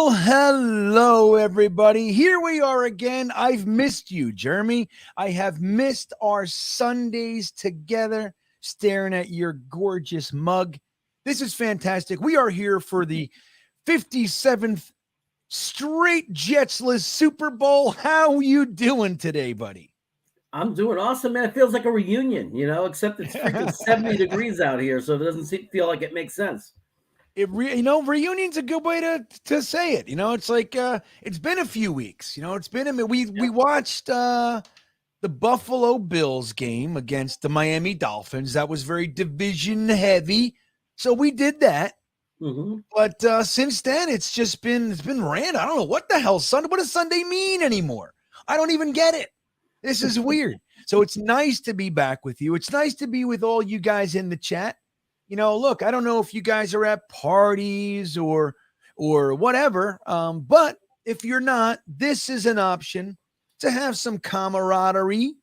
Well, hello, everybody. Here we are again. I've missed you, Jeremy. I have missed our Sundays together, staring at your gorgeous mug. This is fantastic. We are here for the 57th straight Jetsless Super Bowl. How you doing today, buddy? I'm doing awesome, man. It feels like a reunion, except it's freaking 70 degrees out here, so it doesn't feel like it makes sense. Reunion's a good way to say it. It's like it's been a few weeks. We watched the Buffalo Bills game against the Miami Dolphins. That was very division heavy, so we did that. Mm-hmm. But since then, it's been random. I don't know what the hell Sunday. What does Sunday mean anymore? I don't even get it. This is weird. So it's nice to be back with you. It's nice to be with all you guys in the chat. Look, I don't know if you guys are at parties or whatever, but if you're not, this is an option to have some camaraderie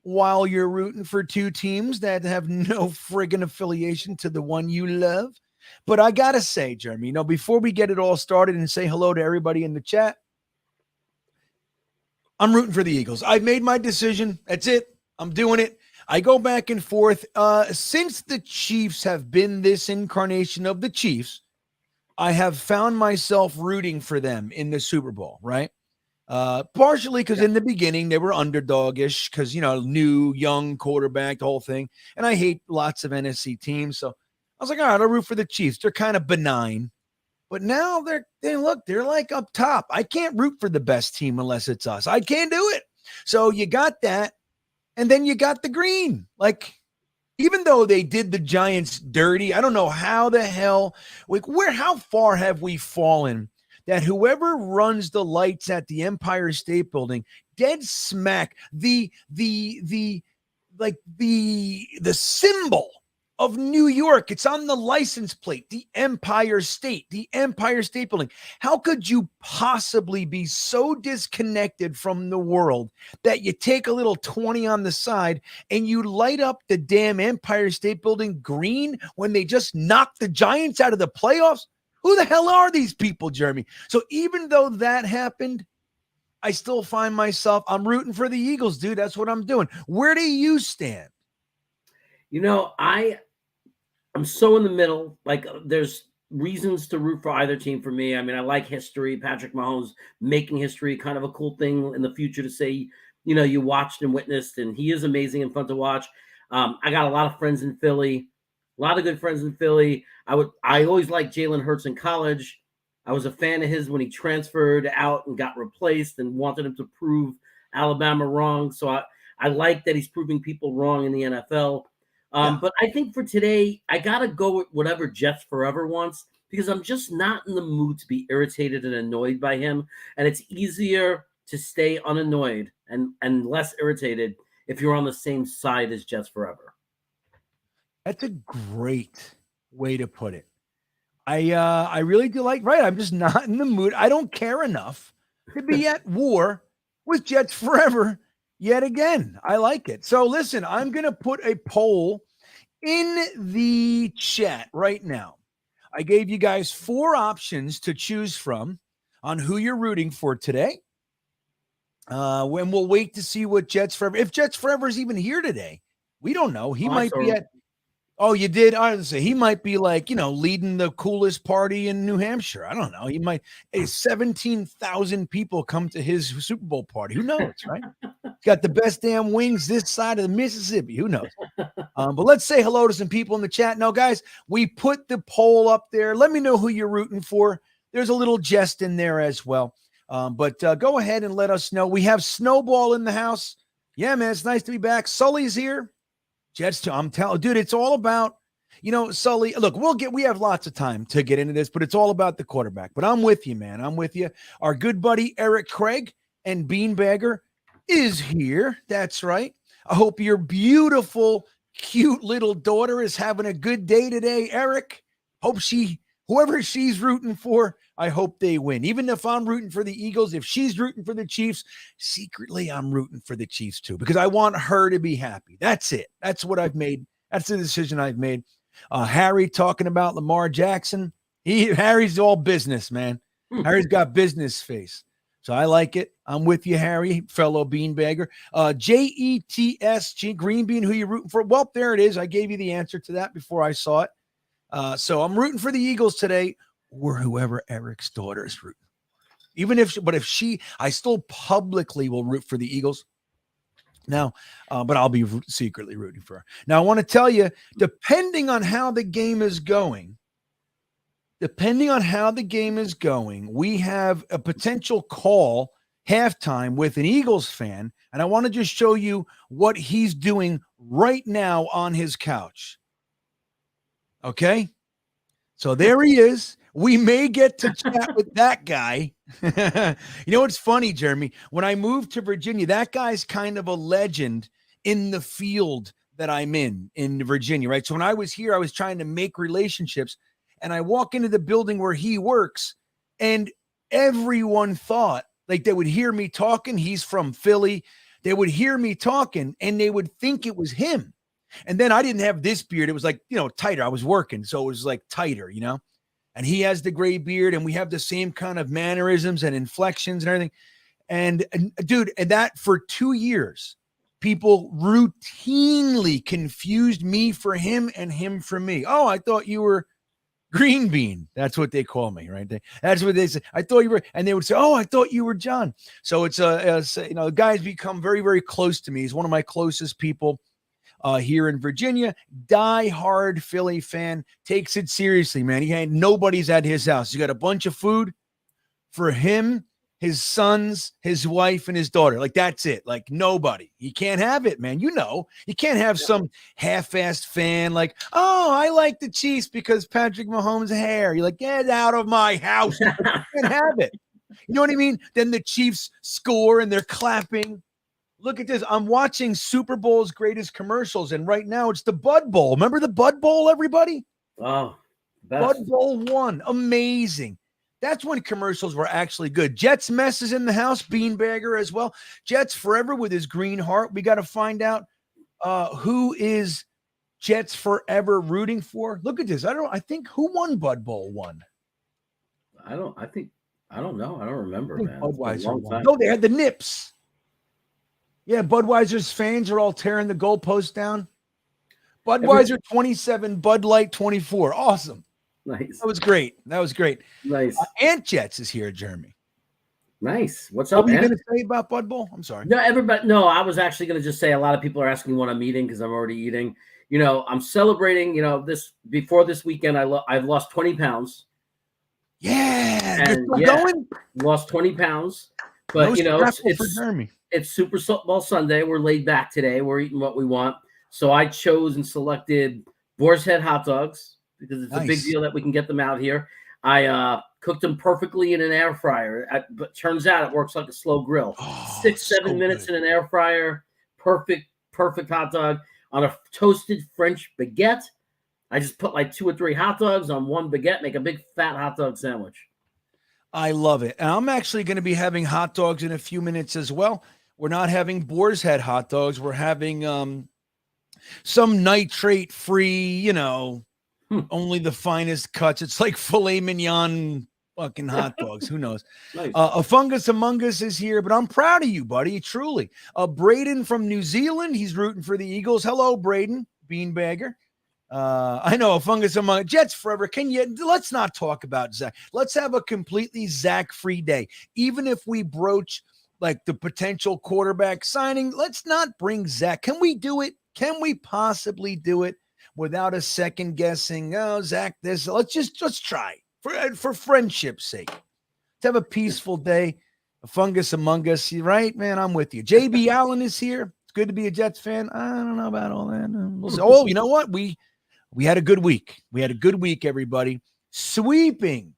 while you're rooting for two teams that have no friggin' affiliation to the one you love. But I got to say, Jeremy, before we get it all started and say hello to everybody in the chat, I'm rooting for the Eagles. I've made my decision. That's it. I'm doing it. I go back and forth. Since the Chiefs have been this incarnation of the Chiefs, I have found myself rooting for them in the Super Bowl, right? Partially because in the beginning they were underdog-ish because, new, young quarterback, the whole thing. And I hate lots of NFC teams. So I was like, all right, I'll root for the Chiefs. They're kind of benign. But now they're like up top. I can't root for the best team unless it's us. I can't do it. So you got that. And then you got the green. Like, even though they did the Giants dirty, I don't know how the hell, how far have we fallen that whoever runs the lights at the Empire State Building, dead smack, the symbol of New York, it's on the license plate, the Empire State Building. How could you possibly be so disconnected from the world that you take a little 20 on the side and you light up the damn Empire State Building green when they just knocked the Giants out of the playoffs? Who the hell are these people, Jeremy? So even though that happened, I still find myself, I'm rooting for the Eagles, dude. That's what I'm doing. Where do you stand? I'm so in the middle. Like, there's reasons to root for either team for me. I mean, I like history. Patrick Mahomes making history, kind of a cool thing in the future to say, you watched and witnessed, and he is amazing and fun to watch. I got a lot of friends in Philly, a lot of good friends in Philly. I always liked Jalen Hurts in college. I was a fan of his when he transferred out and got replaced and wanted him to prove Alabama wrong. So I like that he's proving people wrong in the NFL. But I think for today, I got to go with whatever Jets Forever wants because I'm just not in the mood to be irritated and annoyed by him. And it's easier to stay unannoyed and less irritated if you're on the same side as Jets Forever. That's a great way to put it. I really do I'm just not in the mood. I don't care enough to be at war with Jets Forever yet again. I like it. So listen, I'm going to put a poll in the chat right now. I gave you guys 4 options to choose from on who you're rooting for today. When we'll wait to see what Jets Forever, if Jets Forever is even here today, we don't know. He might be at. Oh, you did? I was say he might be leading the coolest party in New Hampshire. I don't know. He might. 17,000 people come to his Super Bowl party. Who knows, right? Got the best damn wings this side of the Mississippi. Who knows? But let's say hello to some people in the chat. Now, guys, we put the poll up there. Let me know who you're rooting for. There's a little jest in there as well. But go ahead and let us know. We have Snowball in the house. Yeah, man, it's nice to be back. Sully's here. Jets, I'm telling, dude, it's all about, Sully. Look, we have lots of time to get into this, but it's all about the quarterback. But I'm with you, man. I'm with you. Our good buddy Eric Craig and Beanbagger is here. That's right. I hope your beautiful, cute little daughter is having a good day today, Eric. Hope whoever she's rooting for, I hope they win. Even if I'm rooting for the Eagles, if she's rooting for the Chiefs, secretly I'm rooting for the Chiefs too, because I want her to be happy. That's it. That's what I've made. That's the decision I've made. Harry talking about Lamar Jackson. Harry's all business, man. Harry's got business face. So I like it. I'm with you, Harry, fellow beanbagger. Jets, GreenBean, who you rooting for? Well, there it is. I gave you the answer to that before I saw it. So I'm rooting for the Eagles today, or whoever Eric's daughter is rooting. I still publicly will root for the Eagles. Now, but I'll be secretly rooting for her. Now, I want to tell you, depending on how the game is going, we have a potential call halftime with an Eagles fan, and I want to just show you what he's doing right now on his couch. Okay? So there he is. We may get to chat with that guy. You know what's funny, Jeremy? When I moved to Virginia, that guy's kind of a legend in the field that I'm in Virginia, right? So when I was here, I was trying to make relationships, and I walk into the building where he works, and everyone thought, like, they would hear me talking. He's from Philly. They would hear me talking, and they would think it was him. And then I didn't have this beard. It was like, tighter. I was working, so it was like tighter, And he has the gray beard, and we have the same kind of mannerisms and inflections and everything. And dude, and that for 2 years, people routinely confused me for him and him for me. Oh, I thought you were GreenBean. That's what they call me, right? That's what they say. I thought you were, and they would say, "Oh, I thought you were John." So it's the guy's become very, very close to me. He's one of my closest people. Here in Virginia, die-hard Philly fan, takes it seriously, man. Nobody's at his house. He got a bunch of food for him, his sons, his wife, and his daughter. Like, that's it. Like, nobody. He can't have it, man. You can't have some half-assed fan like, oh, I like the Chiefs because Patrick Mahomes' hair. You're like, get out of my house. You can't have it. You know what I mean? Then the Chiefs score and they're clapping. Look at this. I'm watching Super Bowl's greatest commercials, and right now it's the Bud Bowl. Remember the Bud Bowl, everybody? Oh, Bud Bowl 1. Amazing. That's when commercials were actually good. Jets Mess is in the house, beanbagger as well. Jets Forever with his green heart. We got to find out who is Jets Forever rooting for. Look at this. I think who won Bud Bowl 1? I don't know. I don't remember, man. Budweiser won. No, they had the Nips. Yeah, Budweiser's fans are all tearing the goalpost down. Budweiser 27, Bud Light 24. Awesome. Nice. That was great. Nice. Ant Jets is here, Jeremy. Nice. What's up, What were you going to say about Bud Bowl? I'm sorry. No, I was actually going to just say a lot of people are asking when I'm eating because I'm already eating. I'm celebrating, before this weekend, I've lost 20 pounds. Yeah. And going? Lost 20 pounds. But, it's Super Bowl Sunday. We're laid back today. We're eating what we want. So I chose and selected Boar's Head hot dogs because it's a big deal that we can get them out here. I cooked them perfectly in an air fryer, but turns out it works like a slow grill. 6-7 minutes in an air fryer. Perfect hot dog on a toasted French baguette. I just put like 2 or 3 hot dogs on one baguette, make a big fat hot dog sandwich. I love it. And I'm actually going to be having hot dogs in a few minutes as well. We're not having Boar's Head hot dogs. We're having some nitrate-free, only the finest cuts. It's like filet mignon fucking hot dogs. Who knows? Nice. A Fungus Among Us is here, but I'm proud of you, buddy, truly. Braden from New Zealand, he's rooting for the Eagles. Hello, Braden, beanbagger. I know a Fungus Among Us. Jets Forever. Let's not talk about Zach. Let's have a completely Zach-free day. Even if we broach like the potential quarterback signing, let's not bring Zach. Can we do it? Can we possibly do it without a second guessing? Oh, Zach, let's try for friendship's sake. Let's have a peaceful day. A Fungus Among Us, right, man? I'm with you. JB Allen is here. It's good to be a Jets fan. I don't know about all that. We'll see. Oh, you know what? We had a good week. Everybody. Sweeping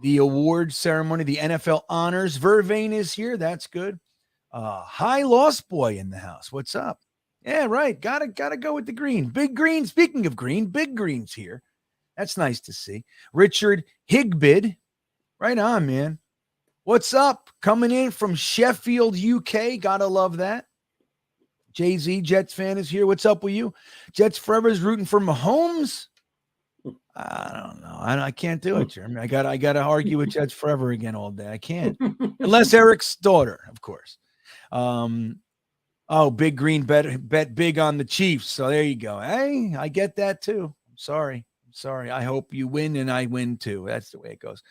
the award ceremony, the NFL honors. Vervain is here. That's good. High Lost Boy in the house. What's up? Yeah, right. Gotta go with the green. Big Green. Speaking of green, Big Green's here. That's nice to see. Richard Higbid. Right on, man. What's up? Coming in from Sheffield, UK. Gotta love that. Jay-Z, Jets fan, is here. What's up with you? Jets Forever is rooting for Mahomes. I don't know. I can't do it, Jeremy. I got to argue with Jets forever again all day. I can't, unless Eric's daughter, of course. Oh, Big Green bet big on the Chiefs. So there you go. Hey, I get that too. I'm sorry. I hope you win and I win too. That's the way it goes.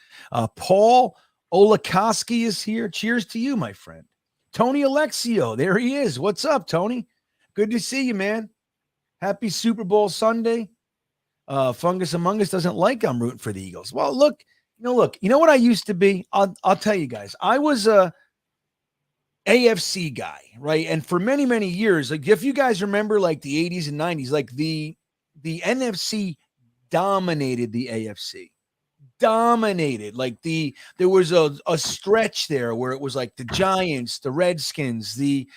Paul Olakowski is here. Cheers to you, my friend. Tony Alexio, there he is. What's up, Tony? Good to see you, man. Happy Super Bowl Sunday. Fungus Among Us doesn't like I'm rooting for the Eagles. Well, look, you know what I used to be? I'll tell you guys. I was a AFC guy, right? And for many, many years, like if you guys remember like the 80s and 90s, like the NFC dominated the AFC. Dominated. Like there was a stretch there where it was like the Giants, the Redskins, the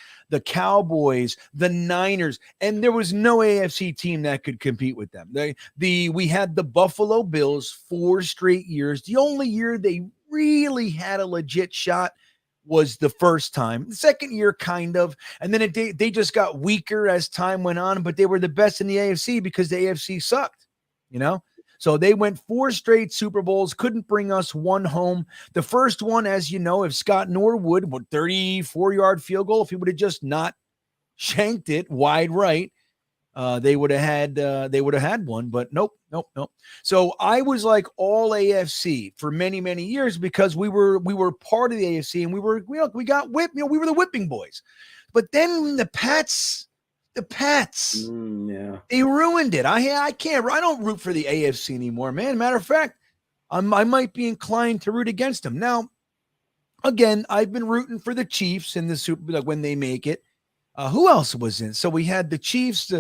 Cowboys, the Niners, and there was no AFC team that could compete with them. We had the Buffalo Bills 4 straight years. The only year they really had a legit shot was the first time. The second year, kind of, and then they just got weaker as time went on, but they were the best in the AFC because the AFC sucked, So they went 4 straight Super Bowls, couldn't bring us one home. The first one, as you know, if Scott Norwood, 34-yard field goal, if he would have just not shanked it wide right, they would have had one, but nope. So I was like all AFC for many, many years because we were part of the AFC and we got whipped. We were the whipping boys. But then the Pats, they ruined it. I don't root for the AFC anymore, man. Matter of fact, I might be inclined to root against them. Now, again, I've been rooting for the Chiefs in the Super, like when they make it. Who else was in? So we had the Chiefs.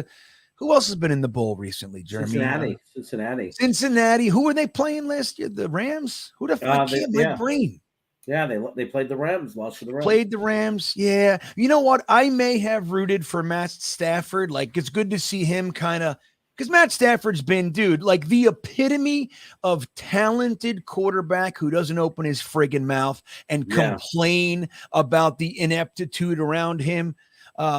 Who else has been in the bowl recently, Jeremy? Cincinnati. Who were they playing last year? The Rams? Who the fuck? My brain. Yeah, they played the Rams, lost to the Rams. Played the Rams, yeah. You know what? I may have rooted for Matt Stafford. Like, it's good to see him kind of, because Matt Stafford's been, dude, like the epitome of talented quarterback who doesn't open his friggin' mouth and complain about the ineptitude around him.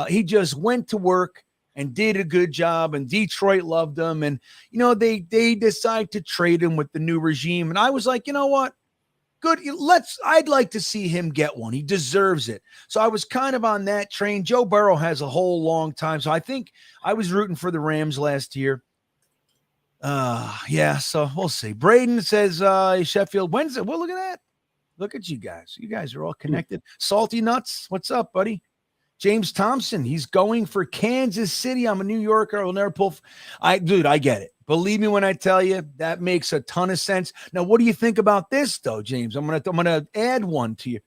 He just went to work and did a good job, and Detroit loved him. And, they decide to trade him with the new regime. And I was like, you know what? Good. I'd like to see him get one. He deserves it. So I was kind of on that train. Joe Burrow has a whole long time. So I think I was rooting for the Rams last year. So we'll see. Braden says Sheffield Wednesday. Well, look at that. Look at you guys. You guys are all connected. Salty Nuts. What's up, buddy? James Thompson. He's going for Kansas City. I'm a New Yorker. I'll never pull. I get it. Believe me when I tell you, that makes a ton of sense. Now, what do you think about this, though, James? I'm gonna add one to you.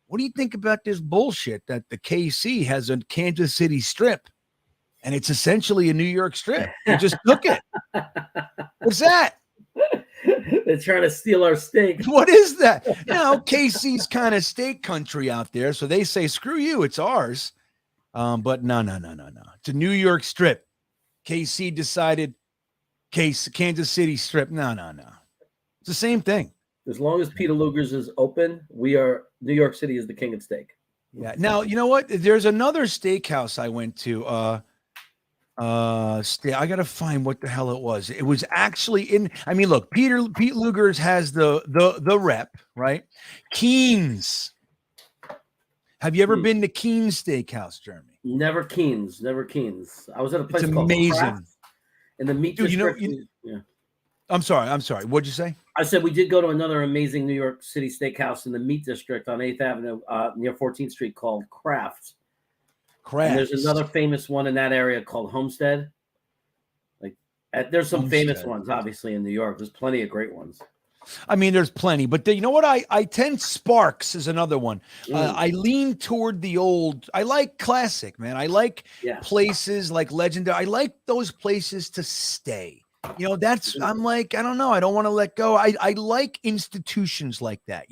What do you think about this bullshit that the KC has a Kansas City strip, and it's essentially a New York strip? They just took it. What's that? They're trying to steal our steak. What is that? KC's kind of steak country out there, so they say, "Screw you, it's ours." But no. It's a New York strip. KC decided. Kansas City strip. No. It's the same thing. As long as Peter Luger's is open, New York City is the king of steak. Yeah. Now, you know what? There's another steakhouse I went to. I got to find what the hell it was. It was actually look, Pete Luger's has the rep, right? Keen's. Have you ever been to Keen's Steakhouse, Jeremy? Never Keen's. I was at a place it's called amazing. Kraft. In the meat district. I'm sorry. What'd you say? I said we did go to another amazing New York City steakhouse in the meat district on 8th Avenue near 14th Street called Kraft. And there's another famous one in that area called Homestead. There's some famous ones, obviously, in New York. There's plenty of great ones. There's plenty, but you know what? I tend Sparks is another one. I lean toward the old. I like classic, man. I like places like legendary. I like those places to stay. I'm like, I don't know. I don't want to let go. I like institutions like that,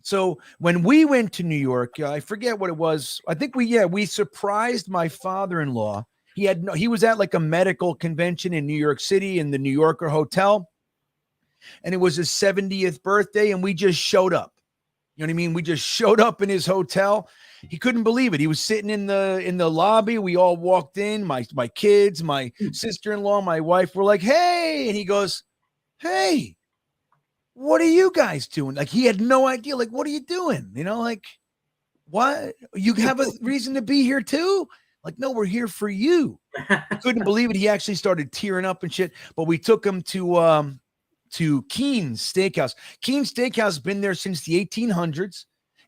So when we went to New York, I forget what it was. I think we surprised my father-in-law. He was at like a medical convention in New York City in the New Yorker Hotel. And it was his 70th birthday, and we just showed up. You know what I mean? We just showed up in his hotel. He couldn't believe it. He was sitting in the lobby. We all walked in. My kids, my sister-in-law, my wife were like, "Hey," and he goes, "Hey, what are you guys doing?" Like he had no idea. Like, what are you doing? You know, like what? You have a reason to be here too? Like, no, we're here for you. He couldn't believe it. He actually started tearing up and shit. But we took him to Keen's Steakhouse. Keen's Steakhouse has been there since the 1800s.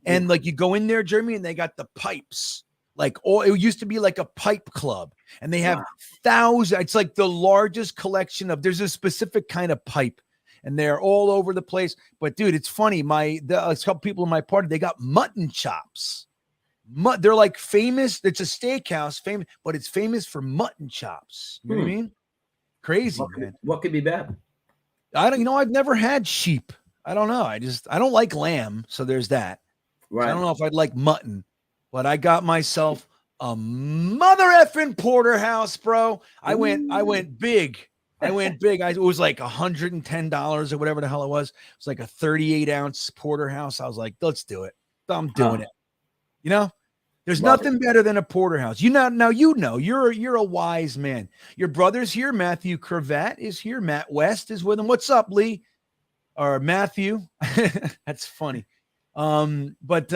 And like you go in there, Jeremy, and they got the pipes. Like, oh, it used to be like a pipe club. And they have thousands. It's like the largest collection of, there's a specific kind of pipe. And they're all over the place. But dude, it's funny. A couple people in my party, they got mutton chops. They're like famous. It's a steakhouse, famous, but it's famous for mutton chops. You know what I mean? Crazy, man. What could be bad? I've never had sheep. I don't know. I don't like lamb. So there's that. Right. So I don't know if I'd like mutton, but I got myself a mother effing porterhouse, bro. I went big. It was like $110 or whatever the hell it was. It was like a 38-ounce porterhouse. I was like, let's do it. I'm doing it. You know, there's nothing better than a porterhouse. Now you're a wise man. Your brother's here. Matthew Cravat is here. Matt West is with him. What's up, Lee? Or Matthew? That's funny. But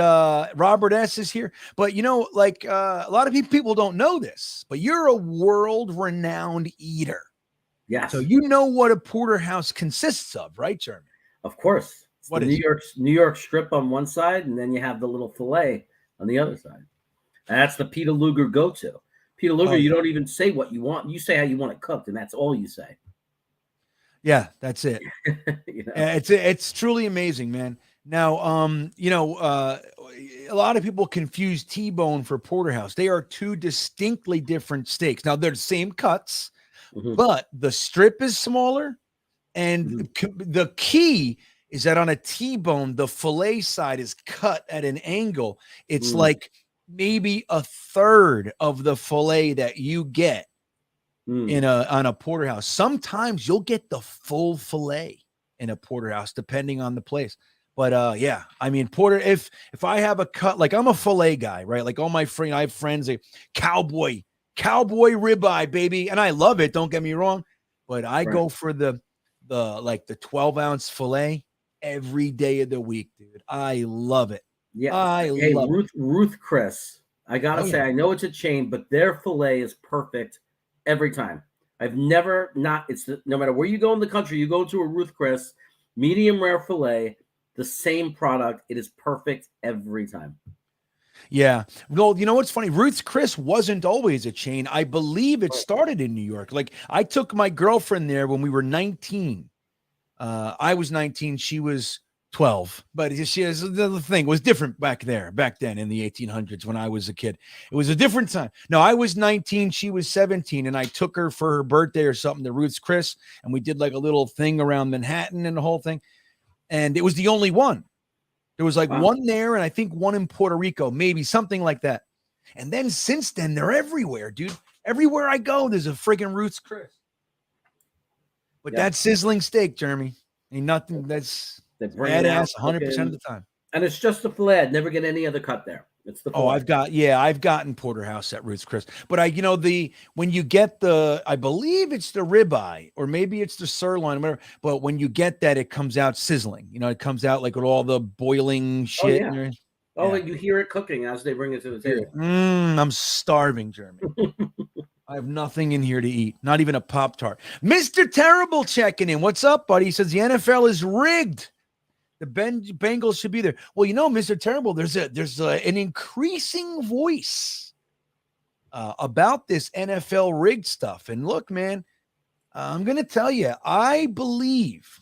Robert S is here. But a lot of people don't know this, but you're a world-renowned eater. Yes. So you know what a porterhouse consists of, right, Jeremy? Of course. What is New York strip on one side, and then you have the little fillet on the other side. And that's the Peter Luger go-to. Peter Luger, you don't even say what you want. You say how you want it cooked, and that's all you say. Yeah, that's it. It's truly amazing, man. Now, a lot of people confuse T-bone for porterhouse. They are two distinctly different steaks. Now, they're the same cuts, but the strip is smaller, and the key is that on a T-bone, the fillet side is cut at an angle. It's like maybe a third of the fillet that you get on a porterhouse. Sometimes you'll get the full fillet in a porterhouse, depending on the place. But I mean, if I have a cut, like I'm a fillet guy, right? Like all my friends, I have friends, like cowboy ribeye, baby, and I love it. Don't get me wrong, but I go for the 12-ounce fillet every day of the week, dude. I love it. Yeah, I love it. Ruth Chris. I gotta say, I know it's a chain, but their fillet is perfect every time. I've never no matter where you go in the country, you go to a Ruth Chris, medium rare fillet, the same product. It is perfect every time. Yeah. Well, you know what's funny? Ruth's Chris wasn't always a chain. I believe it started in New York. Like I took my girlfriend there when we were 19. I was 19. She was 12. But the thing was different back then in the 1800s when I was a kid. It was a different time. No, I was 19. She was 17. And I took her for her birthday or something to Ruth's Chris. And we did like a little thing around Manhattan and the whole thing. And it was the only one. There was like one there, and I think one in Puerto Rico, maybe something like that. And then since then, they're everywhere, dude. Everywhere I go, there's a friggin' Ruth's Chris. But that sizzling steak, Jeremy, ain't nothing. That's badass 100% of the time. And it's just the fillet. I'd never get any other cut there. It's the fillet. I've gotten porterhouse at Ruth's Chris, but when you get I believe it's the ribeye or maybe it's the sirloin, whatever. But when you get that, it comes out sizzling. It comes out like with all the boiling shit. You hear it cooking as they bring it to the table. I'm starving, Jeremy. I have nothing in here to eat, not even a Pop-Tart. Mr. Terrible checking in. What's up, buddy? He says the NFL is rigged. The Bengals should be there. Well, Mr. Terrible, there's an increasing voice about this NFL rigged stuff. And look, man, I'm going to tell you, I believe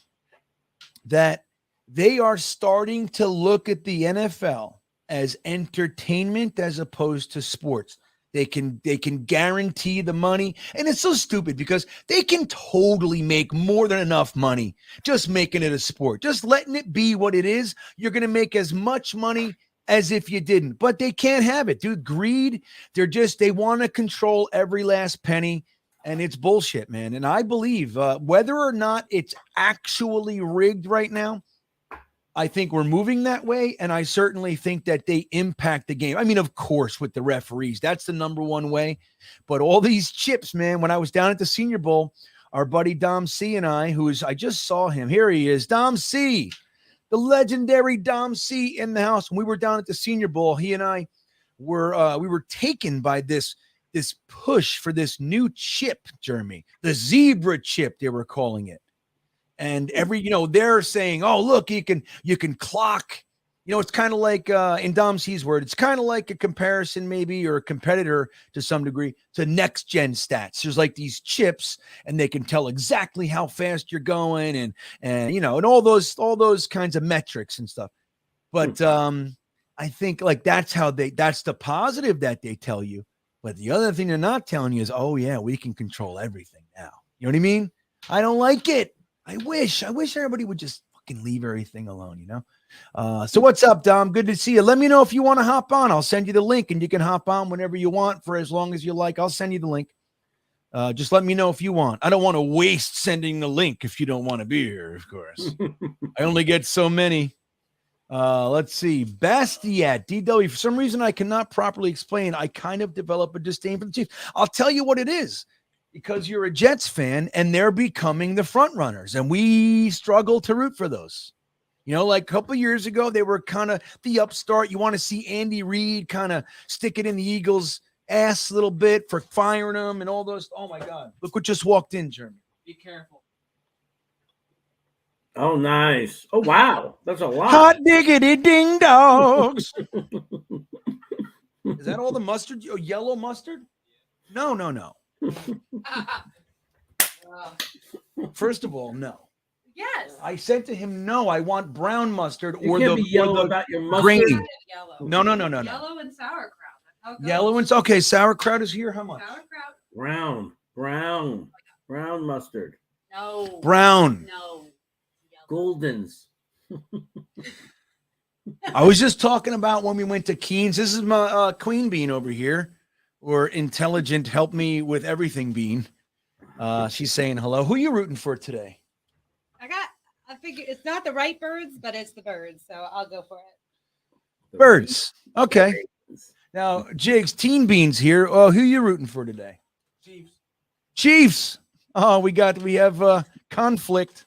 that they are starting to look at the NFL as entertainment as opposed to sports. They can guarantee the money. And it's so stupid because they can totally make more than enough money just making it a sport. Just letting it be what it is. You're going to make as much money as if you didn't. But they can't have it, dude. Greed. They want to control every last penny. And it's bullshit, man. And I believe whether or not it's actually rigged right now, I think we're moving that way, and I certainly think that they impact the game. I mean, of course, with the referees, that's the number one way. But all these chips, man, when I was down at the Senior Bowl, our buddy Dom C and I just saw him. Here he is, Dom C, the legendary Dom C in the house. When we were down at the Senior Bowl, he and I were taken by this push for this new chip, Jeremy, the zebra chip, they were calling it. And they're saying, oh, look, you can clock, it's kind of like in Dom C's word, it's kind of like a comparison maybe, or a competitor to some degree to next gen stats. There's like these chips and they can tell exactly how fast you're going and all those kinds of metrics and stuff. But I think like that's the positive that they tell you. But the other thing they're not telling you is, oh yeah, we can control everything now. You know what I mean? I don't like it. I wish everybody would just fucking leave everything alone, So what's up, Dom? Good to see you. Let me know if you want to hop on. I'll send you the link and you can hop on whenever you want for as long as you like. I'll send you the link. Just let me know if you want. I don't want to waste sending the link if you don't want to be here, of course. I only get so many. Let's see. Bastiat, DW. For some reason, I cannot properly explain. I kind of develop a disdain for the Chiefs. I'll tell you what it is. Because you're a Jets fan and they're becoming the front runners, and we struggle to root for those. Like a couple of years ago, they were kind of the upstart. You want to see Andy Reid kind of stick it in the Eagles' ass a little bit for firing them and all those. Oh my God! Look what just walked in, Jeremy. Be careful. Oh, nice. Oh, wow. That's a lot. Hot diggity ding dogs. Is that all the mustard? Oh, yellow mustard? No. First of all, no. Yes. I said to him, no, I want brown mustard or the yellow about your mustard. Grainy. Yellow. No. Yellow and sauerkraut. That's how it goes. Yellow and okay. Sauerkraut is here. How much? Sauerkraut. Brown mustard. No. Brown. No. Goldens. I was just talking about when we went to Keen's. This is my GreenBean over here, or intelligent, help me with everything bean. She's saying hello. Who are you rooting for today? I figure it's not the right birds, but it's the birds. So I'll go for it. Birds. Okay. Now, Jigs, Teen Beans here. Oh, who are you rooting for today? Chiefs. Oh, we have conflict.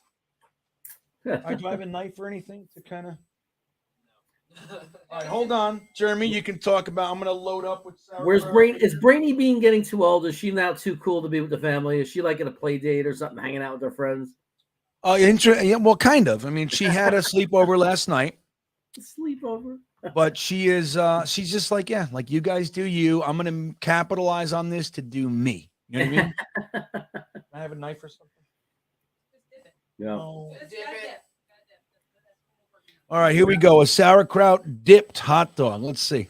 Do I have a knife or anything to kind of? All right, hold on, Jeremy. You can talk about. I'm going to load up with. Where's Brain? Is Brainy Bean getting too old? Is she now too cool to be with the family? Is she like at a play date or something, hanging out with her friends? Oh, yeah, well, kind of. I mean, she had a sleepover last night. Sleepover. But she's just like, yeah, like you guys do you. I'm going to capitalize on this to do me. You know what I mean? Can I have a knife or something? Yeah. Oh. Dip it. All right, here we go. A sauerkraut dipped hot dog. Let's see.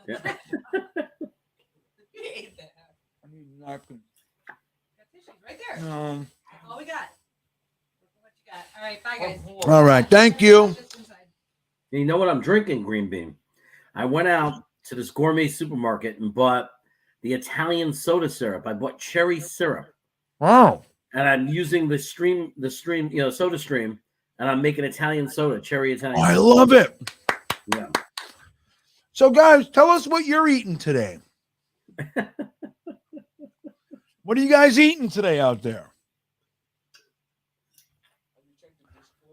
Yeah. He ate that. I need a napkin. Got tissues right there. All we got. What you got? All right, bye guys. All right, thank you. You know what I'm drinking, GreenBean? I went out to this gourmet supermarket and bought the Italian soda syrup. I bought cherry syrup. Wow. And I'm using the soda stream, and I'm making Italian soda, cherry Italian. I love it. Yeah. So, guys, tell us what you're eating today. What are you guys eating today out there?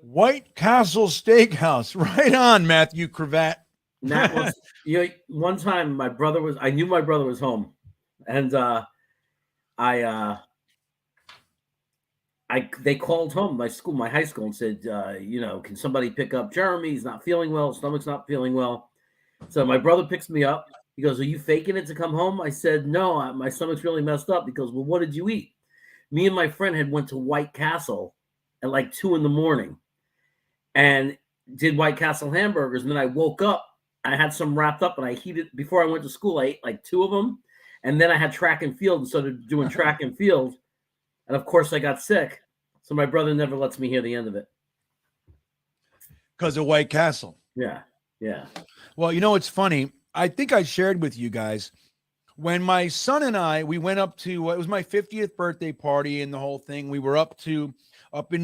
White Castle Steakhouse. Right on, Matthew Cravat. That was, one time I knew my brother was home, and they called home, my high school, and said, can somebody pick up Jeremy? He's not feeling well. Stomach's not feeling well. So my brother picks me up. He goes, are you faking it to come home? I said, no, my stomach's really messed up. He goes, well, what did you eat? Me and my friend had went to White Castle at like 2 a.m. and did White Castle hamburgers. And then I woke up. I had some wrapped up and I heated before I went to school. I ate like 2 of them. And then I had track and field and started doing track and field. And of course I got sick. So my brother never lets me hear the end of it. Because of White Castle. Yeah. Yeah. Well, it's funny. I think I shared with you guys when my son and we went up to, it was my 50th birthday party and the whole thing. We were up in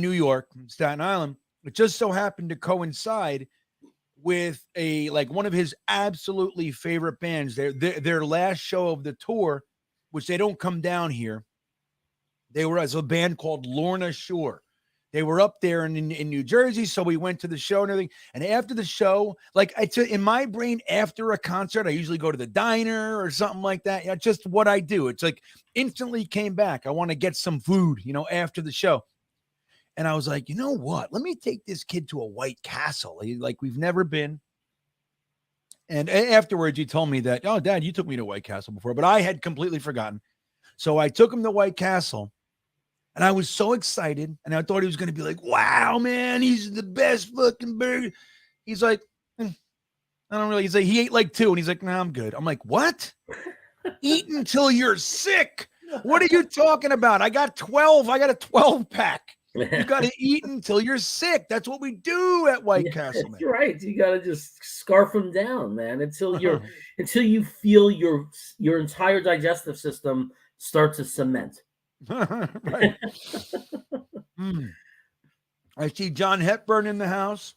New York, Staten Island. It just so happened to coincide with one of his absolutely favorite bands. Their last show of the tour, which they don't come down here. They were as a band called Lorna Shore. They were up there in New Jersey, so we went to the show and everything. And after the show, in my brain, after a concert, I usually go to the diner or something like that. Just what I do. It's like instantly came back. I want to get some food, after the show. And I was like, you know what? Let me take this kid to a White Castle. Like we've never been. And afterwards, he told me that, oh, Dad, you took me to White Castle before, but I had completely forgotten. So I took him to White Castle. And I was so excited, and I thought he was going to be like, wow, man, he's the best fucking burger. He's like, I don't really. He's like, he ate like 2, and he's like, nah, I'm good. I'm like, what? Eat until you're sick. What are you talking about? I got 12. I got a 12-pack. You got to eat until you're sick. That's what we do at White Castle, man. You're right. You got to just scarf them down, man, until you feel your entire digestive system start to cement. Right. I see John Hepburn in the house.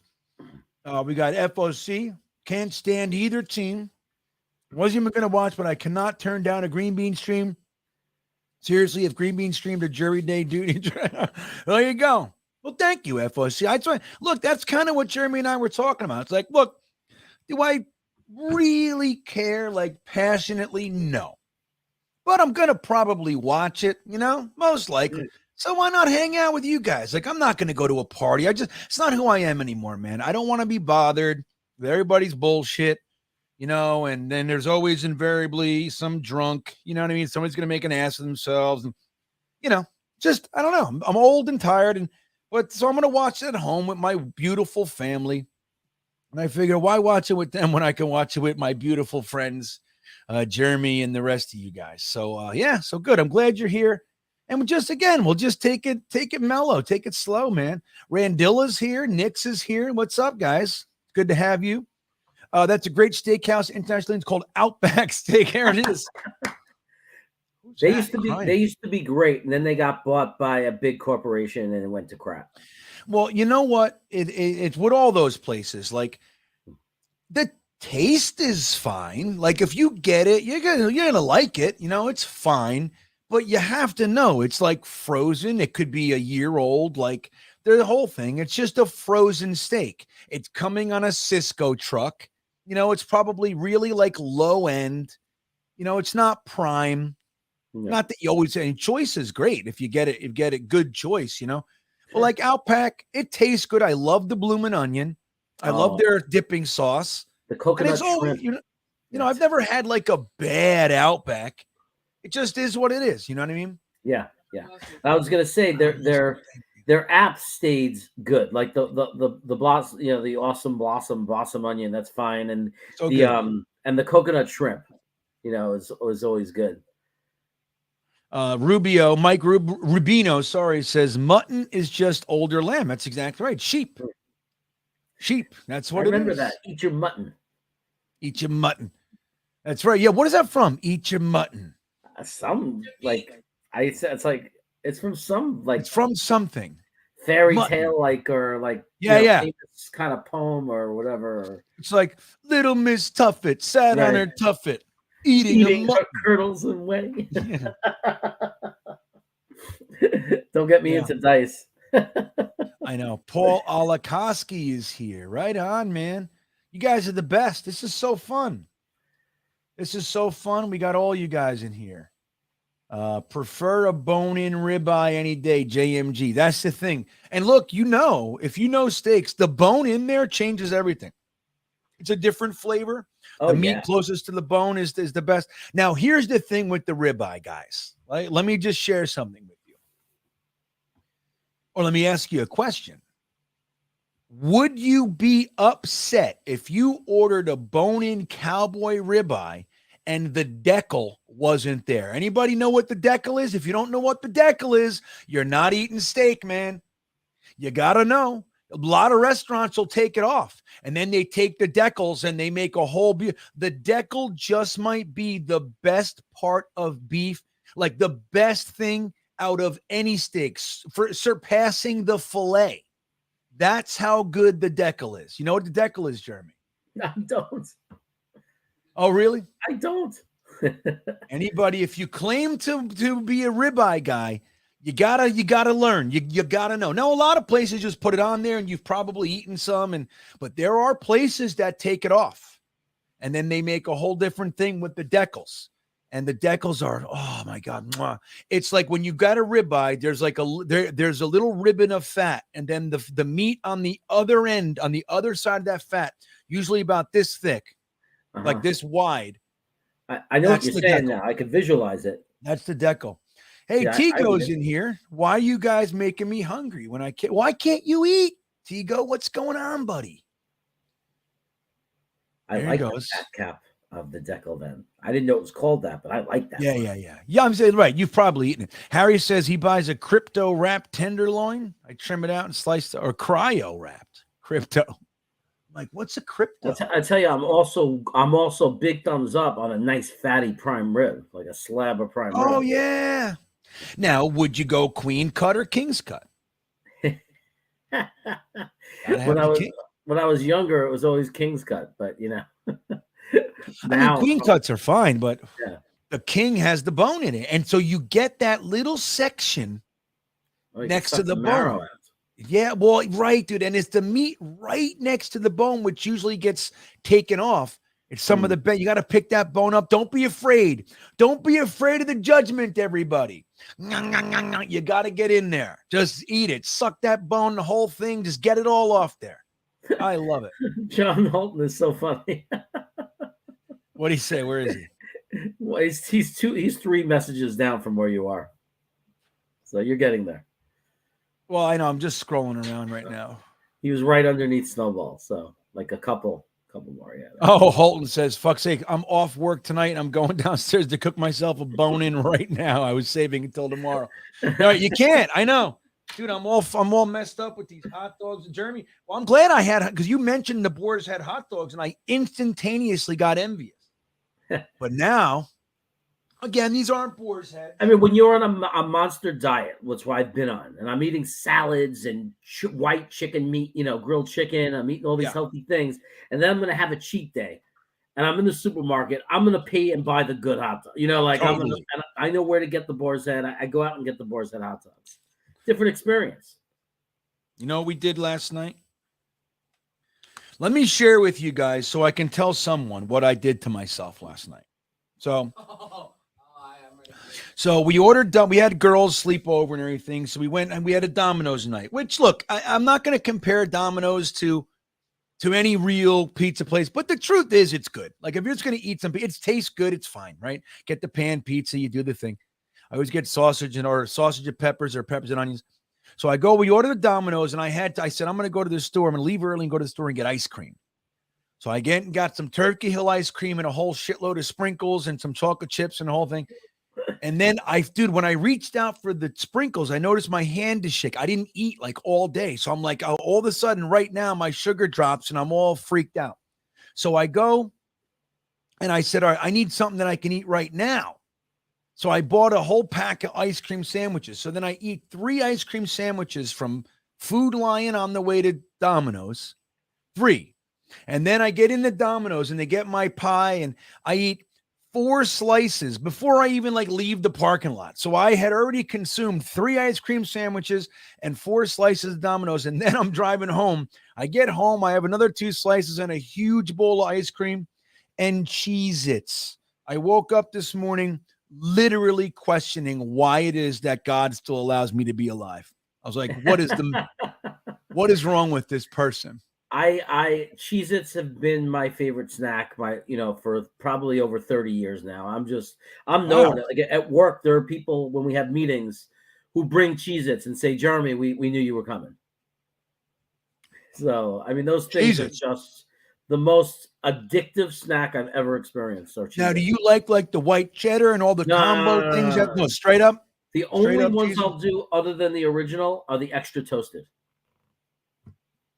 We got FOC. Can't stand either team. Wasn't even going to watch, but I cannot turn down a GreenBean stream. Seriously, if GreenBean streamed a jury day duty, there you go. Well, thank you, FOC. Look, that's kind of what Jeremy and I were talking about. It's like, look, do I really care passionately? No. But I'm going to probably watch it, most likely. So why not hang out with you guys? I'm not going to go to a party. It's not who I am anymore, man. I don't want to be bothered with everybody's bullshit, and then there's always invariably some drunk, you know what I mean? Somebody's going to make an ass of themselves. And, just, I don't know. I'm old and tired. So I'm going to watch it at home with my beautiful family. And I figure, why watch it with them when I can watch it with my beautiful friends, Jeremy and the rest of you guys. So so good. I'm glad you're here. And we'll just take it mellow, take it slow, man. Randilla's here, Nix is here. What's up, guys? Good to have you. That's a great steakhouse internationally. It's called Outback Steak. Here it is. They used to be great, and then they got bought by a big corporation and it went to crap. Well, you know what? It's with all those places. The taste is fine. If you get it, you're gonna like it. It's fine. But you have to know it's frozen. It could be a year old. The whole thing. It's just a frozen steak. It's coming on a Cisco truck. It's probably really low end. It's not prime. No. Not that you always say choice is great if you get it good choice. But Outback, it tastes good. I love the bloomin' onion. I love their dipping sauce. The coconut shrimp. I've never had a bad Outback. It just is what it is. You know what I mean? Yeah. I was gonna say their app stayed good. The blossom, the awesome blossom onion, that's fine, and so and the coconut shrimp, is always good. Mike Rubino, says mutton is just older lamb. That's exactly right. Sheep. That's what it is. Remember that. Eat your mutton. Eat your mutton. That's right. Yeah. What is that from? Eat your mutton. It's from some it's from something fairy tale famous kind of poem or whatever. It's little Miss Tuffet sat on her tuffet eating her kernels and whey. Yeah. Don't get me into dice. I know. Paul Alakoski is here. Right on, man. You guys are the best. This is so fun. We got all you guys in here. Prefer a bone-in ribeye any day, JMG. That's the thing. And look, if you know steaks, the bone in there changes everything. It's a different flavor. The meat closest to the bone is the best. Now, here's the thing with the ribeye, guys. Right? Let me just share something with you. Or let me ask you a question. Would you be upset if you ordered a bone-in cowboy ribeye and the decal wasn't there? Anybody know what the decal is? If you don't know what the decal is, you're not eating steak, man. You got to know. A lot of restaurants will take it off, and then they take the decals and they make a whole beef. The decal just might be the best part of beef, the best thing out of any steaks, for surpassing the fillet. That's how good the decal is. You know what the decal is, Jeremy? I don't. Oh, really? I don't. Anybody, if you claim to be a ribeye guy, you gotta learn. You gotta know. Now, a lot of places just put it on there, and you've probably eaten some, but there are places that take it off, and then they make a whole different thing with the decals. And the decals are, oh my God, mwah. It's like when you got a ribeye, there's like there's a little ribbon of fat, and then the meat on the other end, on the other side of that fat, usually about this thick, like this wide. I know what you're saying now. I can visualize it. That's the decal. Hey, Yeah, Tigo's in here. Why are you guys making me hungry when I can't? Why can't you eat, Tigo? What's going on, buddy? I like the fat cap of the decal then. I didn't know it was called that, but I like that. Yeah, I'm saying, right. You've probably eaten it. Harry says he buys a crypto wrapped tenderloin. I trim it out and slice it, or cryo wrapped crypto. Like, what's a crypto? I tell you, I'm also big thumbs up on a nice fatty prime rib, like a slab of prime rib. Oh yeah. Now, would you go queen cut or king's cut? When I was younger, it was always king's cut, but you know. I mean, queen cuts are fine, but the king has the bone in it, and so you get that little section next to the bone. Yeah, well, right, dude. And it's the meat right next to the bone, which usually gets taken off. It's some of the best. You got to pick that bone up. Don't be afraid. Don't be afraid of the judgment, everybody. You got to get in there. Just eat it. Suck that bone, the whole thing. Just get it all off there. I love it. John Holton is so funny. What do you say? Where is he? Well, he's 3 messages down from where you are. So you're getting there. Well, I know. I'm just scrolling around right now. He was right underneath Snowball. So like a couple more. Yeah. Oh, Holton says, fuck's sake, I'm off work tonight. I'm going downstairs to cook myself a bone in right now. I was saving until tomorrow. No, you can't. I know. Dude, I'm all messed up with these hot dogs. Jeremy, well, I'm glad I had, because you mentioned the Boers had hot dogs, and I instantaneously got envious. But now, again, these aren't Boar's Head. I mean, when you're on a monster diet, which I've been on, and I'm eating salads and white chicken meat, grilled chicken, I'm eating all these healthy things, and then I'm going to have a cheat day, and I'm in the supermarket, I'm going to pay and buy the good hot dog. Totally. I know where to get the Boar's Head. I go out and get the Boar's Head hot dogs. Different experience. You know what we did last night? Let me share with you guys so I can tell someone what I did to myself last night. So we had girls sleep over and everything. So we went and we had a Domino's night, which look, I'm not going to compare Domino's to any real pizza place, but the truth is it's good. Like if you're just going to eat something, it tastes good. It's fine, right? Get the pan pizza, you do the thing. I always get sausage and peppers or peppers and onions. So we ordered the Domino's and I said, I'm going to go to the store. I'm going to leave early and go to the store and get ice cream. So I got some Turkey Hill ice cream and a whole shitload of sprinkles and some chocolate chips and the whole thing. And then when I reached out for the sprinkles, I noticed my hand is shaking. I didn't eat like all day. So I'm like, all of a sudden right now my sugar drops and I'm all freaked out. So I go and I said, all right, I need something that I can eat right now. So I bought a whole pack of ice cream sandwiches. So then I eat 3 ice cream sandwiches from Food Lion on the way to Domino's. 3. And then I get into Domino's and they get my pie and I eat 4 slices before I even leave the parking lot. So I had already consumed 3 ice cream sandwiches and 4 slices of Domino's. And then I'm driving home. I get home. I have another 2 slices and a huge bowl of ice cream and Cheez-Its. I woke up this morning literally questioning why it is that God still allows me to be alive. I was like, what is wrong with this person? Cheez-Its have been my favorite snack for probably over 30 years now. I'm known at work. There are people when we have meetings who bring Cheez-Its and say, Jeremy, we knew you were coming. So, I mean, those things are just the most addictive snack I've ever experienced. Now, do you like the white cheddar and all the combo things? No, straight up. The only ones I'll do other than the original are the extra toasted.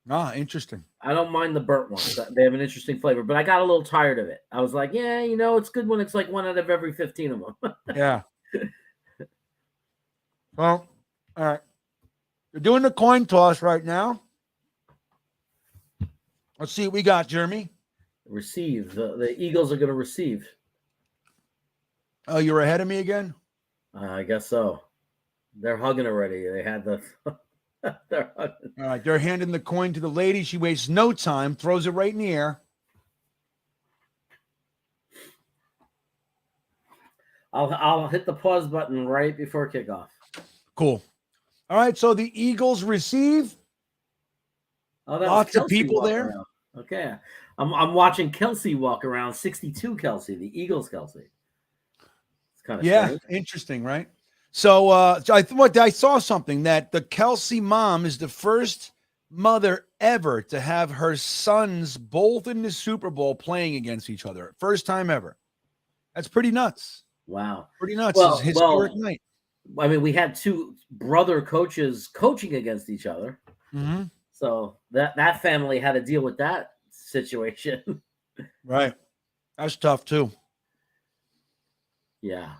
Ah, interesting. I don't mind the burnt ones. They have an interesting flavor, but I got a little tired of it. I was like, yeah, it's good when it's like 1 out of every 15 of them. Yeah. Well, all right. We're doing the coin toss right now. Let's see what we got, Jeremy. Receive. The Eagles are going to receive. Oh, you're ahead of me again? I guess so. They're hugging already. They had the. They're hugging. All right, they're handing the coin to the lady. She wastes no time, throws it right in the air. I'll hit the pause button right before kickoff. Cool. All right, so the Eagles receive. Oh, that Lots was of Kelsey people walking there. around. Okay, I'm watching Kelsey walk around. 62 Kelsey, the Eagles Kelsey. It's kind of strange. Interesting, right? So I saw something that the Kelsey mom is the first mother ever to have her sons both in the Super Bowl playing against each other. First time ever. That's pretty nuts. Wow, Pretty nuts. Well, It's a historic night. I mean, we had two brother coaches coaching against each other, so that family had to deal with that situation. Right. That's tough too. Yeah.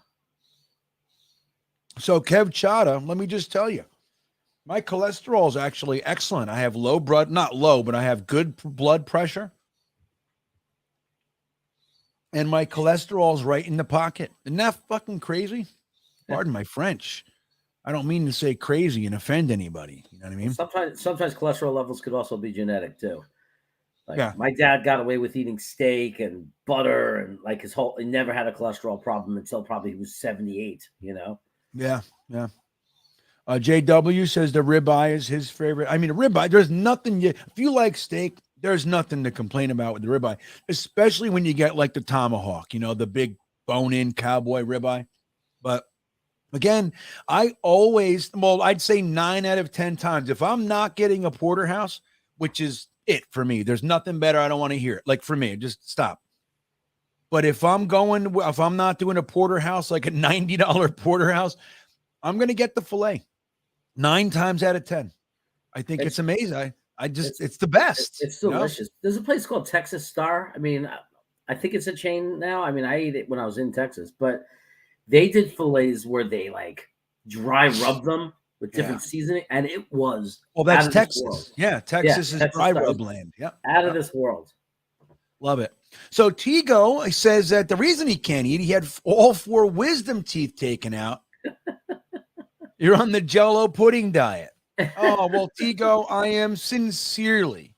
So Kev Chada, let me just tell you, my cholesterol is actually excellent. I have not low, but I have good blood pressure. And my cholesterol is right in the pocket. Isn't that fucking crazy? Pardon my French. I don't mean to say crazy and offend anybody. You know what I mean? Sometimes cholesterol levels could also be genetic too. Like my dad got away with eating steak and butter and like he never had a cholesterol problem until probably he was 78, you know? Yeah. JW says the ribeye is his favorite. I mean, a ribeye, there's nothing if you like steak, there's nothing to complain about with the ribeye, especially when you get like the tomahawk, the big bone-in cowboy ribeye. But again, I'd say 9 out of 10 times, if I'm not getting a porterhouse, which is it for me, there's nothing better. I don't want to hear it. Like for me, just stop. But if I'm not doing a porterhouse, like a $90 porterhouse, I'm going to get the filet 9 times out of 10. I think it's amazing. It's the best. It's delicious. There's a place called Texas Star. I mean, I think it's a chain now. I mean, I ate it when I was in Texas, but they did fillets where they like dry rub them with different seasoning, and it was that's Texas. Yeah, Texas is dry rub land. Yeah, out of this world. Love it. So Tigo says that the reason he can't eat, he had all 4 wisdom teeth taken out. You're on the Jell-O pudding diet. Oh, well, Tigo, I am sincerely.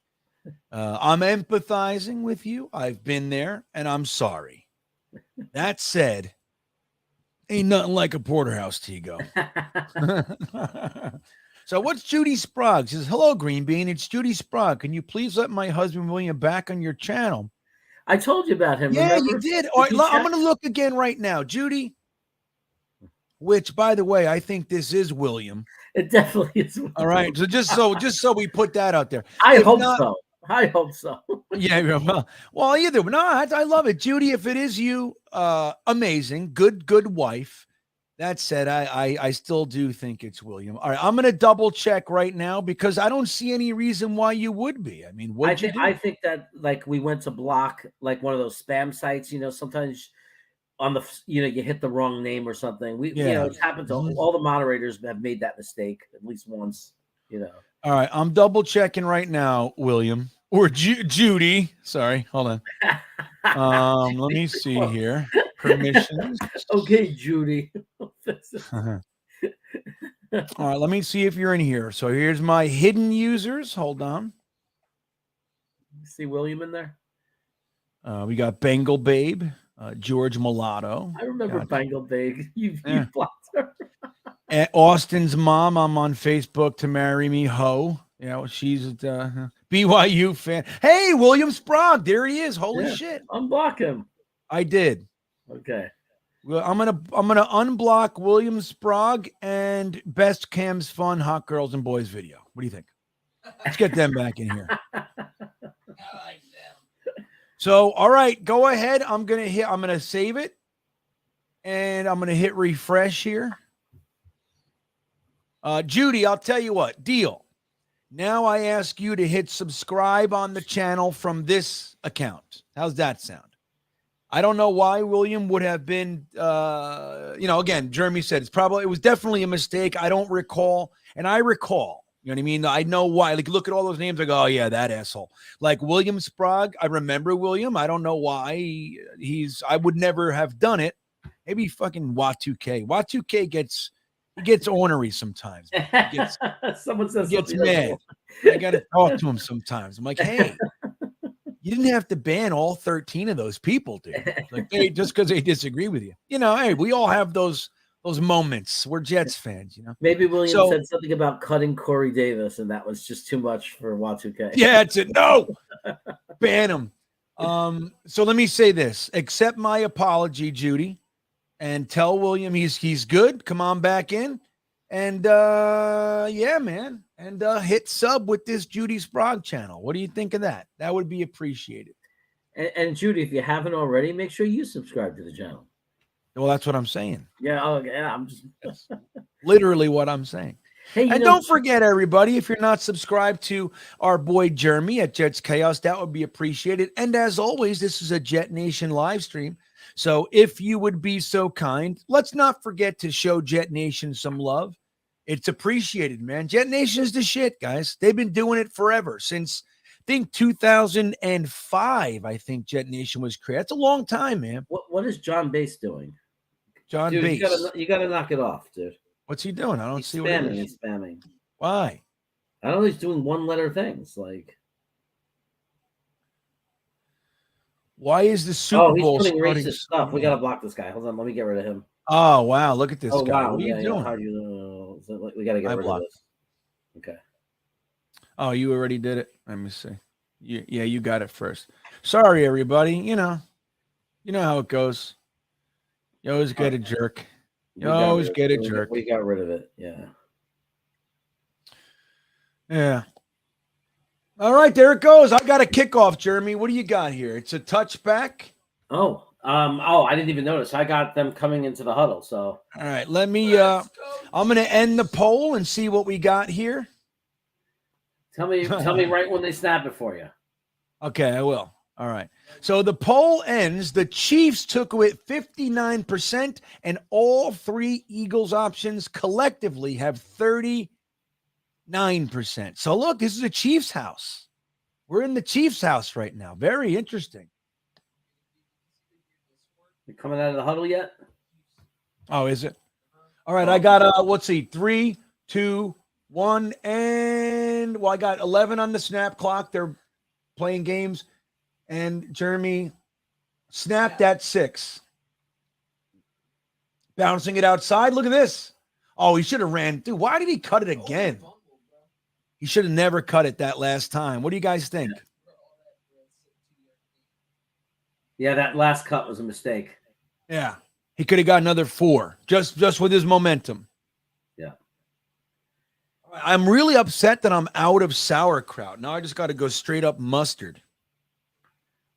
I'm empathizing with you. I've been there, and I'm sorry. That said, ain't nothing like a porterhouse, Tigo. So what's Judy Sprague? She says, hello, GreenBean. It's Judy Sprague. Can you please let my husband William back on your channel? I told you about him. Yeah, remember? you did. All right, I'm going to look again right now. Judy, which, by the way, I think this is William. It definitely is. William. All right. So just so we put that out there. I hope so. Yeah. Well, either. No, I love it. Judy, if it is you, amazing. Good wife. That said, I still do think it's William. All right, I'm going to double check right now because I don't see any reason why you would be. I mean, I think that like we went to block like one of those spam sites. Sometimes on the you hit the wrong name or something. It's happened to all the moderators have made that mistake at least once. All right, I'm double checking right now, William or Judy. Sorry, hold on. Let me see here. Permissions. Okay, Judy. All right, let me see if you're in here. So here's my hidden users. Hold on. See William in there? We got Bengal Babe, George Mulatto. I remember Bengal Babe. You blocked her. And Austin's mom, I'm on Facebook to marry me, ho. She's a BYU fan. Hey, William Sprague, there he is. Holy shit. Unblock him. I did. Okay. Well, I'm gonna unblock William Sprague and Best Cam's Fun Hot Girls and Boys video. What do you think? Let's get them back in here. I like them. So, all right, go ahead. I'm gonna save it, and I'm gonna hit refresh here. Judy, I'll tell you what. Deal. Now I ask you to hit subscribe on the channel from this account. How's that sound? I don't know why William would have been, again, Jeremy said it was definitely a mistake. I don't recall. And I recall, You know what I mean? I know why. Like, look at all those names. I go, oh, yeah, that asshole. Like William Sprague. I remember William. I don't know why. I would never have done it. Maybe fucking Wat2K. Wat2K gets ornery sometimes. Someone says He gets something mad. I got to talk to him sometimes. I'm like, hey, you didn't have to ban all 13 of those people, dude. Like, just because they disagree with you. You know, hey, we all have those moments. We're Jets fans, you know. Maybe William said something about cutting Corey Davis, and that was just too much for Wat2K. Yeah, it's it. No, ban him. So let me say this: accept my apology, Judy, and tell William he's good. Come on back in, and yeah, man, and hit sub with this Judy Sprague channel. What do you think of that? That would be appreciated. And Judy, if you haven't already, make sure you subscribe to the channel. Well, that's what I'm saying. Yeah, I'm just literally what I'm saying. Hey, and don't forget, everybody, if you're not subscribed to our boy Jeremy at Jets Chaos, that would be appreciated. And as always, this is a Jet Nation live stream. So if you would be so kind, let's not forget to show Jet Nation some love. It's appreciated, man. Jet Nation is the shit, guys. They've been doing it forever since, I think, 2005. I think Jet Nation was created. That's a long time, man. What is John Bass doing? John dude, Bass. You gotta knock it off, dude. What's he doing? I don't see what he's spamming. Why? I don't know. He's doing one-letter things. Like, why is the Super Bowl? He's putting racist stuff. We gotta block this guy. Hold on, let me get rid of him. Oh wow, look at this guy. Wow. What are you doing? How do you we gotta get rid of this. Okay. Oh, you already did it. Let me see. You got it first. Sorry, everybody. You know how it goes. You always get a jerk. You always get a jerk. We got rid of it. Yeah. Yeah. All right, there it goes. I got a kickoff, Jeremy. What do you got here? It's a touchback. I didn't even notice. I got them coming into the huddle. So all right, let me I'm gonna end the poll and see what we got here. Tell me right when they snap it for you. Okay, I will. All right. So the poll ends. The Chiefs took it 59%, and all three Eagles options collectively have 39%. So look, this is a Chiefs house. We're in the Chiefs house right now. Very interesting. You coming out of the huddle yet? Oh, is it? All right. I got let's see, 3, 2, 1, and I got 11 on the snap clock. They're playing games. And Jeremy snapped at 6. Bouncing it outside. Look at this. Oh, he should have ran. Dude, why did he cut it again? He should have never cut it that last time. What do you guys think? Yeah, that last cut was a mistake. Yeah. He could have got another 4 just with his momentum. Yeah. I'm really upset that I'm out of sauerkraut. Now I just got to go straight up mustard.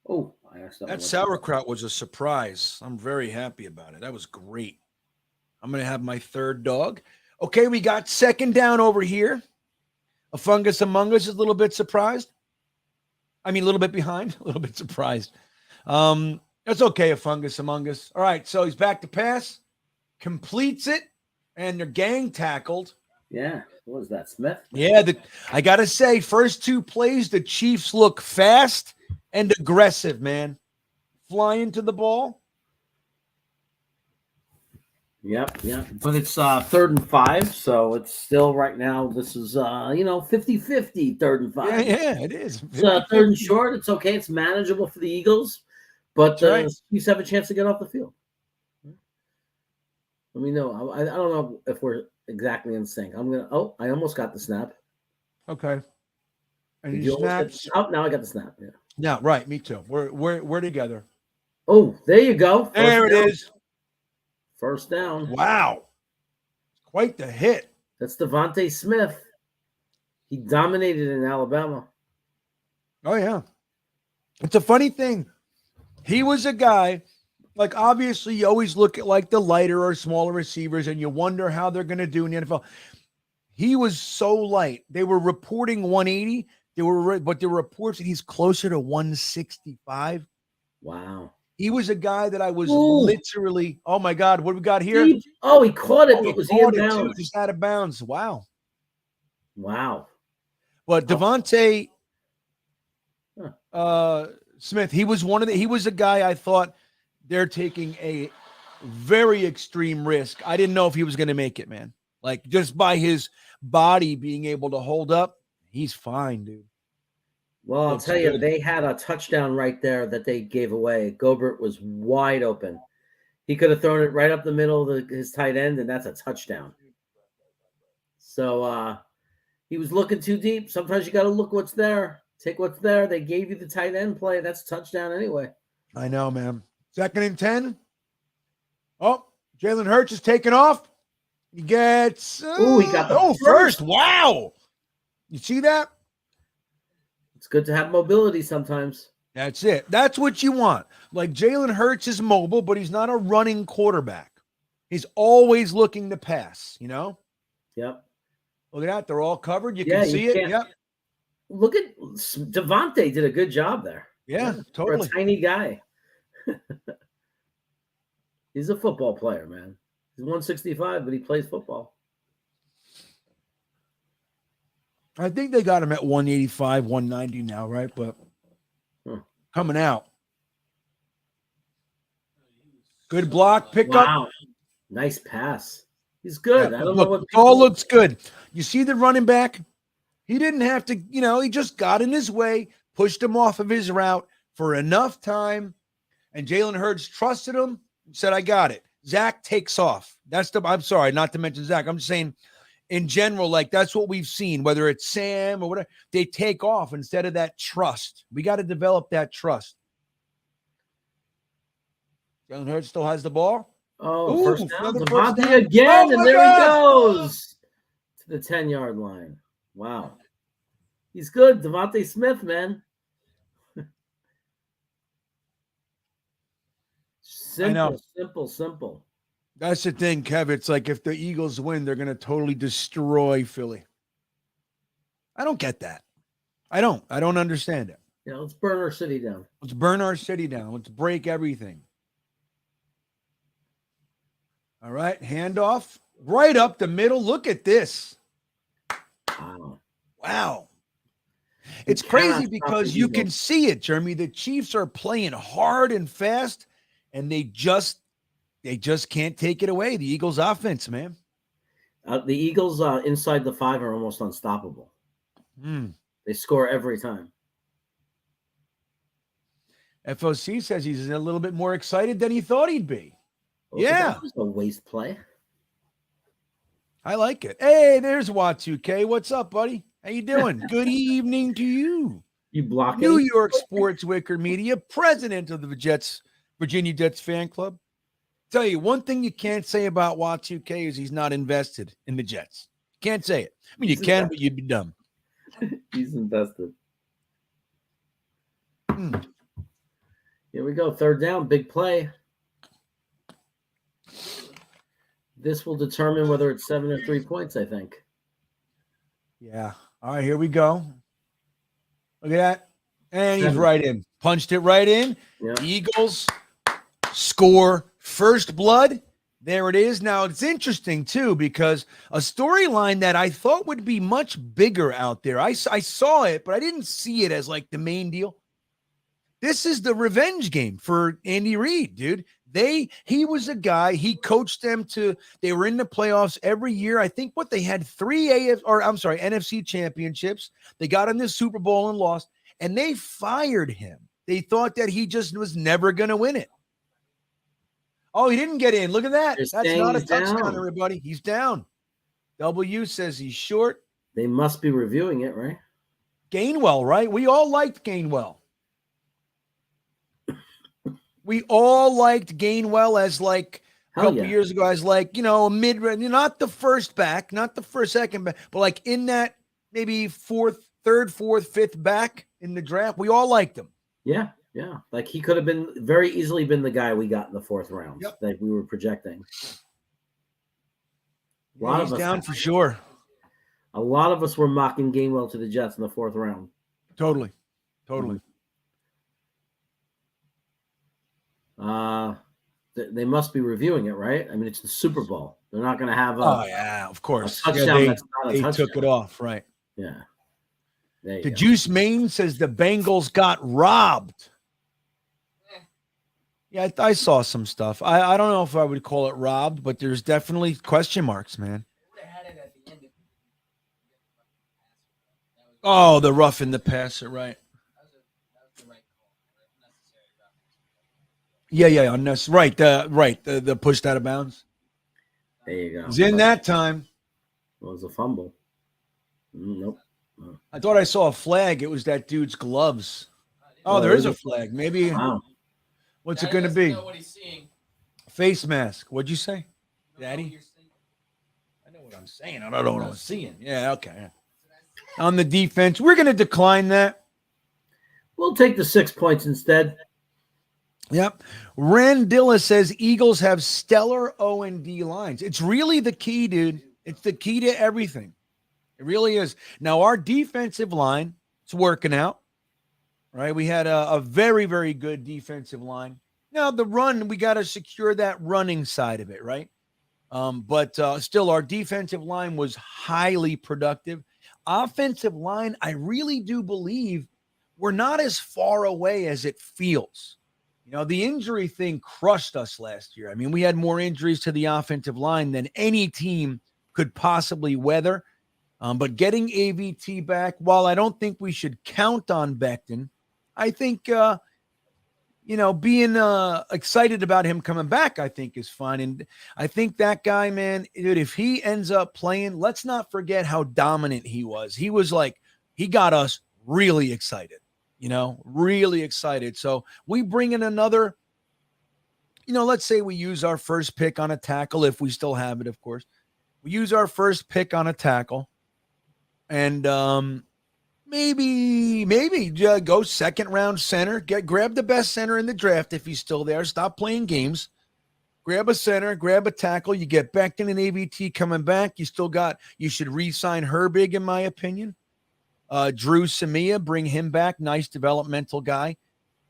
Oh, that sauerkraut was a surprise. I'm very happy about it. That was great. I'm going to have my third dog. Okay, we got second down over here. A fungus among us is a little bit surprised. I mean, a little bit behind, a little bit surprised. That's okay, a fungus among us. All right, so he's back to pass, completes it, and they're gang tackled. Yeah, what was that, Smith? Yeah, I got to say, first 2 plays, the Chiefs look fast and aggressive, man. Flying to the ball. Yep. But it's 3rd and 5, so it's still right now. This is 50-50, 3rd and 5. Yeah, it is. It's 3rd and short. It's okay. It's manageable for the Eagles, but the Chiefs have a chance to get off the field. Let me know. I don't know if we're exactly in sync. I almost got the snap. Okay. And you snaps. Now I got the snap. Yeah. Yeah, right. Me too. We're together. Oh, there you go. There it is. First down. Wow. Quite the hit. That's Devontae Smith. He dominated in Alabama. Oh, yeah. It's a funny thing. He was a guy, like, obviously you always look at like the lighter or smaller receivers and you wonder how they're going to do in the NFL. He was so light. They were reporting 180. But there were reports that he's closer to 165. Wow. He was a guy that I was literally, oh my God, what do we got here? He caught it. But was he in bounds? Just out of bounds. Wow. Wow. But Devontae Huh. Smith, he was a guy I thought they're taking a very extreme risk. I didn't know if he was going to make it, man. Like just by his body being able to hold up, he's fine, dude. Well, I'll Looks tell you, good. they had a touchdown right there that they gave away. Gobert was wide open. He could have thrown it right up the middle of his tight end, and that's a touchdown. So he was looking too deep. Sometimes you got to look what's there. Take what's there. They gave you the tight end play. That's a touchdown anyway. I know, man. 2nd and 10. Oh, Jalen Hurts is taking off. He gets He got the first. Wow. You see that? It's good to have mobility sometimes. That's it. That's what you want. Like Jalen Hurts is mobile, but he's not a running quarterback. He's always looking to pass, you know? Yep. Look at that. They're all covered. You can see it. Yep. Look at Devontae did a good job there. Yeah, totally. For a tiny guy. He's a football player, man. He's 165, but he plays football. I think they got him at 185, 190 now, right? But coming out. Good block, pick up. Nice pass. He's good. Yeah, I don't know what it all looks good. You see the running back? He didn't have to, he just got in his way, pushed him off of his route for enough time, and Jalen Hurts trusted him, said, I got it. Zach takes off. I'm sorry, not to mention Zach. I'm just saying in general, like that's what we've seen, whether it's Sam or whatever, they take off instead of that trust. We got to develop that trust. Jalen Hurts still has the ball. Oh, first down. First Devontae down. again, and there he goes to the 10-yard line. Wow. He's good. Devontae Smith, man. Simple. That's the thing, Kev. It's like if the Eagles win, they're going to totally destroy Philly. I don't get that. I don't understand it. Yeah, let's burn our city down. Let's burn our city down. Let's break everything. All right, handoff. Right up the middle. Look at this. Wow. It's crazy because you can see it, Jeremy. The Chiefs are playing hard and fast, and they just can't take it away. The Eagles' offense, man. The Eagles inside the 5 are almost unstoppable. They score every time. FOC says he's a little bit more excited than he thought he'd be. Yeah. That was a waste play. I like it. Hey, there's Y2K. What's up, buddy? How you doing? Good evening to you. You blocking? New York Sports Wicker Media, president of the Virginia Jets fan club. Tell you one thing you can't say about Y2K is he's not invested in the Jets. Can't say it. I mean, you can, but you'd be dumb. He's invested. Here we go. 3rd down. Big play. This will determine whether it's 7 or 3 points, I think. Yeah. All right, here we go. Look at that. And he's right in. Punched it right in. Yeah. The Eagles score first blood. There it is. Now, it's interesting, too, because a storyline that I thought would be much bigger out there. I saw it, but I didn't see it as like the main deal. This is the revenge game for Andy Reid, dude. He was a guy, he coached them they were in the playoffs every year. I think they had 3 NFC championships. They got in the Super Bowl and lost, and they fired him. They thought that he just was never going to win it. Oh, he didn't get in. Look at that. That's not a touchdown, everybody. He's down. W says he's short. They must be reviewing it, right? Gainwell, right? We all liked Gainwell. We all liked Gainwell as like a couple years ago as like, a mid-range, not the first back, not the second back, but like in that maybe third, fourth, fifth back in the draft. We all liked him. Yeah. Yeah. Like he could have very easily been the guy we got in the 4th round that we were projecting. He's down for sure. A lot of us were mocking Gainwell to the Jets in the 4th round. Totally. They must be reviewing it, right? I mean, it's the Super Bowl. They're not going to have Oh yeah, of course. Yeah, touchdown that's not a they took touchdown. it off, right? Yeah. There you The go. Juice Main says the Bengals got robbed. Yeah, I saw some stuff. I don't know if I would call it robbed, but there's definitely question marks, man. Oh, the rough in the passer, right? Yeah, right. The pushed out of bounds. There you go. It was in that time. It was a fumble. Nope. I thought I saw a flag. It was that dude's gloves. Oh, there is a flag. Maybe. Wow. What's it going to be? Face mask. What'd you say, Daddy? I know what I'm saying. I don't know what I'm seeing. Yeah, okay. On the defense, we're going to decline that. We'll take the 6 points instead. Yep. Randilla says Eagles have stellar O&D lines. It's really the key, dude. It's the key to everything. It really is. Now, our defensive line, it's working out, right? We had a very, very good defensive line. Now, the run, we got to secure that running side of it, right? But still, our defensive line was highly productive. Offensive line, I really do believe we're not as far away as it feels. You know, the injury thing crushed us last year. I mean, we had more injuries to the offensive line than any team could possibly weather. But getting AVT back, while I don't think we should count on Becton, I think, being excited about him coming back, I think is fine. And I think that guy, man, dude, if he ends up playing, let's not forget how dominant he was. He was like, he got us really excited. Really excited. So we bring in another, let's say we use our first pick on a tackle, if we still have it, of course. We use our first pick on a tackle and maybe go second round center, grab the best center in the draft if he's still there. Stop playing games. Grab a center, grab a tackle. You get Becton and AVT coming back. You should re-sign Herbig, in my opinion. Drew Samia, bring him back. Nice developmental guy.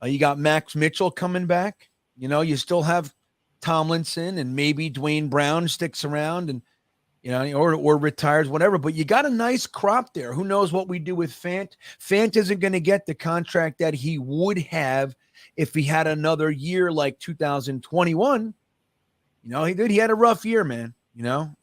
You got Max Mitchell coming back. You still have Tomlinson and maybe Dwayne Brown sticks around and, or retires, whatever. But you got a nice crop there. Who knows what we do with Fant? Fant isn't going to get the contract that he would have if he had another year like 2021. He had a rough year, man.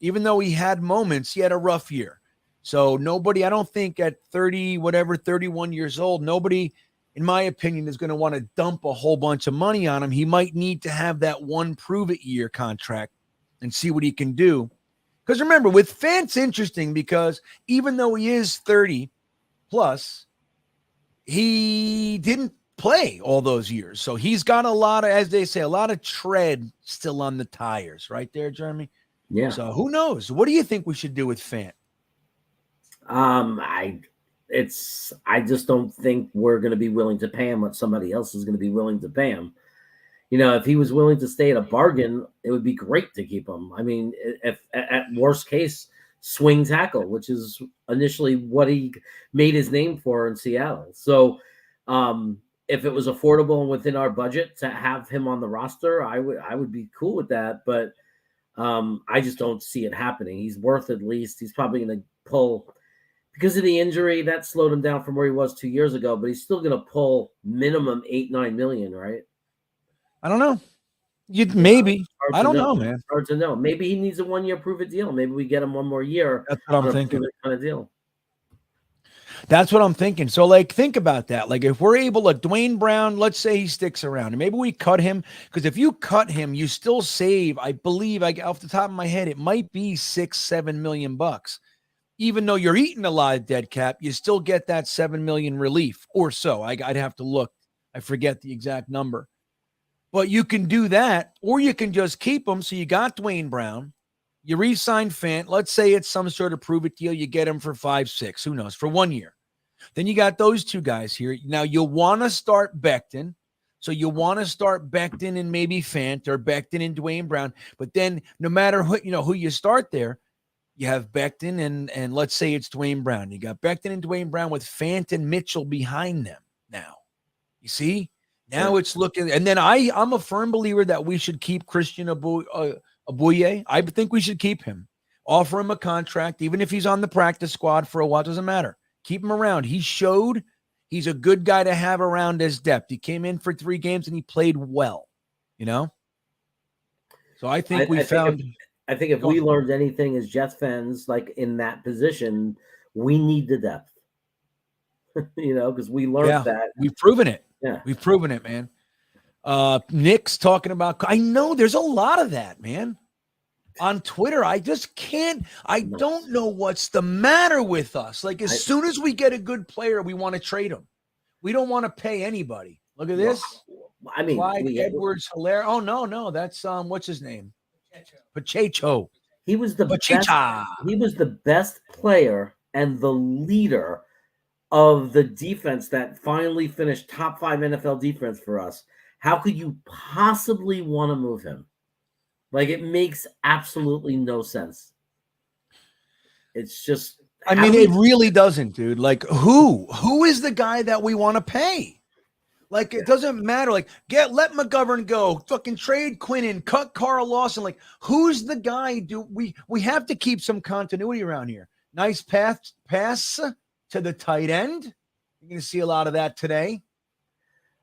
Even though he had moments, he had a rough year. So nobody, I don't think at 31 years old, nobody, in my opinion, is going to want to dump a whole bunch of money on him. He might need to have that one prove-it year contract and see what he can do. Because remember, with Fant's interesting because even though he is 30 plus, he didn't play all those years. So he's got a lot of, as they say, a lot of tread still on the tires. Right there, Jeremy? Yeah. So who knows? What do you think we should do with Fant? I just don't think we're going to be willing to pay him what somebody else is going to be willing to pay him. If he was willing to stay at a bargain, it would be great to keep him. I mean, if at worst case, swing tackle, which is initially what he made his name for in Seattle. So, if it was affordable and within our budget to have him on the roster, I would be cool with that. But I just don't see it happening. He's worth at least. He's probably going to pull. Because of the injury, that slowed him down from where he was 2 years ago, but he's still going to pull minimum $8-9 million, right? I don't know. Maybe. I don't know, man. Hard to know. Maybe he needs a 1 year prove-it deal. Maybe we get him one more year. That's what I'm thinking. Kind of deal. That's what I'm thinking. So, think about that. If we're able to, Dwayne Brown, let's say he sticks around, and maybe we cut him, because if you cut him, you still save, I believe, off the top of my head, it might be $6-7 million. Even though you're eating a lot of dead cap, you still get that $7 million relief or so. I'd have to look. I forget the exact number. But you can do that, or you can just keep him. So you got Dwayne Brown. You re-sign Fant. Let's say it's some sort of prove-it deal. You get him for 5-6. Who knows? For 1 year. Then you got those two guys here. Now you'll want to start Becton. So you want to start Becton and maybe Fant, or Becton and Dwayne Brown. But then no matter who you start there, you have Becton and let's say it's Dwayne Brown. You got Becton and Dwayne Brown with Fant and Mitchell behind them now. You see? Now it's looking – and then I'm a firm believer that we should keep Christian Abuye, I think we should keep him. Offer him a contract, even if he's on the practice squad for a while. Doesn't matter. Keep him around. He showed he's a good guy to have around as depth. He came in for 3 games and he played well, you know? So I think we found... I think if we learned anything as Jets fans, like in that position, we need the depth. You know, because we learned that. We've proven it. Yeah. We've proven it, man. Nick's talking about... I know there's a lot of that, man. On Twitter, I just can't. I don't know what's the matter with us. Like, as soon as we get a good player, we want to trade him. We don't want to pay anybody. Look at this. I mean, Clyde Edwards Hilaire. Oh, no. That's what's his name? Pacheco. He was the best, he was the best player and the leader of the defense that finally finished top 5 NFL defense for us. How could you possibly want to move him? Like, it makes absolutely no sense. It's just... I mean, it really doesn't, dude. Like, who is the guy that we want to pay? Like, it doesn't matter. Like, let McGovern go. Fucking trade Quinnen. Cut Carl Lawson. Like, who's the guy? We have to keep some continuity around here. Nice pass to the tight end. You're going to see a lot of that today.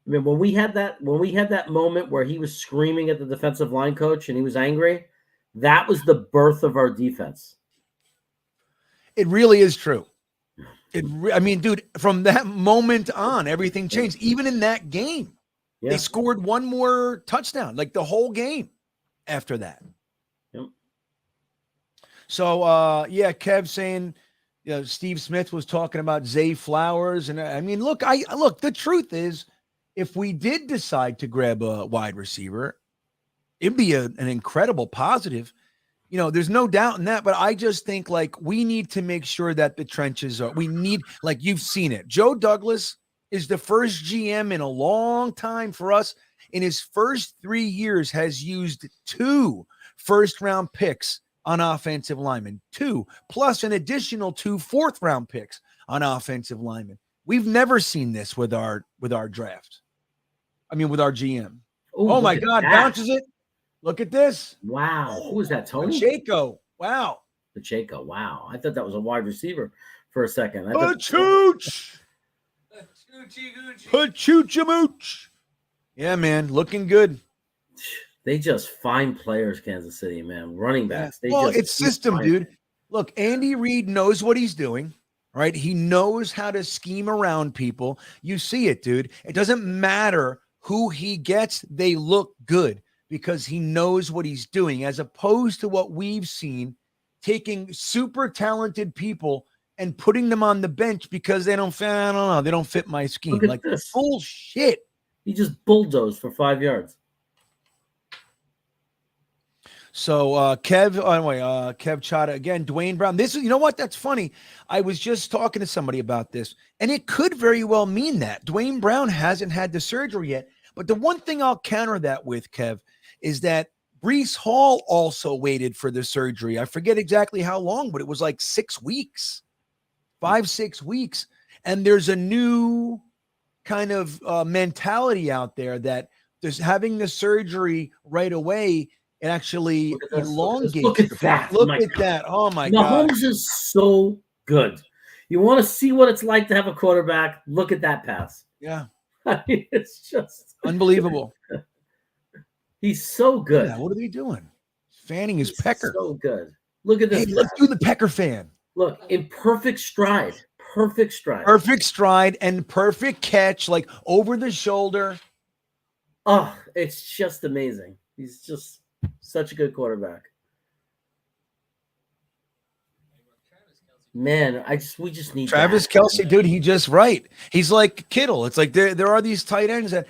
I mean, when we had that moment where he was screaming at the defensive line coach and he was angry, that was the birth of our defense. It really is true. I mean, dude, from that moment on, everything changed. Even in that game, they scored one more touchdown, like the whole game after that. Yep. So, Kev saying, Steve Smith was talking about Zay Flowers. And I mean, look, the truth is, if we did decide to grab a wide receiver, it'd be an incredible positive. You know, there's no doubt in that, but I just think, like, we need to make sure that the trenches are, like, you've seen it. Joe Douglas is the first GM in a long time for us. In his first 3 years has used 2 first-round picks on offensive linemen, 2, plus an additional 2 fourth-round picks on offensive linemen. We've never seen this with our draft. I mean, with our GM. Ooh, oh my God, bounces it. Look at this. Wow. Who was that, Tony? Pacheco. Wow. Pacheco. Wow. I thought that was a wide receiver for a second. Pachooch. Pachooch. Yeah, man. Looking good. They just find players, Kansas City, man. Running backs. It's system, dude. Look, Andy Reid knows what he's doing. Right? He knows how to scheme around people. You see it, dude. It doesn't matter who he gets. They look good because he knows what he's doing, as opposed to what we've seen, taking super talented people and putting them on the bench because they don't fit my scheme. Like, this bullshit. He just bulldozed for 5 yards. So Kev Chada again, Dwayne Brown. This is, you know what? That's funny. I was just talking to somebody about this, and it could very well mean that Dwayne Brown hasn't had the surgery yet. But the one thing I'll counter that with, Kev, is that Breece Hall also waited for the surgery. I forget exactly how long, but it was like 6 weeks, 5-6 weeks. And there's a new kind of mentality out there that there's having the surgery right away. It actually elongates. Look at that. Look at that. Oh, my God. Mahomes is so good. You want to see what it's like to have a quarterback? Look at that pass. Yeah. I mean, it's just unbelievable. He's so good. Yeah, what are they doing? Fanning his pecker. So good. Look at this. Hey, let's do the pecker fan. Look, in perfect stride. Perfect stride. Perfect stride and perfect catch, like over the shoulder. Oh, it's just amazing. He's just such a good quarterback. Man, we just need Travis Kelce, dude. He just right. He's like Kittle. It's like there are these tight ends that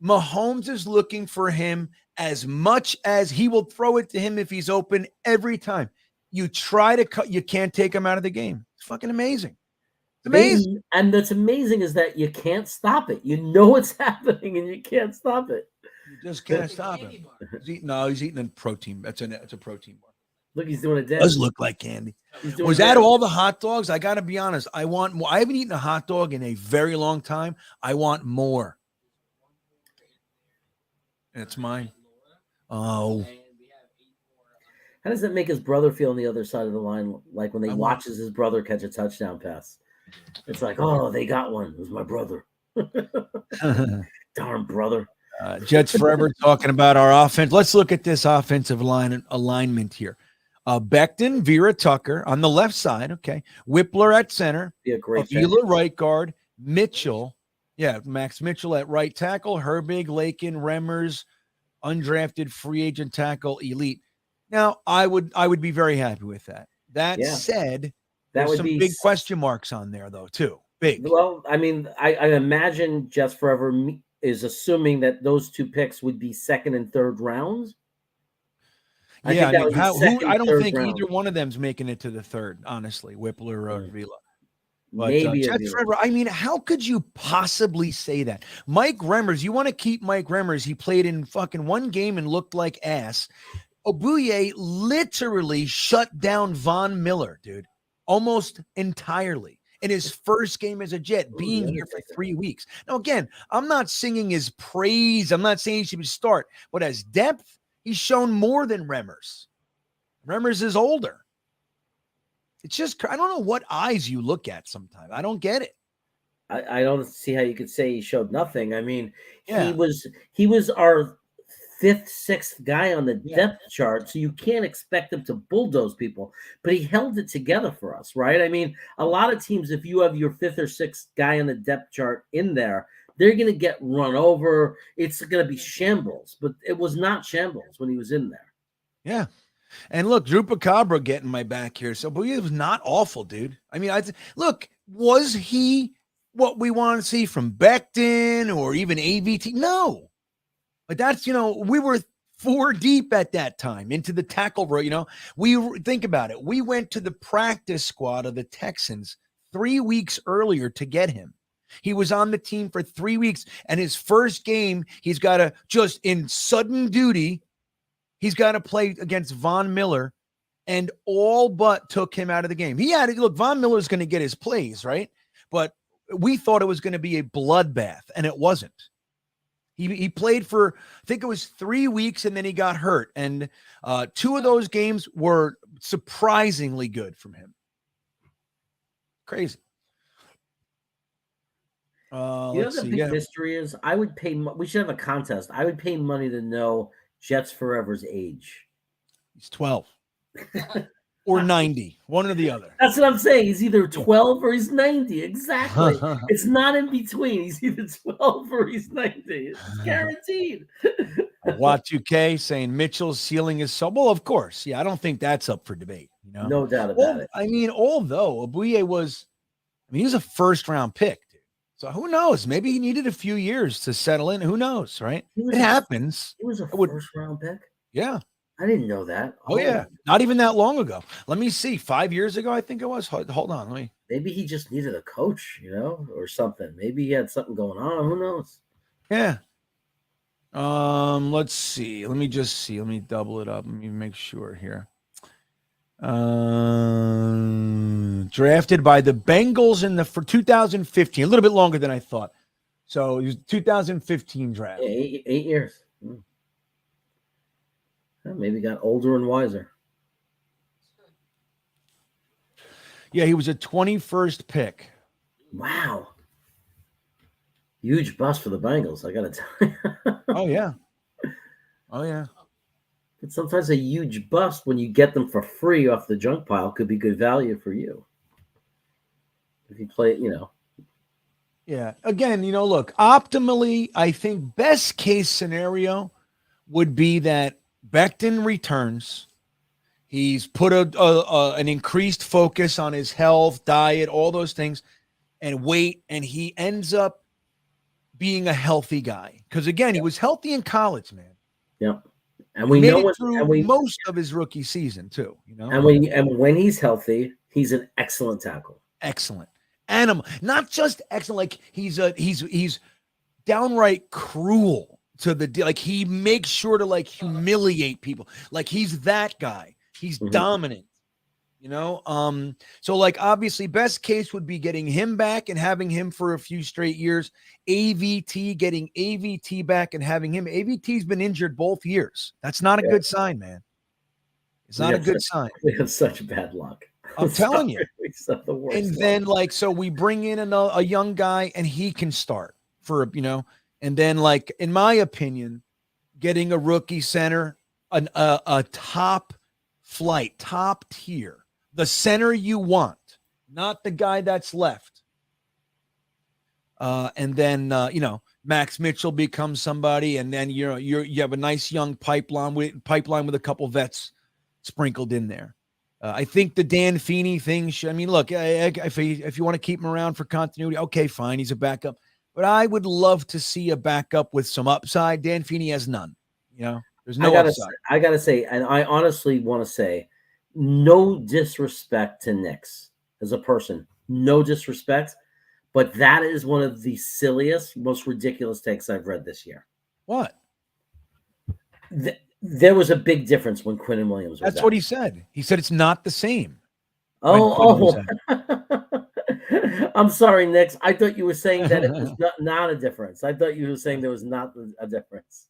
Mahomes is looking for him as much as he will throw it to him if he's open every time. You try to cut, you can't take him out of the game. It's fucking amazing. It's amazing. And that's amazing is that you can't stop it. You know it's happening and you can't stop it. You just can't stop him. He's eating a protein. It's a protein bar. Look, he's doing a dance. Does look like candy. Was that all the hot dogs? I got to be honest. I want more. I haven't eaten a hot dog in a very long time. I want more. And it's mine. Oh. How does that make his brother feel on the other side of the line? Like when they I watches his brother catch a touchdown pass, it's like, oh, they got one. It was my brother. Darn brother. Jets forever talking about our offense. Let's look at this offensive line alignment here. Becton, Vera Tucker on the left side. Okay. Whippler at center. Be a great Avila right guard. Mitchell. Yeah. Max Mitchell at right tackle. Herbig, Lakin, Remmers, undrafted free agent tackle, elite. Now, I would be very happy with that. That said, that there's would some be big question marks on there, though, too. Big. Well, I mean, I imagine Jets Forever is assuming that those two picks would be second and third rounds. Yeah, I don't think round. either one of them's making it to the third, honestly, Whippler or Vila. But Maybe Jets forever. I mean, how could you possibly say that? Mike Remmers, you want to keep Mike Remmers. He played in fucking one game and looked like ass. Obuye literally shut down Von Miller, dude, almost entirely in his first game as a Jet, being here for 3 weeks. Now, again, I'm not singing his praise. I'm not saying he should start, but as depth, he's shown more than Remmers. Remmers is older. It's just, I don't know what eyes you look at sometimes. I don't get it. I don't see how you could say he showed nothing. I mean, he was our fifth, sixth guy on the depth chart, so you can't expect him to bulldoze people. But he held it together for us, right? I mean, a lot of teams, if you have your fifth or sixth guy on the depth chart in there, they're going to get run over. It's going to be shambles, but it was not shambles when he was in there. Yeah. And look, Drew Pacabra getting my back here. So, but he was not awful, dude. I mean, look, was he what we want to see from Becton or even AVT? No. But that's, we were 4 deep at that time into the tackle row. We think about it. We went to the practice squad of the Texans 3 weeks earlier to get him. He was on the team for 3 weeks, and his first game, he's got to just in sudden duty, he's got to play against Von Miller, and all but took him out of the game. Von Miller's going to get his plays, right? But we thought it was going to be a bloodbath, and it wasn't. He played for, I think it was 3 weeks, and then he got hurt. And 2 of those games were surprisingly good from him. Crazy. The big mystery is, I would pay. We should have a contest. I would pay money to know Jets Forever's age. He's 12 or 90, one or the other. That's what I'm saying. He's either 12 or he's 90. Exactly. It's not in between. He's either 12 or he's 90. It's guaranteed. Watch UK saying Mitchell's ceiling is so. Well, of course. Yeah, I don't think that's up for debate. No doubt about it. I mean, although Obuye was, he was a first-round pick. So who knows? Maybe he needed a few years to settle in. Who knows, right? It happens. He was a first-round pick? Yeah. I didn't know that. Oh, yeah. Not even that long ago. Let me see. 5 years ago, I think it was. Hold on. Maybe he just needed a coach, or something. Maybe he had something going on. Who knows? Yeah. Let's see. Let me just see. Let me double it up. Let me make sure here. Drafted by the Bengals for 2015, a little bit longer than I thought. So he was 2015 draft. Yeah, 8 years. Maybe got older and wiser. Yeah, he was a 21st pick. Wow. Huge bust for the Bengals, I got to tell you. Oh, yeah. Oh, yeah. But sometimes a huge bust when you get them for free off the junk pile could be good value for you. If you play, Yeah. Again, look, optimally, I think best case scenario would be that Becton returns. He's put an increased focus on his health, diet, all those things, and weight, and he ends up being a healthy guy. Because, again, he was healthy in college, man. Yep. And we know most of his rookie season too, And when he's healthy, he's an excellent tackle. Excellent animal, not just excellent. Like he's downright cruel to like he makes sure to humiliate people. Like he's that guy. He's dominant. So obviously best case would be getting him back and having him for a few straight years. Getting AVT back and having him. AVT's been injured both years. That's not a good sign, man. It's not a good sign. We have such bad luck. I'm telling you. We have the worst And luck. then, like, so we bring in a young guy, and he can start for, and then, like, in my opinion, getting a rookie center, a top flight, top tier, the center you want, not the guy that's left. And then, Max Mitchell becomes somebody, and then you have a nice young pipeline with a couple vets sprinkled in there. I think the Dan Feeney thing. Look, if you want to keep him around for continuity, okay, fine, he's a backup. But I would love to see a backup with some upside. Dan Feeney has none. There's no upside. I gotta say, and I honestly want to say, no disrespect to Knicks as a person, no disrespect. But that is one of the silliest, most ridiculous takes I've read this year. What? There was a big difference when Quinn Williams was That's what he said. He said it's not the same. Oh. I'm sorry, Knicks. I thought you were saying that it was not a difference. I thought you were saying there was not a difference.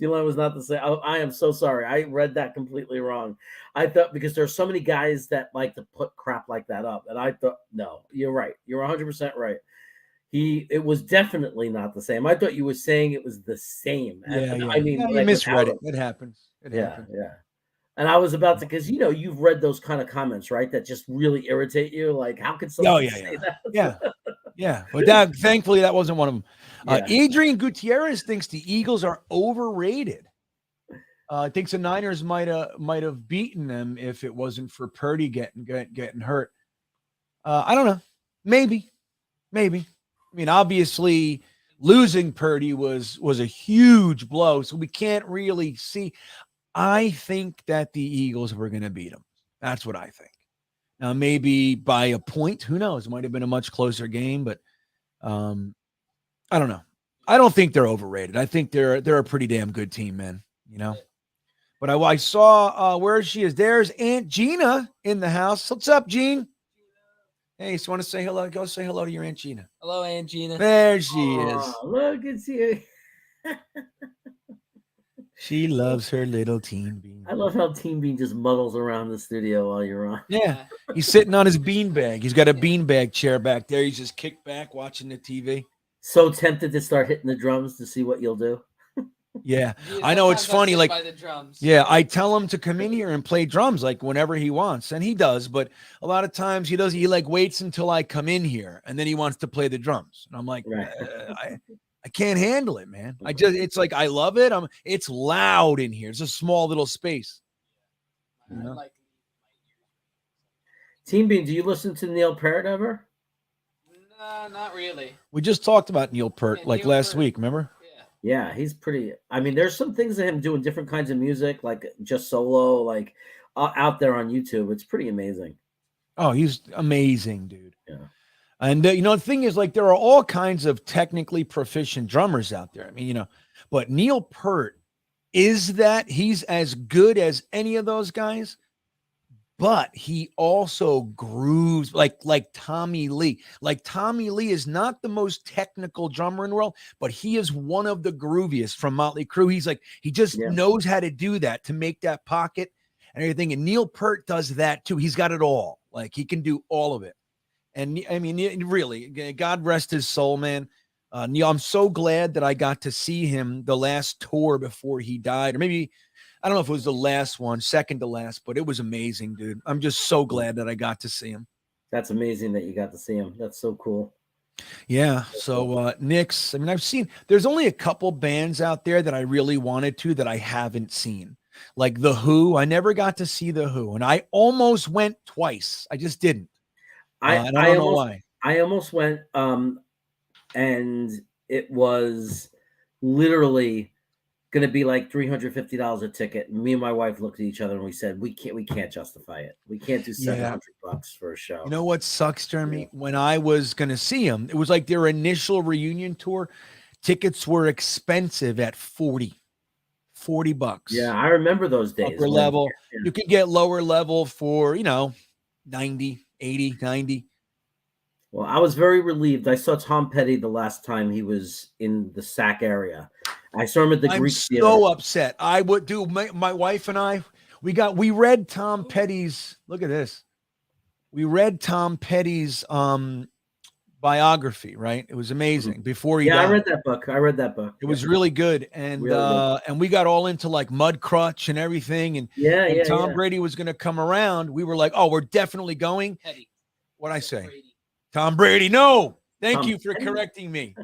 Dylan was not the same. I am so sorry. I read that completely wrong. I thought, because there are so many guys that like to put crap like that up, and I thought, no, you're right. You're 100% right. It was definitely not the same. I thought you were saying it was the same. Yeah. I mean, you misread it. It happens. Yeah. And I was about to, because you've read those kind of comments, right? That just really irritate you. Like, how could someone say that? Yeah. But thankfully, that wasn't one of them. Adrian Gutierrez thinks the Eagles are overrated. Thinks the Niners might have beaten them if it wasn't for Purdy getting hurt. I don't know. Maybe. Obviously, losing Purdy was a huge blow, so we can't really see. I think that the Eagles were going to beat them. That's what I think. Now, maybe by a point. Who knows? It might have been a much closer game, but I don't know. I don't think they're overrated. I think they're a pretty damn good team, man. But I saw where she is. There's Aunt Gina in the house. What's up, Jean? Hey, so want to say hello? Go say hello to your Aunt Gina. Hello, Aunt Gina. There she is. Look, it's you. She loves her little Teen Bean. I love how Teen Bean just muddles around the studio while you're on. Yeah, he's sitting on his beanbag. He's got a beanbag chair back there. He's just kicked back watching the TV. So tempted to start hitting the drums to see what you'll do. Yeah, I know, it's funny. Like, by the drums. Yeah, I tell him to come in here and play drums like whenever he wants, and he does. But a lot of times he does. He like waits until I come in here, and then he wants to play the drums. And I'm like, Right. I can't handle it, man. It's like, I love it. It's loud in here. It's a small little space. Teen Bean, do you listen to Neil Peart ever? No, not really. We just talked about Neil Peart Neil last Peart. week. Remember? Yeah, he's pretty. There's some things of him doing different kinds of music, like just solo, like out there on YouTube. It's pretty amazing. Oh, he's amazing, dude. Yeah. And the thing is, like, there are all kinds of technically proficient drummers out there. But Neil Peart he's as good as any of those guys, but he also grooves like Tommy Lee. Like, Tommy Lee is not the most technical drummer in the world, but he is one of the grooviest from Motley Crue. He's like, he just knows how to do that, to make that pocket and everything. And Neil Peart does that too. He's got it all. Like, he can do all of it. And really, God rest his soul, man. Neil, I'm so glad that I got to see him the last tour before he died, or maybe, I don't know if it was the last one, second to last, but it was amazing, dude. I'm just so glad that I got to see him. That's amazing that you got to see him. That's so cool. Yeah. So Knicks, I've seen, there's only a couple bands out there that I really wanted to that I haven't seen. Like The Who. I never got to see The Who, and I almost went twice. I just didn't. And I don't know why. I almost went, and it was literally going to be like $350 a ticket. Me and my wife looked at each other and we said, we can't justify it. We can't do $700 for a show. You know what sucks, Jeremy? Yeah. When I was going to see them, it was like their initial reunion tour. Tickets were expensive at $40. Yeah, I remember those days. Upper level. Yeah. You could get lower level for, 90, 80, 90. Well, I was very relieved. I saw Tom Petty the last time he was in the Sac area. I saw him at the Greek Theater. I'm so upset. I would do. My wife and I, We read Tom Petty's. Look at this. We read Tom Petty's biography, right? It was amazing before he Yeah, died. I read that book. It was really good. And Really good. and we got all into like Mud Crutch and everything. And Yeah, Tom Brady was going to come around. We were like, oh, we're definitely going. Petty. What'd I say? Brady. Tom Brady. No. Thank Tom you for Petty. correcting me.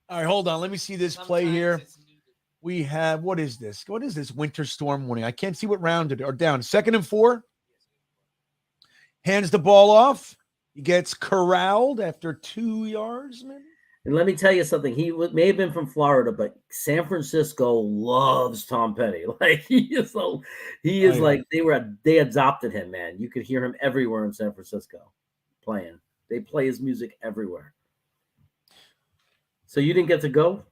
All right, hold on. Let me see this play Sometimes here. it's needed. We have, what is this? What is this winter storm warning? I can't see what round it or down. 2nd and 4. Hands the ball off. He gets corralled after 2 yards, man. And let me tell you something. He may have been from Florida, but San Francisco loves Tom Petty. Like he is like they adopted him, man. You could hear him everywhere in San Francisco playing. They play his music everywhere. So you didn't get to go?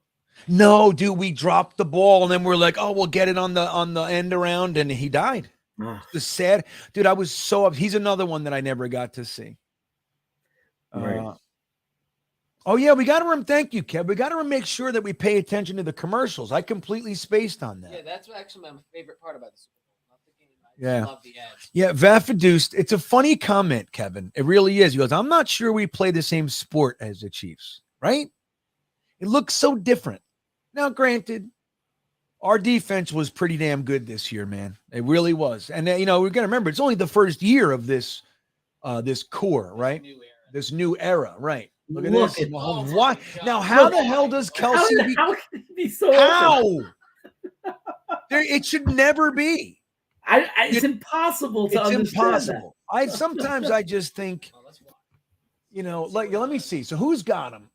No, dude, we dropped the ball and then we're like, oh, we'll get it on the end around, and he died. The sad dude. I was so up. He's another one that I never got to see. Right. Oh yeah, we got to thank you, Kev. We got to make sure that we pay attention to the commercials. I completely spaced on that. Yeah, that's actually my favorite part about the Super Bowl. Not the game. I Yeah. love the ads. Yeah, Vafaduced. It's a funny comment, Kevin. It really is. He goes, I'm not sure we play the same sport as the Chiefs, right? It looks so different. Now, granted, our defense was pretty damn good this year, man. It really was. And we're gonna remember it's only the first year of this core, right? New era. This new era, right? Look at Look this. at- Well, oh what? my Now, God. how Look, the hell does Kelsey? How can it be so How? open? It should never be. It's impossible to It's understand impossible. Sometimes I just think, Oh, let's watch. like, let me see. So who's got him?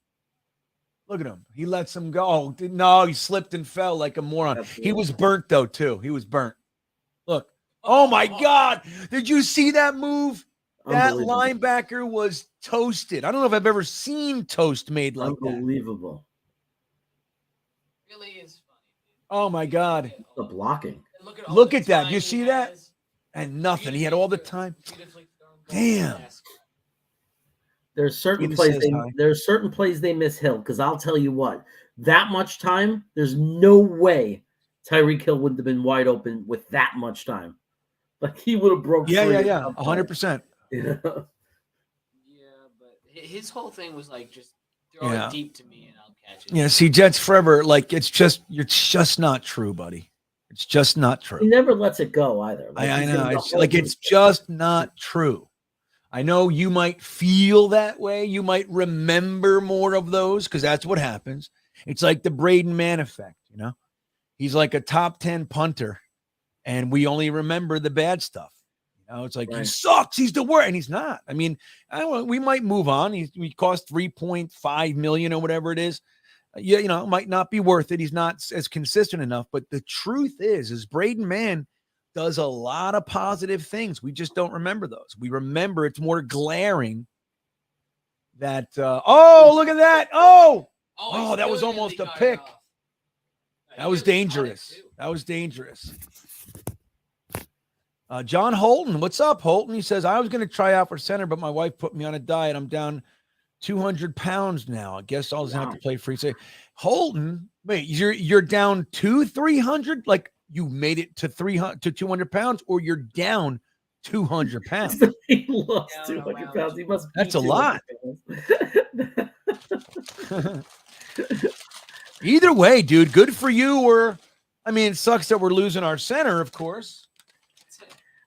Look at him. He lets him go. Oh, no, he slipped and fell like a moron. Absolutely. He was burnt though too. He was burnt. Look. Oh my God. Did you see that move? That Unbelievable. linebacker was toasted. I don't know if I've ever seen toast made like that. Unbelievable. Really is funny. Oh my God. Dude. The blocking. And look at, all Look the at that. time You he see that? has. And nothing. He had all the time. Beautifully thrown balls. Damn. Yes. There's certain Even plays. says hi. There's certain plays they miss Hill, because I'll tell you what, that much time, there's no way Tyreek Hill wouldn't have been wide open with that much time. Like he would have broke. Yeah. free at 100%. some point. Yeah, but his whole thing was like just throw Yeah. it deep to me and I'll catch it. Yeah. See, Jets forever. Like you're just not true, buddy. It's just not He true. never lets it go either. Like, I he's know. gonna It's hold like it. it's just not true. I know you might feel that way. You might remember more of those because that's what happens. It's like the Braden Mann effect, He's like a top 10 punter, and we only remember the bad stuff. It's like he Right. sucks. He's the worst, and he's not. I mean, we might move on. We cost $3.5 million or whatever it is. It might not be worth it. He's not as consistent enough. But the truth is Braden Mann does a lot of positive things. We just don't remember those. We remember it's more glaring that, look at that. Oh, that was almost a pick. That was dangerous. That was dangerous. John Holton, what's up, Holton? He says, I was going to try out for center, but my wife put me on a diet. I'm down 200 pounds now. I guess I'll just have to play free. Say, Holton, wait, you're down to 300? Like you made it to 300 to 200 pounds, or you're down 200 pounds? He lost Down 200 around pounds. He must. That's be a lot. 200 pounds. Either way, dude, good for you. Or, I mean, it sucks that we're losing our center, of course.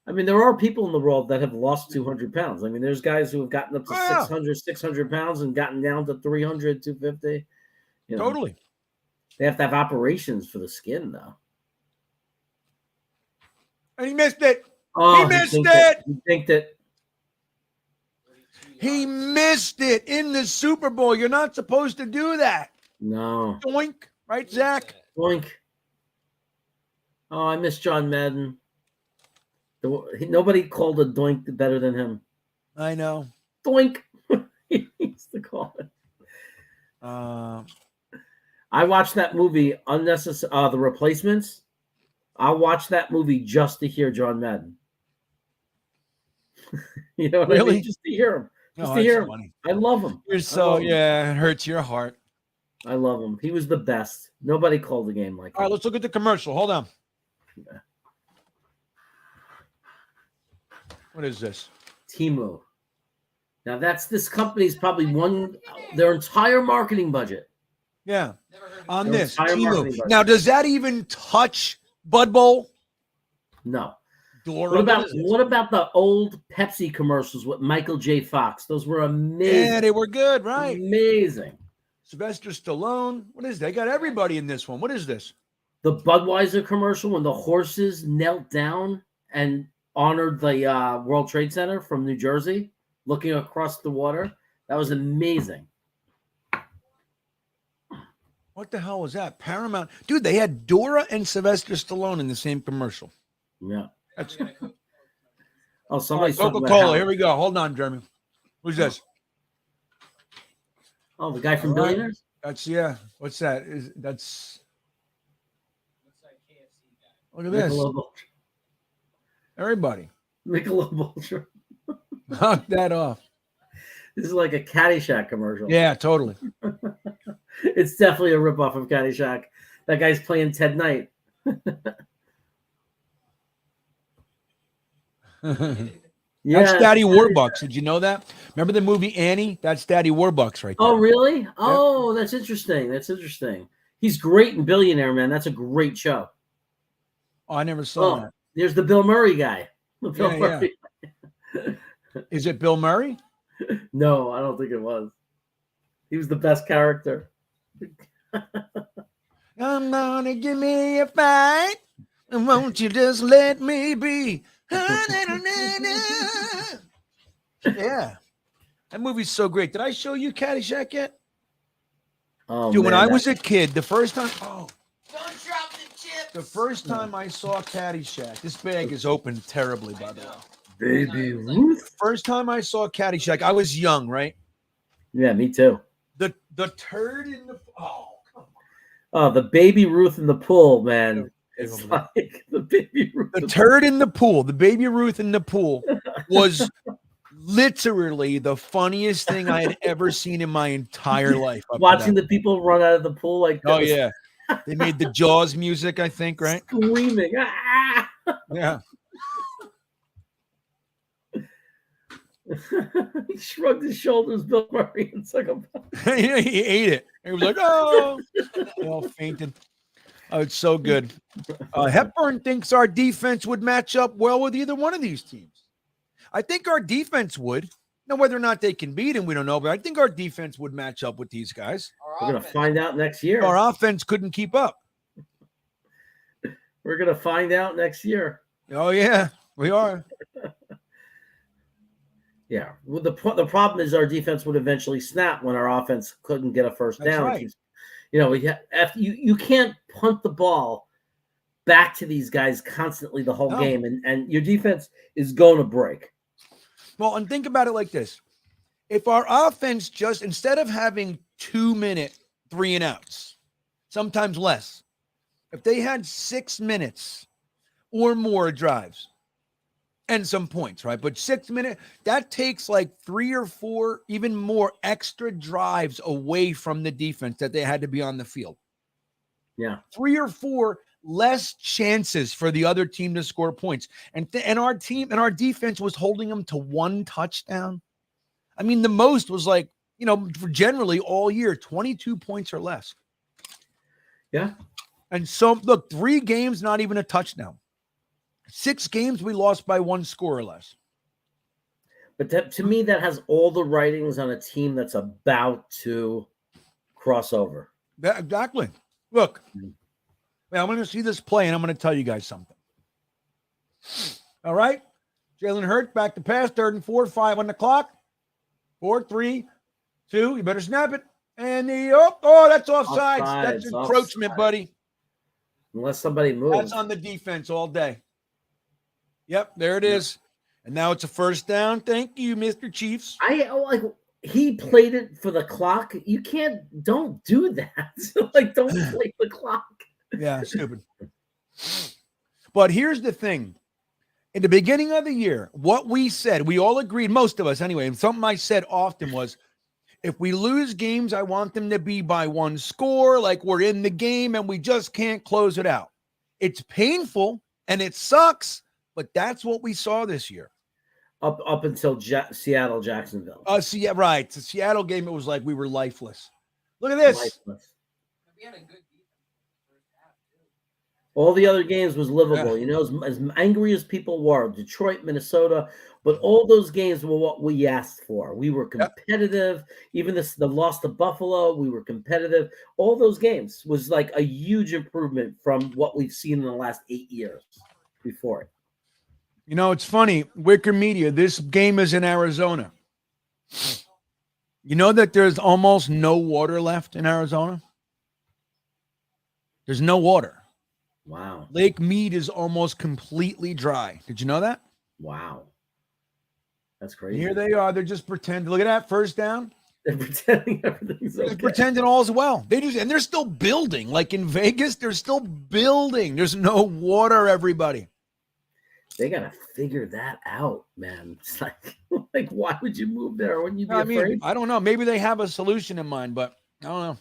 I mean, there are people in the world that have lost 200 pounds. I mean, there's guys who have gotten up to Yeah. 600 pounds and gotten down to 300, 250. Totally. They have to have operations for the skin, though. And he missed it. Oh, missed think it! That, you think that He missed it in the Super Bowl. You're not supposed to do that. no. Doink. Right, Zach? Doink. Oh, I miss John Madden. Nobody called a doink better than him. I know. Doink. He used to call it. Uh, I watched that movie, The Replacements. I'll watch that movie just to hear John Madden. You know what I Really? mean? Just to hear him. no, Just to that's hear him. funny. I love him. You're so, him. yeah, it hurts your heart. I love him. He was the best. Nobody called the game like All right, him. let's look at the commercial. Hold on. What is this? Temu. Now this company's probably won their entire marketing budget. Yeah. Never heard of On Their this. entire marketing Temu. budget. Now, does that even touch Bud Bowl? No. Dora, What about the old Pepsi commercials with Michael J. Fox? Those were amazing. Yeah, they were good, right? Amazing. Sylvester Stallone. What is that? They got everybody in this one. What is this? The Budweiser commercial when the horses knelt down and honored the World Trade Center from New Jersey, looking across the water. That was amazing. What the hell was that? Paramount. Dude, they had Dora and Sylvester Stallone in the same commercial. Yeah. That's Oh, somebody's talking about Coca-Cola. how- Here we go. Hold on, Jeremy. Who's this? Oh, the guy from All right. Billionaires? That's yeah. What's that? That's Looks like KFC guy. look at this. Michelob Ultra. Everybody. Michelob Ultra. Knock that off. This is like a Caddyshack commercial. Yeah, totally. It's definitely a ripoff of Caddyshack. That guy's playing Ted Knight. Yeah. That's Daddy Warbucks. Did you know that? Remember the movie Annie? That's Daddy Warbucks right there. Oh, really? Oh, that's interesting. That's interesting. He's great in Billionaire, man. That's a great show. Oh, I never saw that. There's the Bill Murray guy. Bill Yeah, Murray. Is it Bill Murray? No, I don't think it was. He was the best character. Come on and give me a fight. And won't you just let me be? Yeah. That movie's so great. Did I show you Caddyshack yet? Oh, Dude, when man, I was a kid, the first time Don't drop the chips. the first time I saw Caddyshack, this bag is open terribly, by the way. Baby Ruth. First time I saw Caddyshack, I was young, right? Yeah, me too. The turd in the come on. Oh, the Baby Ruth in the pool, man. Yeah, It's like the Baby Ruth. The turd in the pool, the baby Ruth in the pool was literally the funniest thing I had ever seen in my entire life. up to Watching that. the people run out of the pool like Oh this, yeah. They made the Jaws music, I think, right? screaming. Ah! Yeah. He shrugged his shoulders, Bill Murray, and took him. He ate it. He was like, oh, they all fainted. Oh, it's so good. Hepburn thinks our defense would match up well with either one of these teams. I think our defense would. Now, whether or not they can beat him, we don't know, but I think our defense would match up with these guys. We're going to find out next year. Our offense couldn't keep up. We're going to find out next year. Oh, yeah, we are. Yeah. Well, the problem is our defense would eventually snap when our offense couldn't get a first That's down. right. You know, you can't punt the ball back to these guys constantly the whole No. game, and your defense is going to break. Well, and think about it like this. If our offense just, instead of having 2-minute 3-and-outs, sometimes less, if they had 6 minutes or more drives and some points, right? But 6 minutes, that takes like 3 or 4, even more extra drives away from the defense that they had to be on the field. Yeah. 3 or 4 less chances for the other team to score points. And our team and our defense was holding them to 1 touchdown. I mean, the most was like, you know, for generally all year, 22 points or less. Yeah. And so, look, 3 games, not even a touchdown. 6 games, we lost by 1 score or less. But to me, that has all the writings on a team that's about to cross over. Exactly. Look, I'm going to see this play, and I'm going to tell you guys something. All right? Jalen Hurts back to pass, 3rd and 4, 5 on the clock. 4, 3, 2. You better snap it. And that's offsides. That's Offsides, encroachment, offside. buddy. Unless somebody moves. That's on the defense all day. Yep, there it is. And now it's a first down. Thank you, Mr. Chiefs. He played it for the clock. Don't do that. Don't play the clock. Yeah, stupid. But here's the thing. In the beginning of the year, what we said, we all agreed, most of us anyway, and something I said often was, if we lose games, I want them to be by 1 score, like we're in the game and we just can't close it out. It's painful and it sucks, but that's what we saw this year. Up until Seattle, Jacksonville. Yeah, right. The Seattle game, it was like we were lifeless. Look at this. Lifeless. We had a good defense in the first half too. All the other games was livable. Yeah. You know, as angry as people were, Detroit, Minnesota, but all those games were what we asked for. We were competitive. Even the loss to Buffalo, we were competitive. All those games was like a huge improvement from what we've seen in the last 8 years before it. You know, it's funny. Wicker Media, this game is in Arizona. You know that there's almost no water left in Arizona? There's no water. Wow. Lake Mead is almost completely dry. Did you know that? Wow. That's And crazy. here they are. They're just pretending. Look at that first down. They're pretending everything's They're okay. pretending all's well. And they're still building. Like in Vegas, they're still building. There's no water, everybody. They gotta figure that out, man. It's like why would you move there? Wouldn't you be afraid? I don't know. Maybe they have a solution in mind, but I don't know.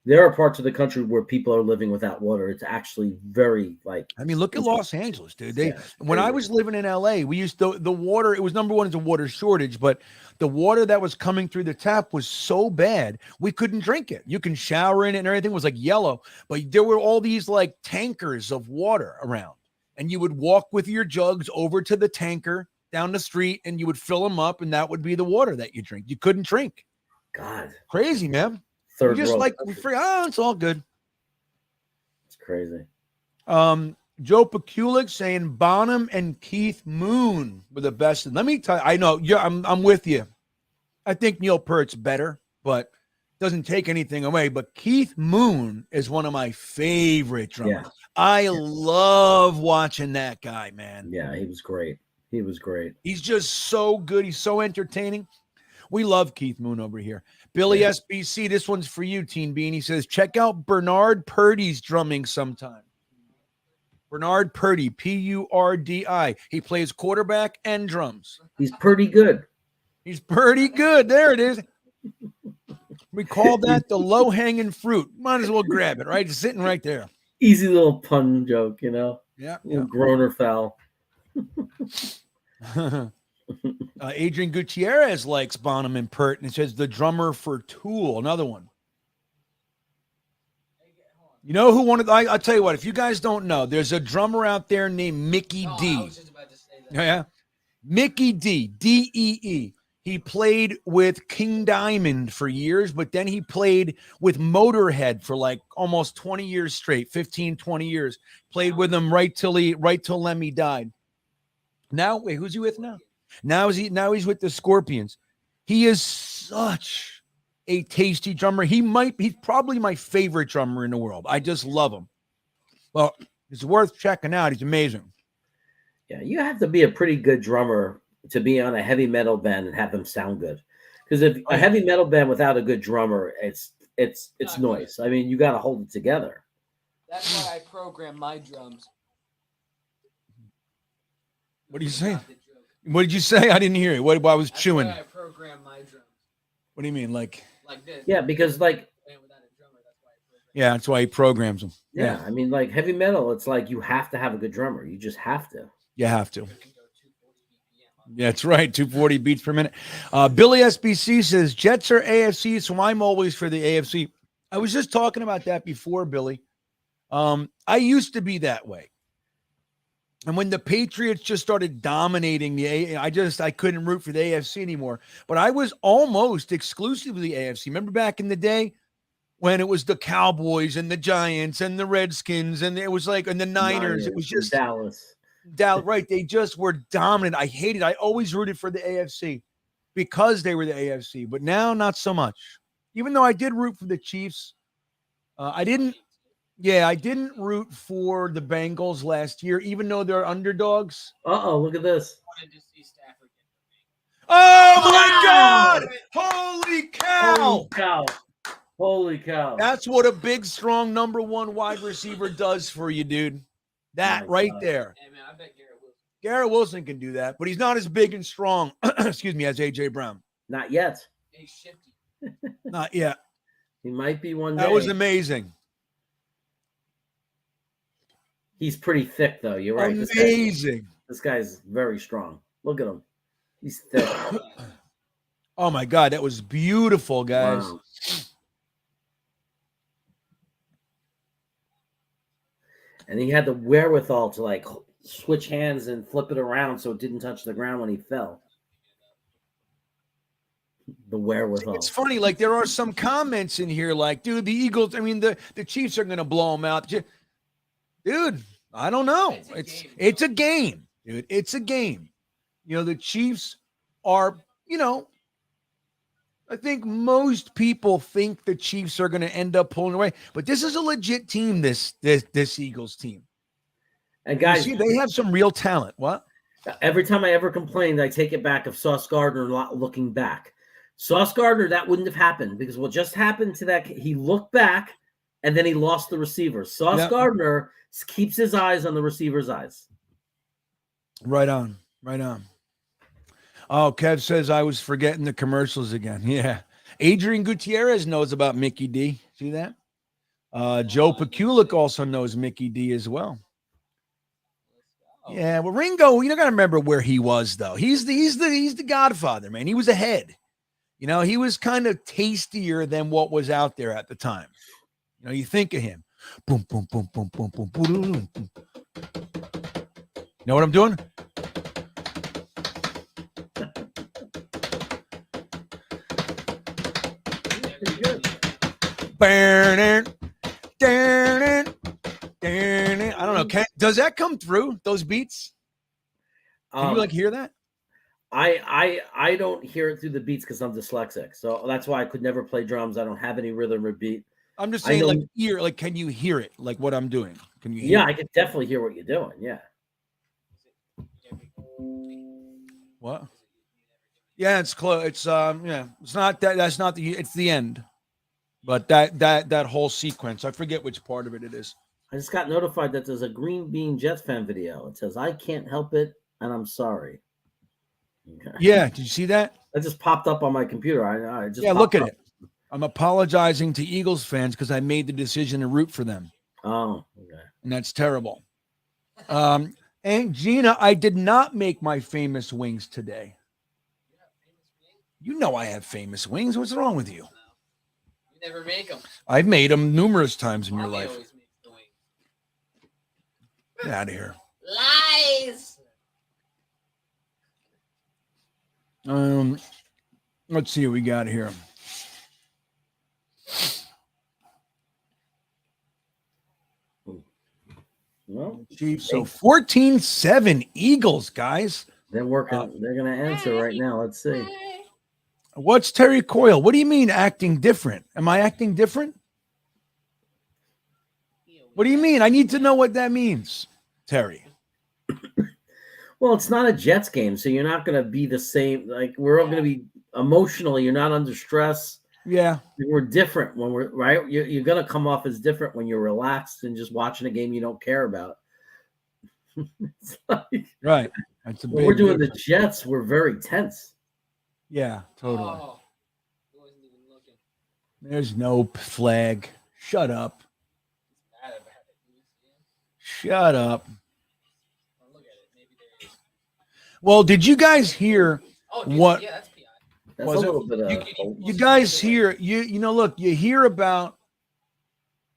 There are parts of the country where people are living without water. It's actually very Look at Los Angeles, dude. When crazy. I was living in LA, we used to the water. It was number one as a water shortage, but the water that was coming through the tap was so bad we couldn't drink it. You can shower in it and everything was like yellow, but there were all these like tankers of water around, and you would walk with your jugs over to the tanker down the street, and you would fill them up, and that would be the water that you drink. You couldn't drink. God, Crazy, man. third Just world like country. it's all good. It's crazy. Joe Pekulik saying Bonham and Keith Moon were the best. Let me tell you, I know I'm with you. I think Neil Peart's better, but doesn't take anything away. But Keith Moon is one of my favorite drummers. Yeah. I love watching that guy, man. Yeah, he was great. He was great. He's just so good. He's so entertaining. We love Keith Moon over here. Billy SBC, this one's for you, Teen Bean. He says, check out Bernard Purdy's drumming sometime. Bernard Purdy, Purdi. He plays quarterback and drums. He's pretty good. He's pretty good. There it is. We call that the low-hanging fruit. Might as well grab it, right? It's sitting right there. Easy little pun joke, you know? Yeah. Little groaner foul. Adrian Gutierrez likes Bonham and Pert, and it says the drummer for Tool. Another one. You know who wanted? I'll tell you what. If you guys don't know, there's a drummer out there named Mickey D. I was just about to say that. Yeah, Mickey D. D-E-E. He played with King Diamond for years, but then he played with Motorhead for like almost 20 years straight, 15, 20 years. Played with them right till Lemmy died. Now, wait, who's he with now? Now he's with the Scorpions. He is such a tasty drummer. He's probably my favorite drummer in the world. I just love him. Well, it's worth checking out. He's amazing. Yeah, you have to be a pretty good drummer to be on a heavy metal band and have them sound good. Because if a heavy metal band without a good drummer, it's noise. I mean, you got to hold it together. That's why I program my drums. What are you saying? What did you say? I didn't hear you. What I was chewing. That's why I program my drums. What do you mean? Like this. Yeah, because Without a drummer, that's why I program. yeah, that's why he programs them. yeah, I mean, like heavy metal, it's like you have to have a good drummer. You just have to. You have to. You can go 240 BPM. Yeah, that's right. 240 beats per minute. Billy SBC says Jets are AFC, so I'm always for the AFC. I was just talking about that before, Billy. I used to be that way. And when the Patriots just started dominating I couldn't root for the AFC anymore. But I was almost exclusively AFC. Remember back in the day when it was the Cowboys and the Giants and the Redskins and it was like and the Niners. It was just Dallas. Right. They just were dominant. I hated. I always rooted for the AFC because they were the AFC. But now, not so much. Even though I did root for the Chiefs, I didn't root for the Bengals last year, even though they're underdogs. Look at this. Wanted to see Stafford get the Oh my God! Holy cow! Holy cow. That's what a big, strong number one wide receiver does for you, dude. That right there. Hey, man, I bet Garrett Wilson. Garrett Wilson can do that, but he's not as big and strong, excuse me, as A.J. Brown. Not yet. He's shifty. Not yet. He might be one day. That was amazing. He's pretty thick, though. You're right. Amazing. This guy's very strong. Look at him. He's thick. Oh my God, that was beautiful, guys. Wow. And he had the wherewithal to like switch hands and flip it around so it didn't touch the ground when he fell. The wherewithal. It's funny, like there are some comments in here like, dude, the Eagles, I mean, the Chiefs are going to blow them out. Dude, I don't know. It's a game, dude. It's a game. You know, the Chiefs are, you know, I think most people think the Chiefs are going to end up pulling away, but this is a legit team, this Eagles team. And guys, you see, they have some real talent. What? Every time I ever complained, I take it back of Sauce Gardner looking back. Sauce Gardner, that wouldn't have happened because what just happened to that, he looked back and then he lost the receiver. Sauce Gardner keeps his eyes on the receiver's eyes. Right on. Right on. Oh, Kev says I was forgetting the commercials again. Yeah. Adrian Gutierrez knows about Mickey D. See that? Joe Pekulik also knows Mickey D as well. Yeah, well, Ringo, you got to remember where he was, though. He's the godfather, man. He was ahead. You know, he was kind of tastier than what was out there at the time. You know, you think of him. Boom, boom, boom, boom, boom, boom, boom, boom, boom. You know what I'm doing? I don't know. Does that come through, those beats? Can you like hear that? I don't hear it through the beats because I'm dyslexic. So that's why I could never play drums. I don't have any rhythm or beat. I'm just saying, like, ear, like, can you hear it? Like what I'm doing? Can you hear Yeah, it? I can definitely hear what you're doing. Yeah. What? Yeah, it's close. It's yeah, it's not that. That's not the. It's the end. But that whole sequence, I forget which part of it is. I just got notified that there's a GreenBean Jetsfan video. It says, "I can't help it, and I'm sorry." Okay. Yeah, did you see that? That just popped up on my computer. I just look at it. I'm apologizing to Eagles fans because I made the decision to root for them. Oh, okay. And that's terrible. And Gina, I did not make my famous wings today. You know I have famous wings. What's wrong with you? You never make them. I've made them numerous times in your Mommy life. always makes the wings. Get out of here. Lies. Let's see what we got here. Well, Chiefs. So 14-7 Eagles, guys. they're working. They're going to answer right now. Let's see. What's Terry Coyle? What do you mean acting different? Am I acting different? What do you mean? I need to know what that means, Terry. Well, it's not a Jets game, so you're not going to be the same. Like, we're all going to be emotionally. You're not under stress. Yeah. We're different when we're right. You're going to come off as different when you're relaxed and just watching a game you don't care about. It's like, right. That's a when we're doing difference. the Jets, we're very tense. Yeah, totally. Oh, I wasn't even looking. There's no flag. Shut up. Bad about it. Can you see him? Shut up. Oh, look at it. Maybe there is. Well, did you guys hear Oh, dude, what? Yeah, that's PI. That's Was a it? little bit of. You guys hear look, you hear about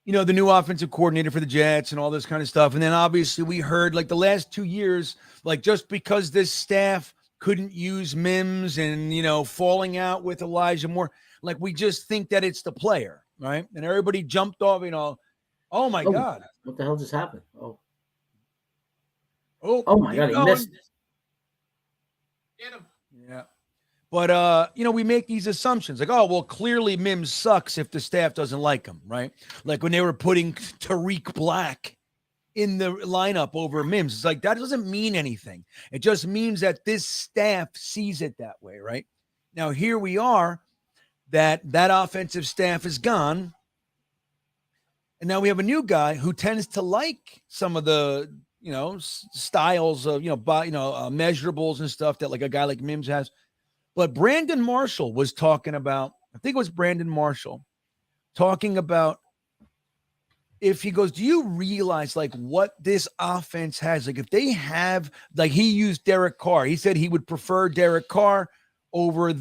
the new offensive coordinator for the Jets and all this kind of stuff. And then obviously we heard like the last 2 years, like just because this staff couldn't use Mims and falling out with Elijah Moore, like we just think that it's the player, right? And everybody jumped off, oh my God. What the hell just happened? Oh Oh my God, he missed. Get him. Yeah. But, we make these assumptions like, oh, well, clearly Mims sucks if the staff doesn't like him, right? Like when they were putting Tariq Black in the lineup over Mims. It's like, that doesn't mean anything. It just means that this staff sees it that way, right? Now, here we are, that offensive staff is gone. And now we have a new guy who tends to like some of the, styles of, measurables and stuff that like a guy like Mims has. But Brandon Marshall was talking about, I think it was Brandon Marshall, talking about if he goes, do you realize like what this offense has? Like if they have, like he used Derek Carr. He said he would prefer Derek Carr over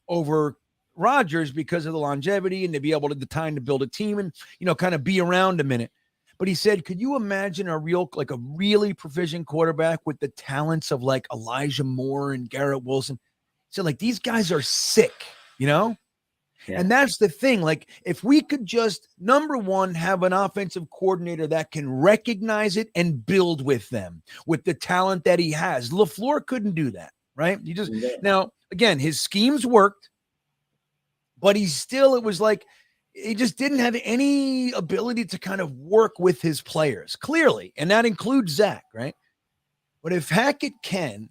over Rodgers because of the longevity and to be able to the time to build a team and, you know, kind of be around a minute. But he said, could you imagine a really proficient quarterback with the talents of like Elijah Moore and Garrett Wilson? So like these guys are sick, you know? Yeah. And that's the thing. Like, if we could just, number one, have an offensive coordinator that can recognize it and build with them, with the talent that he has. LaFleur couldn't do that, right? Now, again, his schemes worked, but it was like, he just didn't have any ability to kind of work with his players, clearly. And that includes Zach, right? But if Hackett can,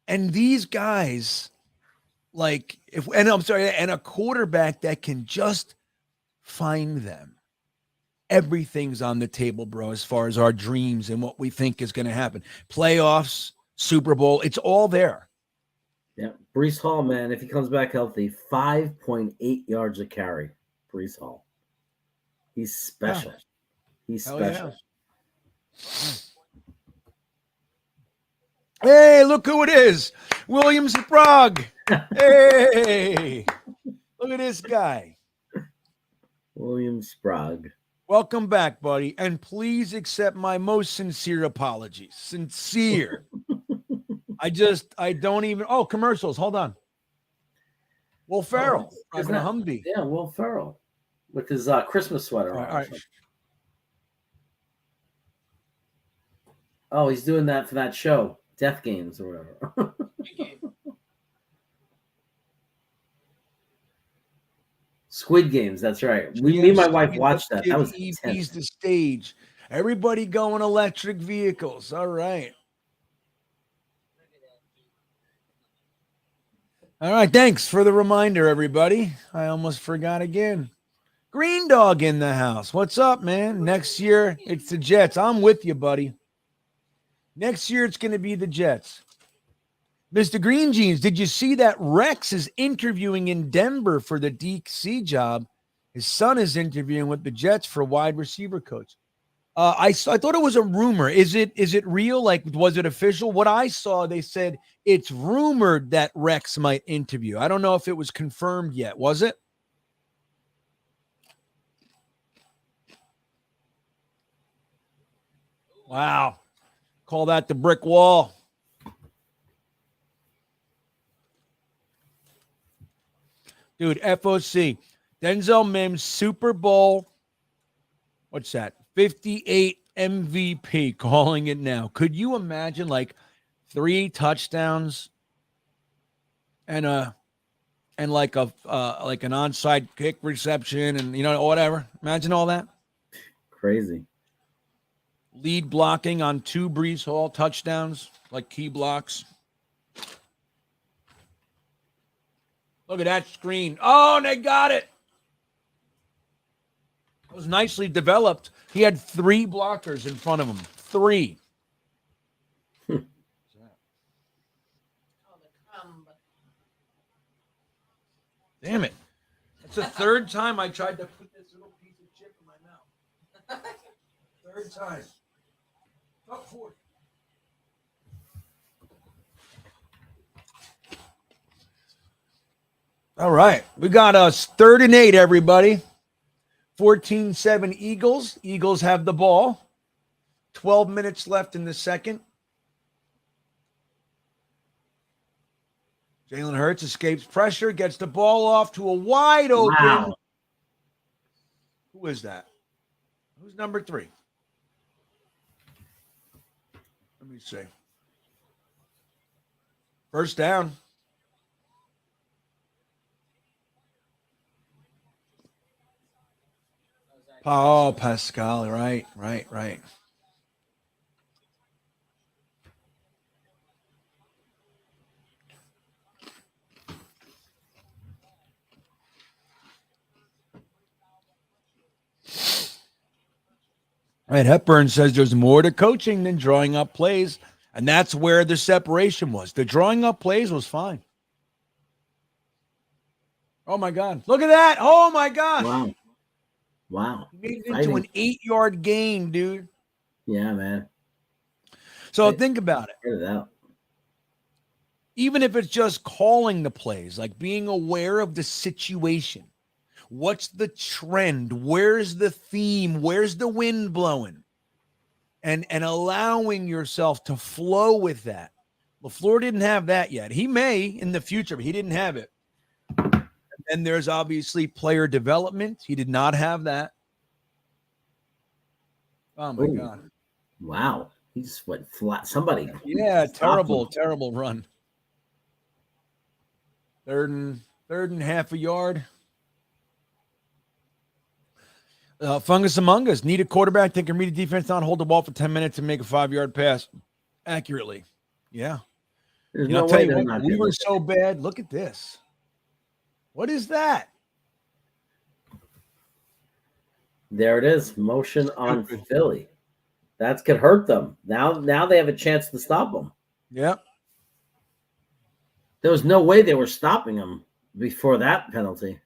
and these guys, and a quarterback that can just find them. Everything's on the table, bro, as far as our dreams and what we think is going to happen. Playoffs, Super Bowl, it's all there. Yeah. Breece Hall, man, if he comes back healthy, 5.8 yards a carry. Breece Hall. He's special. Yeah. He's special. Yeah. Hey, look who it is. Williams Prague. Hey, look at this guy. William Sprague. Welcome back, buddy. And please accept my most sincere apologies. Sincere. I don't even. Oh, commercials. Hold on. Will Ferrell. Driving a Humvee. Yeah, Will Ferrell. With his Christmas sweater on. All right. Oh, he's doing that for that show. Death Games or whatever. Squid Games, that's right. Me and my wife watched that. That was intense. The stage. Everybody going electric vehicles. All right. All right. Thanks for the reminder, everybody. I almost forgot again. Green Dog in the house. What's up, man? Next year, it's the Jets. I'm with you, buddy. Next year, it's going to be the Jets. Mr. Green Jeans, did you see that Rex is interviewing in Denver for the DC job? His son is interviewing with the Jets for wide receiver coach. I thought it was a rumor. Is it real? Like, was it official? What I saw, they said it's rumored that Rex might interview. I don't know if it was confirmed yet. Was it? Wow. Call that the brick wall. Dude, FOC. Denzel Mims, Super Bowl. What's that? 58 MVP, calling it now. Could you imagine like 3 touchdowns and like an onside kick reception and whatever? Imagine all that. Crazy. Lead blocking on 2 Breece Hall touchdowns, like key blocks. Look at that screen. Oh, and they got it. It was nicely developed. He had 3 blockers in front of him. 3. Damn it. It's the 3rd time I tried to put this little piece of chip in my mouth. 3rd time. Up 4. All right. We got us 3rd and 8, everybody. 14-7 Eagles. Eagles have the ball. 12 minutes left in the second. Jalen Hurts escapes pressure, gets the ball off to a wide open. Wow. Who is that? Who's number 3? Let me see. First down. Oh, Pascal. Right. Right. Hepburn says there's more to coaching than drawing up plays, and that's where the separation was. The drawing up plays was fine. Oh, my God. Look at that. Oh, my gosh. Wow. Wow. He made it into an 8-yard gain, dude. Yeah, man. So think about it. Get it out. Even if it's just calling the plays, like being aware of the situation. What's the trend? Where's the theme? Where's the wind blowing? And allowing yourself to flow with that. LaFleur didn't have that yet. He may in the future, but he didn't have it. And there's obviously player development. He did not have that. Oh, my God. Wow. He just went flat. Somebody. Yeah, terrible run. Third and half a yard. Fungus Among Us. Need a quarterback that can read a defense, not hold the ball for 10 minutes and make a 5-yard pass accurately. Yeah. There's I'll no tell way you they're what, not we good. were so bad. Look at this. What is that? There it is. Motion on Philly. That could hurt them. Now they have a chance to stop them. Yep. There was no way they were stopping them before that penalty.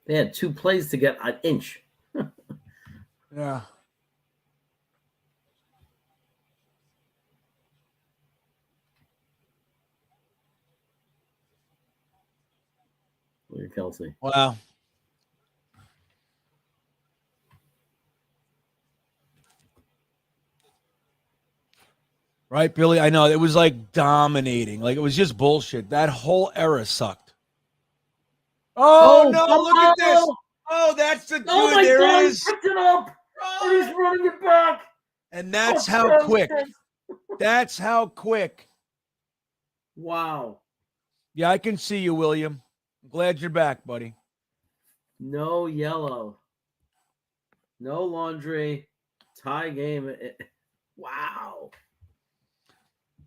They had 2 plays to get an inch. Yeah. Look at Kelsey. Wow. Right, Billy? I know. It was like dominating. Like it was just bullshit. That whole era sucked. Oh, no. Look at this. Oh, that's the dude. Oh my there God, it is. he picked it up. And he's running it back. And that's how quick. That's how quick. Wow. Yeah, I can see you, William. I'm glad you're back, buddy. No yellow. No laundry. Tie game. Wow.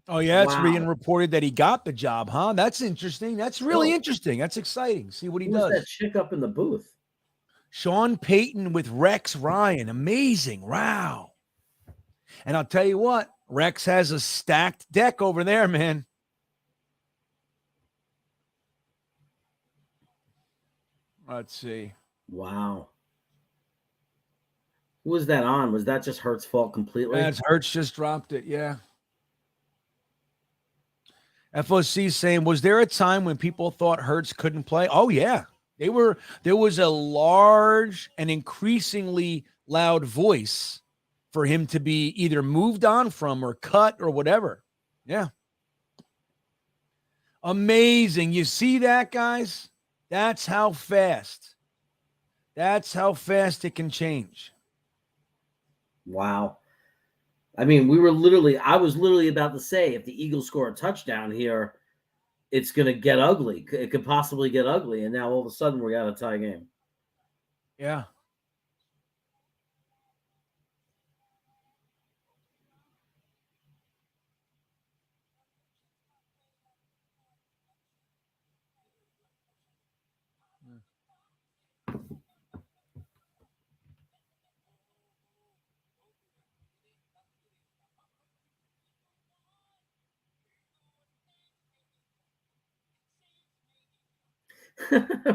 Oh, yeah, it's being reported that he got the job, huh? That's interesting. That's really interesting. That's exciting. See what he does. Who's that chick up in the booth? Sean Payton with Rex Ryan. Amazing. Wow. And I'll tell you what, Rex has a stacked deck over there, man. Let's see. Wow. Who was that on? Was that just Hurts' fault completely? That's Hurts just dropped it. Yeah. FOC saying, was there a time when people thought Hurts couldn't play? Oh, yeah. There was a large and increasingly loud voice for him to be either moved on from or cut or whatever. Yeah. Amazing. You see that, guys? That's how fast. That's how fast it can change. Wow. I mean, I was literally about to say, if the Eagles score a touchdown here, it's going to get ugly. It could possibly get ugly. And now all of a sudden we got a tie game. Yeah.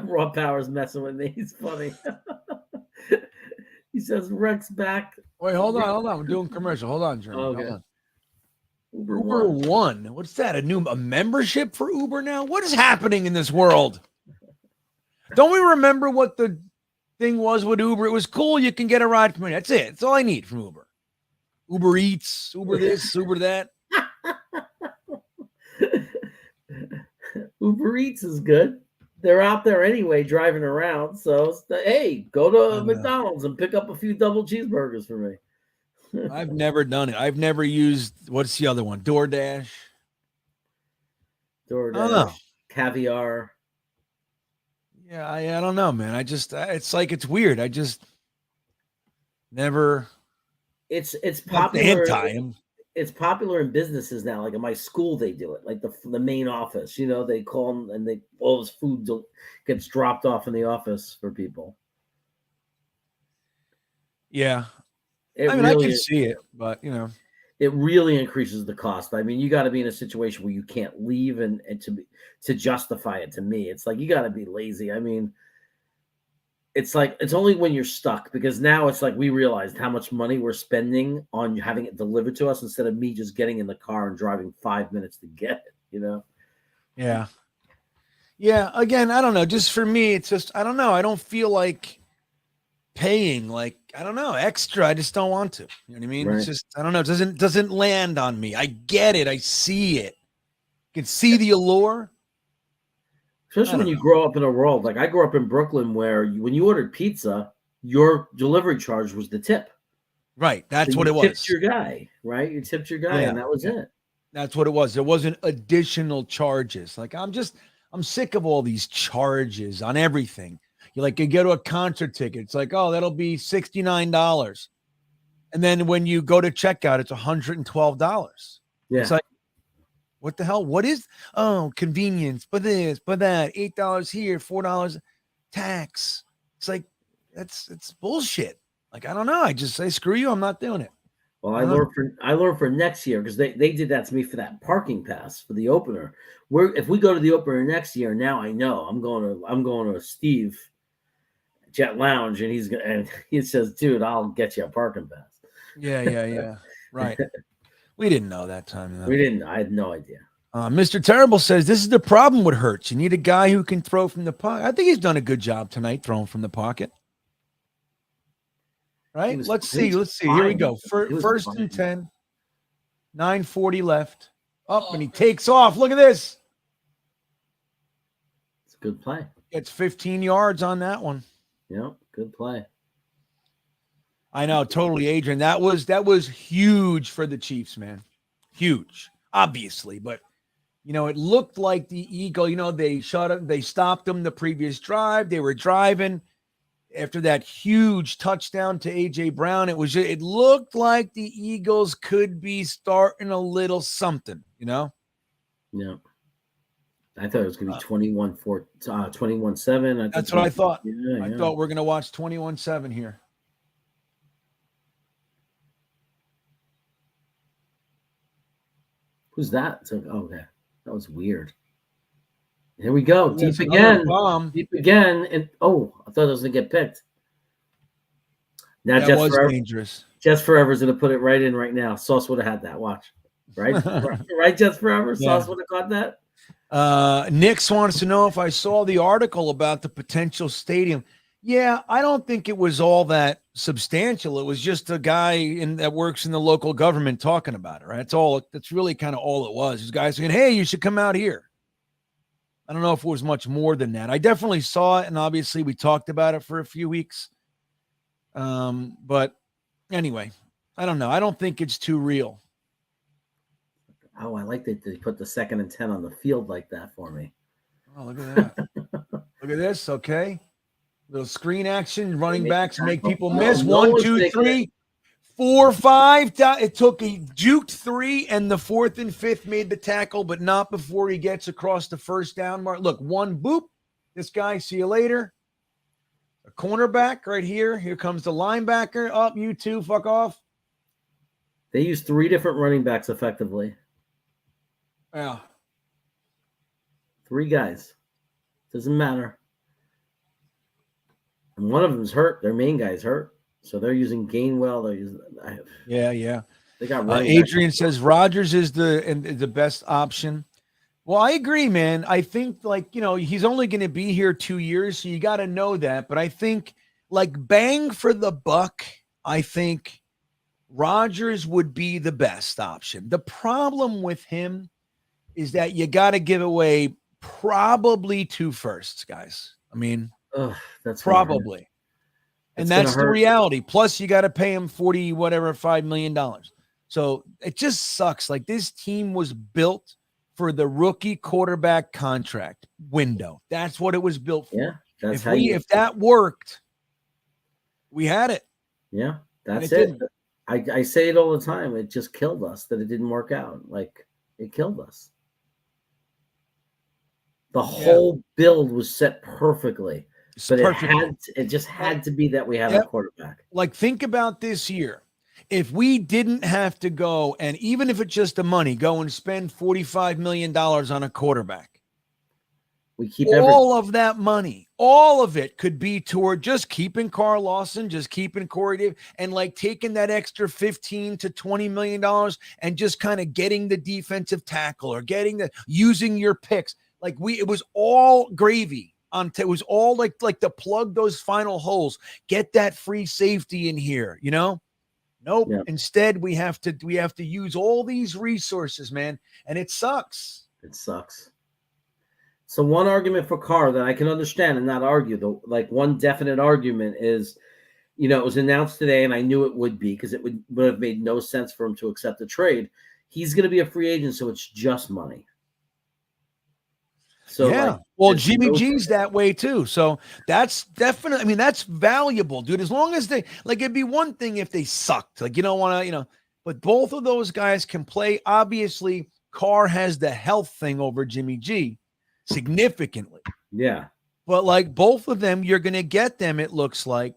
Raw Power's messing with me. He's funny. He says Rex back. Wait, hold on. I'm doing commercial. Hold on, Jeremy. Okay. Hold on. Uber One. What's that? A membership for Uber now? What is happening in this world? Don't we remember what the thing was with Uber? It was cool. You can get a ride from me. That's it. That's all I need from Uber. Uber Eats, Uber this, Uber that. Uber Eats is good. They're out there anyway, driving around. So, hey, go to McDonald's and pick up a few double cheeseburgers for me. I've never done it. I've never used, what's the other one? DoorDash. Caviar. Yeah, I don't know, man. It's like, it's weird. I just never. It's popular. Anti. It's popular in businesses now. Like at my school, they do it. Like the main office, they call them and all this food gets dropped off in the office for people. Yeah. I can see it, but it really increases the cost. I mean, you got to be in a situation where you can't leave and to justify it. To me, it's like you got to be lazy. I mean, it's like it's only when you're stuck, because now it's like we realized how much money we're spending on having it delivered to us instead of me just getting in the car and driving 5 minutes to get it, you know? Yeah. Yeah. Again, I don't know. Just for me, it's just, I don't know. I don't feel like paying like, I don't know, extra. I just don't want to. You know what I mean? Right. It's just, I don't know. It doesn't land on me. I get it. I see it. You can see the allure. Especially when you grow up in a world like I grew up in Brooklyn, where when you ordered pizza, your delivery charge was the tip. Right. That's So what you it tipped was. your guy, right? You tipped your guy, Yeah, and that was it. That's what it was. There wasn't additional charges. Like I'm sick of all these charges on everything. You go to a concert ticket. It's like, oh, that'll be $69. And then when you go to checkout, it's $112. Yeah. It's like, what the hell? What is, convenience, but this, but that, $8 here, $4 tax. It's like, it's bullshit. Like, I don't know. I just say, screw you. I'm not doing it. Well, I learned for next year, because they did that to me for that parking pass for the opener. If we go to the opener next year, now I know I'm going to Steve Jet Lounge, and he says, dude, I'll get you a parking pass. Yeah. Right. We didn't know that time. Though. We didn't. I had no idea. Mr. Terrible says this is the problem with Hurts. You need a guy who can throw from the pocket. I think he's done a good job tonight throwing from the pocket. Right? Let's see. Here we go. First and 10. 9:40 left. Up and he takes off. Look at this. It's a good play. Gets 15 yards on that one. Yeah, good play. I know, totally, Adrian. That was huge for the Chiefs, man. Huge, obviously, but it looked like the Eagle. They stopped them the previous drive. They were driving after that huge touchdown to AJ Brown. It looked like the Eagles could be starting a little something. Yeah. I thought it was going to be 21-7. That's what I thought. Yeah, I thought we're going to watch 21-7 here. Who's that? Okay. That was weird. Here we go. Yes, Deep again. Bomb. Deep again. And I thought it was going to get picked. Now That was dangerous. Jets Forever is going to put it right in right now. Sauce would have had that. Watch. Right? Right, Jets Forever? Yeah. Sauce would have caught that? Nix wants to know if I saw the article about the potential stadium. Yeah, I don't think it was all that substantial. It was just a guy that works in the local government talking about it, right? That's really kind of all it was. This guy saying, hey, you should come out here. I don't know if it was much more than that. I definitely saw it, and obviously we talked about it for a few weeks. But anyway, I don't know. I don't think it's too real. Oh, I like that they put the 2nd and 10 on the field like that for me. Oh, look at that. Look at this. Okay. Little screen action, running backs make people miss. 1, 2, 3, 4, 5. It took a juked 3, and the 4th and 5th made the tackle, but not before he gets across the first down mark. Look, 1 boop. This guy, see you later. A cornerback right here. Here comes the linebacker. Up, you two, fuck off. They used 3 different running backs effectively. Yeah. 3 guys. Doesn't matter. And one of them's hurt. Their main guy's hurt. So they're using Gainwell. They're using Yeah. They got Adrian says Rodgers is the best option. Well, I agree, man. I think he's only going to be here 2 years, so you got to know that. But I think bang for the buck, I think Rodgers would be the best option. The problem with him is that you got to give away probably 2 firsts, guys. I mean, that's probably. And that's the reality. Plus, you got to pay him $5 million. So it just sucks. Like, this team was built for the rookie quarterback contract window. That's what it was built for. Yeah, if that worked, we had it. Yeah, that's it. I say it all the time. It just killed us that it didn't work out. Like, it killed us. The whole build was set perfectly. But it just had to be that we had a quarterback. Like, think about this year. If we didn't have to go, and even if it's just the money, go and spend $45 million on a quarterback, We keep everything. All of that money, all of it could be toward just keeping Carl Lawson, just keeping Corey Davis, and like taking that extra $15 to $20 million and just kind of getting the defensive tackle or using your picks. Like it was all gravy it was all like to plug those final holes, get that free safety in here, Nope. Yeah. Instead, we have to use all these resources, man, and it sucks. It sucks. So one argument for Carr that I can understand and not argue, though, like one definite argument is, it was announced today, and I knew it would be because it would have made no sense for him to accept the trade. He's going to be a free agent, so it's just money. So yeah, Jimmy G's that way too. So that's definitely, that's valuable, dude. As long as they it'd be one thing if they sucked, you don't want to, but both of those guys can play. Obviously, Carr has the health thing over Jimmy G significantly. Yeah. But both of them, you're going to get them, it looks like,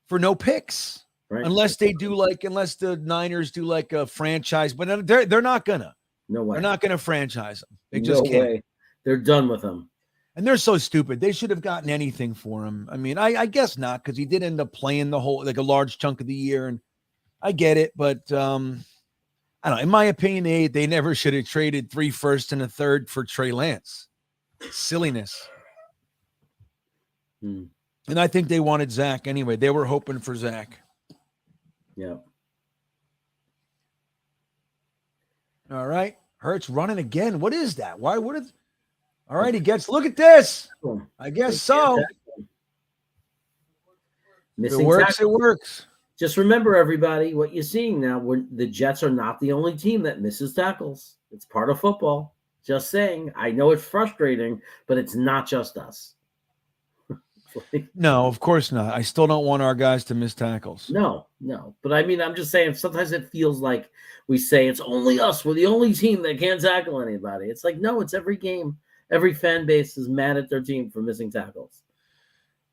for no picks. Right. Unless the Niners do a franchise, but they're not going to. No way. They're not going to franchise them. They just can't. Way. They're done with him. And they're so stupid. They should have gotten anything for him. I guess not, because he did end up playing the whole, a large chunk of the year. And I get it, but I don't know. In my opinion, they never should have traded 3 firsts and a third for Trey Lance. Silliness. And I think they wanted Zach anyway. They were hoping for Zach. Yeah. All right. Hurts running again. What is that? Why? What is? All right. He gets. Look at this. I guess so. If it works. It works. Just remember, everybody, what you're seeing now. The Jets are not the only team that misses tackles. It's part of football. Just saying. I know it's frustrating, but it's not just us. No, of course not. I still don't want our guys to miss tackles. No. But I'm just saying, sometimes it feels like we say it's only us. We're the only team that can't tackle anybody. It's like, no, it's every game. Every fan base is mad at their team for missing tackles.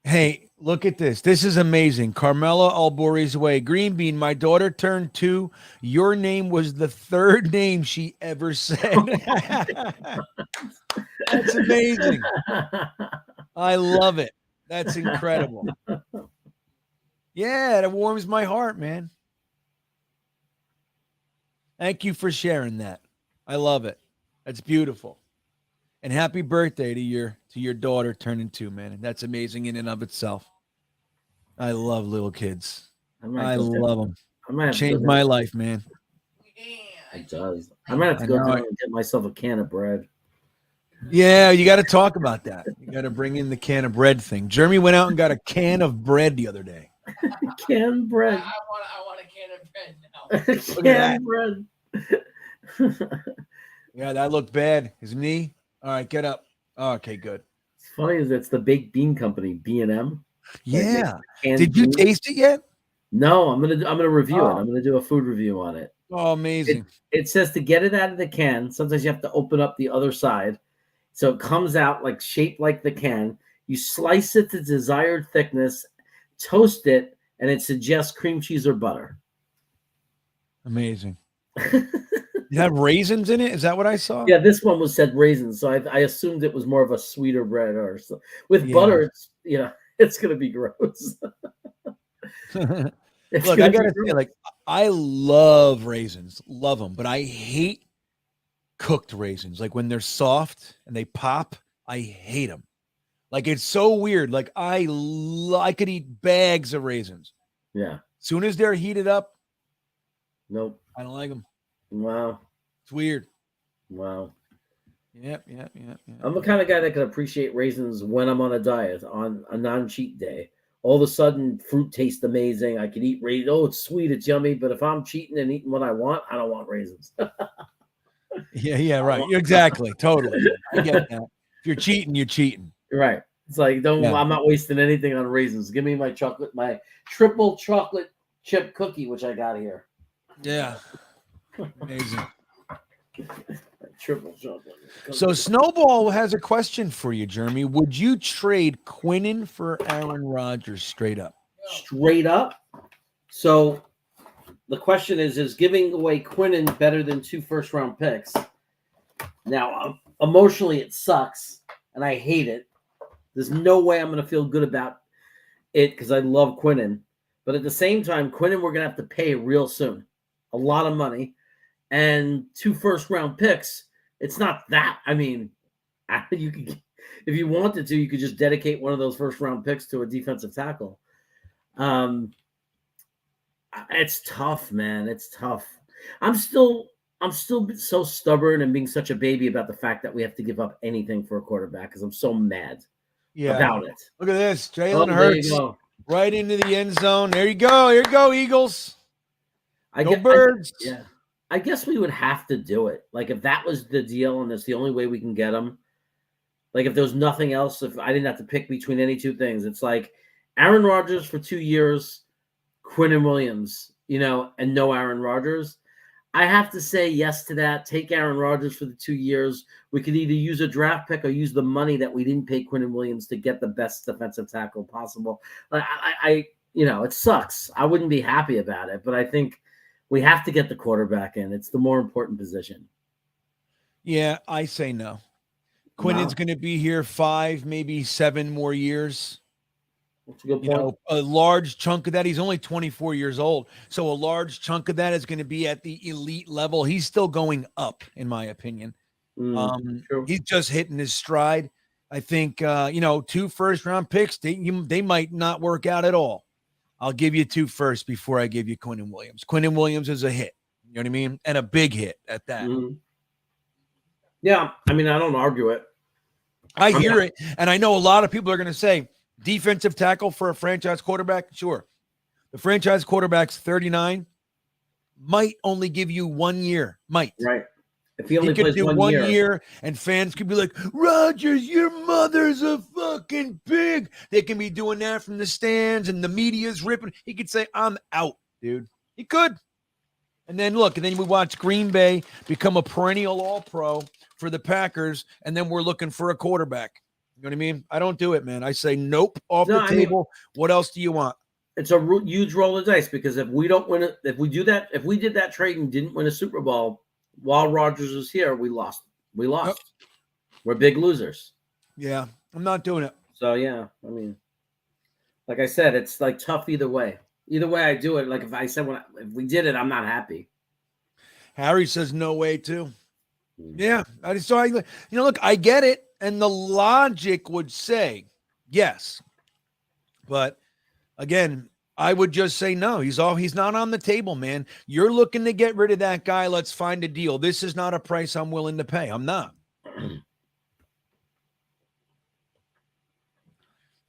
Hey, look at this. This is amazing. Carmela Albori's way. GreenBean, my daughter turned 2. Your name was the 3rd name she ever said. That's amazing. I love it. That's incredible. Yeah, that warms my heart, man. Thank you for sharing that. I love it. That's beautiful. And happy birthday to your daughter turning 2, man. And that's amazing in and of itself. I love little kids. I love them. Changed my life, man. It does. I might have to go down and get myself a can of bread. Yeah, you got to talk about that. You got to bring in the can of bread thing. Jeremy went out and got a can of bread the other day. Can bread. I want a can of bread now. Can bread. Yeah, that looked bad. His knee. All right, get up. Okay, good. It's funny is it's the baked bean company, B&M. Yeah. Did you taste it yet? No, I'm gonna review it. I'm gonna do a food review on it. Oh, amazing. It says to get it out of the can, sometimes you have to open up the other side. So it comes out shaped like the can. You slice it to desired thickness, toast it, and it suggests cream cheese or butter. Amazing. You have raisins in it? Is that what I saw? Yeah, this one said raisins, so I assumed it was more of a sweeter bread or so. With butter. It's gonna be gross. Look, I gotta say, I love raisins, love them, but I hate cooked raisins. When they're soft and they pop, I hate them. It's so weird. I could eat bags of raisins. Yeah. As soon as they're heated up, nope, I don't like them. Wow. It's weird. Wow. Yep. I'm the kind of guy that can appreciate raisins when I'm on a diet, on a non-cheat day. All of a sudden, fruit tastes amazing. I can eat raisins. Oh, it's sweet, it's yummy. But if I'm cheating and eating what I want, I don't want raisins. Yeah, right. Exactly. Totally. I get that. If you're cheating, you're cheating. Right. It's I'm not wasting anything on raisins. Give me my triple chocolate chip cookie, which I got here. Yeah. Amazing. Triple chocolate. So Snowball has a question for you, Jeremy. Would you trade Quinnen for Aaron Rodgers straight up? Straight up? So the question is giving away Quinnen better than 2 first-round picks? Now, emotionally, it sucks and I hate it. There's no way I'm going to feel good about it because I love Quinnen. But at the same time, Quinnen we're going to have to pay real soon. A lot of money. And 2 first-round picks, it's not that. I mean, you could, if you wanted to, you could just dedicate one of those first-round picks to a defensive tackle. It's tough, man. It's tough. I'm still so stubborn and being such a baby about the fact that we have to give up anything for a quarterback because I'm so mad about it. Look at this. Jalen There you Hurts go. right into the end zone. There you go. Here you go, Eagles. Go Birds. Yeah. I guess we would have to do it. Like, if that was the deal and that's the only way we can get them, like, if there was nothing else, if I didn't have to pick between any two things, it's like Aaron Rodgers for 2 years, Quinnen Williams, and no Aaron Rodgers. I have to say yes to that. Take Aaron Rodgers for the 2 years. We could either use a draft pick or use the money that we didn't pay Quinnen Williams to get the best defensive tackle possible. Like, it sucks. I wouldn't be happy about it, but I think we have to get the quarterback in. It's the more important position. Yeah, I say no. Quinnen's going to be here 5, maybe 7 more years. That's a good point. A large chunk of that, he's only 24 years old. So a large chunk of that is going to be at the elite level. He's still going up, in my opinion. True. He's just hitting his stride. I think, 2 first-round picks, they might not work out at all. I'll give you 2 first before I give you Quinnen Williams. Quinnen Williams is a hit. You know what I mean? And a big hit at that. Mm-hmm. Yeah, I mean, I don't argue it. I hear it, and I know a lot of people are going to say, defensive tackle for a franchise quarterback? Sure. The franchise quarterback's 39, might only give you 1 year. Might. Right. If he only could plays do 1 year, and fans could be like, Rodgers, your mother's a fucking pig. They can be doing that from the stands and the media's ripping. He could say, I'm out, dude. He could. And then we watch Green Bay become a perennial all-pro for the Packers, and then we're looking for a quarterback. You know what I mean? I don't do it, man. I say nope, off the table. What else do you want? It's a huge roll of dice because if we don't win it, if we did that trade and didn't win a Super Bowl while Rodgers was here, we lost. Yep. We're big losers. Yeah, I'm not doing it. So yeah, I mean, like I said, it's like tough either way. Either way I do it. Like if I said if we did it, I'm not happy. Harry says no way too. Yeah, look, I get it, and the logic would say yes, but again, I would just say no. He's not on the table, man. You're looking to get rid of that guy. Let's find a deal. This is not a price I'm willing to pay. I'm not.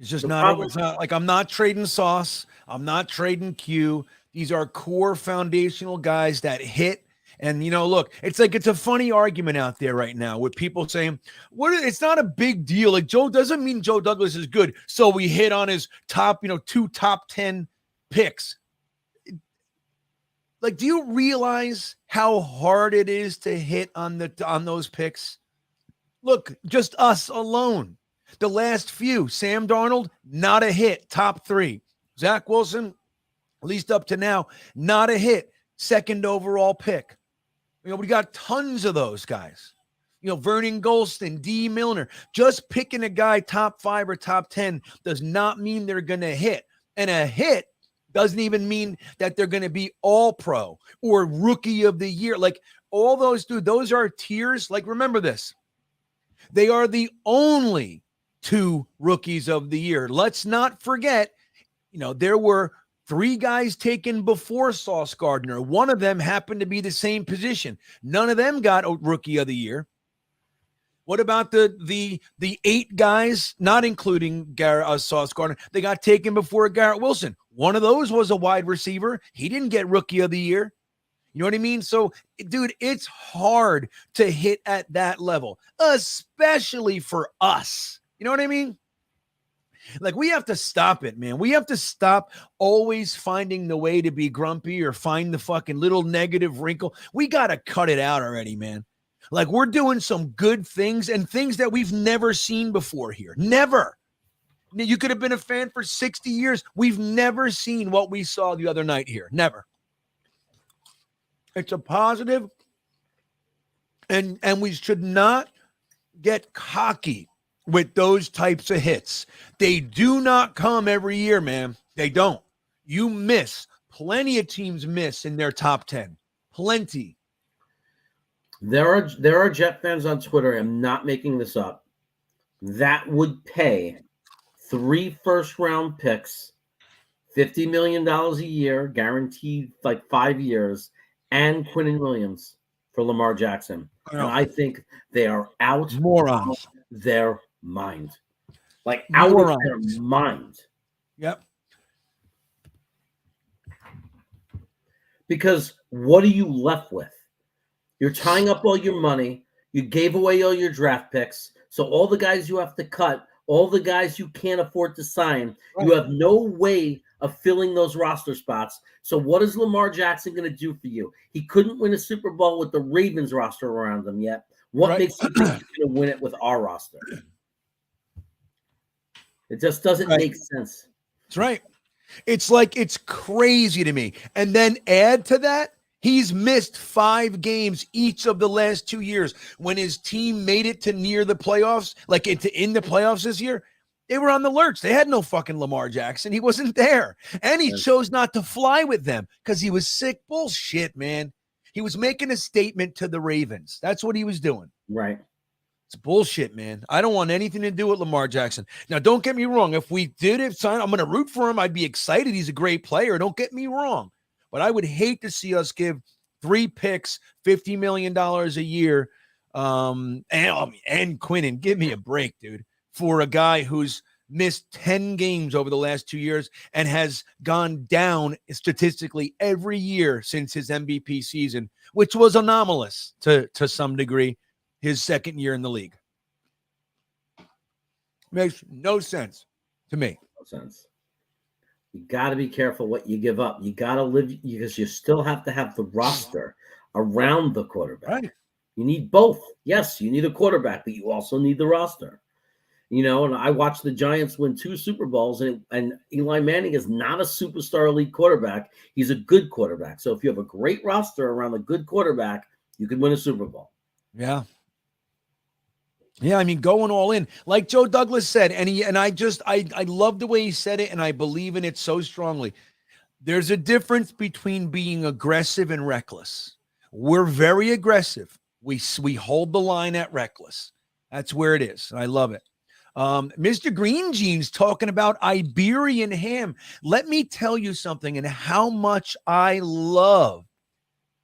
It's just it's not like I'm not trading Sauce. I'm not trading Q. These are core foundational guys that hit. And, look, it's a funny argument out there right now with people saying, it's not a big deal. Like, Joe doesn't mean Joe Douglas is good. So we hit on his top, 2 top 10 picks. Like, do you realize how hard it is to hit on those picks? Look, just us alone. The last few, Sam Darnold, not a hit, top 3. Zach Wilson, at least up to now, not a hit, 2nd overall pick. We got tons of those guys. Vernon Golston, D. Milner. Just picking a guy top 5 or top 10 does not mean they're going to hit. And a hit doesn't even mean that they're going to be all pro or rookie of the year. Like all those, dude, those are tiers. Like, remember this. They are the only 2 rookies of the year. Let's not forget, there were 3 guys taken before Sauce Gardner. One of them happened to be the same position. None of them got a rookie of the year. What about the 8 guys, not including Sauce Gardner, they got taken before Garrett Wilson? One of those was a wide receiver. He didn't get rookie of the year. You know what I mean? So, dude, it's hard to hit at that level, especially for us. You know what I mean? Like, we have to stop it, man. We have to stop always finding the way to be grumpy or find the fucking little negative wrinkle. We got to cut it out already, man. Like, we're doing some good things and things that we've never seen before here. Never. You could have been a fan for 60 years. We've never seen what we saw the other night here. Never. It's a positive, and we should not get cocky with those types of hits. They do not come every year, man. They don't. You miss. Plenty of teams miss in their top 10. Plenty. There are Jet fans on Twitter, I'm not making this up, that would pay 3 first-round picks, $50 million a year, guaranteed like 5 years, and Quinnen Williams for Lamar Jackson. And I think they are out Morons. of their mind. Like out of their mind. Yep. Because what are you left with? You're tying up all your money. You gave away all your draft picks. So all the guys you have to cut, all the guys you can't afford to sign, you have no way of filling those roster spots. So what is Lamar Jackson going to do for you? He couldn't win a Super Bowl with the Ravens roster around him yet. What makes you think he's going to win it with our roster? It just doesn't make sense. That's right. It's like, it's crazy to me. And then add to that, he's missed 5 games each of the last 2 years. When his team made it to near the playoffs, like in the playoffs this year, they were on the lurch. They had no fucking Lamar Jackson. He wasn't there. And he chose not to fly with them because he was sick. Bullshit, man. He was making a statement to the Ravens. That's what he was doing. Right. It's bullshit, man. I don't want anything to do with Lamar Jackson. Now, don't get me wrong. If we did it, son, I'm going to root for him. I'd be excited. He's a great player. Don't get me wrong. But I would hate to see us give 3 picks, $50 million a year, and Quinnen, give me a break, dude, for a guy who's missed 10 games over the last 2 years and has gone down statistically every year since his MVP season, which was anomalous to some degree, his second year in the league. Makes no sense to me. No sense. You got to be careful what you give up. You got to live because you still have to have the roster around the quarterback. Right. You need both. Yes, you need a quarterback, but you also need the roster. You know, and I watched the Giants win 2 Super Bowls, and Eli Manning is not a superstar elite quarterback. He's a good quarterback. So if you have a great roster around a good quarterback, you can win a Super Bowl. Yeah. Yeah, I mean, going all in, like Joe Douglas said, I love the way he said it, and I believe in it so strongly. There's a difference between being aggressive and reckless. We're very aggressive. We hold the line at reckless. That's where it is. I love it. Mr. Green Jeans talking about Iberian ham. Let me tell you something, and how much I love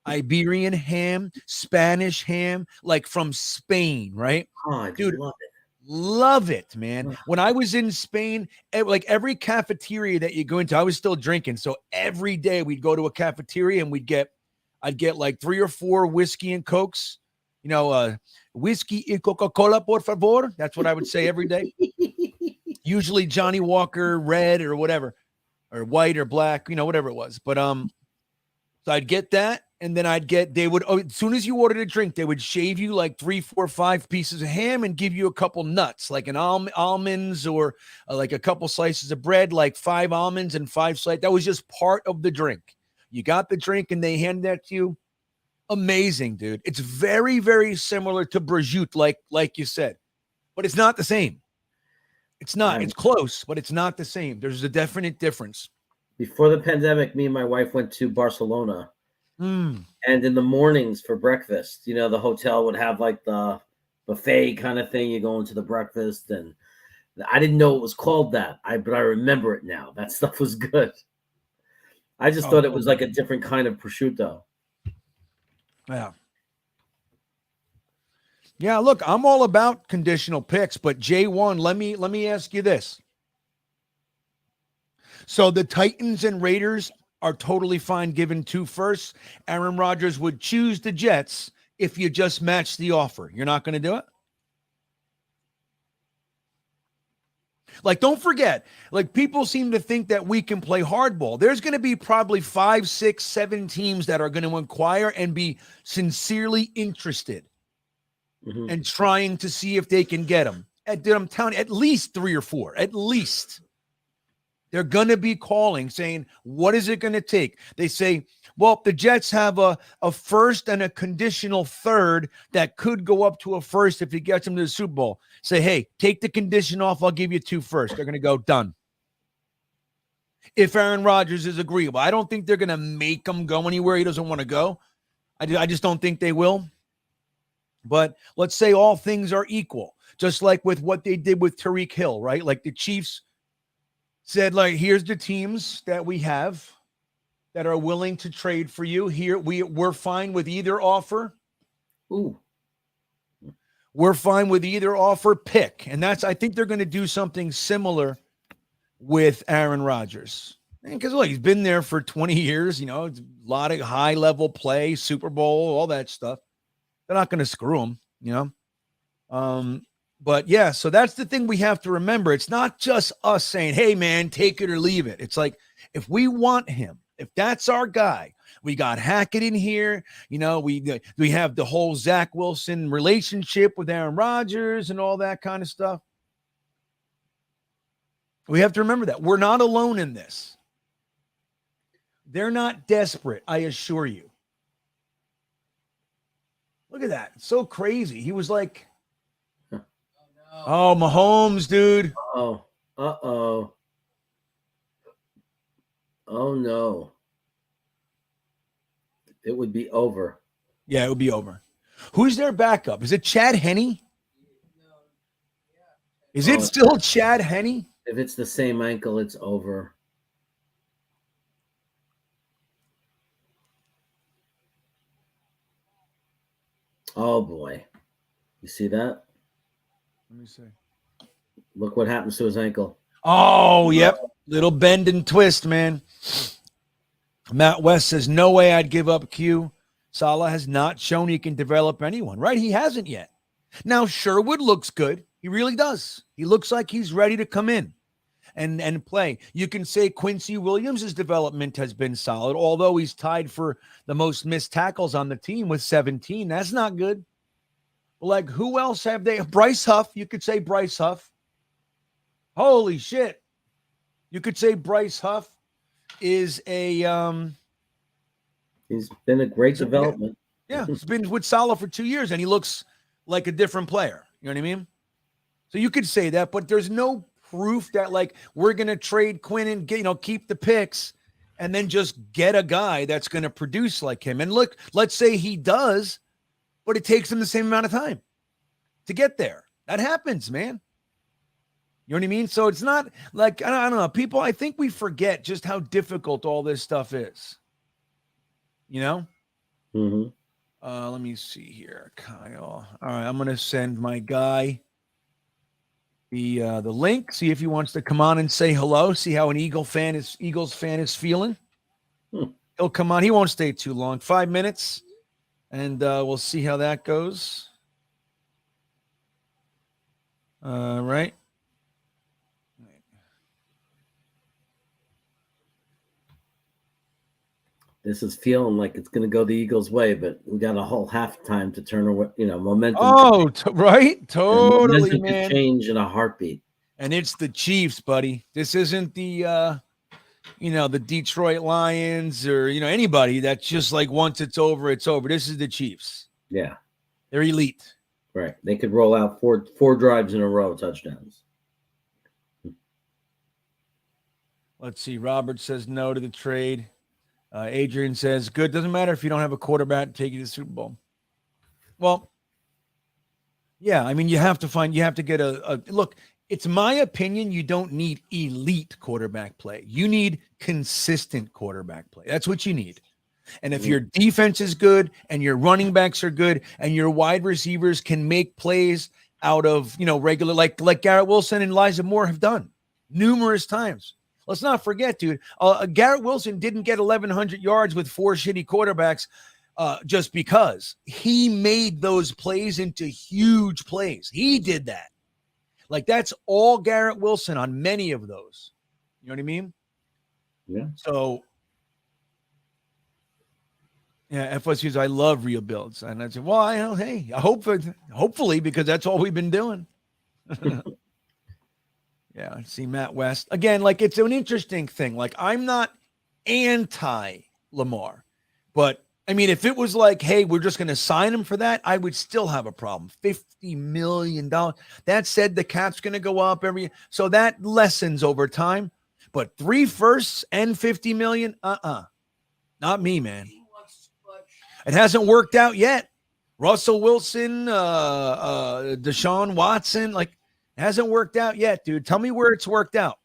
Iberian ham, Spanish ham, like from Spain, right? Oh, I Dude, love it. Love it, man. When I was in Spain, like every cafeteria that you go into, I was still drinking. So every day we'd go to a cafeteria and I'd get like 3 or 4 whiskey and Cokes, whiskey y Coca-Cola, por favor. That's what I would say every day. Usually Johnny Walker, red or whatever, or white or black, whatever it was. But, so I'd get that. And then as soon as you ordered a drink, they would shave you like 3, 4, 5 pieces of ham and give you a couple nuts, like an almonds or like a couple slices of bread, like 5 almonds and 5 slices. That was just part of the drink. You got the drink and they handed that to you. Amazing, dude. It's very, very similar to prosciutto, like you said, but it's not the same. It's not. It's close, but it's not the same. There's a definite difference. Before the pandemic, me and my wife went to Barcelona. Mm. And in the mornings for breakfast, the hotel would have like the buffet kind of thing. You go into the breakfast, and I didn't know it was called that. But I remember it now. That stuff was good. I just thought it was like a different kind of prosciutto. Yeah. Yeah, look, I'm all about conditional picks, but J1, let me ask you this. So the Titans and Raiders are totally fine giving 2 firsts. Aaron Rodgers would choose the Jets if you just match the offer. You're not going to do it? Like, don't forget, like people seem to think that we can play hardball. There's going to be probably 5, 6, 7 teams that are going to inquire and be sincerely interested and trying to see if they can get them. Dude, I'm telling you, at least 3 or 4, at least. They're going to be calling saying, what is it going to take? They say, well, the Jets have a first and a conditional third that could go up to a first if he gets them to the Super Bowl. Say, hey, take the condition off. I'll give you 2 first. They're going to go, done. If Aaron Rodgers is agreeable. I don't think they're going to make him go anywhere he doesn't want to go. I just don't think they will. But let's say all things are equal, just like with what they did with Tyreek Hill, right? Like the Chiefs said, like, here's the teams that we have that are willing to trade for you. Here, we're fine with either offer. Ooh. We're fine with either offer, pick. And I think they're going to do something similar with Aaron Rodgers. Because look, he's been there for 20 years, a lot of high-level play, Super Bowl, all that stuff. They're not going to screw him, But yeah, so that's the thing we have to remember. It's not just us saying, hey, man, take it or leave it. It's like, if we want him, if that's our guy, we got Hackett in here, we have the whole Zach Wilson relationship with Aaron Rodgers and all that kind of stuff. We have to remember that. We're not alone in this. They're not desperate, I assure you. Look at that. It's so crazy. He was like, oh, Mahomes, dude. Oh, uh-oh. Oh, no. It would be over. Yeah, it would be over. Who's their backup? Is it Chad Henne? Is it still Chad Henne? If it's the same ankle, it's over. Oh, boy. You see that? Let me see. Look what happens to his ankle. Oh, yep. Little bend and twist, man. Matt West says, no way I'd give up Q. Salah has not shown he can develop anyone, right? He hasn't yet. Now, Sherwood looks good. He really does. He looks like he's ready to come in and play. You can say Quincy Williams' development has been solid, although he's tied for the most missed tackles on the team with 17. That's not good. Like, who else have they? Bryce Huff. You could say Bryce Huff. Holy shit. You could say Bryce Huff is a he's been a great development. Yeah, he's been with Salah for 2 years, and he looks like a different player. You know what I mean? So you could say that, but there's no proof that, like, we're going to trade Quinn and get, keep the picks and then just get a guy that's going to produce like him. And look, let's say he does, but it takes him the same amount of time to get there. That happens, man. You know what I mean? So it's not like, I don't know. People, I think we forget just how difficult all this stuff is. Mm-hmm. Let me see here, Kyle. All right, I'm going to send my guy the link. See if he wants to come on and say hello. See how an Eagles fan is feeling. He'll come on. He won't stay too long. 5 minutes, and we'll see how that goes. Right. This is feeling like it's going to go the Eagles' way, but we got a whole halftime to turn away. Momentum. Oh, right, totally, momentum man. Could change in a heartbeat. And it's the Chiefs, buddy. This isn't the the Detroit Lions or anybody that's just like once it's over, it's over. This is the Chiefs. Yeah, they're elite. Right. They could roll out four drives in a row, touchdowns. Let's see. Robert says no to the trade. Adrian says, good. Doesn't matter if you don't have a quarterback to take you to the Super Bowl. Well, yeah. I mean, you have to get a look. It's my opinion. You don't need elite quarterback play. You need consistent quarterback play. That's what you need. And if your defense is good and your running backs are good and your wide receivers can make plays out of, regular, like Garrett Wilson and Elijah Moore have done numerous times. Let's not forget, dude, Garrett Wilson didn't get 1,100 yards with 4 shitty quarterbacks just because. He made those plays into huge plays. He did that. Like, that's all Garrett Wilson on many of those. You know what I mean? Yeah. So, yeah, FSU's, I love real builds. And I said, well, hey, I hope, hopefully, because that's all we've been doing. Yeah, I see Matt West. Again, like it's an interesting thing. Like I'm not anti Lamar, but I mean, if it was like, hey, we're just going to sign him for that, I would still have a problem. $50 million. That said, the cap's going to go up every, so that lessens over time. But 3 firsts and 50 million, not me, man. It hasn't worked out yet. Russell Wilson, Deshaun Watson, like it hasn't worked out yet, dude. Tell me where it's worked out.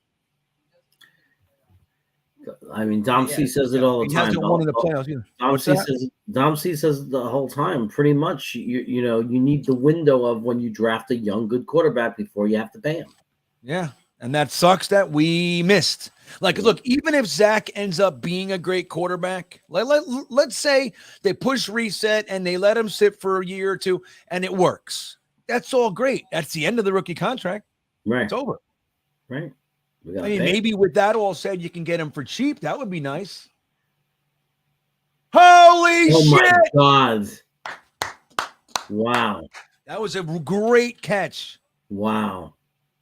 I mean, Dom C says it all the He time. hasn't won in the playoffs either. Dom C says the whole time, pretty much, you know, you need the window of when you draft a young, good quarterback before you have to pay him. Yeah. And that sucks that we missed. Like, look, even if Zach ends up being a great quarterback, let's say they push reset and they let him sit for a year or two and it works. That's all great. That's the end of the rookie contract. Right. It's over. Right. I mean, maybe with that all said, you can get him for cheap. That would be nice. Holy shit! My God. Wow. That was a great catch. Wow.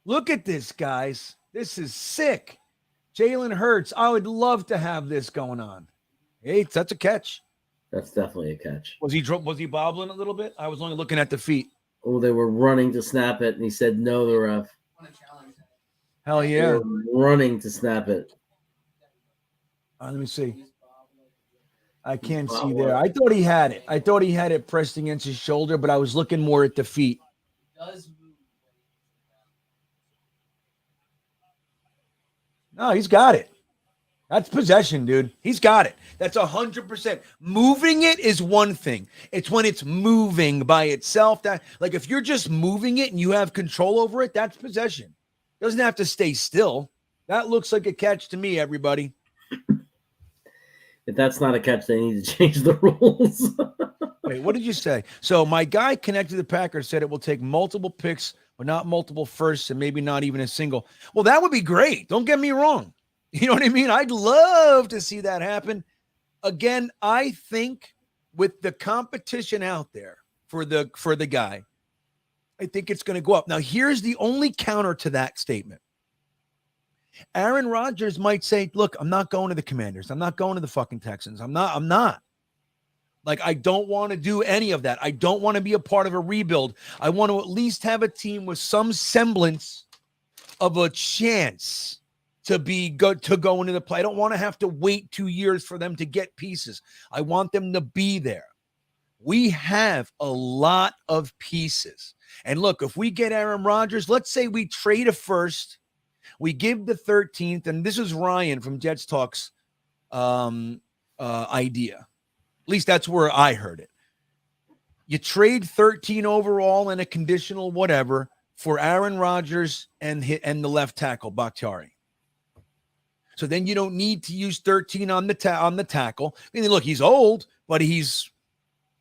Look at this, guys. This is sick. Jalen Hurts. I would love to have this going on. Hey, that's a catch. That's definitely a catch. Was he bobbling a little bit? I was only looking at the feet. Oh, they were running to snap it, and he said no, the ref. Hell yeah. Running to snap it. Let me see. I can't see there. I thought he had it. I thought he had it pressed against his shoulder, but I was looking more at the feet. No, he's got it. That's possession, dude. He's got it. That's 100%. Moving it is one thing. It's when it's moving by itself. That, like, if you're just moving it and you have control over it, that's possession. It doesn't have to stay still. That looks like a catch to me, everybody. If that's not a catch, they need to change the rules. Wait, what did you say? So my guy connected to the Packers said it will take multiple picks, but not multiple firsts, and maybe not even a single. Well, that would be great. Don't get me wrong. You know what I mean? I'd love to see that happen. Again, I think with the competition out there for the guy, I think it's going to go up. Now, here's the only counter to that statement. Aaron Rodgers might say, look, I'm not going to the Commanders. I'm not going to the fucking Texans. I'm not. Like, I don't want to do any of that. I don't want to be a part of a rebuild. I want to at least have a team with some semblance of a chance to be good to go into the play. I don't want to have to wait 2 years for them to get pieces. I want them to be there. We have a lot of pieces. And look, if we get Aaron Rodgers, let's say we trade a first, we give the 13th, and this is Ryan from Jets Talks idea. At least that's where I heard it. You trade 13 overall and a conditional whatever for Aaron Rodgers and the left tackle, Bakhtiari. So then you don't need to use 13 on the tackle. I mean, look, he's old, but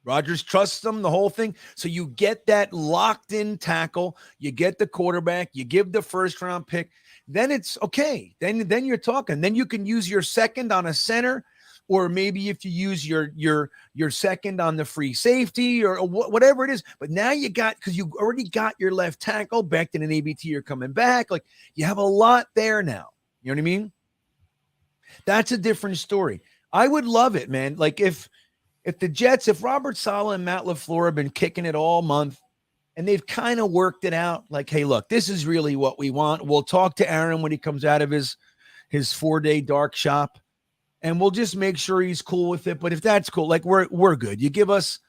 Rodgers trusts him, the whole thing. So you get that locked-in tackle. You get the quarterback. You give the first-round pick. Then it's okay. Then you're talking. Then you can use your second on a center, or maybe if you use your second on the free safety or whatever it is. But now you got, because you already got your left tackle, Becton and ABT are coming back. Like, you have a lot there now. You know what I mean? That's a different story. I would love it, man. Like if the Jets, if Robert Saleh and Matt LaFleur have been kicking it all month and they've kind of worked it out, like, hey, look, this is really what we want. We'll talk to Aaron when he comes out of his 4-day dark shop, and we'll just make sure he's cool with it. But if that's cool, like, we're good. You give us,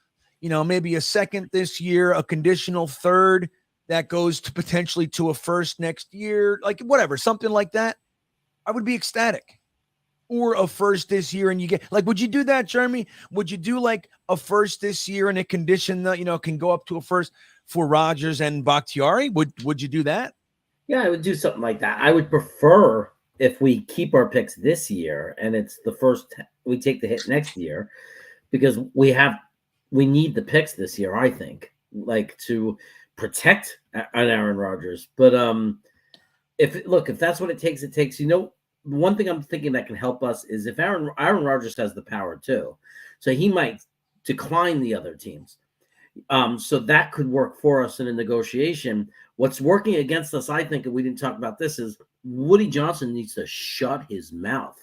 maybe a second this year, a conditional third that goes to potentially to a first next year, like whatever, something like that. I would be ecstatic. Or a first this year, and you get, like, would you do that, Jeremy? Would you do like a first this year and a condition that can go up to a first for Rodgers and Bakhtiari? Would you do that? Yeah, I would do something like that. I would prefer if we keep our picks this year and it's the first, we take the hit next year, because we need the picks this year, I think, like, to protect an Aaron Rodgers. But if that's what it takes, one thing I'm thinking that can help us is if Aaron Rodgers has the power too, so he might decline the other teams. So that could work for us in a negotiation. What's working against us, I think, and we didn't talk about this, is Woody Johnson needs to shut his mouth.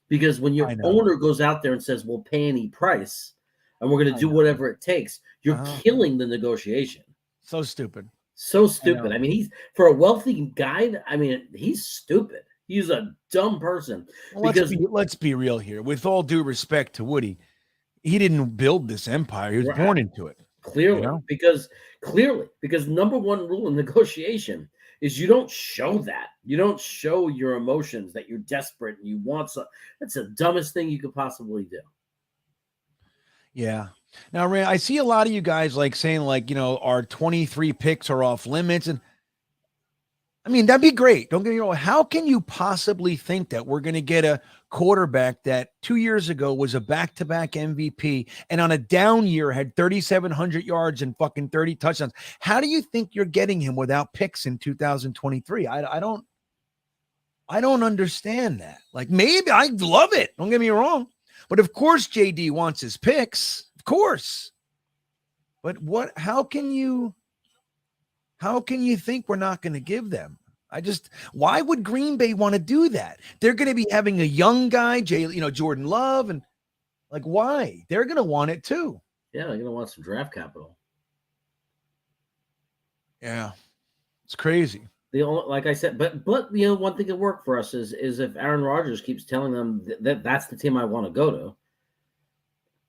Because when your I know. owner goes out there and says, we'll pay any price and we're going to do whatever it takes, you're killing the negotiation. So stupid. So stupid. I mean, he's, for a wealthy guy, I mean, he's stupid. He's a dumb person. Well, Because let's be real here. With all due respect to Woody, he didn't build this empire. He was born into it. Clearly, You know? because number one rule in negotiation is you don't show that. You don't show your emotions that you're desperate and you want something. That's the dumbest thing you could possibly do. Yeah. Now, Ray, I see a lot of you guys like saying, like, you know, our 23 picks are off limits. And I mean, that'd be great. Don't get me wrong. How can you possibly think that we're going to get a quarterback that 2 years ago was a back-to-back MVP and on a down year had 3,700 yards and fucking 30 touchdowns? How do you think you're getting him without picks in 2023? I don't understand that. Like, maybe I love it. Don't get me wrong. But of course, JD wants his picks. Of course. But how can you think we're not going to give them? Why would Green Bay want to do that? They're going to be having a young guy, Jordan Love, and like, why? They're going to want it too. Yeah, they're going to want some draft capital. Yeah, it's crazy. Like I said, but you know, one thing that worked for us is if Aaron Rodgers keeps telling them that that's the team I want to go to.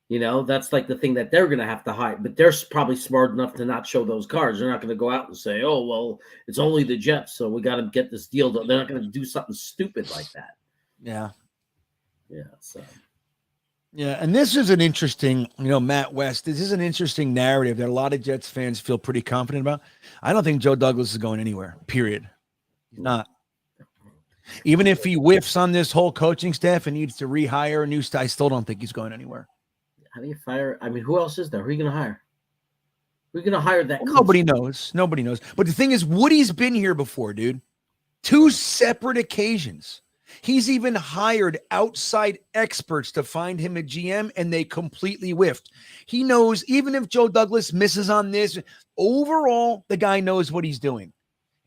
You know, that's like the thing that they're going to have to hide. But they're probably smart enough to not show those cards. They're not going to go out and say, oh, well, it's only the Jets, so we got to get this deal. They're not going to do something stupid like that. Yeah. Yeah. So. Yeah. And this is an interesting, Matt West, this is an interesting narrative that a lot of Jets fans feel pretty confident about. I don't think Joe Douglas is going anywhere, period. He's not. Even if he whiffs on this whole coaching staff and needs to rehire a new staff, I still don't think he's going anywhere. How do you fire? I mean, who else is there? Who are you going to hire? Who are you going to hire that? Well, nobody knows. Nobody knows. But the thing is, Woody's been here before, dude. 2 separate occasions. He's even hired outside experts to find him a GM, and they completely whiffed. He knows, even if Joe Douglas misses on this, overall, the guy knows what he's doing.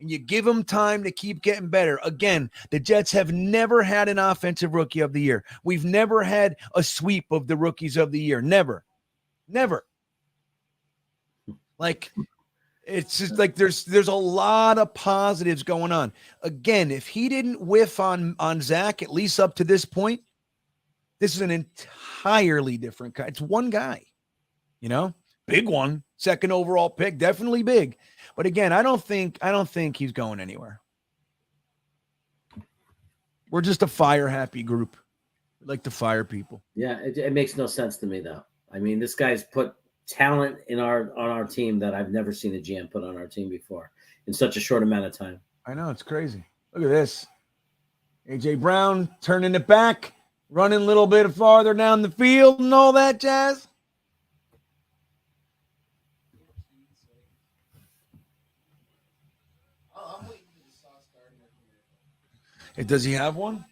And you give him time to keep getting better. Again, the Jets have never had an offensive rookie of the year. We've never had a sweep of the rookies of the year. Never. Like, it's just like there's a lot of positives going on. Again, if he didn't whiff on Zach, at least up to this point, this is an entirely different guy. It's one guy, big one, second overall pick, definitely big. But again, I don't think he's going anywhere. We're just a fire happy group. We like to fire people. Yeah, it makes no sense to me though. I mean, this guy's put talent on our team that I've never seen a GM put on our team before in such a short amount of time. I know, it's crazy. Look at this. AJ Brown turning it back, running a little bit farther down the field and all that jazz. Does he have one?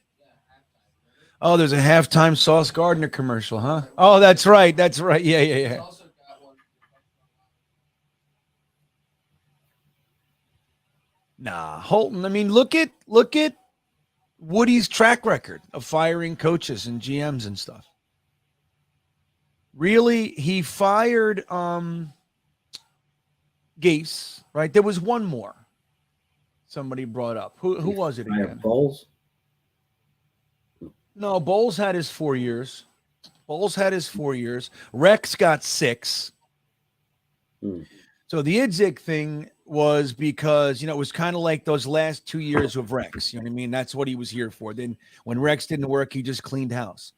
Oh, there's a halftime Sauce Gardner commercial, huh? Oh, that's right. Yeah. Nah, Holton. I mean, look at Woody's track record of firing coaches and GMs and stuff. Really, he fired Gase, right? There was one more. Somebody brought up. Who was it again? Bowles? No, Bowles had his 4 years. Rex got 6. So the Idzik thing was because, it was kind of like those last 2 years of Rex. You know what I mean? That's what he was here for. Then when Rex didn't work, he just cleaned house.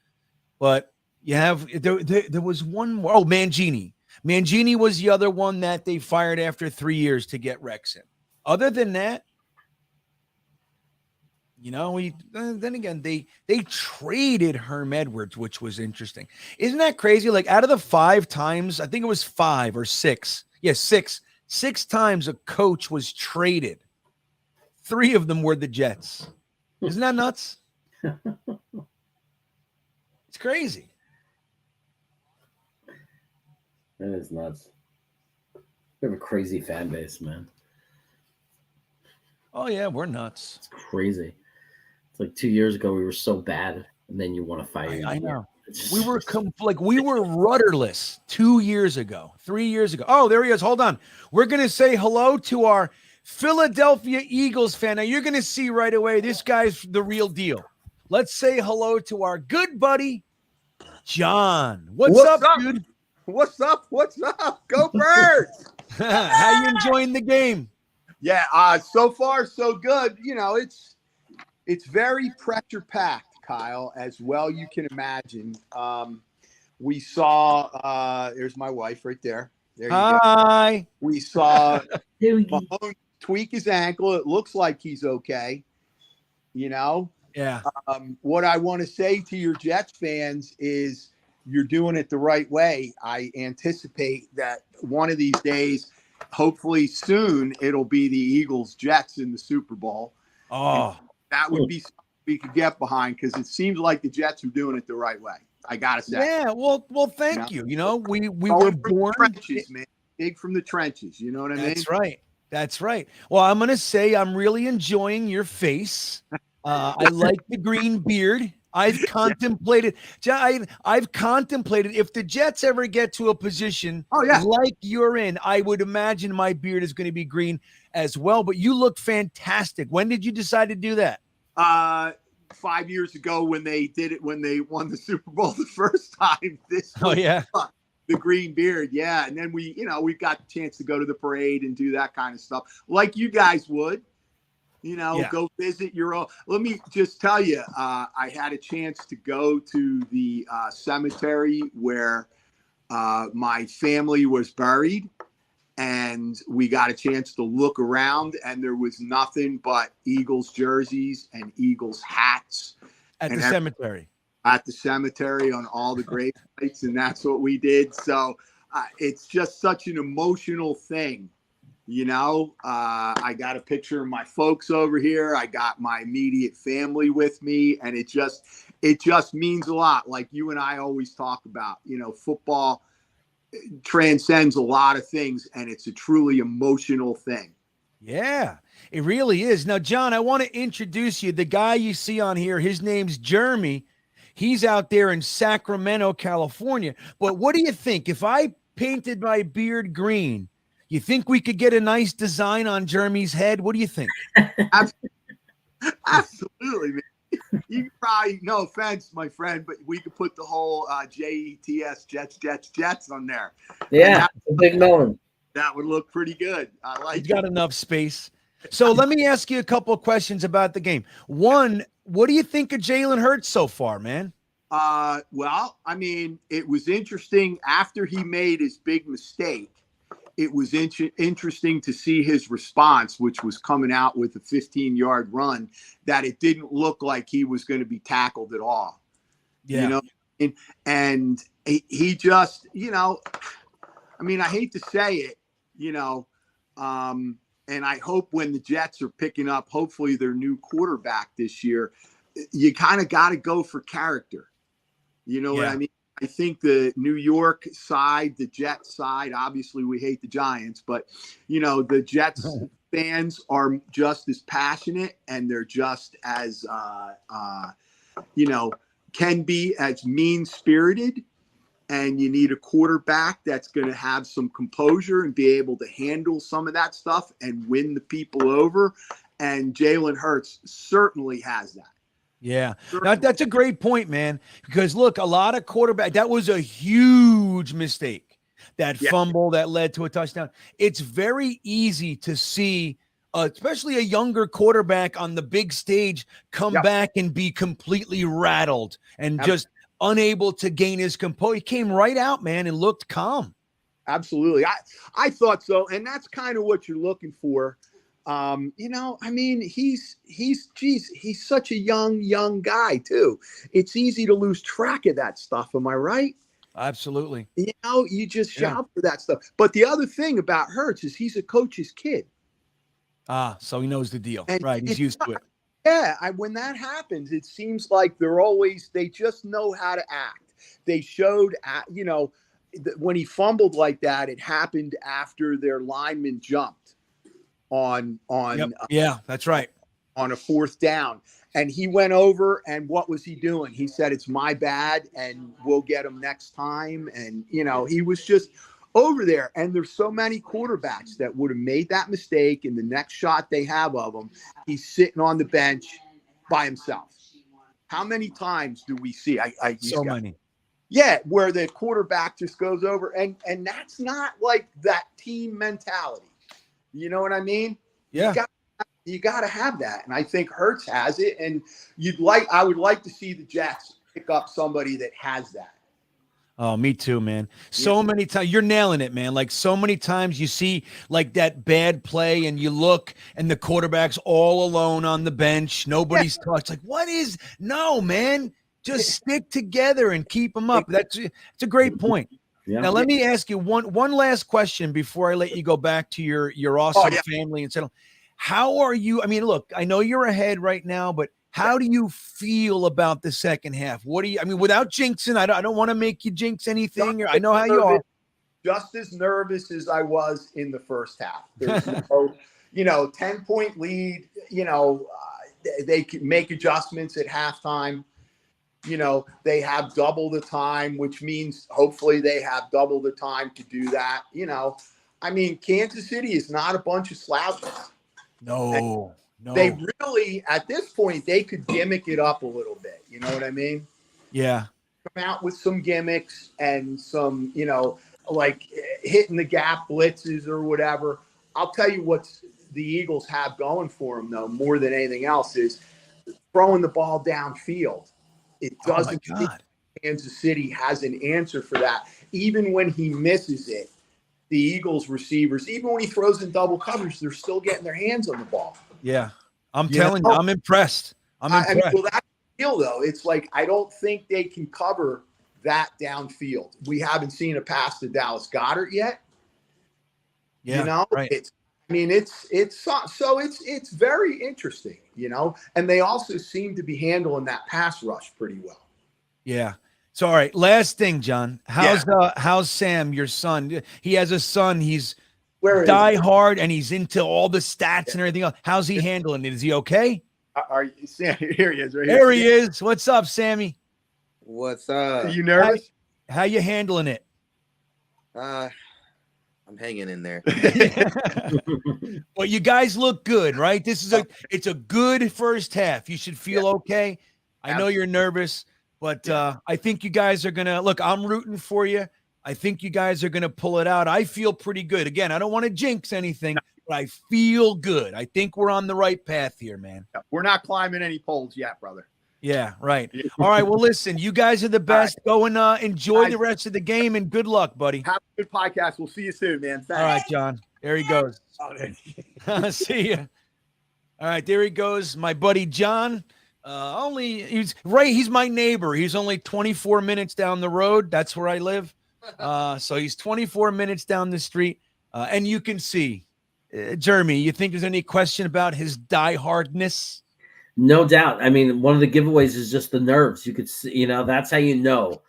But you have, there was one more. Oh, Mangini. Mangini was the other one that they fired after 3 years to get Rex in. Other than that, then again, they traded Herm Edwards, which was interesting. Isn't that crazy? Like, out of the 5 times, I think it was 5 or 6. Yeah, 6. 6 times a coach was traded. 3 of them were the Jets. Isn't that nuts? It's crazy. That is nuts. We have a crazy fan base, man. Oh yeah, we're nuts. It's crazy. It's like 2 years ago we were so bad, and then you want to fire. I know. We were we were rudderless 2 years ago, 3 years ago. Oh, there he is. Hold on. We're gonna say hello to our Philadelphia Eagles fan. Now you're gonna see right away this guy's the real deal. Let's say hello to our good buddy, John. What's up, dude? What's up? What's up? Go Birds! How you enjoying the game? Yeah, so far so good. You know, it's very pressure packed, Kyle, as well you can imagine. We saw there's my wife right there. There you go. Hi. We saw Mahomes tweak his ankle. It looks like he's okay. You know? Yeah. What I want to say to your Jets fans is you're doing it the right way. I anticipate that one of these days, hopefully soon, it'll be the Eagles Jets in the Super Bowl. Oh, and that would be something we could get behind because it seems like the Jets are doing it the right way. I gotta say. yeah. Well, thank you. You know, we Going were from the born trenches, man. Big from the trenches. You know what I mean? That's right. That's right. Well, I'm going to say I'm really enjoying your face. I like the green beard. I've contemplated if the Jets ever get to a position like you're in, I would imagine my beard is going to be green as well. But you look fantastic. When did you decide to do that? 5 years ago when they did it, when they won the Super Bowl the first time. The green beard, yeah. And then we got the chance to go to the parade and do that kind of stuff like you guys would. Go visit your own. Let me just tell you, I had a chance to go to the cemetery where my family was buried, and we got a chance to look around, and there was nothing but Eagles jerseys and Eagles hats at the cemetery. At the cemetery on all the grave sites, and that's what we did. So it's just such an emotional thing. I got a picture of my folks over here. I got my immediate family with me, and it just means a lot. Like you and I always talk about, football transcends a lot of things, and it's a truly emotional thing. Yeah, it really is. Now, John, I want to introduce you. The guy you see on here, his name's Jeremy. He's out there in Sacramento, California. But what do you think? If I painted my beard green, you think we could get a nice design on Jeremy's head? What do you think? Absolutely, man. You could probably, no offense, my friend, but we could put the whole JETS, Jets on there. Yeah, a big melon. That would look pretty good. I like He's got enough space. So let me ask you a couple of questions about the game. One, what do you think of Jalen Hurts so far, man? Well, I mean, it was interesting after he made his big mistake. It was interesting to see his response, which was coming out with a 15-yard run, that it didn't look like he was going to be tackled at all. Yeah. And he just, I mean, I hate to say it, and I hope when the Jets are picking up, hopefully their new quarterback this year, you kind of got to go for character. You know what I mean? I think the New York side, the Jets side, obviously we hate the Giants, but, the Jets fans are just as passionate, and they're just as, can be as mean-spirited. And you need a quarterback that's going to have some composure and be able to handle some of that stuff and win the people over. And Jalen Hurts certainly has that. Yeah, that's a great point, man. Because look, a lot of quarterback, that was a huge mistake. That fumble that led to a touchdown. It's very easy to see, especially a younger quarterback on the big stage, come back and be completely rattled and just unable to gain his composure. He came right out, man, and looked calm. Absolutely. I thought so. And that's kind of what you're looking for. I mean, he's such a young guy too. It's easy to lose track of that stuff. Am I right? Absolutely. You just shout for that stuff. But the other thing about Hurts is he's a coach's kid. So he knows the deal. Right. He's used to it. Yeah. When that happens, it seems like they just know how to act. They showed, when he fumbled like that, it happened after their lineman jumped on yeah, that's right, on a 4th down. And he went over, and what was he doing? He said, "It's my bad, and we'll get him next time." And, he was just over there. And there's so many quarterbacks that would have made that mistake. And the next shot they have of him, he's sitting on the bench by himself. How many times do we see? So many. Yeah, where the quarterback just goes over. And that's not like that team mentality. You know what I mean? Yeah. You got to have that. And I think Hurts has it. And I would like to see the Jets pick up somebody that has that. Oh, me too, man. So many times you're nailing it, man. Like so many times you see like that bad play and you look and the quarterback's all alone on the bench. Nobody's touched. Like, no, man, just stick together and keep them up. It's a great point. Yeah. Now, let me ask you one last question before I let you go back to your awesome family and settle. How are you? I mean, look, I know you're ahead right now, but how do you feel about the second half? Without jinxing, I don't want to make you jinx anything. I know how you are. Just as nervous as I was in the first half. There's no, 10-point lead, they can make adjustments at halftime. They have double the time, which means hopefully they have double the time to do that. Kansas City is not a bunch of slouches. No. They really, at this point, they could gimmick it up a little bit. You know what I mean? Yeah. Come out with some gimmicks and some, like hitting the gap blitzes or whatever. I'll tell you what the Eagles have going for them, though, more than anything else, is throwing the ball downfield. It doesn't seem Kansas City has an answer for that. Even when he misses it, the Eagles receivers, even when he throws in double coverage, they're still getting their hands on the ball. Yeah. I'm telling you, I'm impressed. That's the deal, though. It's like, I don't think they can cover that downfield. We haven't seen a pass to Dallas Goedert yet. Yeah. Right. It's very interesting, and they also seem to be handling that pass rush pretty well. Yeah. So, all right, last thing, John. How's Sam, your son? He has a son. He's diehard, and he's into all the stats and everything else. How's he handling it? Is he okay? Sam, here he is. Right there he is. What's up, Sammy? What's up? Are you nervous? How you handling it? I'm hanging in there. Well, you guys look good, right? It's a good first half. You should feel okay. I know you're nervous. But I think you guys are going to – look, I'm rooting for you. I think you guys are going to pull it out. I feel pretty good. Again, I don't want to jinx anything, but I feel good. I think we're on the right path here, man. We're not climbing any poles yet, brother. Yeah, right. All right, well, listen, you guys are the best. Go and enjoy the rest of the game, and good luck, buddy. Have a good podcast. We'll see you soon, man. Thanks. All right, John. There he goes. See ya. All right, there he goes, my buddy John. He's my neighbor. He's only 24 minutes down the road. That's where I live. So he's 24 minutes down the street. And you can see, Jeremy, you think there's any question about his diehardness? No doubt. I mean, one of the giveaways is just the nerves. You could see, that's how you know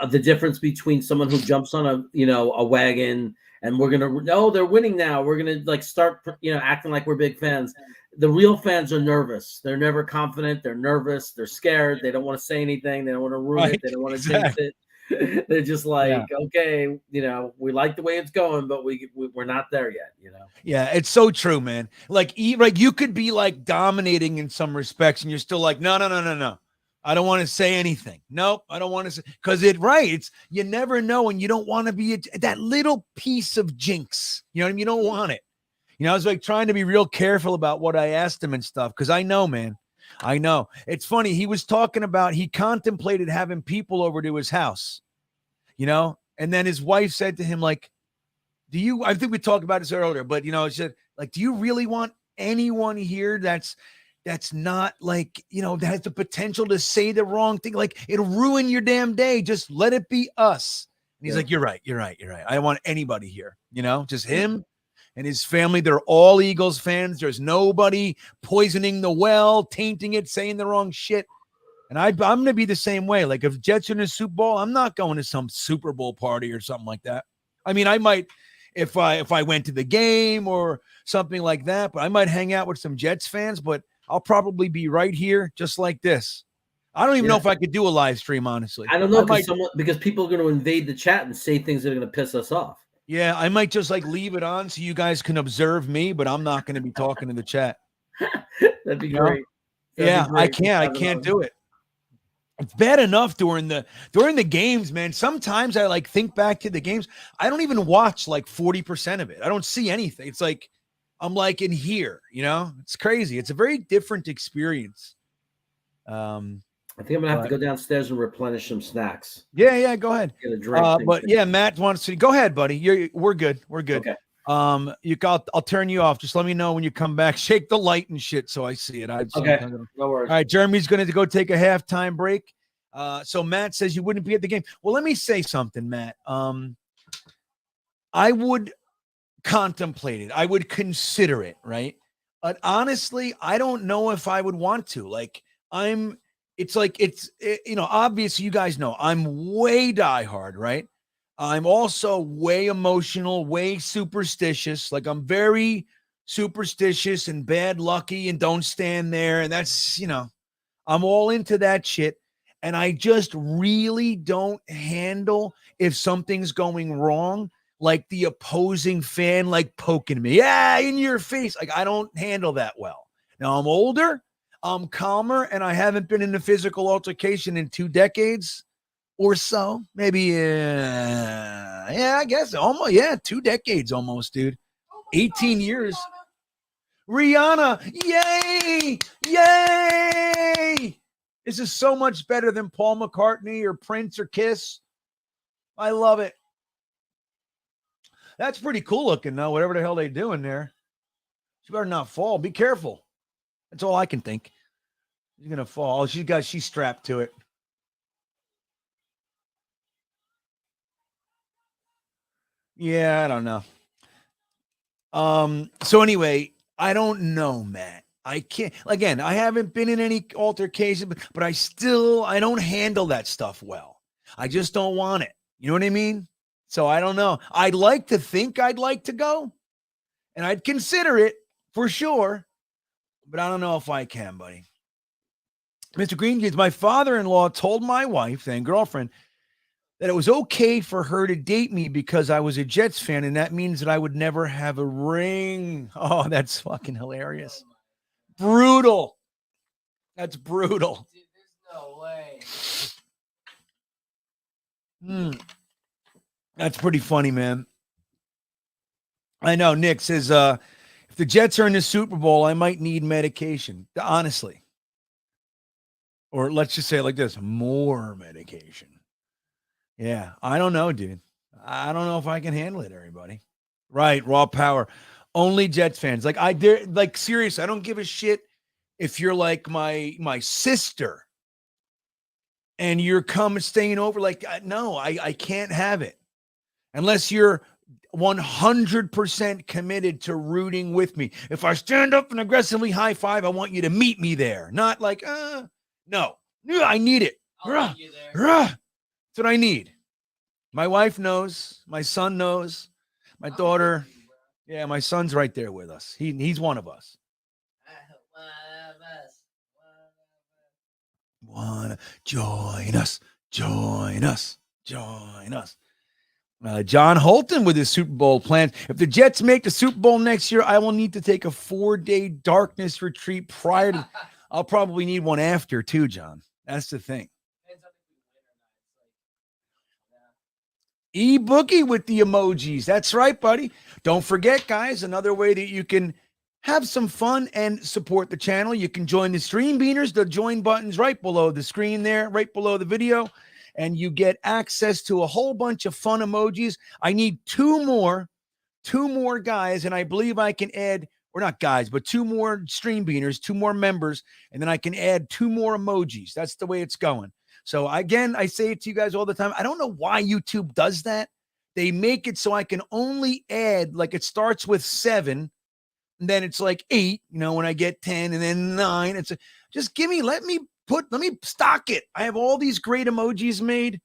the difference between someone who jumps on a wagon and they're winning now. We're going to start, acting like we're big fans. The real fans are nervous. They're never confident. They're nervous. They're scared. They don't want to say anything. They don't want to ruin it. They don't want to jinx it. They're just like, okay, we like the way it's going, but we're not there yet, Yeah, it's so true, man. Like you could be like dominating in some respects, and you're still like, no. I don't want to say anything. Nope, I don't want to say, because it's you never know, and you don't want to be that little piece of jinx. You know what I mean? You don't want it. I was like trying to be real careful about what I asked him and stuff, because I know, man. I know. It's funny. He was talking about he contemplated having people over to his house, and then his wife said to him, like, I think we talked about this earlier, but, she said, like, do you really want anyone here that's not like, that has the potential to say the wrong thing? Like, it'll ruin your damn day. Just let it be us. And he's like, you're right. I don't want anybody here, just him and his family. They're all Eagles fans. There's nobody poisoning the well, tainting it, saying the wrong shit. And I'm going to be the same way. Like if Jets are in a Super Bowl, I'm not going to some Super Bowl party or something like that. I mean, I might if I went to the game or something like that, but I might hang out with some Jets fans, but I'll probably be right here just like this. I don't even know if I could do a live stream, honestly. I don't know because people are going to invade the chat and say things that are going to piss us off. Yeah, I might just like leave it on so you guys can observe me, but I'm not going to be talking to the chat. That'd be great. Yeah, I can't do it. It's bad enough during the games, man. Sometimes I like think back to the games. I don't even watch like 40% of it. I don't see anything. It's like I'm like in here, you know. It's crazy. It's a very different experience. I think I'm gonna have to go downstairs and replenish some snacks. Yeah, go ahead. Get a drink. But yeah, Matt wants to go ahead, buddy. We're good. We're good. Okay. I'll turn you off. Just let me know when you come back. Shake the light and shit so I see it. Okay. No worries. All right, Jeremy's going to go take a halftime break. So Matt says you wouldn't be at the game. Well, let me say something, Matt. I would contemplate it. I would consider it, right? But honestly, I don't know if I would want to. Like obviously you guys know I'm way diehard, right? I'm also way emotional, way superstitious. Like I'm very superstitious and bad lucky and don't stand there. And that's, I'm all into that shit. And I just really don't handle if something's going wrong, like the opposing fan, like poking me, in your face. Like I don't handle that well. Now I'm older, I'm calmer, and I haven't been in a physical altercation in 2 decades. Or so, maybe, I guess almost, 2 decades almost, dude. 18 years. Rihanna, yay! This is so much better than Paul McCartney or Prince or Kiss. I love it. That's pretty cool looking, though, whatever the hell they're doing there. She better not fall. Be careful. That's all I can think. She's going to fall. She's strapped to it. Yeah, I don't know. So anyway, I don't know, Matt. I can't, again, I haven't been in any altercation, but I don't handle that stuff well. I just don't want it. You know what I mean? So I don't know. I'd like to think I'd like to go, and I'd consider it for sure, but I don't know if I can, buddy. Mr. GreenBean, my father-in-law told my wife and girlfriend that it was okay for her to date me because I was a Jets fan, and that means that I would never have a ring. Oh, that's fucking hilarious. Brutal. That's brutal. Dude, there's no way. That's pretty funny, man. I know. Nick says, if the Jets are in the Super Bowl, I might need medication. Honestly. Or let's just say it like this, more medication. Yeah, I don't know, dude. I don't know if I can handle it, everybody. Right, raw power. Only Jets fans. Like seriously, I don't give a shit if you're like my sister and you're staying over. Like, no, I can't have it unless you're 100% committed to rooting with me. If I stand up and aggressively high five, I want you to meet me there. Not like, no, I need it. I'll meet you there. That's what I need. My wife knows. My son knows. My daughter. Yeah, my son's right there with us. He's one of us. Join us. John Holton with his Super Bowl plans. If the Jets make the Super Bowl next year, I will need to take a 4-day darkness retreat prior to. I'll probably need one after too, John. That's the thing. E-Bookie with the emojis. That's right, buddy. Don't forget, guys, another way that you can have some fun and support the channel. You can join the Stream Beaners. The join button's right below the screen there, right below the video. And you get access to a whole bunch of fun emojis. I need two more guys, and I believe I can add, or not guys, but 2 more Stream Beaners, 2 more members, and then I can add 2 more emojis. That's the way it's going. So again, I say it to you guys all the time. I don't know why YouTube does that. They make it so I can only add, like it starts with 7, and then it's like 8, when I get 10 and then 9. Just let me stock it. I have all these great emojis made,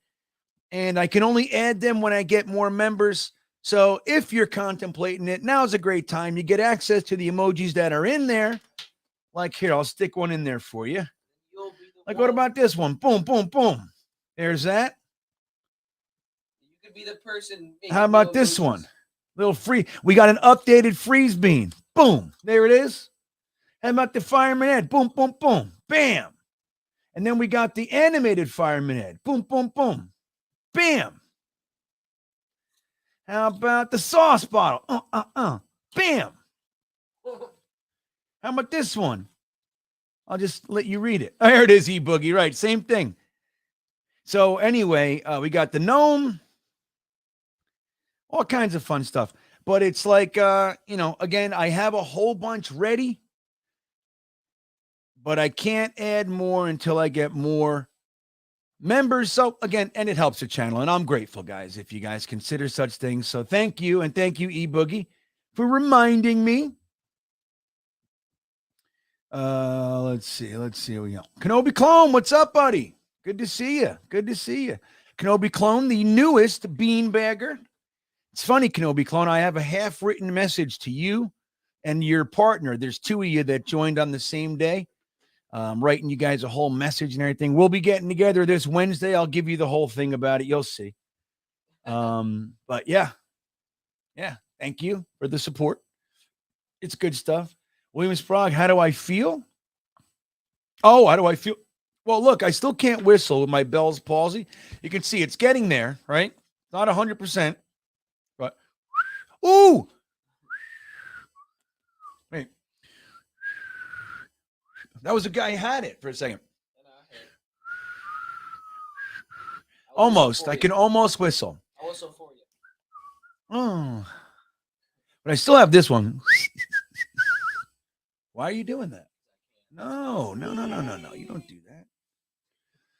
and I can only add them when I get more members. So if you're contemplating it, now's a great time. You get access to the emojis that are in there. Like here, I'll stick one in there for you. Like, what about this one? Boom, boom, boom. There's that. You could be the person. How about this one? Little free. We got an updated freeze bean. Boom. There it is. How about the fireman head? Boom, boom, boom. Bam. And then we got the animated fireman head. Boom, boom, boom. Bam. How about the sauce bottle? Bam. How about this one? I'll just let you read it. There it is, E-Boogie. Right. Same thing. So anyway, we got the gnome. All kinds of fun stuff. But it's like, again, I have a whole bunch ready. But I can't add more until I get more members. So again, and it helps the channel. And I'm grateful, guys, if you guys consider such things. So thank you. And thank you, E-Boogie, for reminding me. Let's see what we got. Kenobi Clone, what's up, buddy? Good to see you. Kenobi Clone, the newest beanbagger. It's funny, Kenobi Clone. I have a half-written message to you and your partner. There's two of you that joined on the same day. Writing you guys a whole message and everything. We'll be getting together this Wednesday. I'll give you the whole thing about it. You'll see. But yeah. Thank you for the support. It's good stuff. William Sprague, how do I feel? Oh, how do I feel? Well, look, I still can't whistle with my Bell's palsy. You can see it's getting there, right? Not 100%, but ooh. Wait. That was a guy who had it for a second. Almost. I can almost whistle. I whistle for you. Oh. But I still have this one. Why are you doing that? No. You don't do that.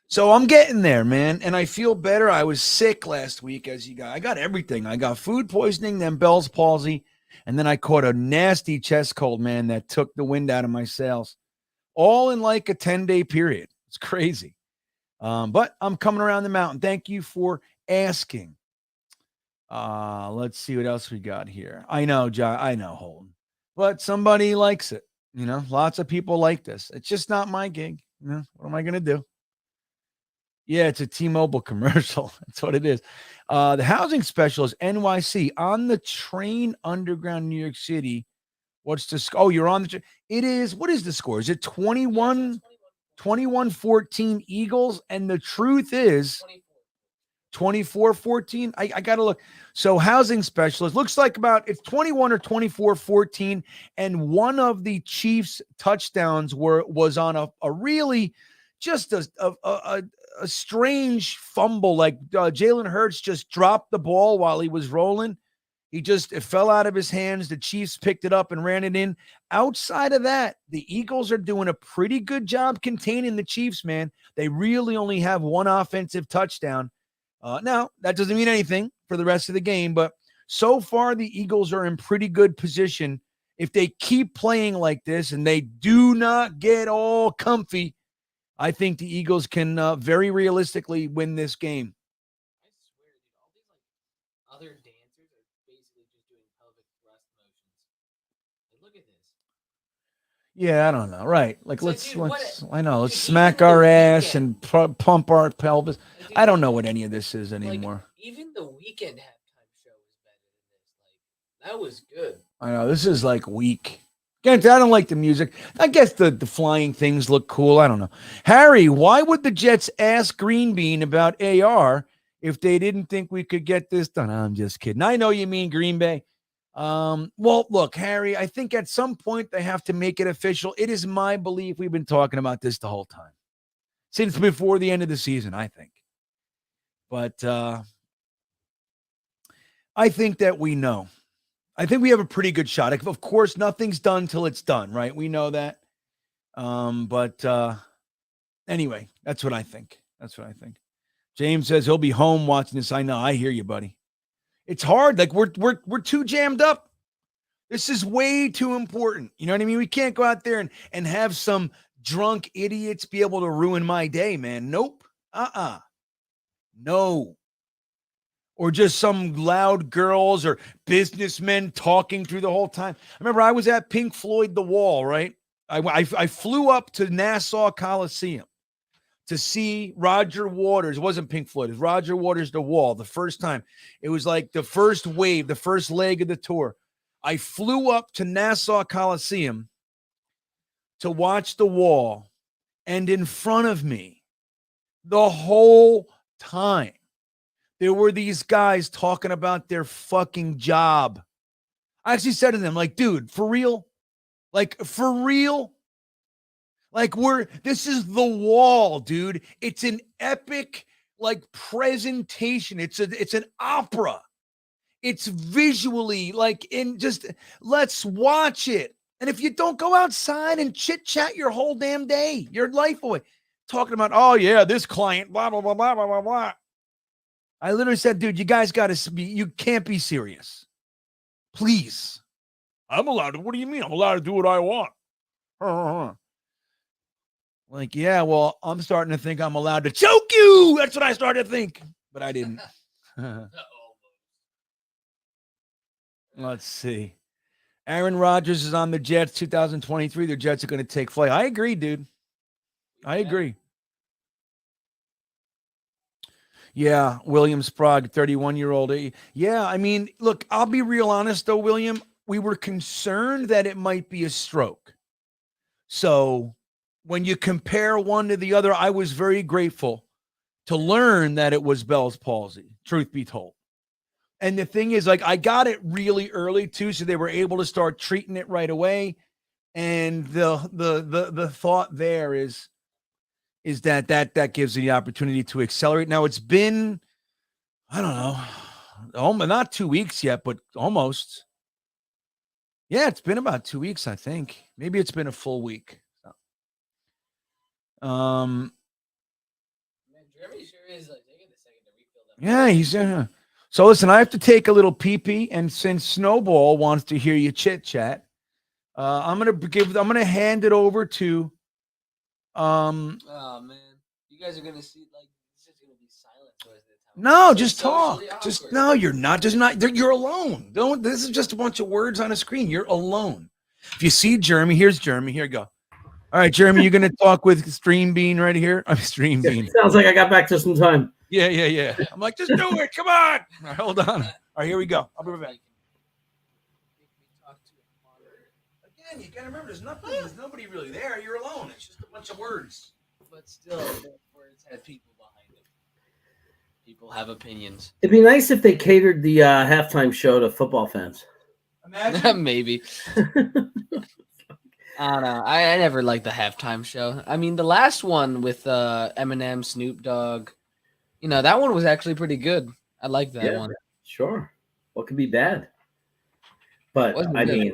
So I'm getting there, man. And I feel better. I was sick last week, as you got. I got everything. I got food poisoning, then Bell's palsy. And then I caught a nasty chest cold, man, that took the wind out of my sails. All in like a 10-day period. It's crazy. But I'm coming around the mountain. Thank you for asking. Let's see what else we got here. I know, John. I know, Holden. But somebody likes it. Lots of people like this. It's just not my gig. What am I going to do? Yeah, it's a T-Mobile commercial. That's what it is. The housing specialist, NYC, on the train underground New York City. What's the score? Oh, you're on the train. It is. What is the score? Is it 21-14 Eagles? And the truth is 24-14. I got to look. So housing specialist looks like it's 21 or 24-14. And one of the Chiefs touchdowns was on a really just a strange fumble. Like Jalen Hurts just dropped the ball while he was rolling. It fell out of his hands. The Chiefs picked it up and ran it in. Outside of that, the Eagles are doing a pretty good job containing the Chiefs, man. They really only have one offensive touchdown. Now, that doesn't mean anything for the rest of the game, but so far the Eagles are in pretty good position. If they keep playing like this and they do not get all comfy, I think the Eagles can very realistically win this game. I swear, dude, all these other dancers are basically just doing pelvic thrust motions. Look at this. Yeah, I don't know. Right. Like, let's smack even our the ass weekend. and pump our pelvis. Dude, I don't know what any of this is anymore. Even the weekend halftime show was better than this. That was good. I know. This is like weak. Again, I don't like the music. I guess the flying things look cool. I don't know. Harry, why would the Jets ask GreenBean about AR if they didn't think we could get this done? I'm just kidding. I know you mean Green Bay. Well, look, Harry, I think at some point they have to make it official. It is my belief we've been talking about this the whole time. Since before the end of the season, I think. But I think that we know. I think we have a pretty good shot. Of course, nothing's done till it's done, right? We know that. But anyway, that's what I think. James says he'll be home watching this. I know. I hear you, buddy. It's hard. Like we're too jammed up. This is way too important. You know what I mean? We can't go out there and have some drunk idiots be able to ruin my day, man. Nope. No. Or just some loud girls or businessmen talking through the whole time. I remember I was at Pink Floyd The Wall, right? I flew up to Nassau Coliseum to see Roger Waters. It wasn't Pink Floyd. It was Roger Waters The Wall the first time. It was like the first wave, the first leg of the tour. I flew up to Nassau Coliseum to watch The Wall, and in front of me the whole time there were these guys talking about their fucking job. I actually said to them, like, dude, for real? Like, for real? Like, this is The Wall, dude. It's an epic, like, presentation. It's an opera. It's visually, like, let's watch it. And if you don't go outside and chit-chat your whole damn day, your life away, talking about, oh, yeah, this client, blah, blah, blah, blah, blah, blah, blah. I literally said, dude, you guys got to be, you can't be serious. Please. I'm allowed to, what do you mean? I'm allowed to do what I want. Like, yeah, well, I'm starting to think I'm allowed to choke you. That's what I started to think, but I didn't. Let's see. Aaron Rodgers is on the Jets 2023. The Jets are going to take flight. I agree, dude. I agree. Yeah, William Sprague, 31-year-old. Yeah, I mean, look, I'll be real honest, though, William. We were concerned that it might be a stroke. So when you compare one to the other, I was very grateful to learn that it was Bell's palsy, truth be told. And the thing is, like, I got it really early, too, so they were able to start treating it right away. And the thought there is that gives you the opportunity to accelerate. Now, it's been, I don't know, not 2 weeks yet, but almost. Yeah, it's been about 2 weeks, I think. Maybe it's been a full week. Man, Jeremy sure is like taking a second to refill that. Yeah, he's so listen, I have to take a little pee-pee, and since Snowball wants to hear you chit-chat, I'm gonna hand it over to Oh man, you guys are gonna see like it's just gonna be silent for the time. No, So just talk. socially Just awkward. no, you're not. Just not. You're alone. Don't. This is just a bunch of words on a screen. You're alone. If you see Jeremy, here's Jeremy. Here you go. All right, Jeremy, you're gonna talk with GreenBean right here. I'm GreenBean. Sounds like I got back to some time. Yeah. I'm like, just do it. Come on. All right, hold on. All right, here we go. I'll be right back. Again, you gotta remember, there's nobody really there. You're alone. It's just a bunch of words. But still, those words have people behind them. People have opinions. It'd be nice if they catered the halftime show to football fans. Imagine. Maybe. I don't know. I never liked the halftime show. I mean, the last one with Eminem, Snoop Dogg, that one was actually pretty good. I like that one. Sure. What could be bad? But Wasn't I good.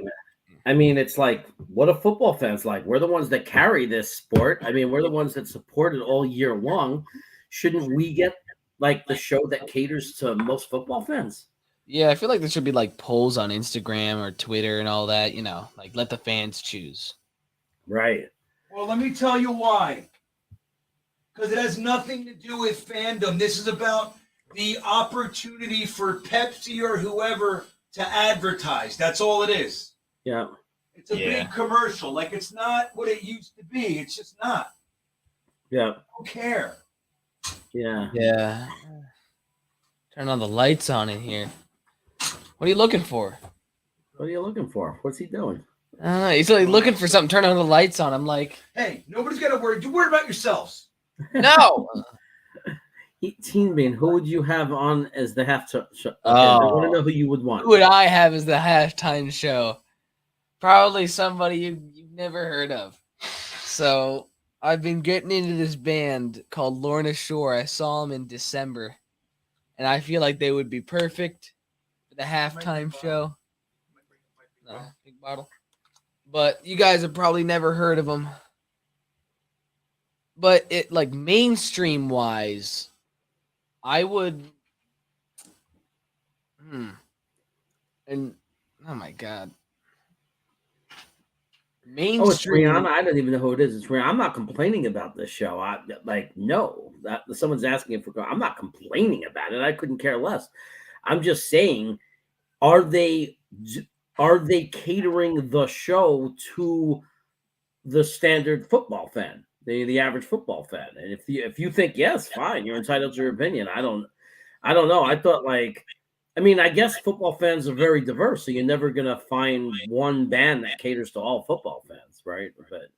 mean, it's like, what are football fans like? We're the ones that carry this sport. I mean, we're the ones that support it all year long. Shouldn't we get like the show that caters to most football fans? Yeah, I feel like there should be like polls on Instagram or Twitter and all that, like let the fans choose. Right. Well, let me tell you why. Because it has nothing to do with fandom. This is about the opportunity for Pepsi or whoever to advertise. That's all it is. Yeah. It's a big commercial. Like, it's not what it used to be. It's just not. Yeah. I don't care. Yeah. Yeah. Turn on the lights on in here. What are you looking for? What are you looking for? What's he doing? I don't know. He's like looking for something. Turn on the lights on. I'm like, Hey, nobody's got to worry. You worry about yourselves. no. Teen Bean, who would you have on as the halftime show? Okay, Oh. I want to know who you would want. Who would I have as the halftime show? Probably somebody you've never heard of. So I've been getting into this band called Lorna Shore. I saw them in December, and I feel like they would be perfect for the halftime show. No, big bottle. But you guys have probably never heard of them. But it like mainstream wise, I would. And oh my god. Oh, it's Mainstream. Rihanna. I don't even know who it is. It's Rihanna. I'm not complaining about this show. No. That someone's asking if I'm not complaining about it. I couldn't care less. I'm just saying, are they catering the show to the standard football fan, the average football fan? And if you think yes, fine, you're entitled to your opinion. I don't know. I thought I guess football fans are very diverse, so you're never gonna find one band that caters to all football fans, right? But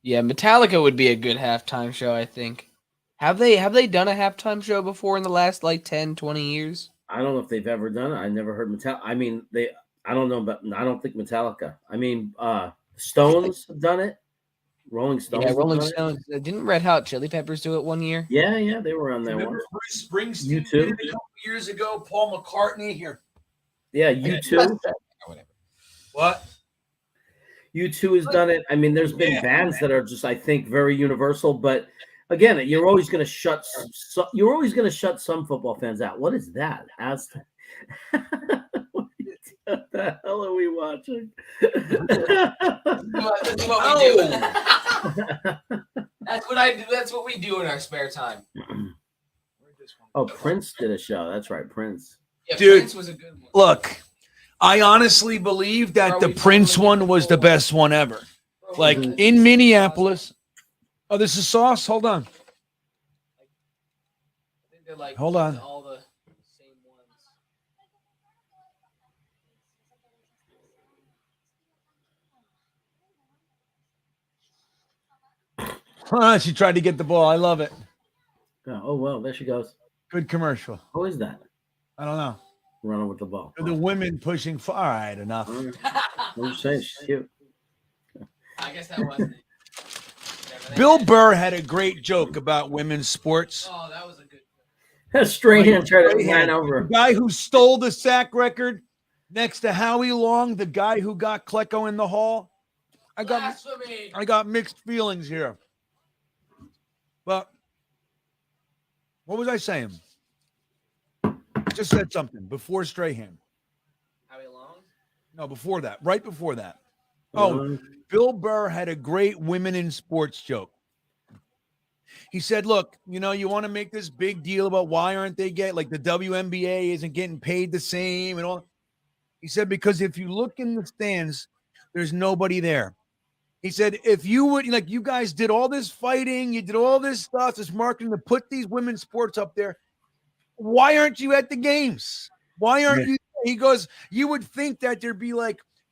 Yeah, Metallica would be a good halftime show, I think. Have they done a halftime show before in the last 10, 20 years? I don't know if they've ever done it. I never heard Metallica. I don't know, but I don't think Metallica. Stones have done it. Rolling Stones. Yeah, have Rolling done it. Stones. Didn't Red Hot Chili Peppers do it one year? Yeah, they were on there Remember once. Bruce Springsteen U2? did it a couple years ago. Paul McCartney here. Yeah, U2. What? U2 has done it. There's been bands that are just, I think, very universal. But again, you're always going to shut some football fans out. What is that? Aztec. What the hell are we watching? That's what we do. That's what we do in our spare time. Oh, Prince did a show. That's right, Prince. Yeah, Dude, Prince was a good one. Look, I honestly believe that the Prince one was the best one ever. Like in Minneapolis. Oh, this is sauce. Hold on. I think they're Hold on. all the same ones. She tried to get the ball. I love it. Oh well, there she goes. Good commercial. Who is that? I don't know. Running with the ball. The women pushing. All right, enough. I'm just saying, she's cute. I guess that wasn't it. Bill Burr had a great joke about women's sports. Oh, that was a good. Strahan tried to line over. The guy who stole the sack record next to Howie Long, the guy who got Klecko in the hall. I got mixed feelings here. But what was I saying? Just said something before Strahan. Howie Long? No, before that. Right before that. Oh, Bill Burr had a great women in sports joke. He said, look, you want to make this big deal about why aren't they the WNBA isn't getting paid the same and all. He said, because if you look in the stands, there's nobody there. He said, if you would, you guys did all this fighting, you did all this stuff, this marketing to put these women's sports up there. Why aren't you at the games? Why aren't you? He goes, you would think that there'd be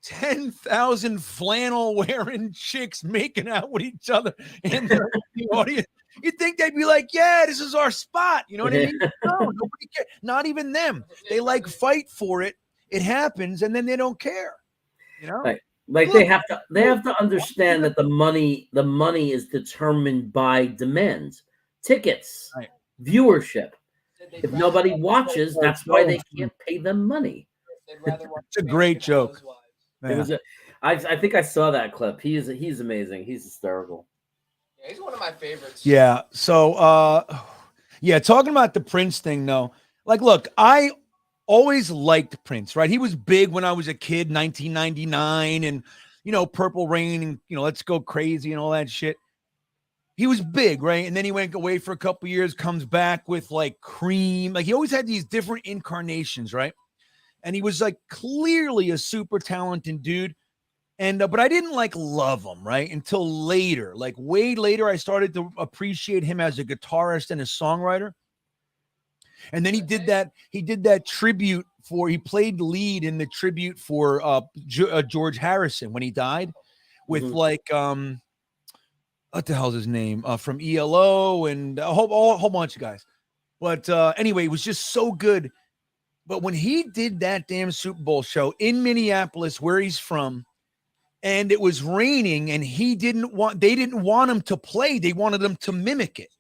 10,000 flannel wearing chicks making out with each other in the audience. You'd think they'd be yeah, this is our spot. You know what I mean? No, nobody cares. Not even them. They fight for it. It happens, and then they don't care. Right. They have to understand that the money is determined by demand, tickets, right, viewership. If nobody watches, that's why they can't pay them money. It's a great joke. I think I saw that clip. He's amazing. He's hysterical. Yeah, he's one of my favorites. Yeah. So, talking about the Prince thing, though. Look, I always liked Prince, right? He was big when I was a kid, 1999, and Purple Rain, and Let's Go Crazy and all that shit. He was big, right? And then he went away for a couple years, comes back with Cream. He always had these different incarnations, right? And he was clearly a super talented dude. And but I didn't love him, right? Until later. Way later, I started to appreciate him as a guitarist and a songwriter. And then he did that tribute he played lead in the tribute for George Harrison when he died with what the hell's his name? From ELO and a whole bunch of guys. But anyway, it was just so good. But when he did that damn Super Bowl show in Minneapolis, where he's from, and it was raining, and they didn't want him to play. They wanted him to mimic it,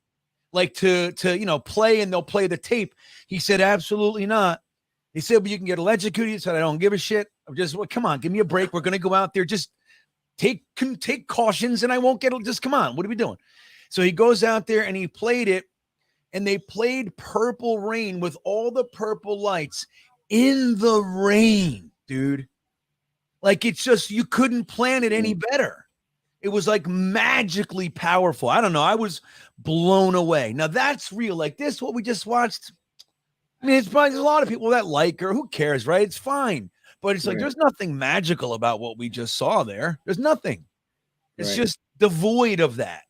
to play, and they'll play the tape. He said, absolutely not. He said, but you can get electrocuted. He said, I don't give a shit. Come on, give me a break. We're going to go out there. Just take cautions, and I won't just come on. What are we doing? So he goes out there, and he played it, and they played Purple Rain with all the purple lights in the rain, dude. Like it's just you couldn't plan it any better. It was like magically powerful. I don't know. I was blown away. Now that's real. Like this, what we just watched. I mean, it's probably there's a lot of people that like her. Who cares, right? It's fine. But it's like there's nothing magical about what we just saw there. There's nothing. It's just devoid of that.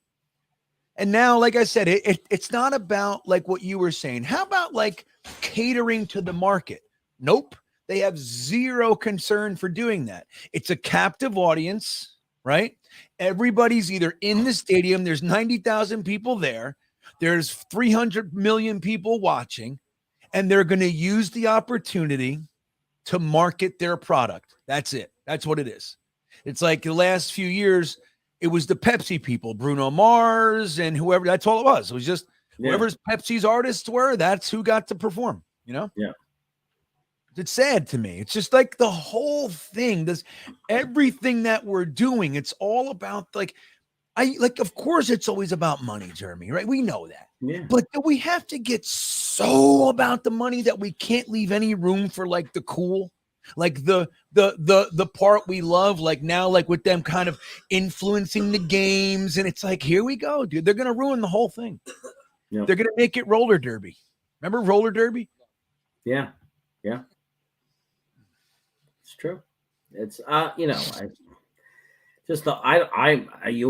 And now, like I said, it's not about like what you were saying. How about like catering to the market? Nope. They have zero concern for doing that. It's a captive audience, right? Everybody's either in the stadium. There's 90,000 people there. There's 300 million people watching, and they're going to use the opportunity to market their product. That's it. That's what it is. It's like the last few years, it was the Pepsi people, Bruno Mars and whoever. That's all it was. It was just whoever's Pepsi's artists were, that's who got to perform, you know? Yeah. It's sad to me. It's just like the whole thing, this everything that we're doing, it's all about of course it's always about money, Jeremy, right? We know that. Yeah. But do we have to get so about the money that we can't leave any room for like the cool? Like the part we love, like now, like with them kind of influencing the games, and it's like, here we go, dude. They're gonna ruin the whole thing. Yep. They're gonna make it roller derby. Remember roller derby? Yeah, yeah, it's true. It's are you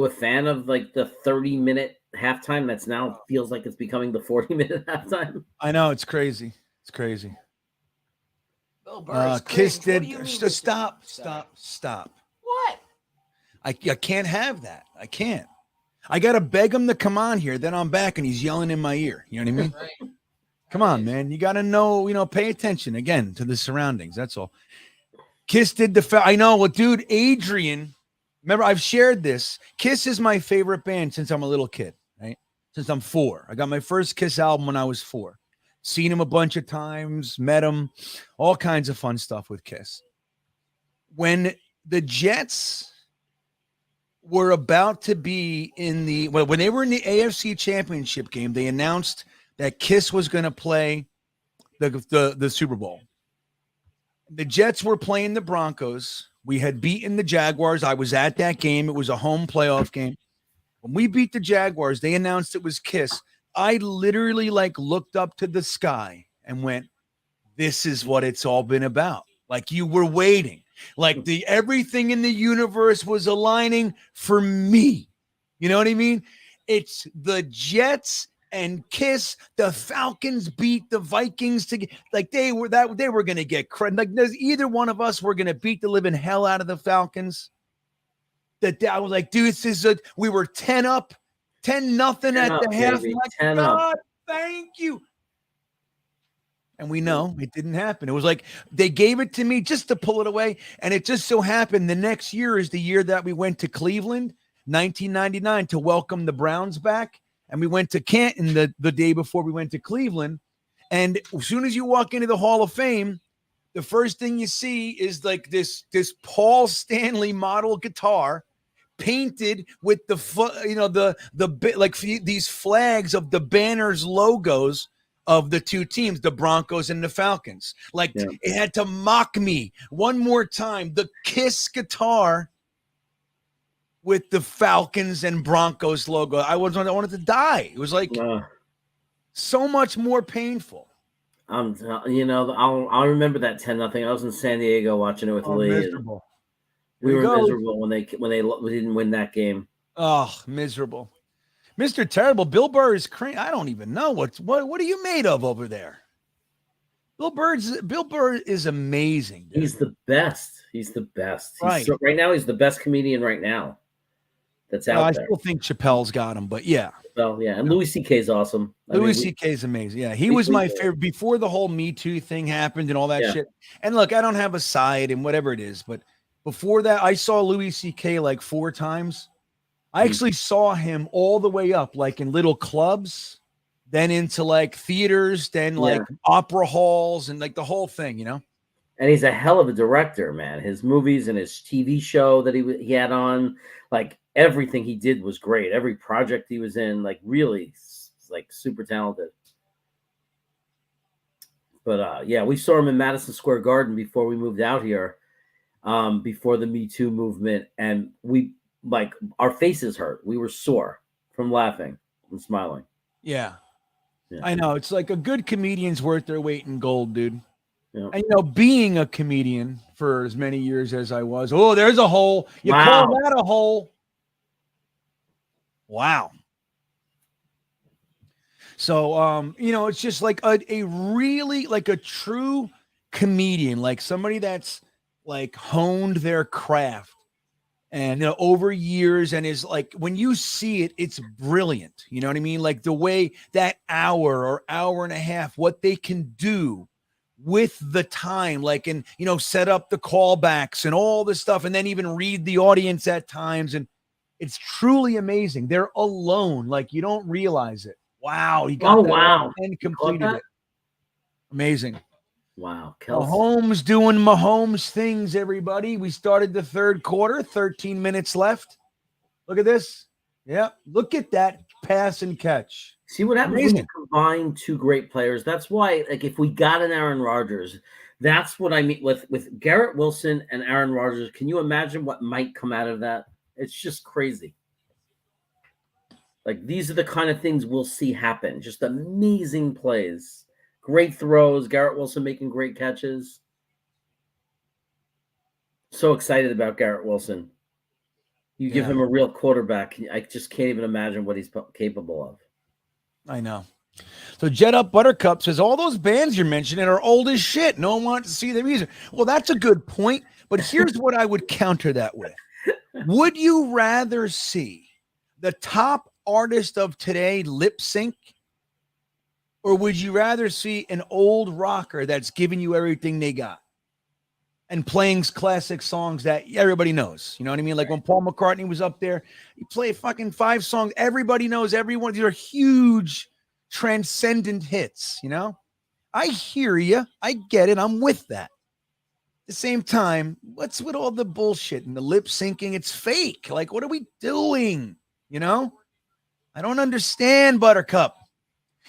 a fan of like the 30-minute halftime that's now feels like it's becoming the 40-minute halftime? I know, it's crazy. It's crazy. Kiss did stop. What? I can't have that. I can't. I gotta beg him to come on here. Then I'm back and he's yelling in my ear. You know what I mean? Right. Come on, man. You gotta know, pay attention again to the surroundings. That's all. Kiss did I know. Well, dude, Adrian, remember I've shared this. Kiss is my favorite band since I'm a little kid, right? Since I'm 4. I got my first Kiss album when I was 4. Seen him a bunch of times, met him, all kinds of fun stuff with Kiss. When the Jets were about to be when they were in the AFC Championship game, they announced that Kiss was going to play the Super Bowl. The Jets were playing the Broncos. We had beaten the Jaguars. I was at that game. It was a home playoff game. When we beat the Jaguars, they announced it was Kiss. I literally looked up to the sky and went, this is what it's all been about. Like you were waiting, like everything in the universe was aligning for me. You know what I mean? It's the Jets and Kiss. The Falcons beat the Vikings they were going to get credit. Like there's either one of us were going to beat the living hell out of the Falcons. That I was like, dude, we were 10 up. 10-0 at the half. Like, God, thank you. And we know it didn't happen. It was like they gave it to me just to pull it away. And it just so happened the next year is the year that we went to Cleveland, 1999, to welcome the Browns back. And we went to Canton the day before we went to Cleveland. And as soon as you walk into the Hall of Fame, the first thing you see is like this Paul Stanley model guitar painted with these flags of the banners logos of the two teams, the Broncos and the Falcons. It had to mock me one more time. The Kiss guitar with the Falcons and Broncos logo. I wanted to die. It was like so much more painful. I'll remember that 10-0. I was in San Diego watching it with Lee. Miserable. We were miserable when they didn't win that game. Oh, miserable. Mr. Terrible. Bill Burr is crazy. I don't even know what are you made of over there? Bill Burr is amazing. Dude. He's the best. Right. Right now, he's the best comedian right now that's out there. I still think Chappelle's got him, but yeah. Well, yeah, and Louis C.K. is awesome. Louis C.K. is amazing. Yeah, he was my favorite before the whole Me Too thing happened and all that shit. And look, I don't have a side and whatever it is, but before that, I saw Louis C.K. like 4 times. I actually saw him all the way up, like in little clubs, then into like theaters, then like opera halls and like the whole thing, you know? And he's a hell of a director, man. His movies and his TV show that he had on, like everything he did was great. Every project he was in, like really like super talented. But we saw him in Madison Square Garden before we moved out here. before the Me Too movement, and we like our faces hurt. We were sore from laughing and smiling. Yeah. Yeah. I know. It's like a good comedian's worth their weight in gold, dude. Yeah. And, being a comedian for as many years as I was, there's a hole. You Wow. call that a hole? Wow. So, it's just like a really like a true comedian, like somebody that's like honed their craft and over years, and is like, when you see it, it's brilliant. You know what I mean? Like the way that hour or hour and a half, what they can do with the time, like, and set up the callbacks and all this stuff, and then even read the audience at times, and it's truly amazing. They're alone, like you don't realize it. Wow, he got that wow. and completed it. Amazing. Wow. Mahomes doing Mahomes things, everybody. We started the third quarter, 13 minutes left. Look at this. Yeah, look at that pass and catch. See what happens when you combine two great players. That's why, like, if we got an Aaron Rodgers, that's what I mean with Garrett Wilson and Aaron Rodgers. Can you imagine what might come out of that? It's just crazy. Like, these are the kind of things we'll see happen. Just amazing plays. Great throws. Garrett Wilson making great catches. So excited about Garrett Wilson. You give him a real quarterback. I just can't even imagine what he's capable of. I know. So Jet Up Buttercup says, all those bands you're mentioning are old as shit. No one wants to see their music. Well, that's a good point. But here's what I would counter that with. Would you rather see the top artist of today lip sync? Or would you rather see an old rocker that's giving you everything they got and playing classic songs that everybody knows? You know what I mean? Like when Paul McCartney was up there, he played fucking 5 songs. Everybody knows everyone. These are huge, transcendent hits, I hear you. I get it. I'm with that. At the same time, what's with all the bullshit and the lip syncing? It's fake. Like, what are we doing? I don't understand, Buttercup.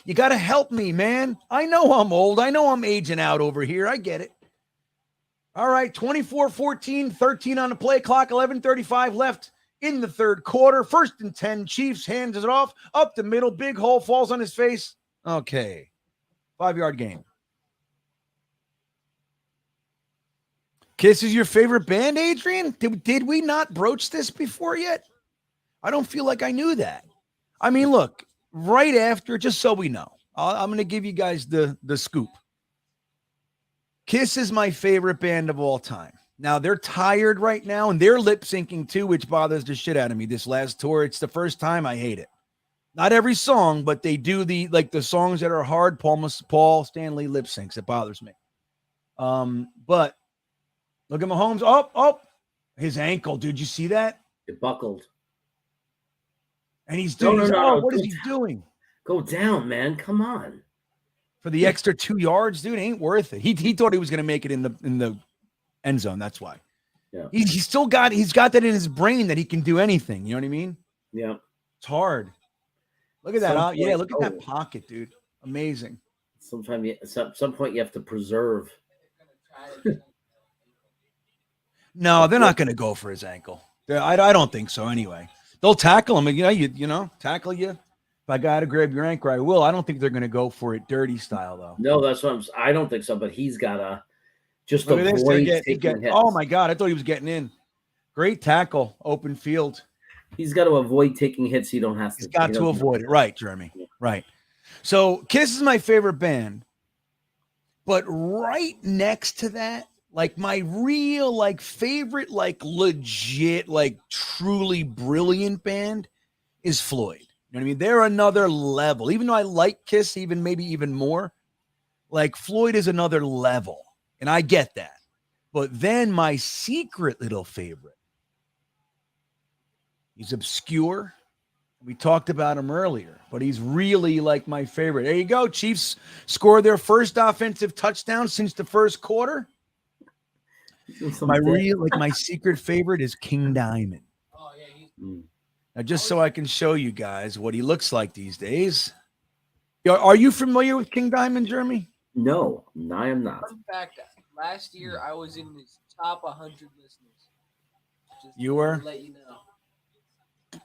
You got to help me, man. I know I'm old. I know I'm aging out over here. I get it. All right, 24-14, 13 on the play clock, 11:35 left in the third quarter. 1st and 10, Chiefs hands it off, up the middle, big hole, falls on his face. Okay, 5-yard gain. Kiss is your favorite band, Adrian? Did we not broach this before yet? I don't feel like I knew that. I mean, look. Right after, just so we know, I'm going to give you guys the scoop. Kiss is my favorite band of all time. Now, they're tired right now, and they're lip syncing too, which bothers the shit out of me. This last tour, it's the first time I hate it. Not every song, but they do the songs that are hard. Paul Stanley lip syncs. It bothers me. But look at Mahomes. Oh, his ankle. Did you see that? It buckled. And he's doing, what is he doing? Go down, man. Come on. For the extra 2 yards, dude, ain't worth it. He thought he was going to make it in the end zone. That's why. Yeah. He's got that in his brain that he can do anything. You know what I mean? Yeah. It's hard. Look at that. Look at that pocket, dude. Amazing. At some point you have to preserve. No, they're not going to go for his ankle. I don't think so anyway. They'll tackle him. Tackle you. If I got to grab your ankle, I will. I don't think they're going to go for it dirty style, though. No, that's what I don't think so. But he's got to just avoid taking hits. Oh, my God. I thought he was getting in. Great tackle. Open field. He's got to avoid taking hits. He don't have to. He's got to avoid it. Right, Jeremy. Yeah. Right. So Kiss is my favorite band. But right next to that, like my real, favorite, legit, truly brilliant band is Floyd. You know what I mean? They're another level. Even though I like Kiss, maybe even more, Floyd is another level. And I get that. But then my secret little favorite, he's obscure. We talked about him earlier, but he's really my favorite. There you go. Chiefs scored their first offensive touchdown since the first quarter. My secret favorite is King Diamond. Oh, yeah. Now, just so I can show you guys what he looks like these days. Are you familiar with King Diamond, Jeremy? No, I am not. In fact, last year I was in this top 100 listeners. Just You were? to let you know.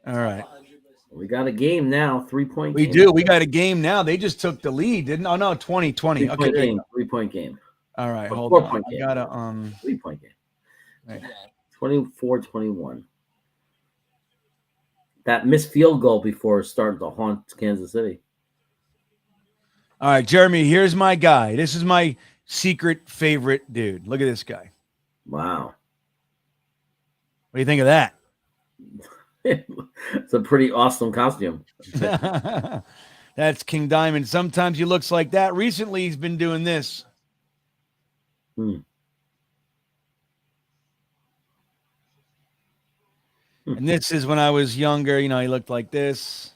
All right. Top 100 listeners. We got a game now. 3-point We game. do. We got a game now. They just took the lead, didn't? Oh no, 2020. Okay. 3-point There you game. go. 3-point game. All right, Or hold on. 4-point I game. gotta 3-point game. right. 24-21. That missed field goal before starting to haunt Kansas City. All right, Jeremy, here's my guy. This is my secret favorite dude. Look at this guy. Wow. What do you think of that? It's a pretty awesome costume. That's King Diamond. Sometimes he looks like that. Recently, he's been doing this. And this is when I was younger. You know, he looked like this.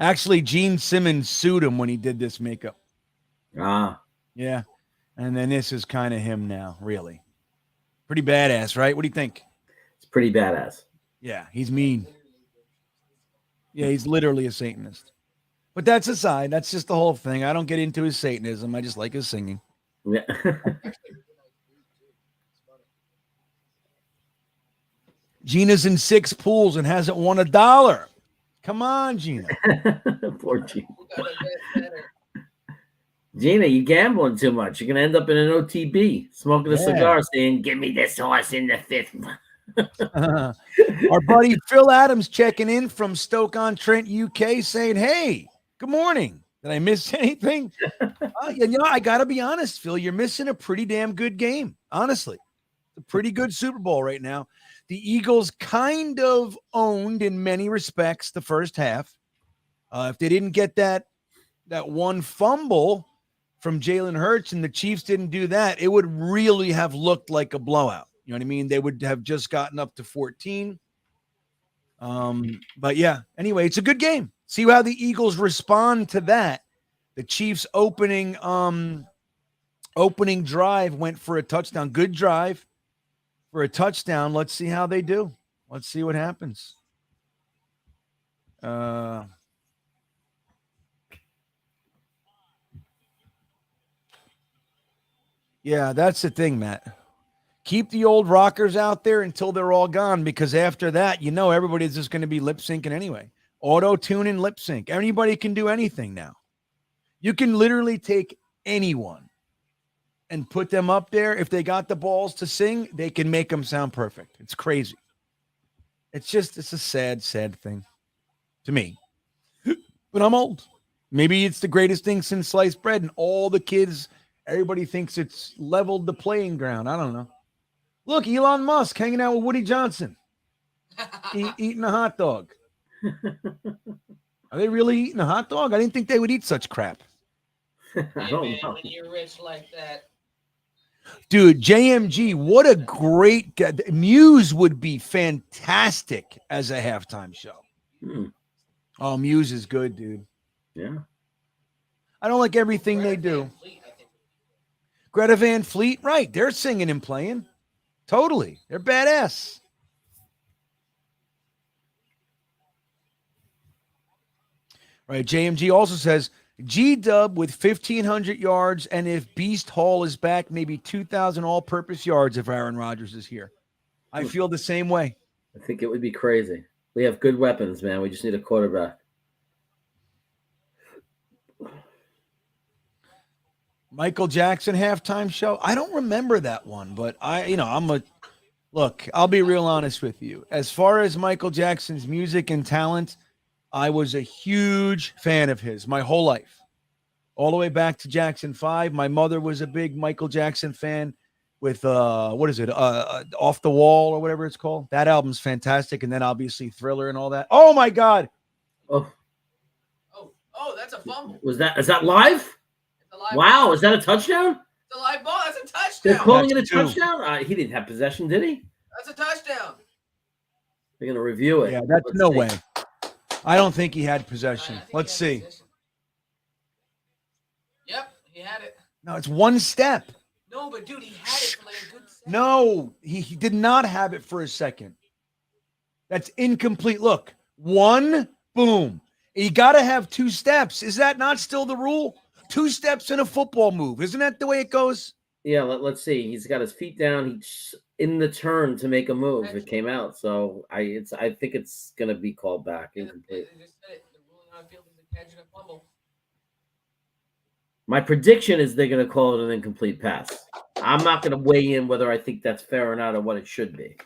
Actually, Gene Simmons sued him when he did this makeup. Ah. Yeah. And then this is kind of him now, really. Pretty badass, right? What do you think? It's pretty badass. Yeah, he's mean. Yeah, he's literally a Satanist. But that's aside. That's just the whole thing. I don't get into his Satanism. I just like his singing. Yeah. Gina's in 6 pools and hasn't won $1. Come on, Gina. Poor Gina. Gina, you gambling too much. You're gonna end up in an OTB, smoking a cigar, saying, "Give me this horse in the 5th." Our buddy Phil Adams checking in from Stoke-on-Trent, UK, saying, "Hey, good morning. Did I miss anything?" You know, I got to be honest, Phil. You're missing a pretty damn good game. Honestly, it's a pretty good Super Bowl right now. The Eagles kind of owned in many respects the first half. If they didn't get that one fumble from Jalen Hurts and the Chiefs didn't do that, it would really have looked like a blowout. You know what I mean? They would have just gotten up to 14. But yeah, anyway, it's a good game. See how the Eagles respond to that. The Chiefs opening drive went for a touchdown. Good drive for a touchdown. Let's see how they do. Let's see what happens. Yeah, that's the thing, Matt. Keep the old rockers out there until they're all gone, because after that, you know, everybody's just going to be lip syncing anyway. Auto-tune and lip sync. Anybody can do anything now. You can literally take anyone and put them up there. If they got the balls to sing, they can make them sound perfect. It's crazy. It's a sad, sad thing to me. But I'm old. Maybe it's the greatest thing since sliced bread, and all the kids, everybody thinks it's leveled the playing ground. I don't know. Look, Elon Musk hanging out with Woody Johnson, eating a hot dog. Are they really eating a hot dog? I didn't think they would eat such crap. I don't know. When you're rich like that. Dude, JMG, what a great guy. Muse would be fantastic as a halftime show. Oh, Muse is good, dude. Yeah. I don't like everything they do. Greta Van Fleet, right. They're singing and playing. Totally. They're badass. Right. JMG also says, G-Dub with 1,500 yards, and if Beast Hall is back, maybe 2,000 all-purpose yards if Aaron Rodgers is here. I feel the same way. I think it would be crazy. We have good weapons, man. We just need a quarterback. Michael Jackson halftime show. I don't remember that one, but look, I'll be real honest with you. As far as Michael Jackson's music and talent, I was a huge fan of his my whole life. All the way back to Jackson 5. My mother was a big Michael Jackson fan with, Off the Wall or whatever it's called. That album's fantastic. And then obviously Thriller and all that. Oh, my God. Oh, that's a fumble. Is that live? Wow, is that a touchdown? It's a live ball. That's a touchdown. They're calling it a That's two. touchdown? He didn't have possession, did he? That's a touchdown. They're going to review it. Yeah, that's Let's no see. way. I don't think he had possession. Let's see. Yep, he had it. No, it's one step. No, but dude, he had it for like a good second. No, he did not have it for a second. That's incomplete. Look, one, boom. You got to have 2 steps. Is that not still the rule? 2 steps in a football move. Isn't that the way it goes? Yeah, let's see. He's got his feet down. He's in the turn to make a move. It came out, so I think it's gonna be called back incomplete. They just said it. The ruling on field is a catch and a fumble. My prediction is they're gonna call it an incomplete pass. I'm not gonna weigh in whether I think that's fair or not, or what it should be.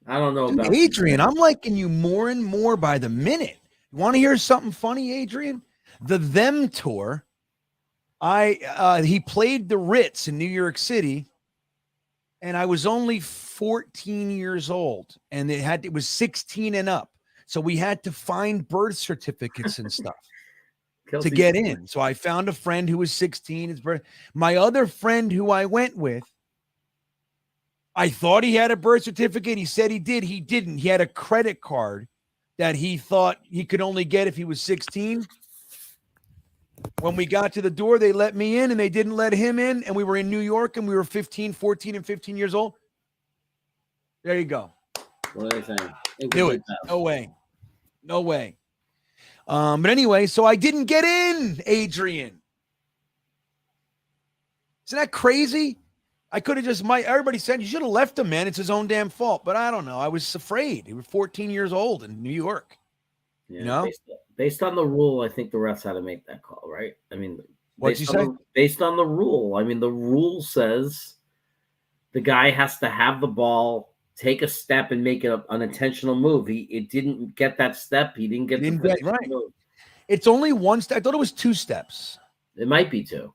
I don't know about Adrian. I'm liking you more and more by the minute. You want to hear something funny, Adrian? The Them tour. He played the Ritz in New York City, and I was only 14 years old, and it was 16 and up. So we had to find birth certificates and stuff to get in. So I found a friend who was 16. My other friend who I went with, I thought he had a birth certificate. He said he did. He didn't. He had a credit card that he thought he could only get if he was 16. When we got to the door, they let me in and they didn't let him in. And we were in New York and we were 15, 14, and 15 years old. There you go. What are they saying? Do it. No way. No way. But anyway, so I didn't get in, Adrian. Isn't that crazy? I could have everybody said you should have left him, man. It's his own damn fault. But I don't know. I was afraid. He was 14 years old in New York. Yeah, you know? Based on the rule, I think the refs had to make that call, right? I mean, what'd you say? Based on the rule, I mean, the rule says the guy has to have the ball, take a step, and make it an intentional move. It didn't get that step. He didn't get the right. move. It's only one step. I thought it was 2 steps. It might be 2.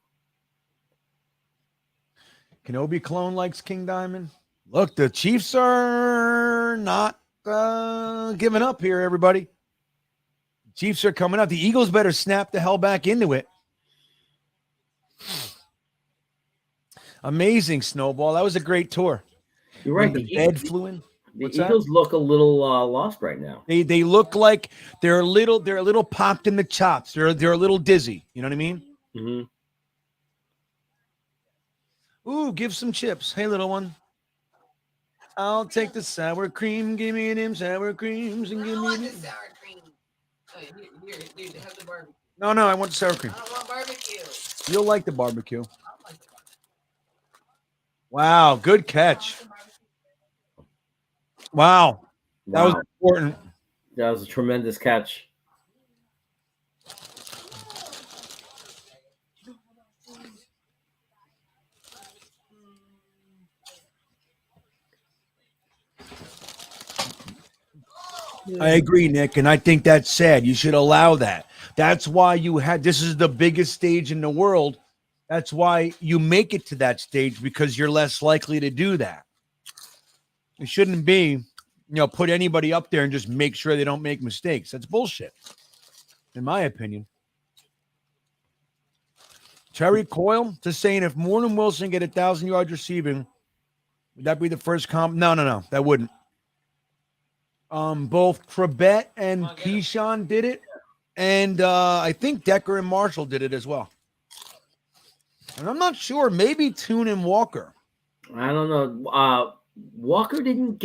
Kenobi clone likes King Diamond. Look, the Chiefs are not giving up here, everybody. Chiefs are coming out. The Eagles better snap the hell back into it. Amazing, Snowball. That was a great tour. You're right. The bed flew in. The Eagles look a little lost right now. They look like they're a little popped in the chops. They're a little dizzy. You know what I mean? Mm-hmm. Ooh, give some chips. Hey, little one. I'll take the sour cream. Give me them sour creams and give me them. Sour cream. Oh, here, dude, have the barbecue. No, I want the sour cream. I don't want barbecue. You'll like the barbecue. Wow, good catch. Wow. That was important. That was a tremendous catch. I agree, Nick, and I think that's sad. You should allow that. That's why this is the biggest stage in the world. That's why you make it to that stage, because you're less likely to do that. It shouldn't be, put anybody up there and just make sure they don't make mistakes. That's bullshit, in my opinion. Terry Coyle just saying, if Moore and Wilson get 1,000 yards receiving, would that be the first comp? No, that wouldn't. Both Trebet and Keyshawn did it, and I think Decker and Marshall did it as well. And I'm not sure. Maybe Toon and Walker. I don't know. Walker didn't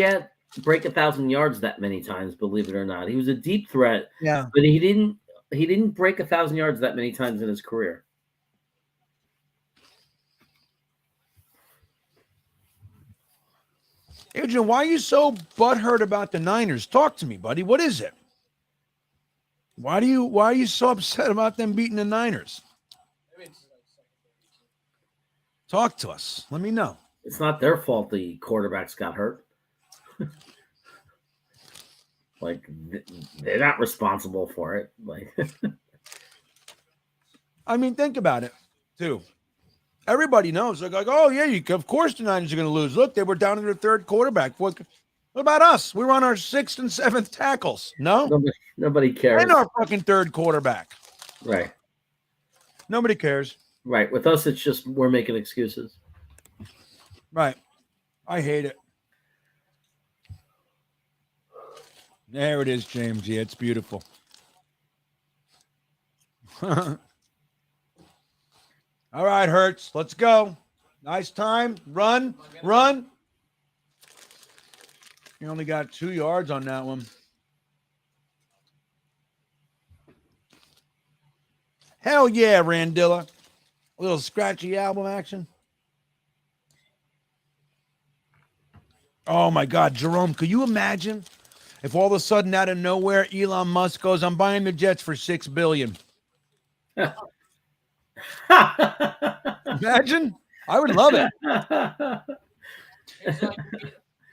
break 1,000 yards that many times, believe it or not. He was a deep threat. Yeah, but he didn't break 1,000 yards that many times in his career. Adrian, why are you so butthurt about the Niners? Talk to me, buddy. What is it? Why are you so upset about them beating the Niners? Talk to us. Let me know. It's not their fault the quarterbacks got hurt. They're not responsible for it. I mean, think about it, too. Everybody knows. They're like, oh, yeah, of course the Niners are going to lose. Look, they were down to their 3rd quarterback. What about us? We were on our 6th and 7th tackles. No? Nobody cares. And our fucking 3rd quarterback. Right. Nobody cares. Right. With us, it's just we're making excuses. Right. I hate it. There it is, James. Yeah, it's beautiful. All right, Hertz. Let's go. Nice time. Run. You only got 2 yards on that one. Hell yeah, Randilla. A little scratchy album action. Oh my God, Jerome, could you imagine if all of a sudden out of nowhere Elon Musk goes, "I'm buying the Jets for $6 billion." Imagine, I would love it. It's like,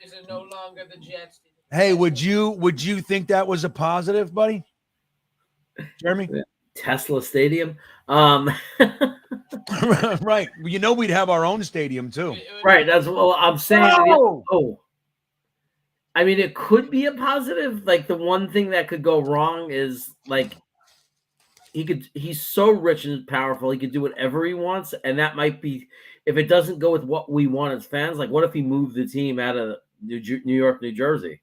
is it no longer the Jets? Hey, would you think that was a positive, buddy? Jeremy? Tesla Stadium. Right. You know we'd have our own stadium too. Right. That's what I'm saying. Oh! Oh. I mean, it could be a positive. Like the one thing that could go wrong is like he's so rich and powerful, he could do whatever he wants, and that might be if it doesn't go with what we want as fans. Like, what if he moved the team out of New York, New Jersey?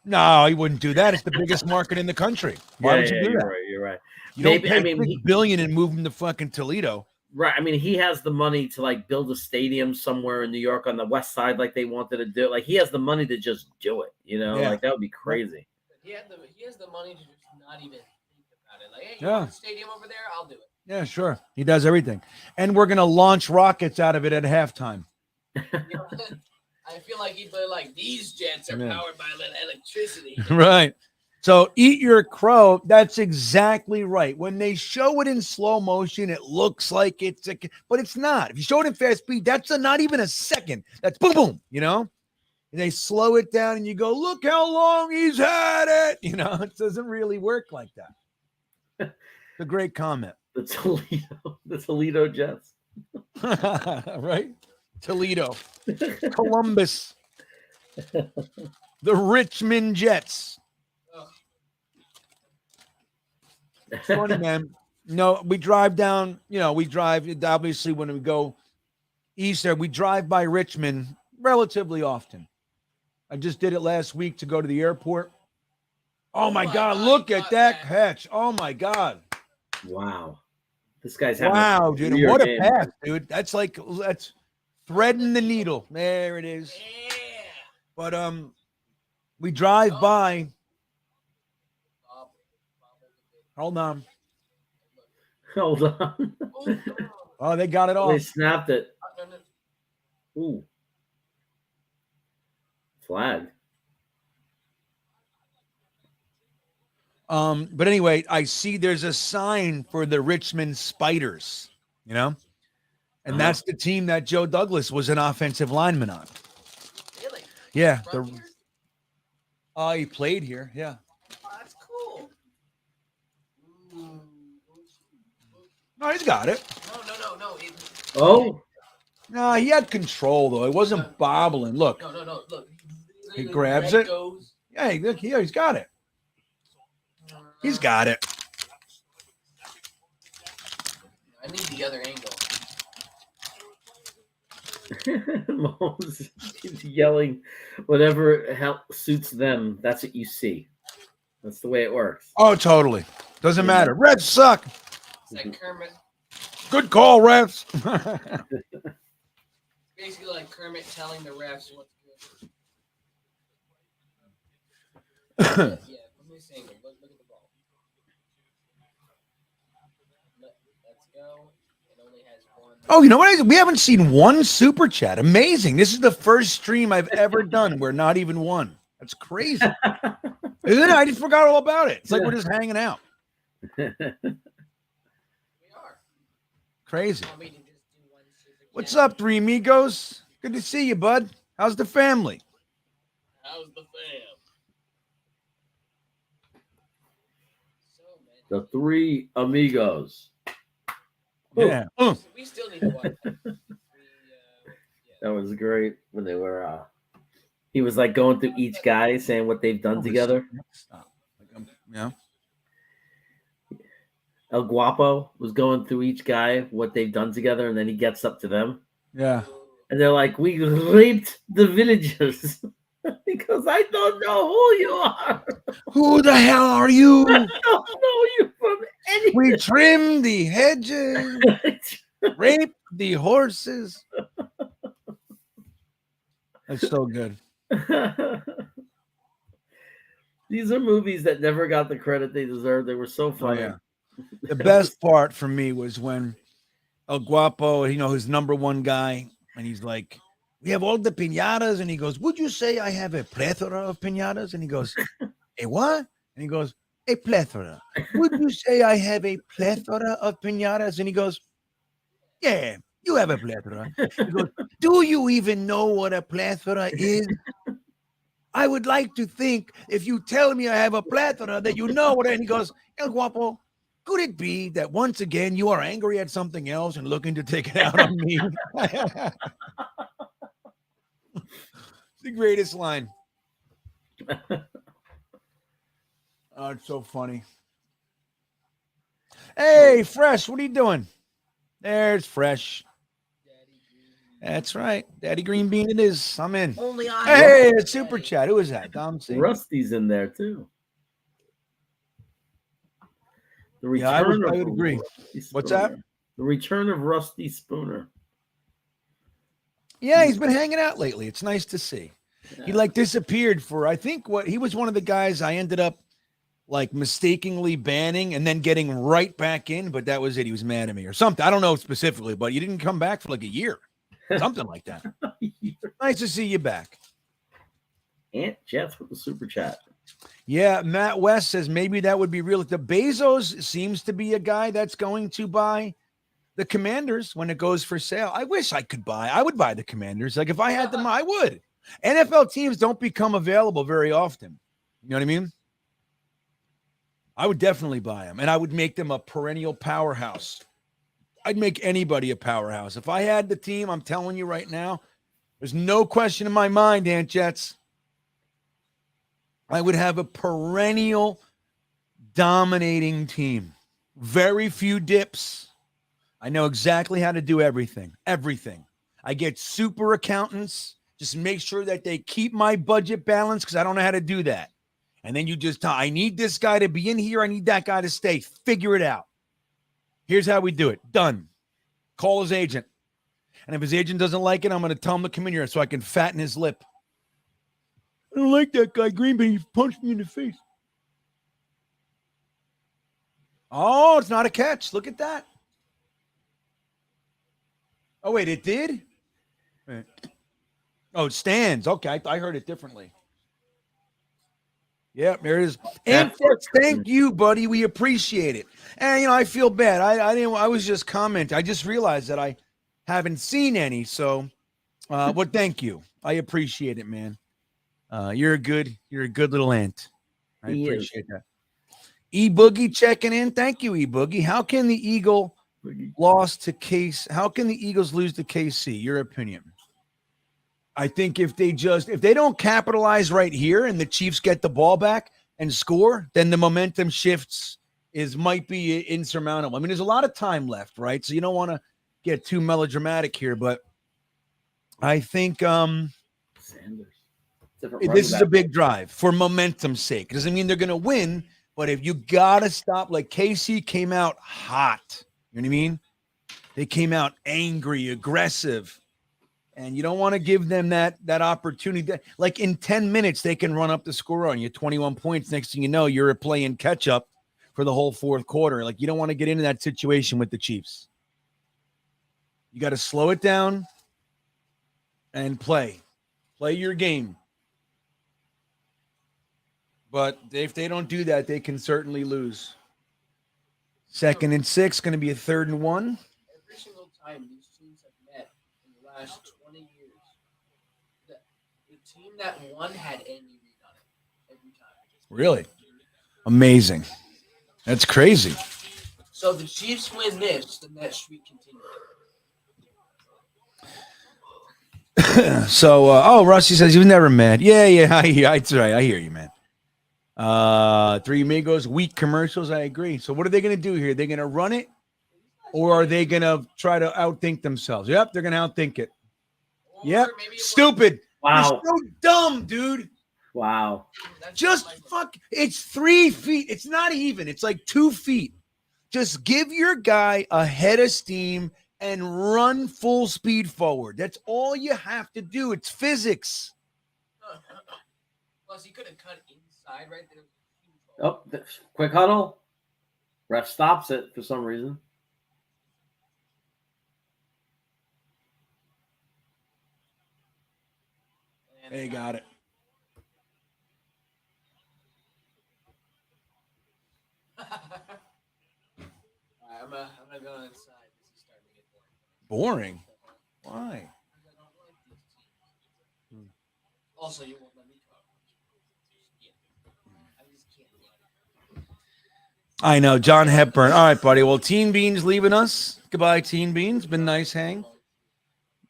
No, he wouldn't do that. It's the biggest market in the country. Why would you do that? You're right. You don't pay $6 billion and move him to fucking Toledo. Right. I mean, he has the money to like build a stadium somewhere in New York on the west side, like they wanted to do. Like he has the money to just do it. You know, like that would be crazy. He has the money to just not even think about it. Like, hey, you want a stadium over there? I'll do it. Yeah, sure. He does everything, and we're gonna launch rockets out of it at halftime. I feel like he'd be like, these jets are powered by electricity. Right. So eat your crow. That's exactly right. When they show it in slow motion, it looks like it's but it's not. If you show it in fast speed, that's not even a second. That's boom, boom, you know? And they slow it down and you go, look how long he's had it. You know, it doesn't really work like that. It's a great comment. The Toledo Jets. Right? Toledo. Columbus. The Richmond Jets. It's funny, man. No, we drive down, obviously when we go east there, we drive by Richmond relatively often. I just did it last week to go to the airport. Oh my God, look at that catch. Oh my God. Wow. This guy's having dude. And what a pass, dude. That's threading the needle. There it is. Yeah. But we drive by. Hold on. Oh, they got it off. They snapped it. Ooh. Flag. But anyway, I see there's a sign for the Richmond Spiders, and that's the team that Joe Douglas was an offensive lineman on. Really? Yeah. He played here. Yeah. Oh, that's cool. No, he's got it. No. No, he had control though. It wasn't bobbling. Look. No. Look. He grabs it. Yeah, look here. He's got it. He's got it. I need the other angle. Mahomes is yelling whatever suits them. That's what you see. That's the way it works. Oh, totally. Doesn't matter. Reds suck. It's like Kermit. Good call, refs. Basically like Kermit telling the refs what's good. Yeah, from this angle. Look at the ball. Let's go. It only has one. Oh, you know what? We haven't seen one super chat. Amazing. This is the first stream I've ever done where not even one. That's crazy. Isn't it? I just forgot all about it. It's like we're just hanging out. We are. Crazy. What's up, Three Amigos? Good to see you, bud. How's the family? How's the fam? The Three Amigos. Yeah. We still need to watch that. That was great when they were he was like going through each guy saying what they've done together. Yeah. El Guapo was going through each guy what they've done together, and then he gets up to them. Yeah. And they're like, we raped the villagers. Because I don't know who you are. Who the hell are you? I don't know you from anything. We trimmed the hedges, raped the horses. That's so good. These are movies that never got the credit they deserved. They were so funny. Oh, yeah. The best part for me was when El Guapo, his number one guy, and he's like, we have all the piñatas. And he goes, would you say I have a plethora of piñatas? And he goes, a what? And he goes, a plethora. Would you say I have a plethora of piñatas? And he goes, yeah, you have a plethora. He goes, do you even know what a plethora is? I would like to think if you tell me I have a plethora that you know what. And he goes, El Guapo, could it be that once again you are angry at something else and looking to take it out on me? It's the greatest line. Oh, it's so funny. Hey, Fresh, what are you doing? There's Fresh. That's right. Daddy GreenBean it is. I'm in. Only I. Hey, a super chat. Who is that? Dom C. Rusty's in there too. The return I would agree. What's that? The return of Rusty Spooner. Yeah, he's been hanging out lately. It's nice to see. Yeah. He like disappeared for, I think he was one of the guys I ended up like mistakenly banning and then getting right back in, but that was it. He was mad at me or something. I don't know specifically, but you didn't come back for like a year. Something like that. Nice to see you back. Aunt Jets with the super chat. Yeah, Matt West says maybe that would be real. The Bezos seems to be a guy that's going to buy the Commanders when it goes for sale. I wish I could buy. I would buy the Commanders. Like if I had them, I would. NFL teams don't become available very often. You know what I mean? I would definitely buy them, and I would make them a perennial powerhouse. I'd make anybody a powerhouse. If I had the team, I'm telling you right now, there's no question in my mind, Ant Jets. I would have a perennial dominating team. Very few dips. I know exactly how to do everything. Everything. I get super accountants. Just make sure that they keep my budget balanced because I don't know how to do that. And then you just tell, I need this guy to be in here. I need that guy to stay. Figure it out. Here's how we do it. Done. Call his agent. And if his agent doesn't like it, I'm going to tell him to come in here so I can fatten his lip. I don't like that guy, GreenBean. He punched me in the face. Oh, it's not a catch. Look at that. Oh, wait, it did? Wait. Oh, it stands. Okay, I heard it differently. Yeah, there it is. And thank you, buddy. We appreciate it. And I feel bad. I was just commenting. I just realized that I haven't seen any. So, thank you. I appreciate it, man. You're a good little ant. I appreciate that. E-Boogie checking in. Thank you, E-Boogie. How can the Eagles lose to KC? Your opinion? I think if they don't capitalize right here and the Chiefs get the ball back and score, then the momentum shifts might be insurmountable. I mean, there's a lot of time left, right? So you don't want to get too melodramatic here, but I think this is a big drive for momentum's sake. It doesn't mean they're going to win, but if you got to stop, like KC came out hot, you know what I mean? They came out angry, aggressive. And you don't want to give them that opportunity. Like in 10 minutes, they can run up the score on you, 21 points. Next thing you know, you're playing catch up for the whole fourth quarter. Like you don't want to get into that situation with the Chiefs. You got to slow it down and play your game. But if they don't do that, they can certainly lose. 2nd and 6, going to be a 3rd and 1. Every single time these teams have met in the last 20 years, the team that won had Andy Reid on it every time. Really? Amazing. That's crazy. So if the Chiefs win this, then that streak continues. So, Rusty says he was never mad. Yeah, that's right. I hear you, man. Three Amigos, weak commercials. I agree. So what are they going to do here? They're going to run it, or are they going to try to outthink themselves? Yep, they're going to outthink it. Yep, stupid. Wow. You're so dumb, dude. Wow. Just fuck. It's 3 feet. It's not even. It's like 2 feet. Just give your guy a head of steam and run full speed forward. That's all you have to do. It's physics. Plus, he could have cut inside right there. Oh, quick huddle. Ref stops it for some reason. They got it. I'm gonna go inside. This is starting to get Boring. Why? I don't like these teams. Also, you won't let me talk. I just can't. I know, John Hepburn. All right, buddy. Well, Teen Bean's leaving us. Goodbye, Teen Beans. Been nice hang.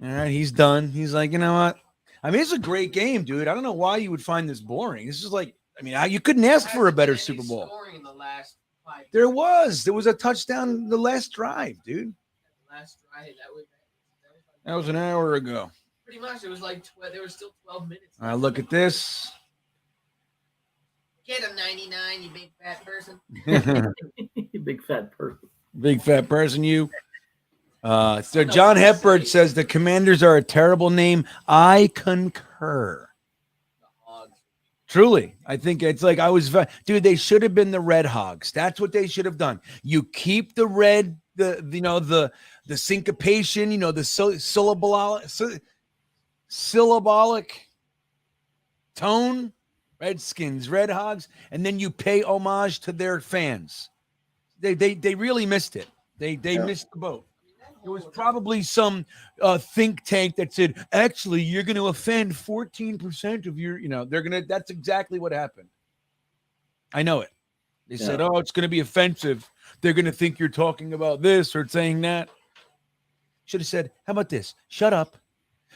All right, he's done. He's like, you know what? I mean, it's a great game, dude. I don't know why you would find this boring. This is like, I mean, you couldn't ask for a better Super Bowl. In the last 5 There was a touchdown the last drive, dude. last drive, That was an hour ago. pretty much. It was like there were still 12 minutes. All right, look at this. Get him 99, you big fat person. Big fat person. Big fat person, you. So John Hepburn says the Commanders are a terrible name. I concur. Truly, I think it's like dude. They should have been the Red Hogs. That's what they should have done. You keep the red, the syncopation, the syllabolic tone. Redskins, Red Hogs, and then you pay homage to their fans. They really missed it. They missed the boat. There was probably some think tank that said, actually, you're going to offend 14% of your, that's exactly what happened. I know it. They said, oh, it's going to be offensive. They're going to think you're talking about this or saying that. Should have said, how about this? Shut up.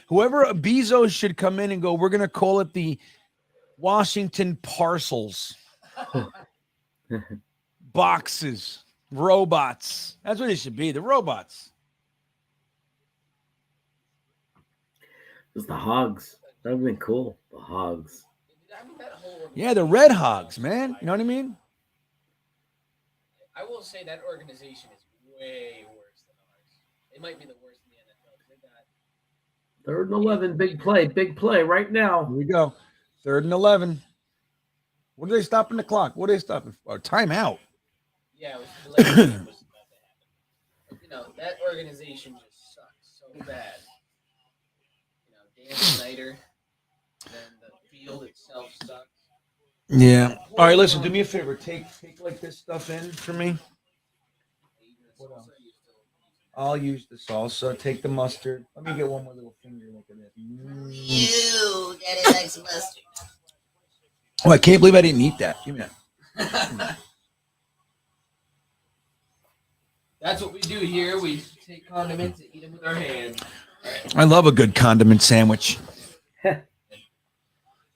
Whoever Bezos should come in and go, we're going to call it the Washington parcels. Boxes. Robots. That's what it should be. The robots. It's the Hogs. That would have been cool. The Hogs. Yeah, the Red Hogs, man. You know what I mean? I will say that organization is way worse than ours. It might be the worst in the NFL. They got 3rd and 11. Big play right now. Here we go. 3rd and 11. What are they stopping the clock? What are they stopping for? Timeout. Yeah, it was the last game was about to happen. That organization just sucks so bad. Dan Snyder, then the field itself sucks. Yeah. All right, listen, do me a favor. Take like this stuff in for me. I'll use the salsa. Take the mustard. Let me get one more little finger. Look at this. You, Daddy likes mustard. Oh, I can't believe I didn't eat that. Give me that. That's what we do here. We take condiments and eat them with our hands. I love a good condiment sandwich. You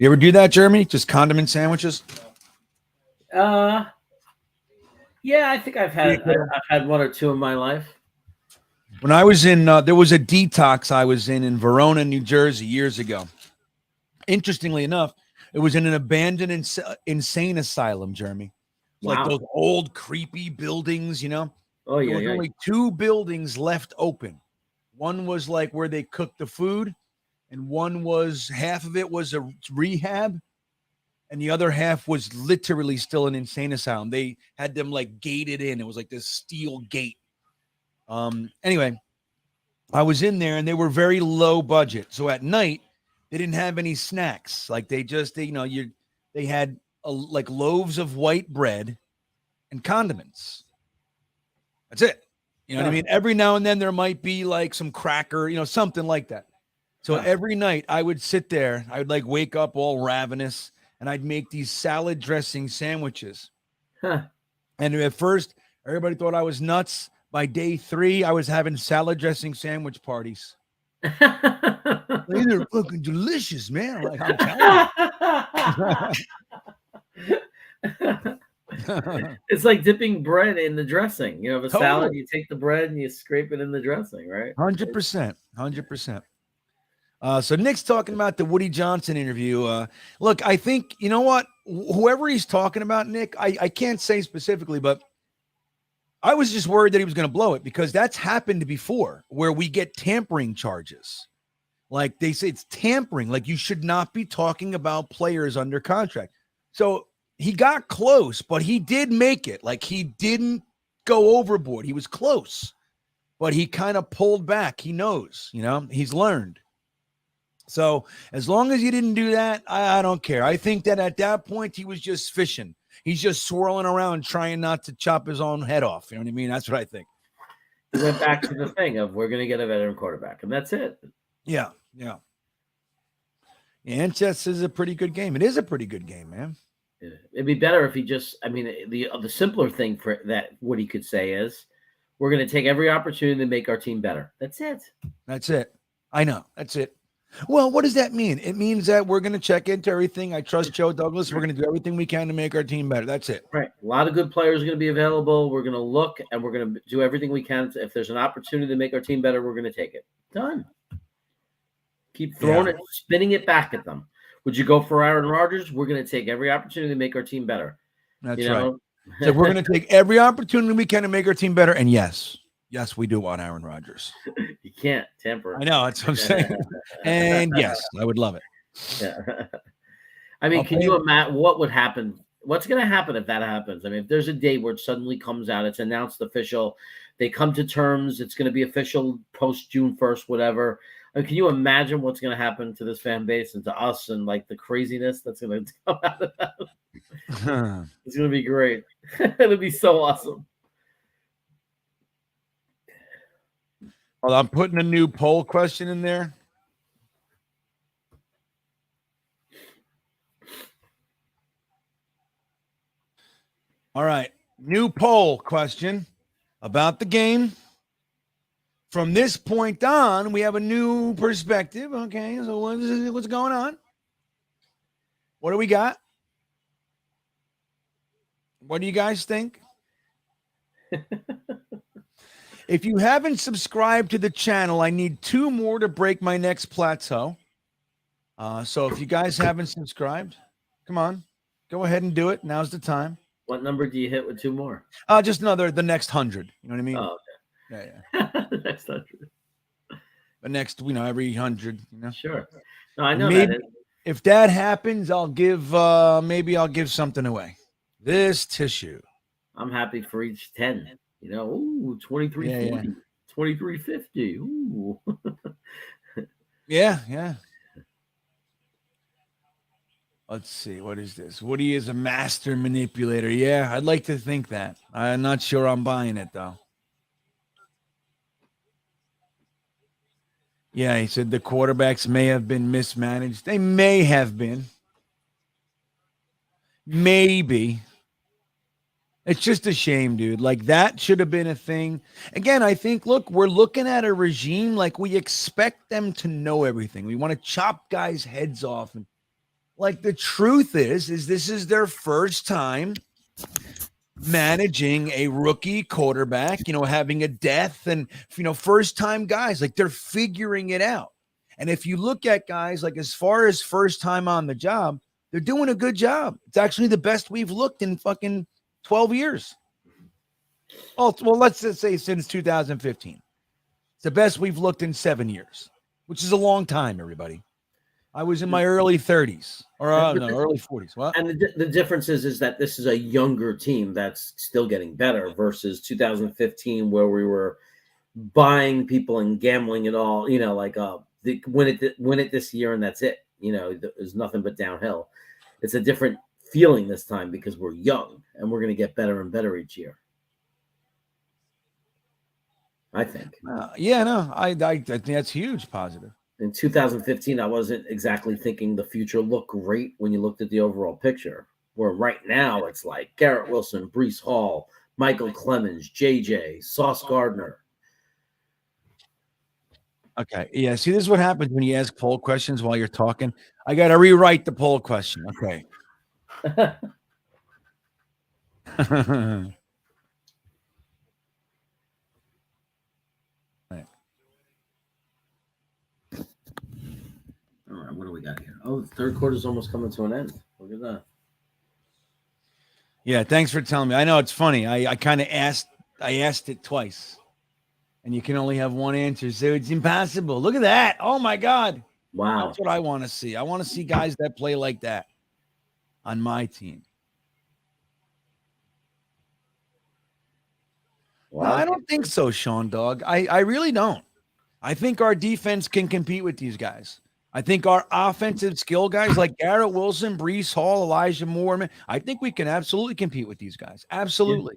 ever do that, Jeremy? Just condiment sandwiches? Yeah, I think I've had one or two in my life. When I was in, there was a detox I was in Verona, New Jersey years ago. Interestingly enough, it was in an abandoned insane asylum, Jeremy. Wow. Like those old creepy buildings, Oh, yeah. There was only 2 buildings left open. One was like where they cooked the food, and one was half of it was a rehab, and the other half was literally still an insane asylum. They had them like gated in. It was like this steel gate. Anyway, I was in there, and they were very low budget. So at night, they didn't have any snacks. Like they had like loaves of white bread and condiments. That's it. You know what I mean? Every now and then there might be like some cracker, something like that. So every night I would sit there, I would like wake up all ravenous, and I'd make these salad dressing sandwiches. Huh. And at first, everybody thought I was nuts. By day 3, I was having salad dressing sandwich parties. They're fucking delicious, man. Like, I'm telling you. It's like dipping bread in the dressing. A salad, you take the bread and you scrape it in the dressing, right? 100%. So Nick's talking about the Woody Johnson interview. Look, I think, you know what? Whoever he's talking about, Nick, I can't say specifically, but I was just worried that he was going to blow it, because that's happened before where we get tampering charges. Like they say it's tampering. Like you should not be talking about players under contract. So he got close, but he did make it. Like he didn't go overboard. He was close, but he kind of pulled back. He knows, he's learned. So as long as he didn't do that, I don't care. I think that at that point he was just fishing. He's just swirling around trying not to chop his own head off. You know what I mean? That's what I think. He went back to the thing of we're going to get a veteran quarterback, and that's it. Yeah. And chess is a pretty good game. It is a pretty good game, man. It'd be better if he just, I mean, the simpler thing for that, what he could say is, we're going to take every opportunity to make our team better. That's it. That's it. I know. That's it. Well, what does that mean? It means that we're going to check into everything. I trust Joe Douglas. We're going to do everything we can to make our team better. That's it. Right. A lot of good players are going to be available. We're going to look and we're going to do everything we can. If there's an opportunity to make our team better, we're going to take it. Done. Keep throwing it, spinning it back at them. Would you go for Aaron Rodgers? We're going to take every opportunity to make our team better. That's right. So we're going to take every opportunity we can to make our team better. And yes, we do want Aaron Rodgers. You can't temper. I know. That's what I'm saying. And yes, I would love it. Yeah. I mean, can you imagine what would happen? What's going to happen if that happens? I mean, if there's a day where it suddenly comes out, it's announced official, they come to terms, it's going to be official post June 1st, whatever. I mean, can you imagine what's going to happen to this fan base and to us and like the craziness that's going to come out of that? It's going to be great. It'll be so awesome. Well, I'm putting a new poll question in there. All right. New poll question about the game. From this point on, we have a new perspective. Okay, so what's going on? What do we got? What do you guys think? If you haven't subscribed to the channel, I need 2 more to break my next plateau. So if you guys haven't subscribed, come on, go ahead and do it. Now's the time. What number do you hit with 2 more? Just the next 100. You know what I mean? Oh, okay. Yeah. The next 100. The next, every 100. You know. Sure. No, I know maybe, that. If that happens, I'll give. Maybe I'll give something away. This tissue. I'm happy for each 10. You know, ooh, 2340, 2350. Ooh. Yeah. Let's see. What is this? Woody is a master manipulator. Yeah, I'd like to think that. I'm not sure I'm buying it, though. Yeah, he said the quarterbacks may have been mismanaged. They may have been. Maybe. It's just a shame, dude. Like, that should have been a thing. Again, I think, look, we're looking at a regime like we expect them to know everything. We want to chop guys' heads off. And like, the truth is this is their first time managing a rookie quarterback, having a death and, first time guys, like, they're figuring it out. And if you look at guys, like, as far as first time on the job, they're doing a good job. It's actually the best we've looked in fucking 12 years. Well, let's just say since 2015. It's the best we've looked in 7 years, which is a long time, everybody. I was in my early 30s or early 40s. What? And the difference is that this is a younger team that's still getting better versus 2015, where we were buying people and gambling it all. Win it this year and that's it. There's nothing but downhill. It's a different feeling this time because we're young and we're going to get better and better each year. I think. I think that's huge positive. In 2015, I wasn't exactly thinking the future looked great when you looked at the overall picture. Where right now it's like Garrett Wilson, Breece Hall, Michael Clemens, JJ, Sauce Gardner. Okay. Yeah. See, this is what happens when you ask poll questions while you're talking. I got to rewrite the poll question. Okay. All right, what do we got here? Oh, the third quarter is almost coming to an end. Look at that. Yeah, thanks for telling me. I know it's funny. I kind of asked it twice. And you can only have one answer. So it's impossible. Look at that. Oh my God. Wow. That's what I want to see. I want to see guys that play like that on my team. Wow. No, I don't think so, Sean Dog. I really don't. I think our defense can compete with these guys. I think our offensive skill guys like Garrett Wilson, Brees Hall, Elijah Moore, I think we can absolutely compete with these guys. Absolutely.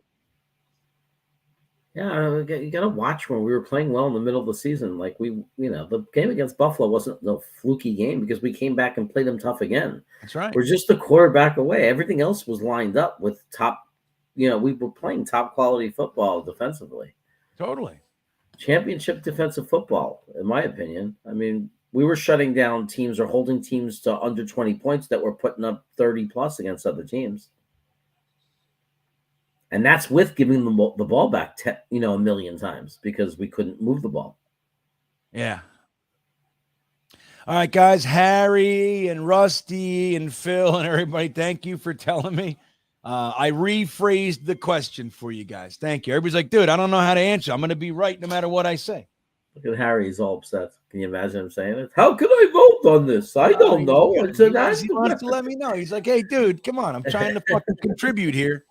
Yeah, you got to watch when we were playing well in the middle of the season. Like the game against Buffalo wasn't no fluky game because we came back and played them tough again. That's right. We're just a quarterback away. Everything else was lined up with top. We were playing top quality football defensively. Totally. Championship defensive football, in my opinion. I mean, we were shutting down teams or holding teams to under 20 points that were putting up 30 plus against other teams. And that's with giving them the ball back, a million times because we couldn't move the ball. Yeah. All right, guys, Harry and Rusty and Phil and everybody, thank you for telling me. I rephrased the question for you guys. Thank you. Everybody's like, dude, I don't know how to answer. I'm going to be right no matter what I say. Look at Harry. He's all upset. Can you imagine him saying it? How can I vote on this? I don't know. He wants to let me know. He's like, hey, dude, come on. I'm trying to fucking contribute here.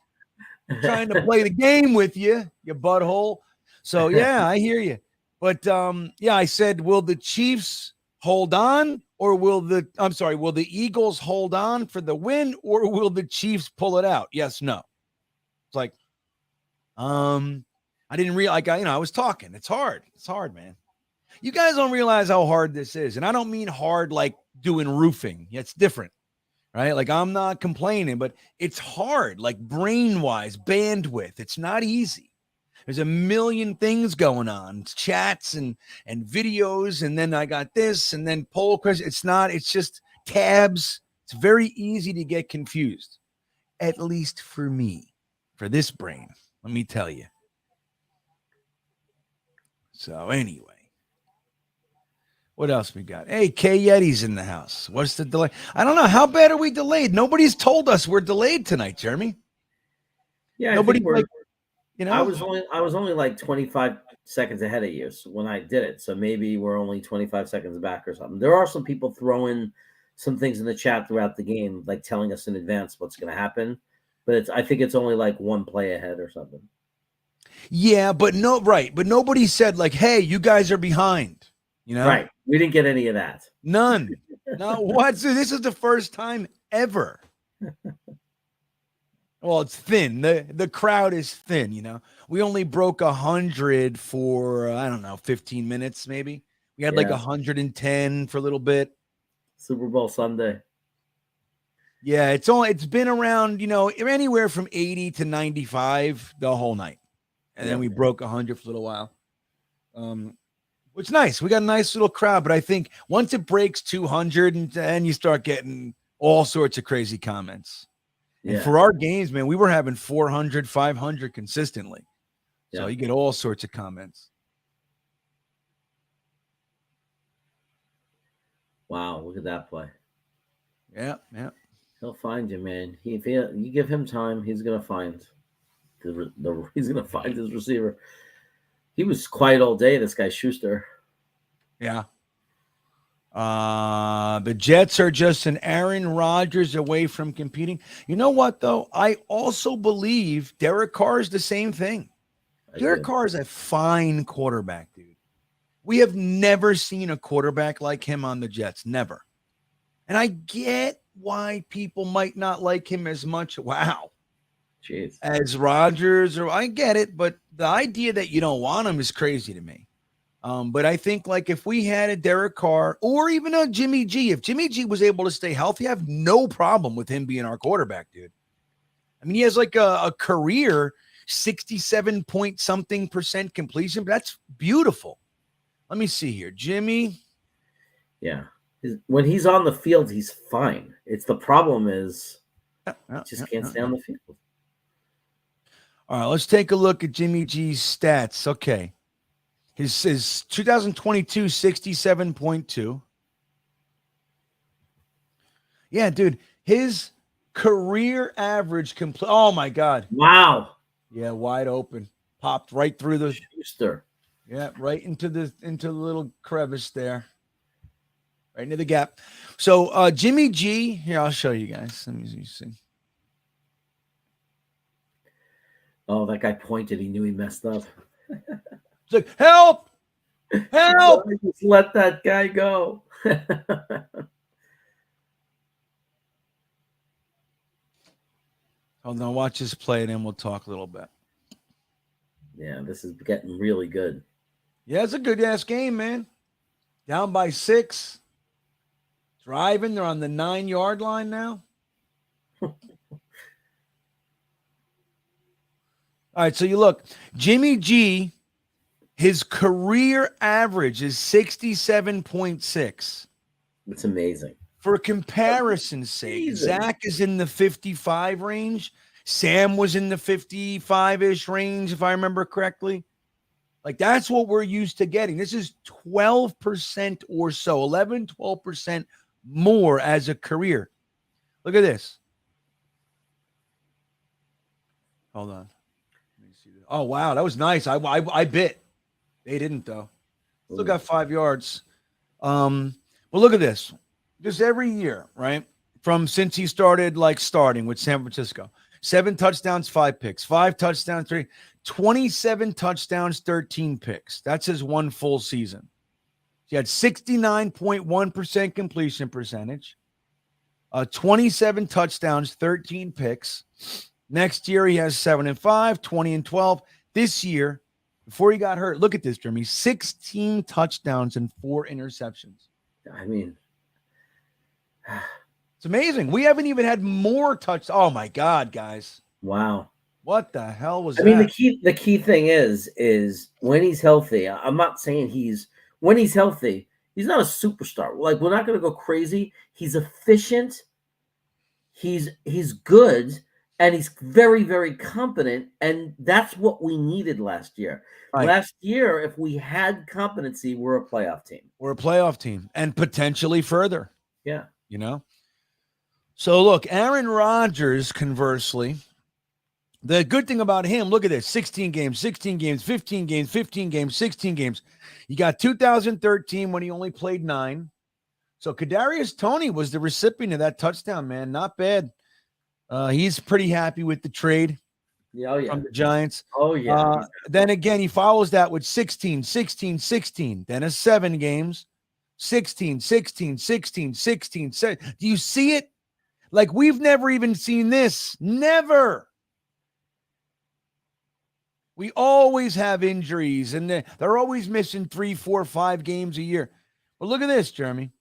I'm trying to play the game with you, you butthole. So, yeah, I hear you. But, I said, will the Chiefs hold on or will the Eagles hold on for the win or will the Chiefs pull it out? Yes, no. It's like, I didn't realize, I was talking. It's hard. It's hard, man. You guys don't realize how hard this is. And I don't mean hard like doing roofing. It's different, right? Like I'm not complaining, but it's hard, like brain-wise, bandwidth. It's not easy. There's a million things going on, chats and videos. And then I got this and then poll questions. It's just tabs. It's very easy to get confused, at least for me, for this brain. Let me tell you. So anyway, what else we got? Hey, K Yeti's in the house. What's the delay? I don't know. How bad are we delayed? Nobody's told us we're delayed tonight, Jeremy. Yeah, nobody. I was only like 25 seconds ahead of you when I did it, so maybe we're only 25 seconds back or something. There are some people throwing some things in the chat throughout the game, like telling us in advance what's going to happen, but I think it's only like one play ahead or something. Yeah, but but nobody said like, "Hey, you guys are behind." Right? We didn't get any of that. None. No. What? So this is the first time ever. Well, it's thin. The crowd is thin. We only broke 100 for 15 minutes maybe. We had like 110 for a little bit. Super Bowl Sunday. Yeah, it's been around anywhere from 80 to 95 the whole night. And then we broke 100 for a little while. Which is nice. We got a nice little crowd, but I think once it breaks 200 and you start getting all sorts of crazy comments. Yeah. And for our games, man, we were having 400, 500 consistently. So you get all sorts of comments. Wow, look at that play. Yeah. He'll find you, man. If you give him time, he's gonna find he's gonna find his receiver. He was quiet all day, this guy Schuster. Yeah. The Jets are just an Aaron Rodgers away from competing. You know what, though? I also believe Derek Carr is the same thing. Derek Carr is a fine quarterback, dude. We have never seen a quarterback like him on the Jets. Never. And I get why people might not like him as much. Wow. Jeez. As Rodgers, or I get it, but the idea that you don't want him is crazy to me. But I think like if we had a Derek Carr or even a Jimmy G, if Jimmy G was able to stay healthy, I have no problem with him being our quarterback, dude. I mean, he has like a career 67 point something % completion. But that's beautiful. Let me see here. Jimmy. Yeah. When he's on the field, he's fine. It's the problem is just can't stay on the field. All right, let's take a look at Jimmy G's stats. Okay. His 2022 67.2. Yeah, dude. His career average oh my God. Wow. Yeah, wide open. Popped right through the Schuster. Yeah, right into the little crevice there. Right into the gap. So Jimmy G, here, I'll show you guys. Let me see. Oh, that guy pointed. He knew he messed up. It's like, help! Help! Just let that guy go. Hold on, watch this play, and then we'll talk a little bit. Yeah, this is getting really good. Yeah, it's a good ass game, man. Down by 6. Driving, they're on the 9-yard line now. All right, so you look, Jimmy G, his career average is 67.6. It's amazing. For comparison's sake, Amazing. Zach is in the 55 range. Sam was in the 55-ish range, if I remember correctly. Like, that's what we're used to getting. This is 12% or so, 11, 12% more as a career. Look at this. Hold on. Let me see this. Oh, wow. That was nice. I bit. They didn't, though. Still got 5 yards. Well, look at this. Just every year, right? From since he started, starting with San Francisco. 7 touchdowns, 5 picks. 5 touchdowns, 3. 27 touchdowns, 13 picks. That's his one full season. He had 69.1% completion percentage. 27 touchdowns, 13 picks. Next year, he has 7-5, 20-12. This year, before he got hurt, look at this, Jeremy. 16 touchdowns and 4 interceptions. I mean, it's amazing. We haven't even had more touchdowns. Oh, my God, guys. wow. What the hell was I that? mean, the key thing is when he's healthy. I'm not saying when he's healthy, he's not a superstar. Like, we're not going to go crazy. He's efficient. He's good, and he's very, very competent. And that's what we needed last year. Right. Last year, if we had competency, we're a playoff team. We're a playoff team, and potentially further. Yeah. You know? So, look, Aaron Rodgers, conversely, the good thing about him, look at this, 16 games, 16 games, 15 games, 15 games, 16 games. You got 2013 when he only played 9. So Kadarius Toney was the recipient of that touchdown, man. Not bad. He's pretty happy with the trade from the Giants. Oh, yeah. Then again, he follows that with 16, 16, 16. Then a 7 games, 16, 16, 16, 16, 7. Do you see it? Like, we've never even seen this. Never. We always have injuries, and they're always missing 3, 4, 5 games a year. But look at this, Jeremy.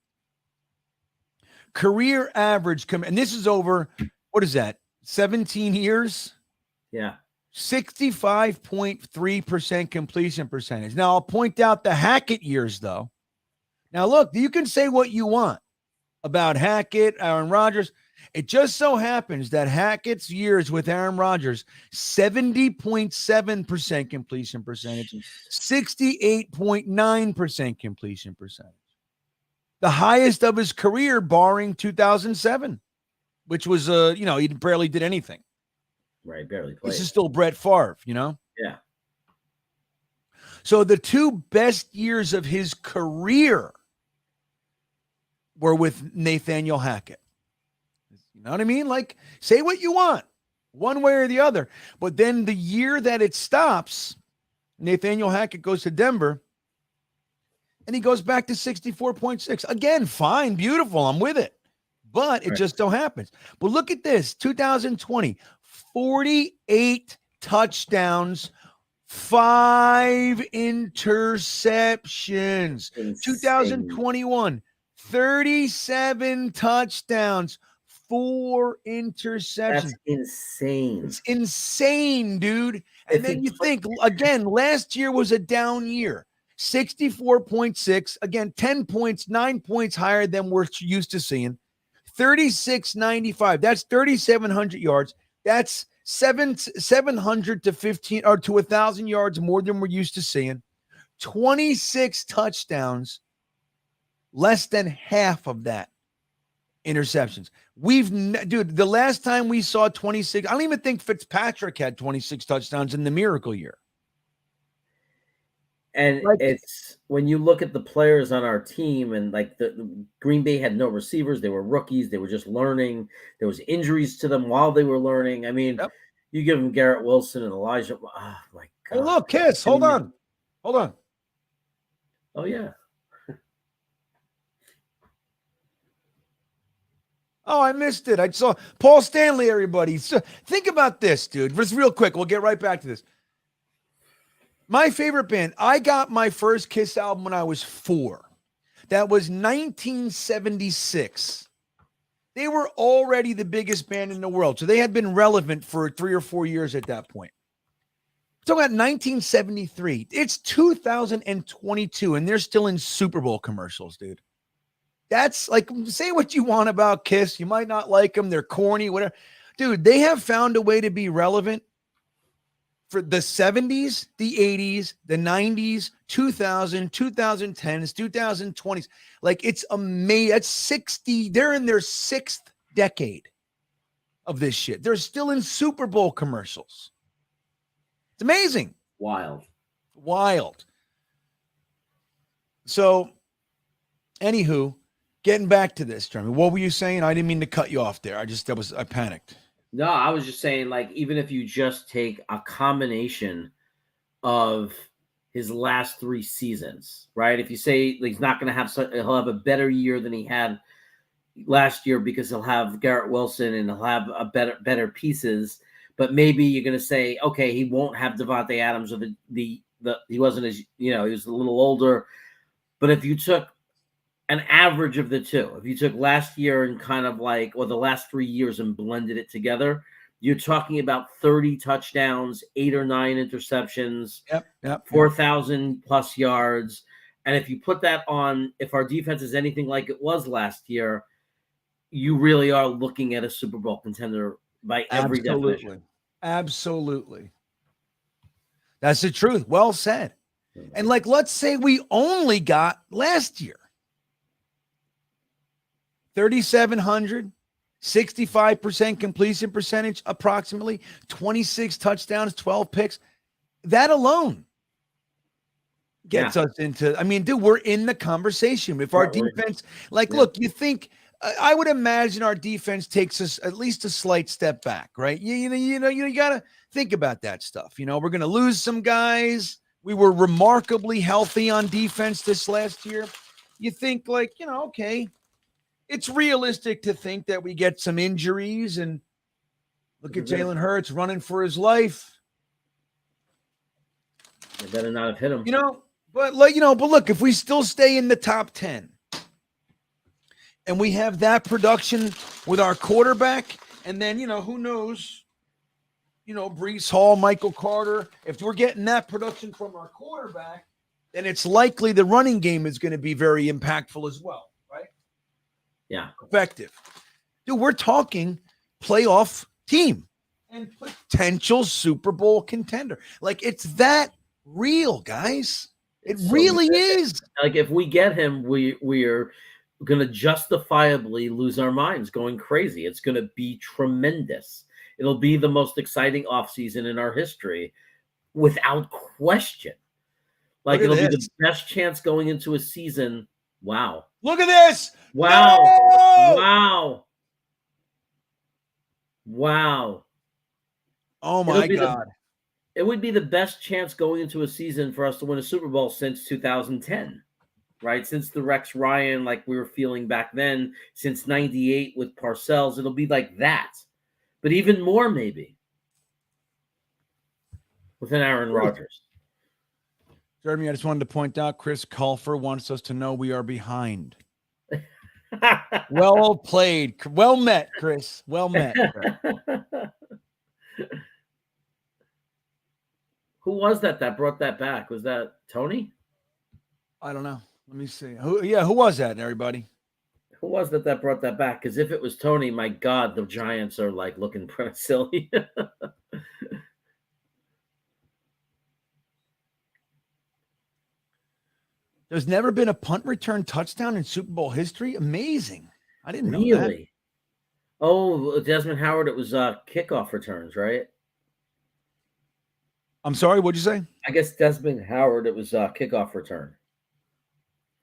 Career average, and this is over, what is that, 17 years? Yeah. 65.3% completion percentage. Now, I'll point out the Hackett years, though. Now, look, you can say what you want about Hackett, Aaron Rodgers. It just so happens that Hackett's years with Aaron Rodgers, 70.7% completion percentage, 68.9% completion percentage. The highest of his career, barring 2007, which was, he barely did anything. Right, barely played. This is still Brett Favre, Yeah. So the 2 best years of his career were with Nathaniel Hackett. You know what I mean? Like, say what you want, one way or the other. But then the year that it stops, Nathaniel Hackett goes to Denver, and he goes back to 64.6. Again, fine, beautiful. I'm with it. But it just so happens. But look at this, 2020, 48 touchdowns, 5 interceptions. Insane. 2021, 37 touchdowns, 4 interceptions. That's insane. It's insane, dude. And then you think, again, last year was a down year. 64.6, again, 10 points, 9 points higher than we're used to seeing. 36.95. That's 3,700 yards. That's 700 to 15 or to 1,000 yards more than we're used to seeing. 26 touchdowns, less than half of that interceptions. Dude, the last time we saw 26, I don't even think Fitzpatrick had 26 touchdowns in the miracle year. And it's when you look at the players on our team, and like the Green Bay had no receivers. They were rookies. They were just learning. There was injuries to them while they were learning. I mean, you give them Garrett Wilson and Elijah. Oh, my God. Hey, look, Kiss. Hold on. Oh yeah. Oh, I missed it. I saw Paul Stanley, everybody. So think about this, dude. Just real quick. We'll get right back to this. My favorite band. I got my first Kiss album when I was 4. That was 1976. They were already the biggest band in the world. So they had been relevant for 3 or 4 years at that point. So at 1973, it's 2022, and they're still in Super Bowl commercials, dude. That's like, say what you want about Kiss. You might not like them. They're corny, whatever. Dude, they have found a way to be relevant for the 70s, the 80s, the 90s, 2000, 2010s, 2020s. Like, it's amazing. That's 60. They're in their 6th decade of this shit. They're still in Super Bowl commercials. It's amazing. Wild. So, anywho, getting back to this, Jeremy, what were you saying? I didn't mean to cut you off there. I panicked. No, I was just saying, like, even if you just take a combination of his last 3 seasons, right? If you say he's not going to have he'll have a better year than he had last year because he'll have Garrett Wilson and he'll have a better pieces. But maybe you're going to say, okay, he won't have Devontae Adams or the he wasn't as, he was a little older. But if you took an average of the two, if you took last year and kind of like, or the last 3 years and blended it together, you're talking about 30 touchdowns, 8 or 9 interceptions, 4,000 plus yards. And if you put that on, if our defense is anything like it was last year, you really are looking at a Super Bowl contender by every definition. Absolutely. That's the truth. Well said. And like, let's say we only got last year 3,700, 65% completion percentage, approximately 26 touchdowns, 12 picks. That alone gets us into, I mean, dude, we're in the conversation. If our defense, look, you think, I would imagine our defense takes us at least a slight step back, right? You got to think about that stuff. We're going to lose some guys. We were remarkably healthy on defense this last year. You think okay, it's realistic to think that we get some injuries, and look at Jalen Hurts running for his life. They better not have hit him. But look, if we still stay in the top 10 and we have that production with our quarterback, and then, who knows, Breece Hall, Michael Carter, if we're getting that production from our quarterback, then it's likely the running game is going to be very impactful as well. Yeah. Effective. Dude, we're talking playoff team and potential Super Bowl contender. Like, it's that real, guys. It really is. Like, if we get him, we're going to justifiably lose our minds, going crazy. It's going to be tremendous. It'll be the most exciting offseason in our history, without question. Like, it'll be the best chance going into a season. Wow. Look at this. Wow. No! Wow. Oh, my God. It would be the best chance going into a season for us to win a Super Bowl since 2010, right? Since the Rex Ryan, like we were feeling back then, since 98 with Parcells. It'll be like that. But even more, maybe, with an Aaron Rodgers. Jeremy, I just wanted to point out, Chris Culfer wants us to know we are behind. Well played. Well met, Chris. Well met. Who was that brought that back? Was that Tony? I don't know. Let me see. Who was that, everybody? Who was that brought that back? Because if it was Tony, my God, the Giants are like looking pretty silly. There's never been a punt return touchdown in Super Bowl history. Amazing. I didn't know that. Oh, Desmond Howard, it was kickoff returns, right? I'm sorry, what'd you say? I guess Desmond Howard, it was kickoff return.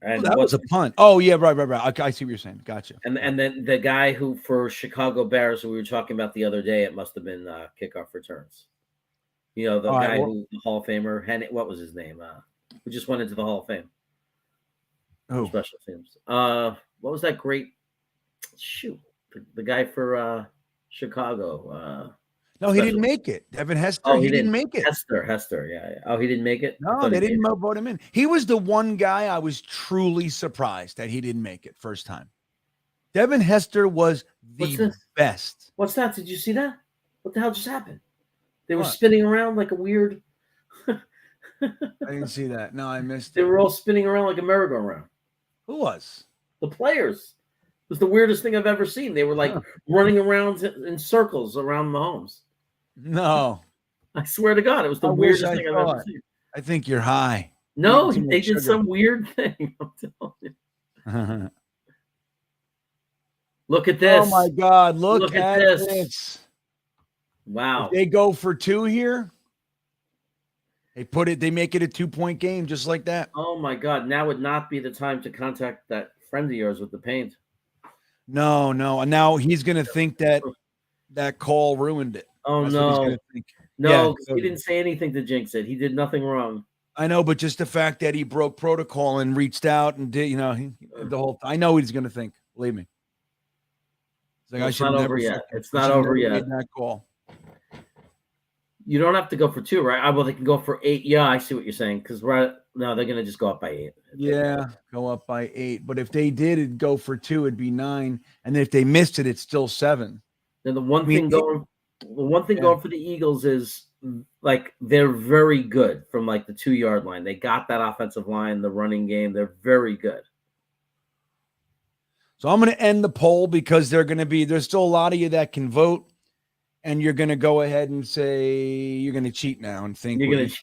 And that was a punt. Oh, yeah, right. I see what you're saying. Gotcha. And then the guy who for Chicago Bears, who we were talking about the other day, it must have been kickoff returns. The guy who, the Hall of Famer, what was his name? Who just went into the Hall of Fame. Oh, special teams. What was that great? Shoot, the guy for Chicago. no, he special- didn't make it. Devin Hester, Oh, he didn't make it. Hester. Yeah. Oh, he didn't make it. I No, thought they he didn't made it. vote him in. He was the one guy I was truly surprised that he didn't make it first time. Devin Hester was What's the this? best. What's that? Did you see that? What the hell just happened? They were What? spinning around like a weird. I didn't see that. No, I missed They it. were all spinning around like a merry-go-round. Who was? The players. It was the weirdest thing I've ever seen. They were like running around in circles around Mahomes. No. I swear to God, it was the I wish weirdest I thing I've saw ever it. seen. I think you're high. No, Eating too they much did sugar. some weird thing. I'm telling you. Look at this. Oh my God! Look, Look at at this. this. Wow. If they go for 2 here, they make it a 2-point game just like that. Oh my God. Now would not be the time to contact that friend of yours with the paint. No. And now he's gonna think that call ruined it. Oh That's what he's no. gonna think. No, Yeah, 'cause he didn't say anything to jinx it. He did nothing wrong. I know, but just the fact that he broke protocol and reached out and did, the whole. I know what he's gonna think. Believe me. It's like, I It's should not never over yet. fucking- It's I not should over never yet. made that call. You don't have to go for 2, right? Well, they can go for 8. Yeah, I see what you're saying. Because they're going to just go up by 8. Yeah, go up by 8. But if they did it go for 2, it'd be 9. And then if they missed it, it's still 7. Then the one thing going for the Eagles is like they're very good from like the 2-yard line. They got that offensive line, the running game. They're very good. So I'm going to end the poll because there's still a lot of you that can vote. And you're going to go ahead and say you're going to cheat now and think You're going to.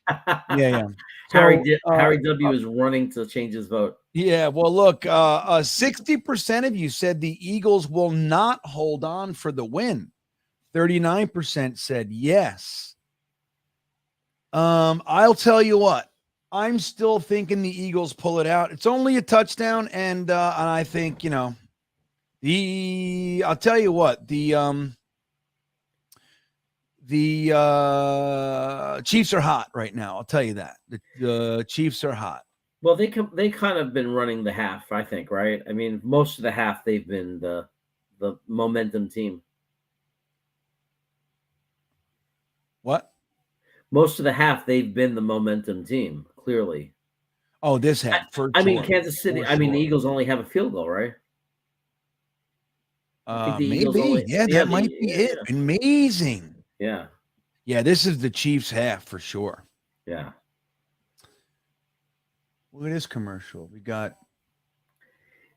yeah. Harry So, W is running to change his vote. Yeah, well, look, 60% of you said the Eagles will not hold on for the win. 39% said yes. I'll tell you what, I'm still thinking the Eagles pull it out. It's only a touchdown, and I think I'll tell you what, the Chiefs are hot right now. I'll tell you that the Chiefs are hot. Well, they kind of been running the half, I think, right? I mean, most of the half they've been the momentum team. What? Most of the half they've been the momentum team, clearly. Oh, this half. I mean, Kansas City. For I mean, the sure. Eagles only have a field goal, right? I think the Eagles Maybe. only- Yeah, that might be it. Amazing. Yeah. Yeah, this is the Chiefs half for sure. Yeah. Look at this commercial. We got.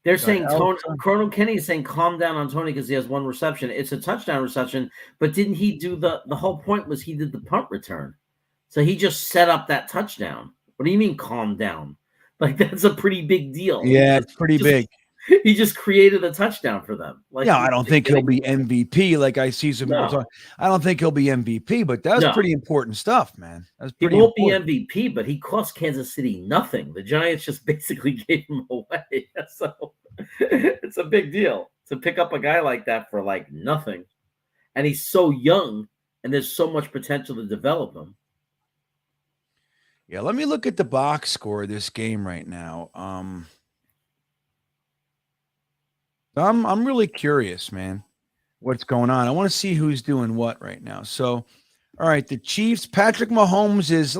They're saying Alex- Colonel Kenny is saying calm down on Tony because he has 1 reception. It's a touchdown reception, but didn't he do the whole point was he did the punt return. So he just set up that touchdown. What do you mean calm down? Like that's a pretty big deal. Yeah, it's pretty big. He just created a touchdown for them. Like, Yeah, I don't think he'll be MVP. Like I see some people talking. I don't think he'll be MVP, but that's pretty important stuff, man. That's He pretty. won't important. be MVP, but he cost Kansas City nothing. The Giants just basically gave him away. So it's a big deal to pick up a guy like that for like nothing. And he's so young, and there's so much potential to develop him. Yeah, let me look at the box score of this game right now. I'm really curious, man, what's going on. I want to see who's doing what right now. So, all right, the Chiefs. Patrick Mahomes is.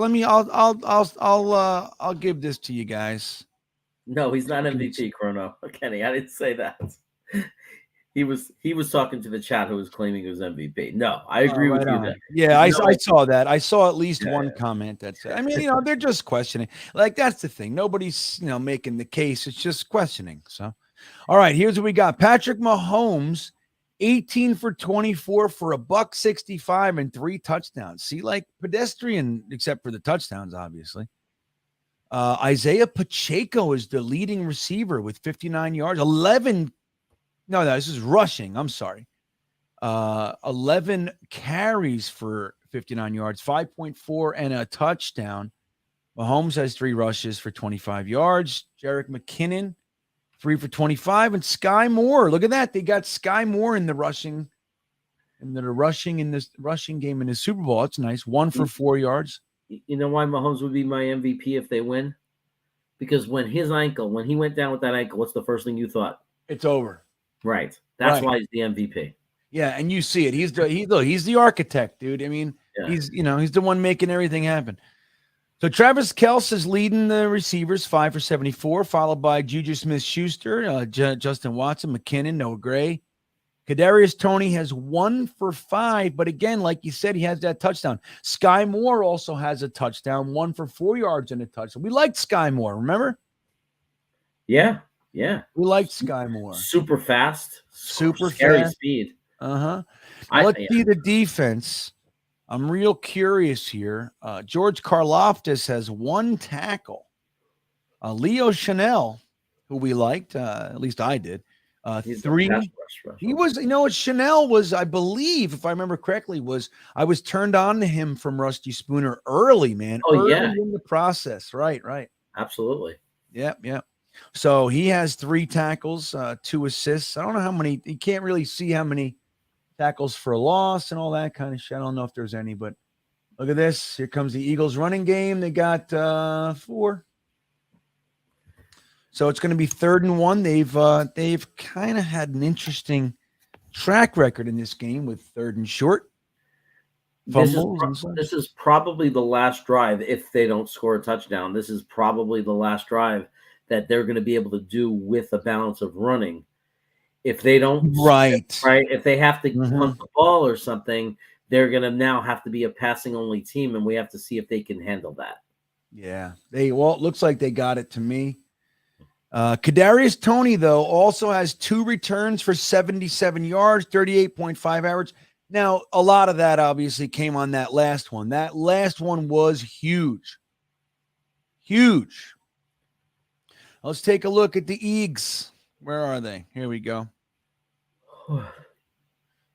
I'll give this to you guys. No, he's not MVP, Chrono. Kenny, I didn't say that. He was talking to the chat who was claiming he was MVP. No, I agree with you there. Yeah, I saw that. I saw at least one comment that said. I mean, they're just questioning. Like that's the thing. Nobody's making the case. It's just questioning. So. All right, here's what we got. Patrick Mahomes, 18 for 24 for $165 and 3 touchdowns. See, like pedestrian, except for the touchdowns, obviously. Isaiah Pacheco is the leading receiver with 59 yards. This is rushing. I'm sorry. 11 carries for 59 yards, 5.4 and a touchdown. Mahomes has 3 rushes for 25 yards. Jerick McKinnon, 3 for 25, and Sky Moore. Look at that. They got Sky Moore in the rushing in this rushing game in the Super Bowl. That's nice. 1 for 4 yards. You know why Mahomes would be my MVP if they win? Because when he went down with that ankle, what's the first thing you thought? It's over. Right. That's Right. why he's the MVP. Yeah, and you see it. He's the architect, dude. I mean, Yeah. he's the one making everything happen. So Travis Kelce is leading the receivers, 5 for 74, followed by Juju Smith-Schuster, Justin Watson, McKinnon, Noah Gray. Kadarius Toney has 1 for 5, but again, like you said, he has that touchdown. Sky Moore also has a touchdown, 1 for 4 yards and a touchdown. We liked Sky Moore, remember? Yeah. We liked Sky Moore. Super fast. Super scary fast. speed. Let's see the defense. I'm real curious here. George Karlaftis has 1 tackle. Leo Chanel, who we liked, at least I did, 3. He was, Chanel was, I believe, if I remember correctly, I was turned on to him from Rusty Spooner early, man. Early in the process. Right. Absolutely. Yep. So he has 3 tackles, 2 assists. I don't know how many. You can't really see how many tackles for a loss and all that kind of shit. I don't know if there's any, but look at this. Here comes the Eagles running game. They got 4. So it's going to be 3rd and 1. They've kind of had an interesting track record in this game with 3rd and short. This is probably the last drive if they don't score a touchdown. This is probably the last drive that they're going to be able to do with a balance of running. If they don't, if they have to punt the ball or something, they're going to now have to be a passing only team, and we have to see if they can handle that. Yeah, it looks like they got it to me. Kadarius Toney, though, also has 2 returns for 77 yards, 38.5 average. Now, a lot of that obviously came on that last one. That last one was huge. Huge. Let's take a look at the Eags. Where are they? Here we go.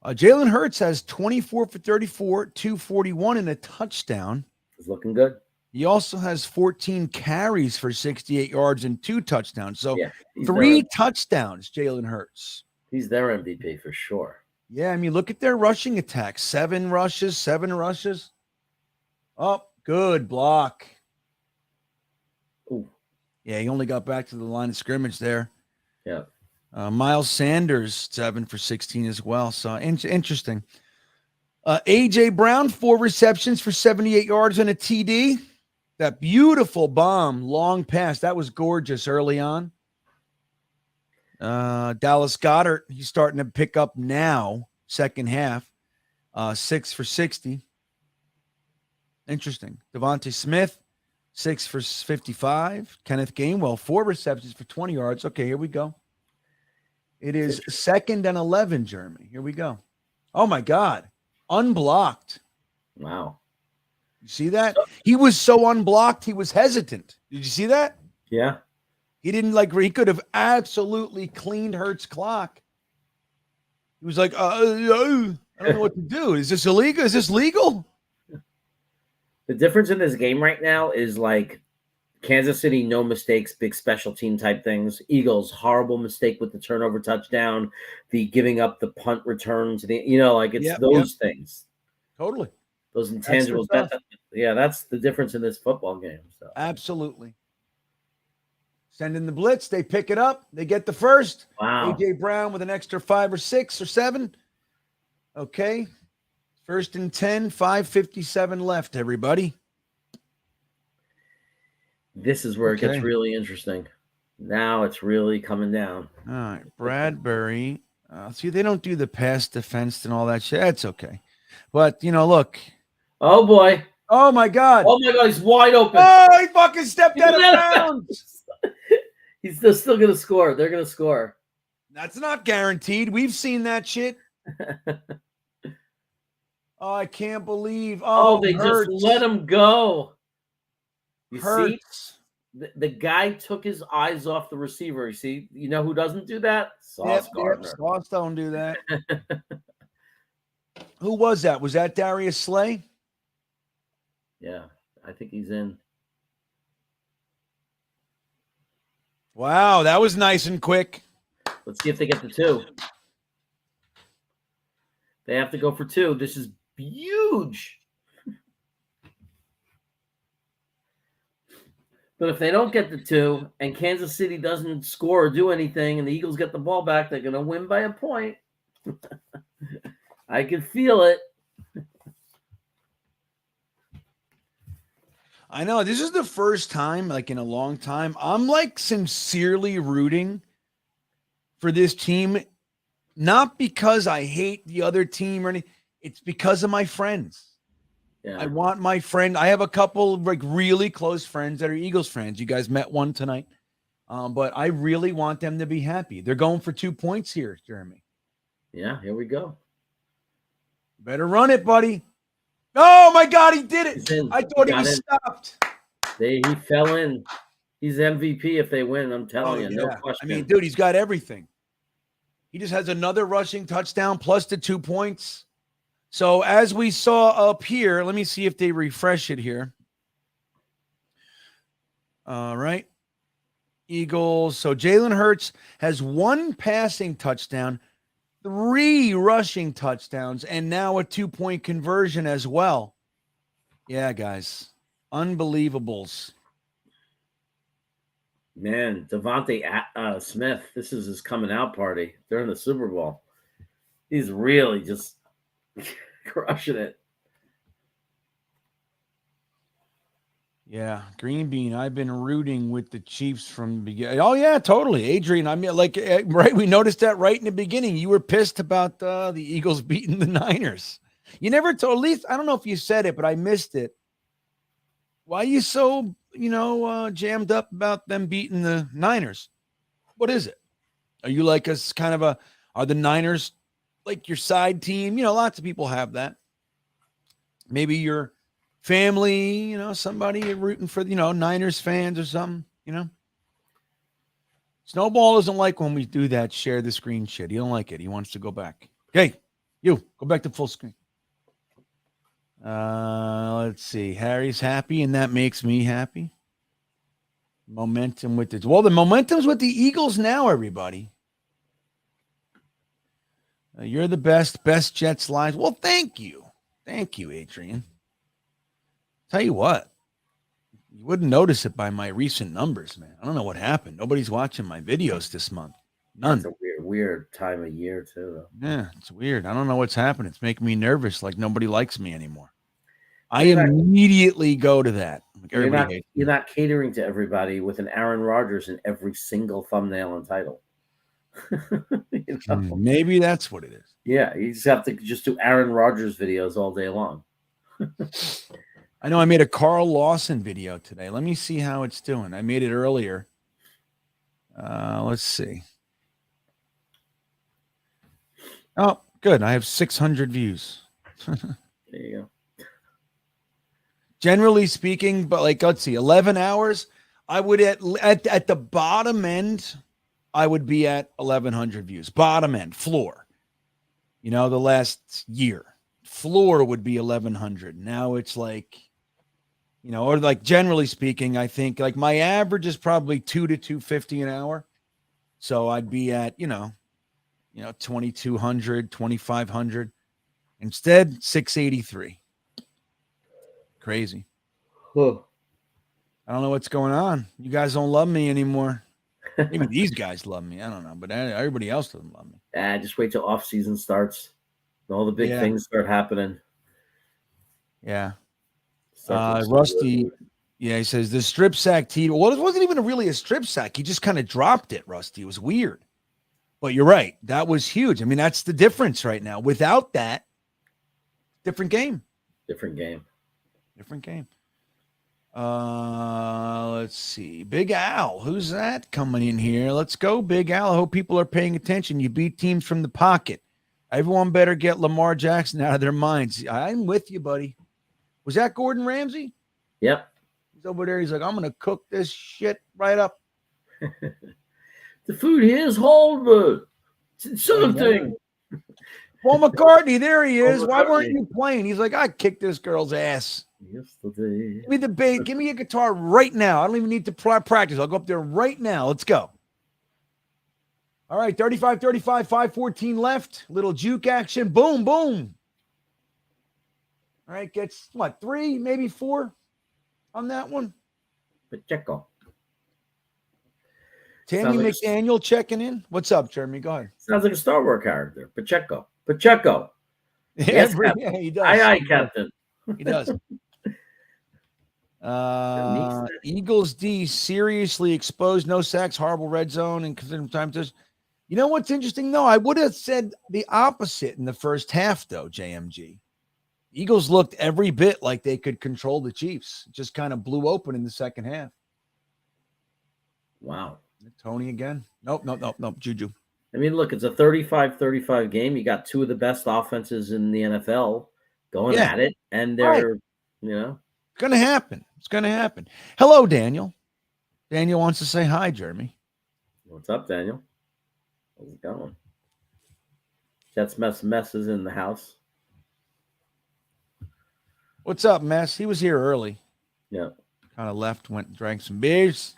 Jalen Hurts has 24 for 34, 241 and a touchdown. It's looking good. He also has 14 carries for 68 yards and 2 touchdowns. So 3 touchdowns, Jalen Hurts. He's their MVP for sure. Yeah, I mean, look at their rushing attack. 7 rushes. Oh, good block. Ooh. Yeah, he only got back to the line of scrimmage there. Yeah. Miles Sanders, 7 for 16 as well. So interesting. A.J. Brown, 4 receptions for 78 yards and a TD. That beautiful bomb, long pass. That was gorgeous early on. Dallas Goedert, he's starting to pick up now, second half. 6 for 60. Interesting. Devontae Smith, 6 for 55. Kenneth Gainwell, 4 receptions for 20 yards. Okay, here we go. It is 2nd and 11, Jeremy. Here we go. Oh, my God. Unblocked. Wow. You see that? He was so unblocked, he was hesitant. Did you see that? Yeah. He didn't he could have absolutely cleaned Hurts' clock. He was like, I don't know what to do. Is this illegal? Is this legal? The difference in this game right now is like Kansas City, no mistakes, big special team type things. Eagles, horrible mistake with the turnover touchdown, the giving up the punt return to the, it's those things. Totally. Those intangibles. That's the difference in this football game. So absolutely. Send in the blitz. They pick it up. They get the first. Wow. A.J. Brown with an extra 5 or 6 or 7. Okay. 1st and 10, 5:57 left, everybody. This is where it gets really interesting. Now it's really coming down. All right. Bradbury. See, they don't do the pass defense and all that shit. That's okay. But, look. Oh, boy. Oh, my God. Oh, my God. He's wide open. Oh, he fucking stepped out of bounds. He's still going to score. They're going to score. That's not guaranteed. We've seen that shit. Oh, I can't believe. Oh, they Hurts. just let him go. You Hurts. See? The guy took his eyes off the receiver. You see? You know who doesn't do that? Sauce Gardner. Sauce don't do that. Who was that? Was that Darius Slay? Yeah, I think he's in. Wow, that was nice and quick. Let's see if they get the 2. They have to go for 2. This is huge. But if they don't get the 2 and Kansas City doesn't score or do anything and the Eagles get the ball back, they're going to win by a point. I can feel it. I know this is the first time, like in a long time, I'm like sincerely rooting for this team, not because I hate the other team or anything. It's because of my friends. Yeah. I want my friend. I have a couple like really close friends that are Eagles fans. You guys met one tonight, but I really want them to be happy. They're going for 2 points here, Jeremy. Yeah, here we go. Better run it, buddy. Oh my God, he did it! I thought he was in. stopped. He fell in. He's MVP if they win. I'm telling you, no question. I mean, dude, he's got everything. He just has another rushing touchdown plus the 2 points. So as we saw up here, let me see if they refresh it here. All right. Eagles. So Jalen Hurts has 1 passing touchdown, 3 rushing touchdowns, and now a 2-point conversion as well. Yeah, guys. Unbelievables. Man, Devontae Smith, this is his coming out party during the Super Bowl. He's really just crushing it. Yeah, GreenBean. I've been rooting with the Chiefs from the beginning. Oh yeah, totally, Adrian. I mean, like, right? We noticed that right in the beginning. You were pissed about the Eagles beating the Niners. You never told. At least I don't know if you said it, but I missed it. Why are you so jammed up about them beating the Niners? What is it? Are you like us? Kind of are the Niners like your side team? You know, lots of people have that. Maybe your family, somebody you're rooting for, Niners fans or something, Snowball doesn't like when we do that share the screen shit. He don't like it. He wants to go back. Hey, you go back to full screen. Let's see. Harry's happy, and that makes me happy. Momentum with the momentum's with the Eagles now, everybody. You're the best Jets live. Well, thank you, Adrian. Tell you what, you wouldn't notice it by my recent numbers, man. I don't know what happened. Nobody's watching my videos this month. None. It's a weird time of year too, though. Yeah, it's weird. I don't know what's happening. It's making me nervous. Like nobody likes me anymore. I immediately go to that. Like you're not catering to everybody with an Aaron Rodgers in every single thumbnail and title. Maybe that's what it is. Yeah, you just have to do Aaron Rodgers videos all day long. I know I made a Carl Lawson video today. Let me see how it's doing. I made it earlier. Let's see. Oh, good. I have 600 views. There you go. Generally speaking, but like, let's see, 11 hours, I would at the bottom end, I would be at 1,100 views. Bottom end, floor. The last year. Floor would be 1,100. Now it's like, or like generally speaking, I think like my average is probably 2 to 250 an hour. So I'd be at, 2,200, 2,500. Instead, 683. Crazy. Huh. I don't know what's going on. You guys don't love me anymore. Maybe these guys love me. I don't know, but everybody else doesn't love me. Just wait till off season starts. All the big things start happening. Yeah. Rusty. Yeah, he says the strip sack tee. Well, it wasn't even really a strip sack. He just kind of dropped it, Rusty. It was weird. But you're right. That was huge. I mean, that's the difference right now. Without that, different game. Different game. Let's see. Big Al. Who's that coming in here? Let's go, Big Al. I hope people are paying attention. You beat teams from the pocket. Everyone better get Lamar Jackson out of their minds. I'm with you, buddy. Was that Gordon Ramsay? Yep. He's over there. He's like, I'm going to cook this shit right up. The food here is Hollywood. It's something. Paul McCartney, there he is. Why weren't you playing? He's like, I kicked this girl's ass. Yesterday. Give me the bass. Give me a guitar right now. I don't even need to practice. I'll go up there right now. Let's go. All right, 35-35, 5:14 left. Little juke action. Boom, boom. All right, gets what, 3, maybe 4 on that one? Pacheco. Tammy Sounds like McDaniel checking in. What's up, Jeremy? Go ahead. Sounds like a Star Wars character. Pacheco. Yes, Captain. Yeah, he does. Aye, He does. Captain. He does. Eagles D seriously exposed, no sacks, horrible red zone, and considered time to. You know what's interesting though? I would have said the opposite in the first half, though. JMG, Eagles looked every bit like they could control the Chiefs. Just kind of blew open in the second half. Wow. Tony again. Nope. Juju. I mean, look, it's a 35-35 game. You got two of the best offenses in the NFL going at it, and they're, it's going to happen. It's going to happen. Hello, Daniel. Daniel wants to say hi, Jeremy. What's up, Daniel? How's it going? Jets mess is in the house. What's up, Mess? He was here early. Yeah. Kind of left, went and drank some beers,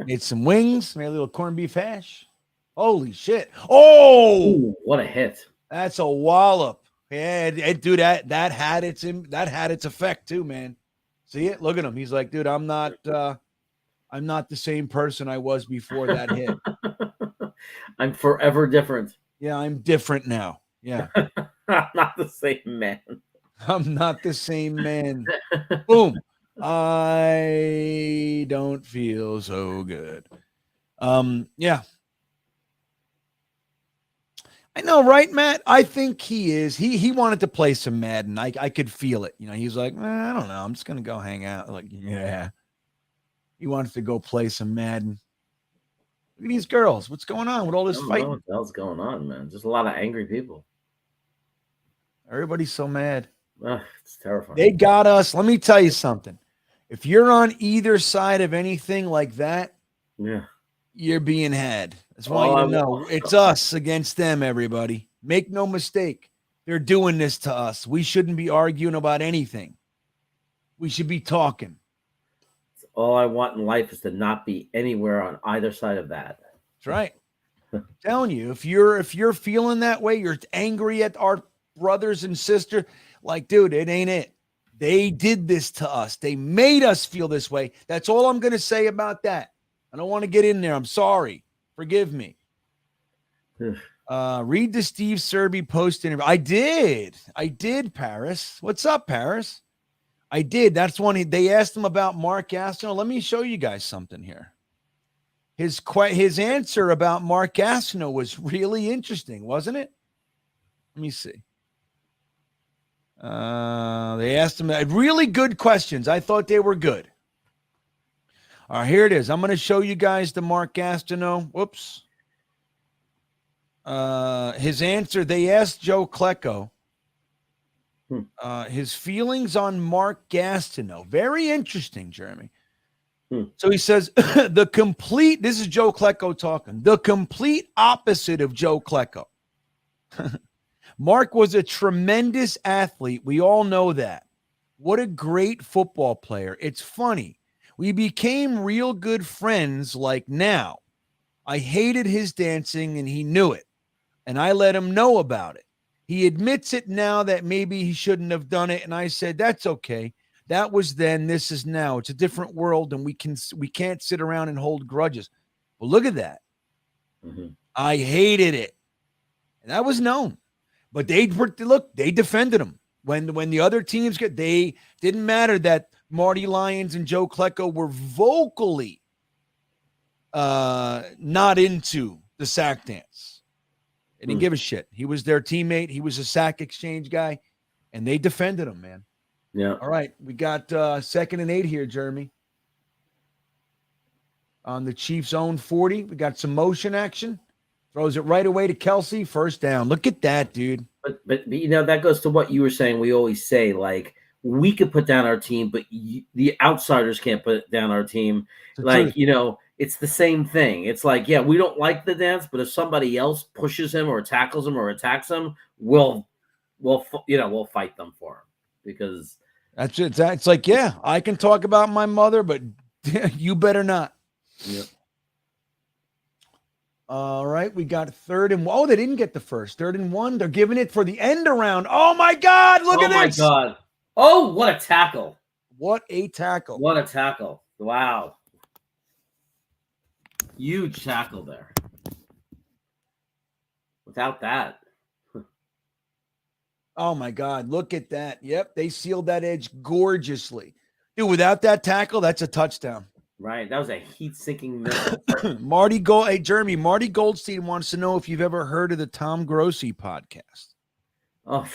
made some wings, made a little corned beef hash. Holy shit. Oh, ooh, what a hit. That's a wallop. Yeah, dude, that had its effect too, man. See it? Look at him. He's like, dude, I'm not the same person I was before that hit. I'm forever different. Yeah, I'm different now. Yeah. I'm not the same man. I'm not the same man. Boom. I don't feel so good. Yeah. I know, right, Matt? I think he is. He wanted to play some Madden. I could feel it. He's like, I don't know. I'm just gonna go hang out. Like, yeah. He wants to go play some Madden. Look at these girls. What's going on with all this fighting? What the hell's going on, man? Just a lot of angry people. Everybody's so mad. It's terrifying. They got us. Let me tell you something. If you're on either side of anything like that, you're being had. That's why you know it's us against them, everybody. Make no mistake. They're doing this to us. We shouldn't be arguing about anything. We should be talking. All I want in life is to not be anywhere on either side of that. That's right. I'm telling you, if you're feeling that way, you're angry at our brothers and sisters, like, dude, it ain't it. They did this to us. They made us feel this way. That's all I'm going to say about that. I don't want to get in there. I'm sorry. Forgive me. Read the Steve Serby post interview. I did, Paris. What's up, Paris? I did. That's when they asked him about Mark Gastineau. Let me show you guys something here. His answer about Mark Gastineau was really interesting, wasn't it? Let me see. They asked him really good questions. I thought they were good. All right, here it is. I'm going to show you guys the Mark Gastineau. Whoops. His answer, they asked Joe Klecko his feelings on Mark Gastineau. Very interesting, Jeremy. So he says, this is Joe Klecko talking, the complete opposite of Joe Klecko. Mark was a tremendous athlete. We all know that. What a great football player. It's funny. We became real good friends like now. I hated his dancing and he knew it. And I let him know about it. He admits it now that maybe he shouldn't have done it. And I said, that's okay. That was then. This is now. It's a different world. And we can't sit around and hold grudges. Well, look at that. Mm-hmm. I hated it. And that was known. But they defended him. When the other teams they didn't matter that Marty Lyons and Joe Klecko were vocally not into the sack dance. They didn't give a shit. He was their teammate. He was a sack exchange guy, and they defended him, man. Yeah. All right, we got 2nd and 8 here, Jeremy. On the Chiefs' own 40, we got some motion action. Throws it right away to Kelsey. First down. Look at that, dude. But that goes to what you were saying. We always say, like, we could put down our team, but the outsiders can't put down our team. Like, it's the same thing. It's like, yeah, we don't like the dance, but if somebody else pushes him or tackles him or attacks him, we'll fight them for him because that's it. It's like, yeah, I can talk about my mother, but you better not. Yep. All right, we got 3rd and 1. Oh, they didn't get the first. 3rd and 1. They're giving it for the end around. Oh my God! Look at this. Oh my God! Oh, what a tackle! What a tackle! What a tackle! Wow. Huge tackle there. Without that. Oh my God, look at that. Yep, they sealed that edge gorgeously. Dude, without that tackle, that's a touchdown. Right. That was a heat-sinking missile. Hey, Jeremy, Marty Goldstein wants to know if you've ever heard of the Tom Grossi podcast. Oh,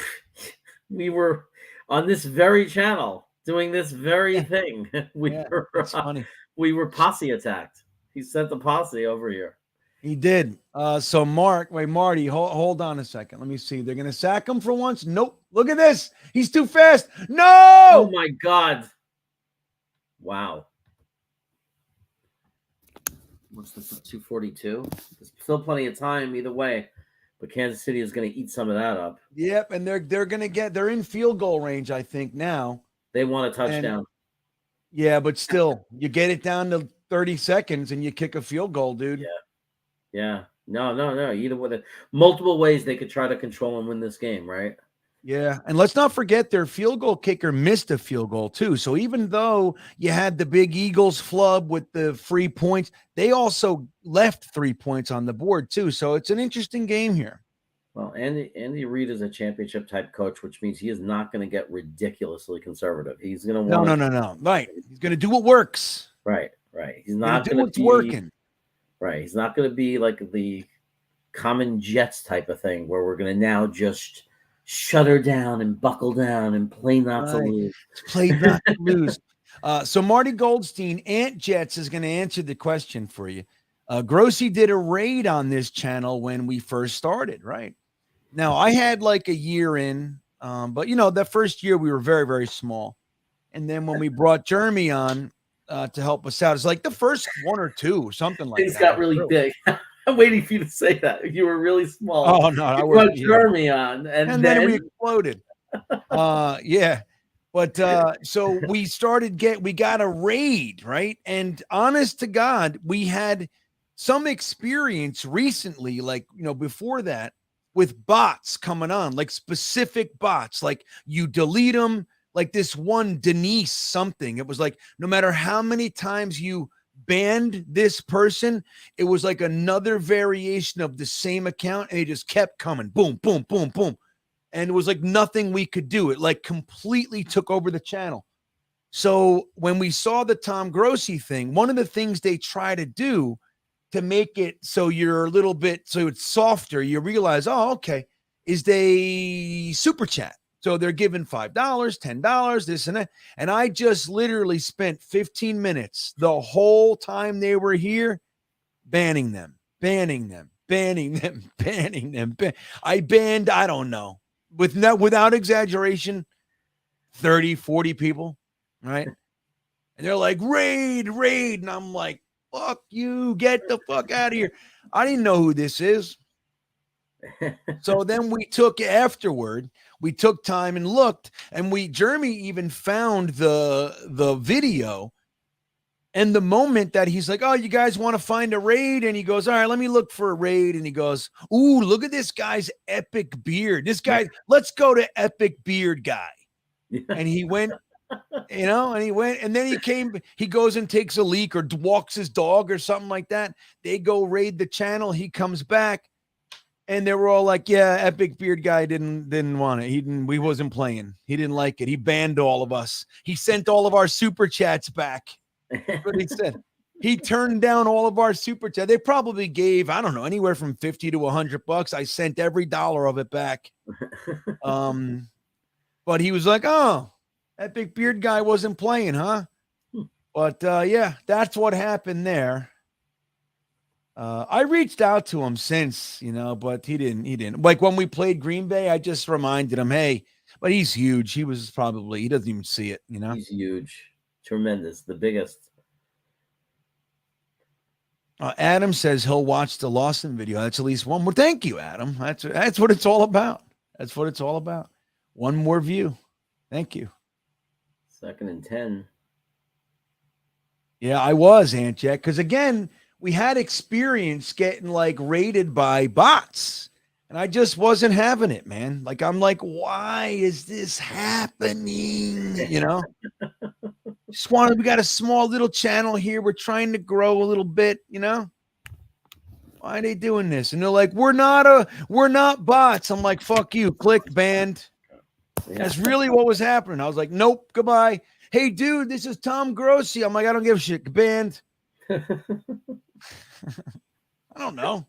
we were on this very channel doing this very thing. It's funny. We were posse attacked. He sent the posse over here. He did. So Marty, hold on a second. Let me see. They're gonna sack him for once. Nope. Look at this. He's too fast. No. Oh my God. Wow. What's this? 242. There's still plenty of time either way, but Kansas City is going to eat some of that up. Yep, and they're in field goal range, I think now. They want a touchdown. Yeah, but still, you get it down to 30 seconds and you kick a field goal, dude. Yeah. No. Either way, multiple ways they could try to control and win this game, right? Yeah, and let's not forget their field goal kicker missed a field goal too. So even though you had the big Eagles flub with the free points, they also left 3 points on the board too. So it's an interesting game here. Well, Andy Reid is a championship type coach, which means he is not going to get ridiculously conservative. He's going to want no. Right, he's going to do what works. Right. He's not do going what's to be working. Right. He's not going to be like the common Jets type of thing where we're going to now just shut her down and buckle down and play not to lose. Play not to lose. So Marty Goldstein, Ant Jets, is going to answer the question for you. Grossi did a raid on this channel when we first started, right? Now, I had like a year in, but, that first year we were very, very small. And then when we brought Jeremy on to help us out, it's like the first one or two, something like that. Things got really big. I'm waiting for you to say that. You were really small. Oh, no. I brought Jeremy on. And then we exploded. Yeah. But so we got a raid, right? And honest to God, we had some experience recently, like, before that, with bots coming on, like specific bots, like you delete them, like this one Denise something. It was like, no matter how many times you banned this person, it was like another variation of the same account, and it just kept coming. Boom, boom, boom, boom. And it was like nothing we could do. It like completely took over the channel. So when we saw the Tom Grossi thing, one of the things they try to do to make it so you're a little bit, so it's softer, you realize, oh, okay, is they super chat. So they're giving $5, $10, this and that. And I just literally spent 15 minutes the whole time they were here banning them. I banned, I don't know, without exaggeration, 30, 40 people, right? And they're like, raid. And I'm like, fuck you, get the fuck out of here. I didn't know who this is. So then we took time and looked, and Jeremy even found the video. And the moment that he's like, oh, you guys want to find a raid? And he goes, all right, let me look for a raid. And he goes, ooh, look at this guy's epic beard. This guy, let's go to epic beard guy. And he went, and then he goes and takes a leak or walks his dog or something like that. They go raid the channel. He comes back. And they were all like, yeah, epic beard guy didn't want it. We wasn't playing. He didn't like it. He banned all of us. He sent all of our super chats back. That's what he said. He turned down all of our super chats. They probably gave, I don't know, anywhere from $50 to $100. I sent every dollar of it back. But he was like, oh, epic beard guy wasn't playing, huh? But yeah, that's what happened there. I reached out to him since, but he didn't. Like when we played Green Bay, I just reminded him, hey, but he's huge. He doesn't even see it, He's huge. Tremendous. The biggest. Adam says he'll watch the Lawson video. That's at least one more. Thank you, Adam. That's what it's all about. That's what it's all about. One more view. Thank you. 2nd and 10. Yeah, I was, Aunt Jack, because again, we had experience getting like raided by bots, and I just wasn't having it, man. Like, I'm like, why is this happening? We got a small little channel here. We're trying to grow a little bit, Why are they doing this? And they're like, we're not bots. I'm like, fuck you. Click, banned. That's really what was happening. I was like, nope, goodbye. Hey, dude, this is Tom Grossi. I'm like, I don't give a shit. Banned. I don't know.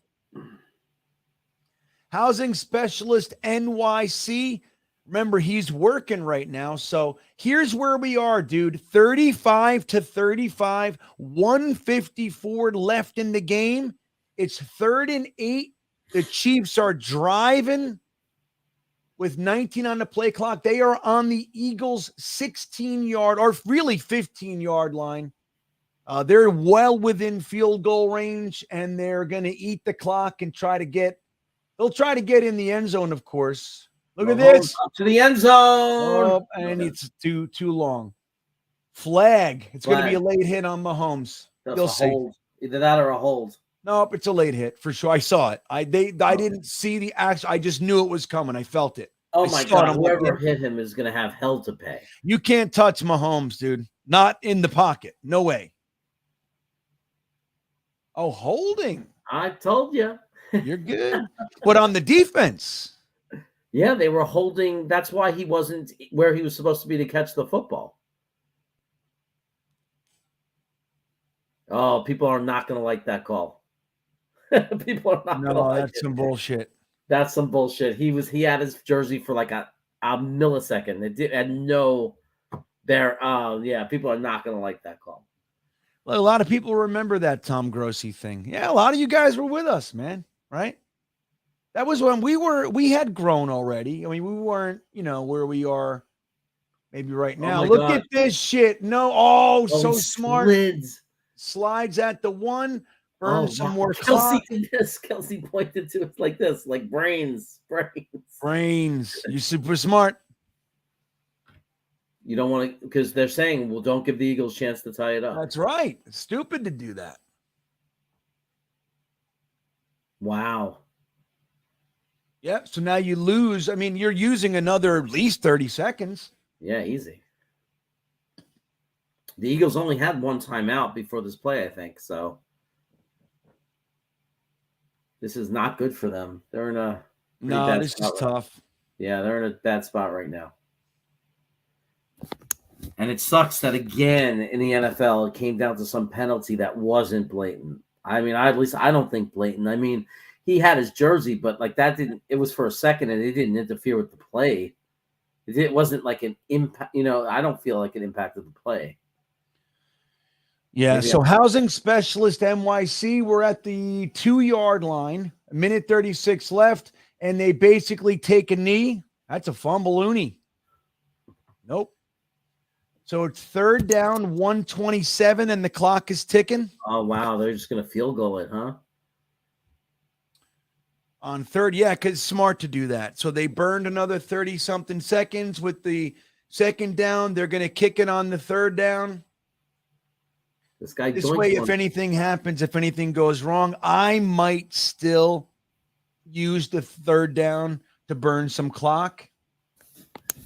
Housing specialist NYC. Remember, he's working right now. So here's where we are, dude. 35-35, 154 left in the game. It's 3rd and 8. The Chiefs are driving with 19 on the play clock. They are on the Eagles' 16-yard or really 15-yard line. They're well within field goal range, and they're going to eat the clock and they'll try to get in the end zone, of course. Look at this. Up to the end zone. Oh, and it's too long. Flag. It's going to be a late hit on Mahomes. That's You'll a see. hold. Either that or a hold. Nope, it's a late hit for sure. I saw it. I didn't see the action. I just knew it was coming. I felt it. Oh my God! Whoever hit him is going to have hell to pay. You can't touch Mahomes, dude. Not in the pocket. No way. Oh, holding. I told you. You're good. But on the defense. Yeah, they were holding. That's why he wasn't where he was supposed to be to catch the football. Oh, people are not going to like that call. People are not going to like it. That's some bullshit. That's some bullshit. He had his jersey for like a millisecond. It had no there. Yeah, people are not going to like that call. Well, a lot of people remember that Tom Grossi thing. Yeah, a lot of you guys were with us, man. Right? That was when we had grown already. I mean, we weren't, where we are maybe right now. Look at this shit. No. So smart. Slides at the 1. Burn some more Kelsey did this. Kelsey pointed to it like this, like brains. You're super smart. You don't want to, because they're saying, well, don't give the Eagles a chance to tie it up. That's right. It's stupid to do that. Wow. Yeah. So now you lose. I mean, you're using another at least 30 seconds. Yeah, easy. The Eagles only had one timeout before this play, I think. So this is not good for them. They're in a this is tough. Yeah, they're in a bad spot right now. And it sucks that, again, in the NFL, it came down to some penalty that wasn't blatant. I mean, at least I don't think blatant. I mean, he had his jersey, but like that it was for a second and it didn't interfere with the play. It wasn't like an impact, I don't feel like it impacted the play. Yeah. So housing specialist NYC, we're at the 2-yard line, 1:36 left, and they basically take a knee. That's a fumble-oonie. Nope. So it's 3rd down, 1:27, and the clock is ticking. Oh, wow. They're just going to field goal it, huh? On 3rd, yeah, because it's smart to do that. So they burned another 30-something seconds with the 2nd down. They're going to kick it on the 3rd down. This way, if anything happens, if anything goes wrong, I might still use the 3rd down to burn some clock.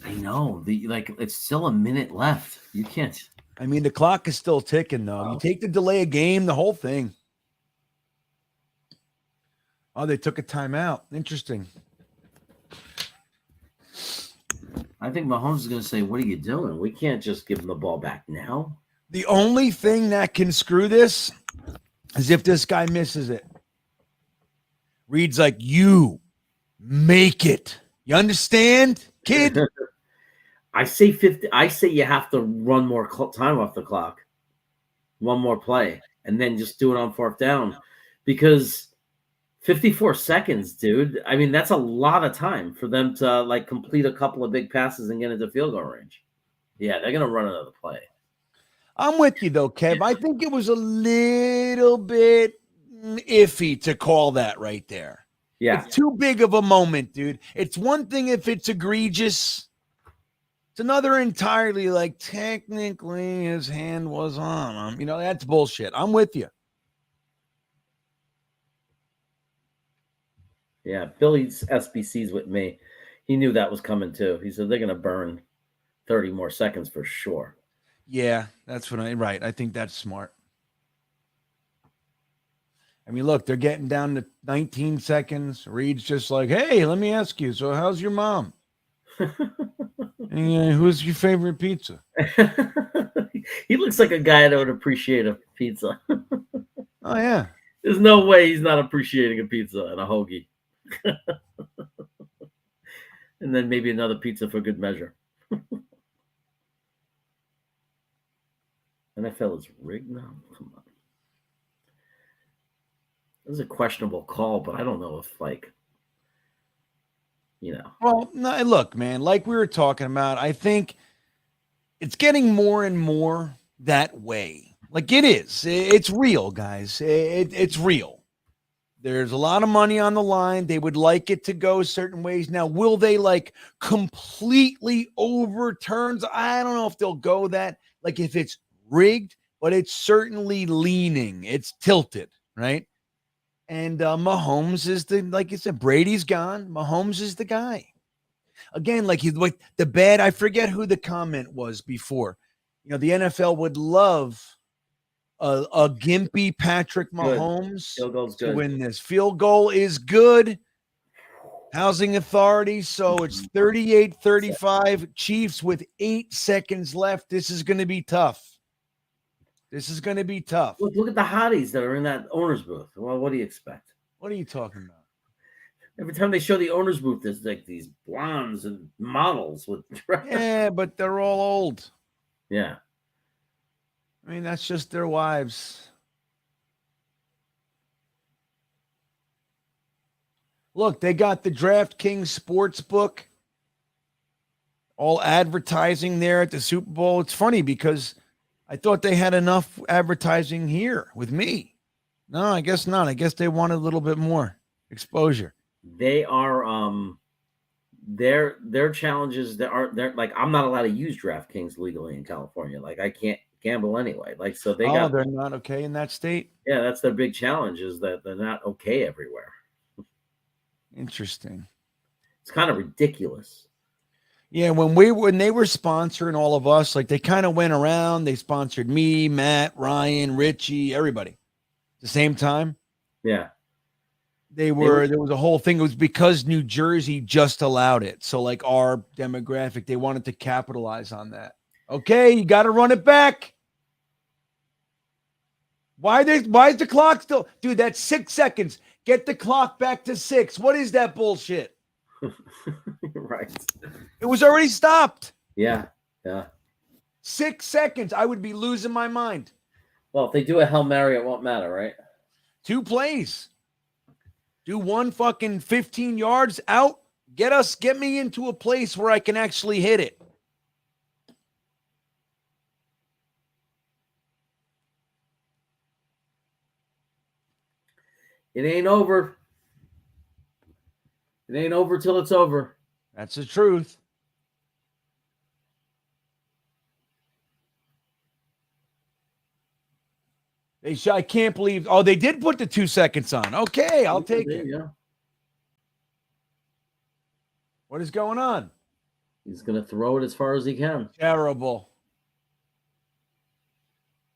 I know. It's still a minute left. You can't. I mean, the clock is still ticking, though. Oh. You take the delay of game, the whole thing. Oh, they took a timeout. Interesting. I think Mahomes is going to say, what are you doing? We can't just give him the ball back now. The only thing that can screw this is if this guy misses it. Reed's like, you make it. You understand, kid? I say 50. I say you have to run more time off the clock. One more play. And then just do it on 4th down. Because 54 seconds, dude. I mean, that's a lot of time for them to complete a couple of big passes and get into field goal range. Yeah, they're going to run another play. I'm with you, though, Kev. I think it was a little bit iffy to call that right there. Yeah. It's too big of a moment, dude. It's one thing if it's egregious. It's another entirely technically his hand was on him. That's bullshit. I'm with you. Yeah, Billy's SBC's with me. He knew that was coming too. He said they're going to burn 30 more seconds for sure. Yeah, that's right. I think that's smart. I mean, look, they're getting down to 19 seconds. Reed's just like, hey, let me ask you. So how's your mom? And, who's your favorite pizza? He looks like a guy that would appreciate a pizza. Oh, yeah. There's no way he's not appreciating a pizza and a hoagie. And then maybe another pizza for good measure. NFL is rigged now? Come on. This is a questionable call, but I don't know if, like, Well, no, look, man, like we were talking about, I think it's getting more and more that way. Like it is. It's real, guys. It's real. There's a lot of money on the line. They would like it to go certain ways. Now, will they like completely overturn? I don't know if they'll go that, like if it's rigged, but it's certainly leaning. It's tilted, right? And Mahomes is like you said, Brady's gone. Mahomes is the guy. Again, like he's like the bad. I forget who the comment was before. The NFL would love a gimpy Patrick Mahomes to win this. Field goal is good. Housing Authority. So it's 38-35. Chiefs with 8 seconds left. This is going to be tough. Look at the hotties that are in that owner's booth. Well, what do you expect? What are you talking about? Every time they show the owner's booth, there's like these blondes and models with. Yeah, but they're all old. Yeah. I mean, that's just their wives. Look, they got the DraftKings Sportsbook. All advertising there at the Super Bowl. It's funny because I thought they had enough advertising here with me. No, I guess not. I guess they wanted a little bit more exposure. They are their challenges they're like I'm not allowed to use DraftKings legally in California. Like I can't gamble anyway. Like so they're not okay in that state. Yeah, that's their big challenge is that they're not okay everywhere. Interesting. It's kind of ridiculous. Yeah, when they were sponsoring all of us, like they kind of went around, they sponsored me, Matt, Ryan, Richie, everybody at the same time. Yeah. There was a whole thing. It was because New Jersey just allowed it. So like our demographic, they wanted to capitalize on that. Okay, you got to run it back. Why is the clock still? Dude, that's 6 seconds. Get the clock back to 6. What is that bullshit? Right. It was already stopped. Yeah. 6 seconds. I would be losing my mind. Well, if they do a Hail Mary, it won't matter, right? 2 plays. Do one fucking 15 yards out. Get me into a place where I can actually hit it. It ain't over. It ain't over till it's over. That's the truth. I can't believe. Oh, they did put the 2 seconds on. Okay, I'll take it. Yeah. What is going on? He's going to throw it as far as he can. Terrible.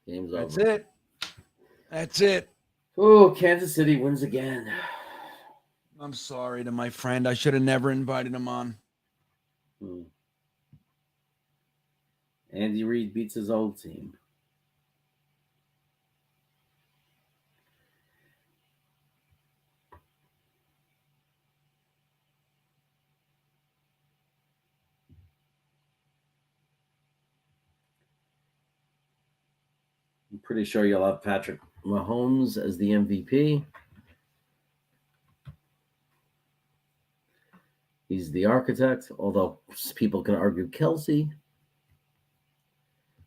Game's That's over. That's it. Oh, Kansas City wins again. I'm sorry to my friend. I should have never invited him on. Andy Reid beats his old team. I'm pretty sure you'll have Patrick Mahomes as the MVP. He's the architect, although people can argue Kelsey.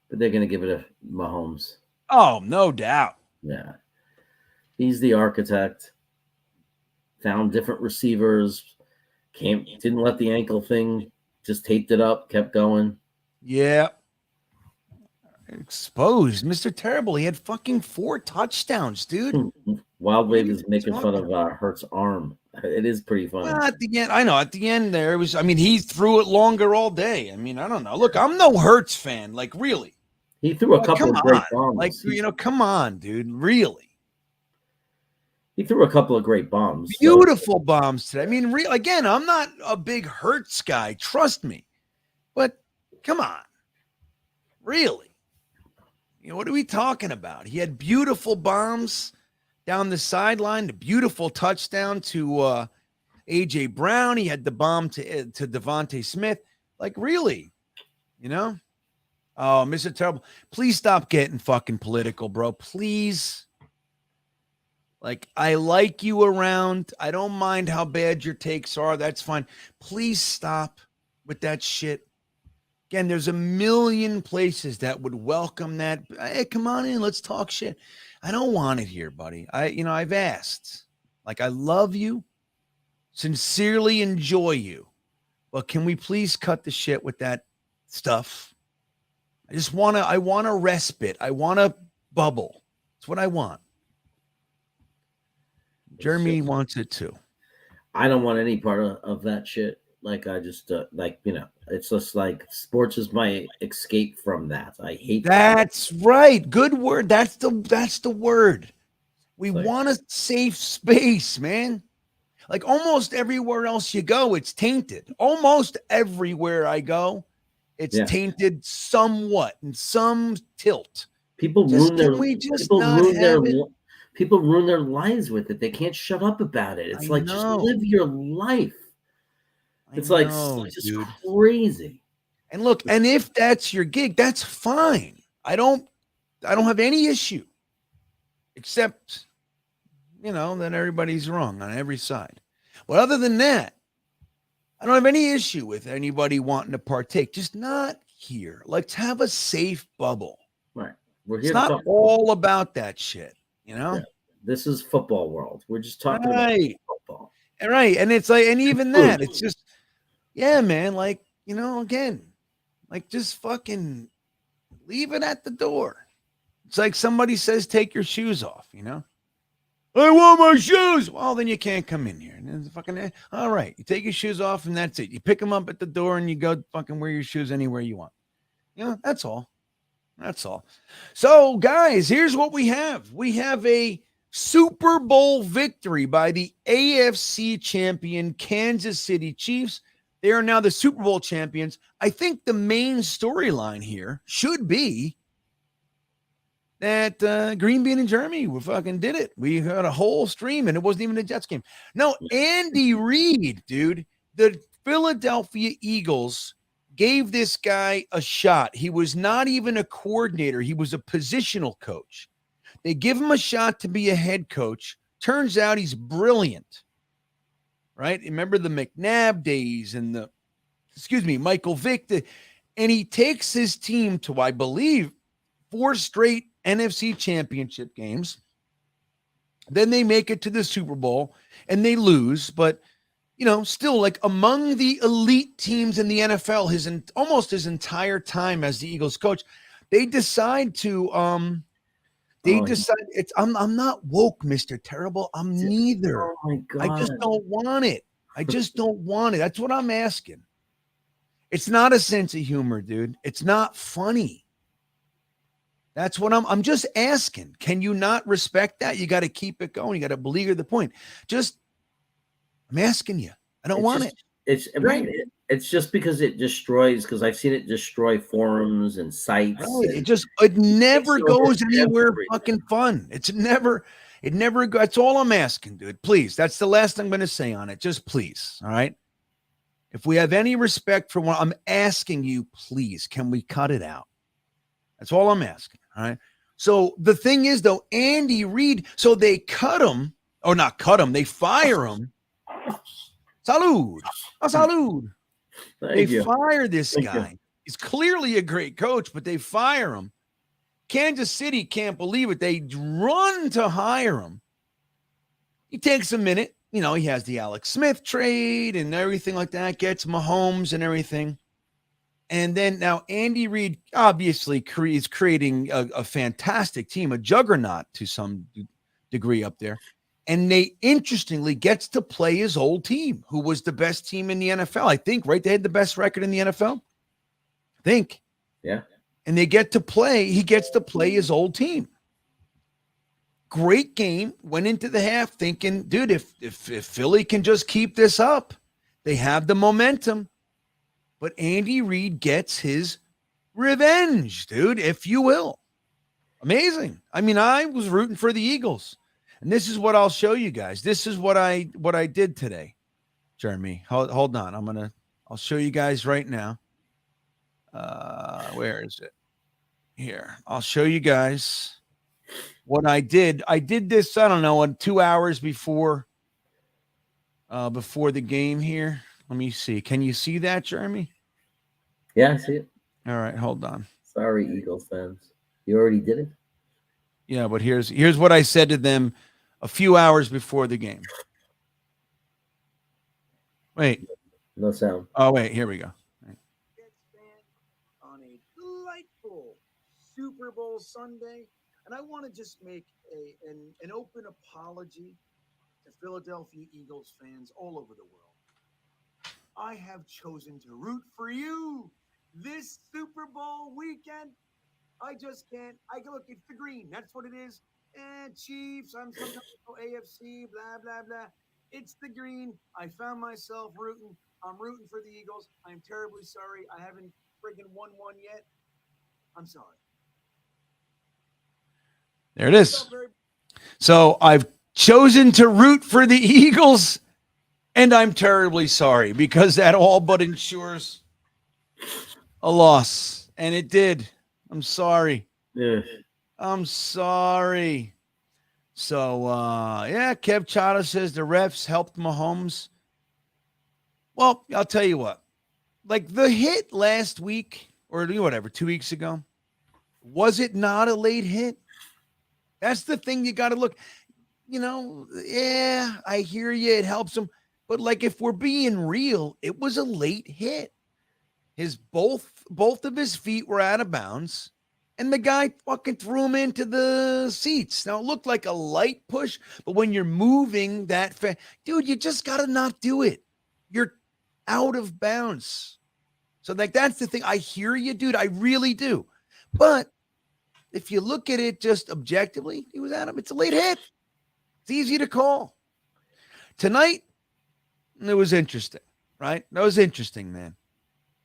But they're going to give it to Mahomes. Oh, no doubt. Yeah. He's the architect. Found different receivers. Didn't let the ankle thing, just taped it up, kept going. Yeah. Exposed. Mr. Terrible. He had fucking 4 touchdowns, dude. Wild Wave is making fun of Hurt's arm. It is pretty funny. Well, at the end, I know. At the end there, he threw it longer all day. I mean, I don't know. Look, I'm no Hurts fan. Like, really. He threw a couple of great bombs. Like, come on, dude. Really. He threw a couple of great bombs. Beautiful bombs today. I mean, again, I'm not a big Hurts guy, trust me. But come on. Really? You know, what are we talking about? He had beautiful bombs down the sideline, the beautiful touchdown to A.J. Brown. He had the bomb to Devontae Smith. Like, really? You know? Oh, Mr. Terrible. Please stop getting fucking political, bro. Please. Like, I like you around. I don't mind how bad your takes are. That's fine. Please stop with that shit. Again, there's a million places that would welcome that. Hey, come on in. Let's talk shit. I don't want it here, buddy. I've asked. Like, I love you. Sincerely enjoy you. But can we please cut the shit with that stuff? I want a respite. I want a bubble. That's what I want. Jeremy wants it too. I don't want any part of that shit. Like, I just it's just like sports is my escape from that. I hate that's that. Right. Good word. That's the word. We want a safe space, man. Like, almost everywhere else you go, it's tainted. Almost everywhere I go, it's tainted somewhat in some tilt. People ruin their lives with it. They can't shut up about it. It's just live your life. It's just crazy. And look, and if that's your gig, that's fine. I don't have any issue, except, that everybody's wrong on every side. But other than that, I don't have any issue with anybody wanting to partake. Just not here. Let's have a safe bubble. Right. It's not all about that shit, Yeah. This is football world. We're just talking about football. Right. And it's like, and even that, it's just, yeah, man, like, again, like, just fucking leave it at the door. It's like somebody says, take your shoes off, I want my shoes. Well, then you can't come in here. And fucking, all right, you take your shoes off and that's it. You pick them up at the door and you go fucking wear your shoes anywhere you want. That's all. That's all. So, guys, here's what we have. We have a Super Bowl victory by the AFC champion Kansas City Chiefs. They are now the Super Bowl champions. I think the main storyline here should be that GreenBean and Jeremy fucking did it. We had a whole stream, and it wasn't even a Jets game. No, Andy Reid, dude, the Philadelphia Eagles gave this guy a shot. He was not even a coordinator. He was a positional coach. They give him a shot to be a head coach. Turns out he's brilliant, right? Remember the McNabb days and Michael Vick. And he takes his team to, I believe, 4 straight NFC championship games. Then they make it to the Super Bowl and they lose, but still, like, among the elite teams in the NFL, almost his entire time as the Eagles coach, they decide to I'm not woke, Mr. Terrible. I'm neither. Oh my God. I just don't want it. That's what I'm asking. It's not a sense of humor, dude. It's not funny. That's what I'm just asking. Can you not respect that? You got to keep it going. You got to beleaguer the point. I'm asking you. I don't want it. It's right. It's just because it destroys, because I've seen it destroy forums and sites. It never goes anywhere fucking fun. It never goes. That's all I'm asking, dude. Please. That's the last I'm going to say on it. Just please. All right. If we have any respect for one, I'm asking you, please, can we cut it out? That's all I'm asking. All right. So the thing is, though, Andy Reid, so they cut him, or not cut him, they fire him. Salud. Salud. They fire this guy. He's clearly a great coach, but they fire him. Kansas City can't believe it. They run to hire him. He takes a minute. He has the Alex Smith trade and everything like that, gets Mahomes and everything. And then now Andy Reid obviously is creating a fantastic team, a juggernaut to some degree up there. And they interestingly gets to play his old team, who was the best team in the NFL. I think, right? They had the best record in the NFL. I think. Yeah. And he gets to play his old team. Great game. Went into the half thinking, dude, if Philly can just keep this up, they have the momentum. But Andy Reid gets his revenge, dude, if you will. Amazing. I mean, I was rooting for the Eagles. And this is what I'll show you guys. This is what I did today. Jeremy, hold on. I'll show you guys right now. Where is it? Here. I'll show you guys what I did. I did this, I don't know, 2 hours before the game here. Let me see. Can you see that, Jeremy? Yeah, I see it. All right, hold on. Sorry, Eagles fans. You already did it? Yeah, but here's what I said to them a few hours before the game. Wait. No sound. Oh, wait, here we go. Jetsfan on a delightful Super Bowl Sunday, and I want to just make an open apology to Philadelphia Eagles fans all over the world. I have chosen to root for you this Super Bowl weekend. I just can't. Look, it's the green. That's what it is. And Chiefs, I'm sometimes AFC, blah, blah, blah. It's the green. I found myself rooting. I'm rooting for the Eagles. I'm terribly sorry. I haven't friggin' won one yet. I'm sorry. There it is. So I've chosen to root for the Eagles, and I'm terribly sorry because that all but ensures a loss. And it did. I'm sorry. Yeah. I'm sorry. So, yeah, Kev Chata says the refs helped Mahomes. Well, I'll tell you what. Like the hit last week or whatever, 2 weeks ago, was it not a late hit? That's the thing you got to look. Yeah, I hear you. It helps him. But, like, if we're being real, it was a late hit. Both of his feet were out of bounds. And the guy fucking threw him into the seats. Now, it looked like a light push, but when you're moving that fast, dude, you just got to not do it. You're out of bounds. So, like, that's the thing. I hear you, dude. I really do. But if you look at it just objectively, he was at him. It's a late hit. It's easy to call. Tonight, it was interesting, right? That was interesting, man.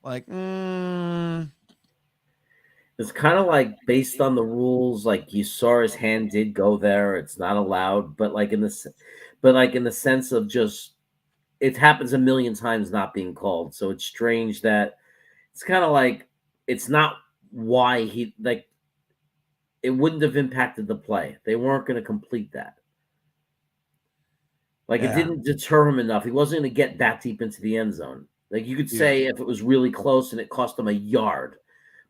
Like, It's kind of like based on the rules, like you saw his hand did go there. It's not allowed, but in the sense of just it happens a million times not being called. So it's strange that it's kind of like it's not why he it wouldn't have impacted the play. They weren't going to complete that. It didn't deter him enough. He wasn't going to get that deep into the end zone. Like you could say if it was really close and it cost him a yard,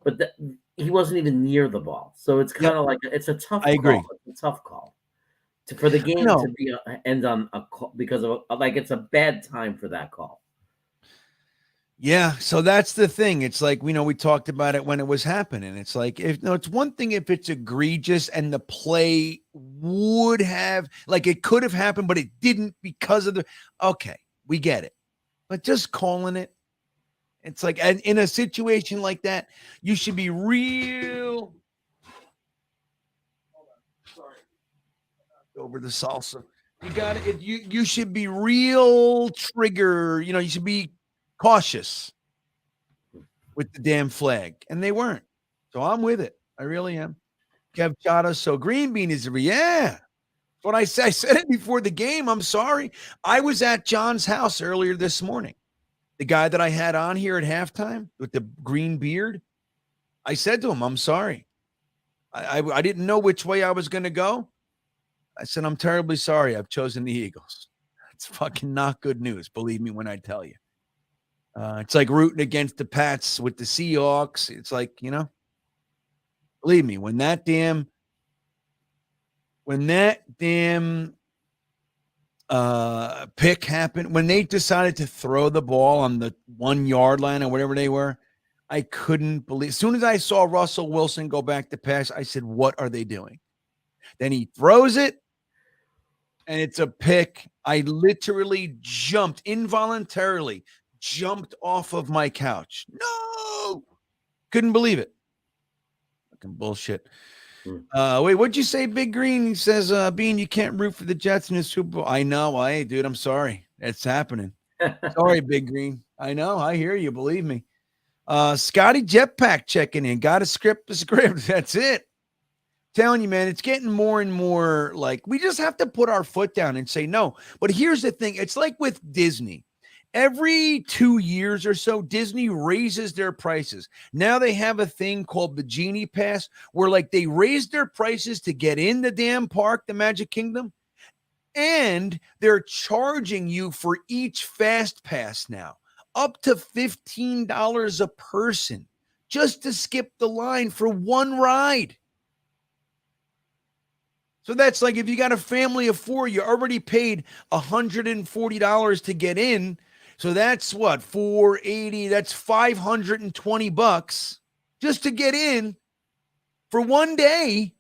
but he wasn't even near the ball. So it's kind of like it's a tough call. agree. It's a tough call for the game to be end on a call because of it's a bad time for that call. Yeah, so that's the thing. It's like we talked about it when it was happening. It's like it's one thing if it's egregious and the play would have it could have happened, but it didn't because of okay, we get it. But just calling it, it's like, and in a situation like that, you should be real. Sorry, over the salsa. You got it. You should be real trigger. You should be cautious with the damn flag, and they weren't. So I'm with it. I really am. Kev Chata. So GreenBean is what I said. I said it before the game. I'm sorry. I was at John's house earlier this morning. The guy that I had on here at halftime with the green beard. I said to him, I'm sorry. I didn't know which way I was going to go. I said, I'm terribly sorry. I've chosen the Eagles. It's fucking not good news. Believe me when I tell you. It's like rooting against the Pats with the Seahawks. It's like, believe me, when that damn pick happened, when they decided to throw the ball on the 1 yard line or whatever they were, I couldn't believe. As soon as I saw Russell Wilson go back to pass, I said, what are they doing? Then he throws it, and it's a pick. I literally involuntarily jumped off of my couch. No! Couldn't believe it. Fucking bullshit. Wait, what'd you say, Big Green? He says, Bean, you can't root for the Jets in the Super Bowl. I know. Hey, dude, I'm sorry. It's happening. Sorry, Big Green. I know. I hear you. Believe me. Scotty Jetpack checking in. Got to script the script. That's it. Telling you, man, it's getting more and more like we just have to put our foot down and say no. But here's the thing. It's like with Disney. Every 2 years or so, Disney raises their prices. Now they have a thing called the Genie Pass where like they raise their prices to get in the damn park, the Magic Kingdom, and they're charging you for each Fast Pass now, up to $15 a person just to skip the line for one ride. So that's like if you got a family of 4, you already paid $140 to get in. So that's what, $480, that's $520 just to get in for one day.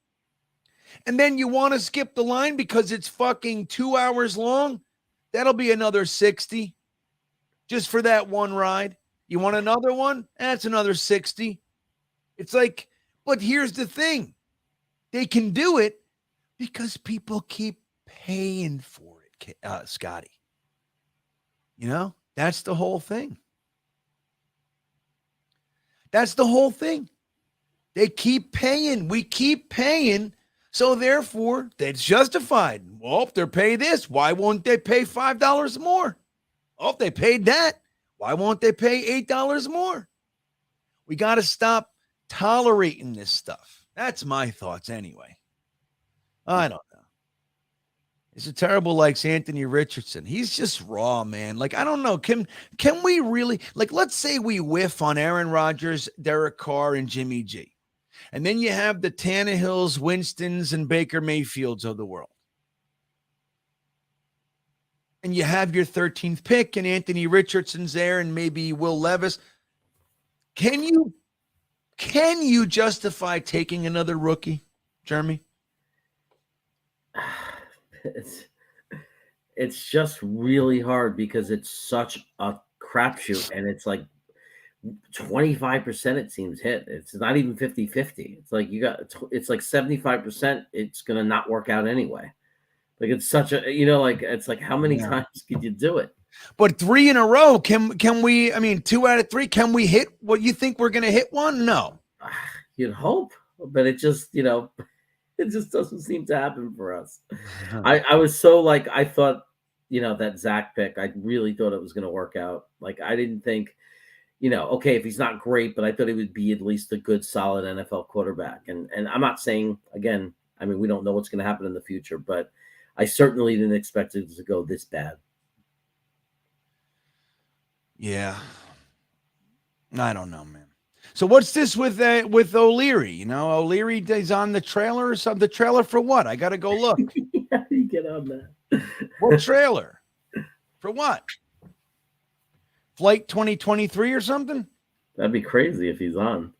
And then you want to skip the line because it's fucking 2 hours long. That'll be another $60 just for that one ride. You want another one? That's another $60. It's like, but here's the thing. They can do it because people keep paying for it, Scotty. You know? That's the whole thing. That's the whole thing. They keep paying. We keep paying. So therefore, that's justified. Well, if they're paying this, why won't they pay $5 more? Oh, if they paid that, why won't they pay $8 more? We got to stop tolerating this stuff. That's my thoughts anyway. I don't know. It's a terrible likes Anthony Richardson. He's just raw, man. Like, I don't know. Can we really, like, let's say we whiff on Aaron Rodgers, Derek Carr, and Jimmy G. And then you have the Tannehills, Winstons, and Baker Mayfields of the world. And you have your 13th pick, and Anthony Richardson's there, and maybe Will Levis. Can you justify taking another rookie, Jeremy? It's just really hard because it's such a crapshoot, and it's like 25% it seems hit. It's not even 50-50. It's like it's like 75% it's gonna not work out anyway. Like it's such a like it's like how many times could you do it? But 3 in a row, can we, I mean 2 out of 3, can we hit what you think we're gonna hit one? No. You'd hope, but it just it just doesn't seem to happen for us. I was so like, I thought, that Zach pick, I really thought it was going to work out. Like, I didn't think, okay, if he's not great, but I thought he would be at least a good, solid NFL quarterback. And I'm not saying, again, I mean, we don't know what's going to happen in the future, but I certainly didn't expect it to go this bad. Yeah. I don't know, man. So what's this with O'Leary? O'Leary is on the trailer or something. The trailer for what? I got to go look. How do you get on that? What trailer? For what? Flight 2023 or something? That'd be crazy if he's on.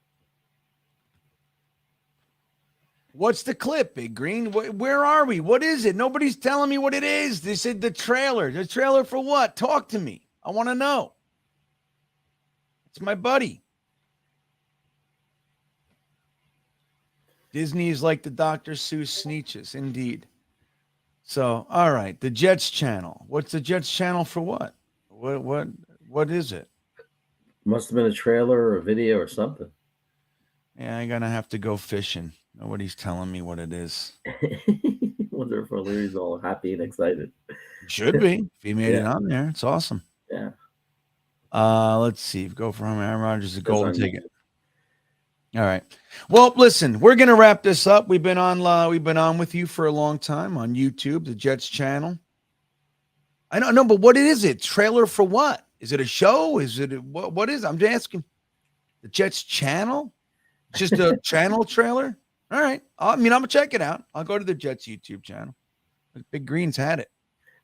What's the clip, Big Green? Where are we? What is it? Nobody's telling me what it is. They said the trailer. The trailer for what? Talk to me. I want to know. It's my buddy. Disney is like the Dr. Seuss Sneetches, indeed. So, all right, the Jets channel. What's the Jets channel for what? What is it? Must have been a trailer or a video or something. Yeah, I'm gonna have to go fishing. Nobody's telling me what it is. Wonder if O'Leary's all happy and excited. Should be. If he made it on there, it's awesome. Yeah. Let's see. Go for him. Aaron Rodgers, a golden ticket. All right. Well, listen, we're gonna wrap this up. We've been on with you for a long time on YouTube, the Jets channel. I don't know, but what is it? Trailer for what? Is it a show? Is it what is it? I'm just asking. The Jets channel? Just a channel trailer? All right. I'm gonna check it out. I'll go to the Jets YouTube channel. Big Green's had it.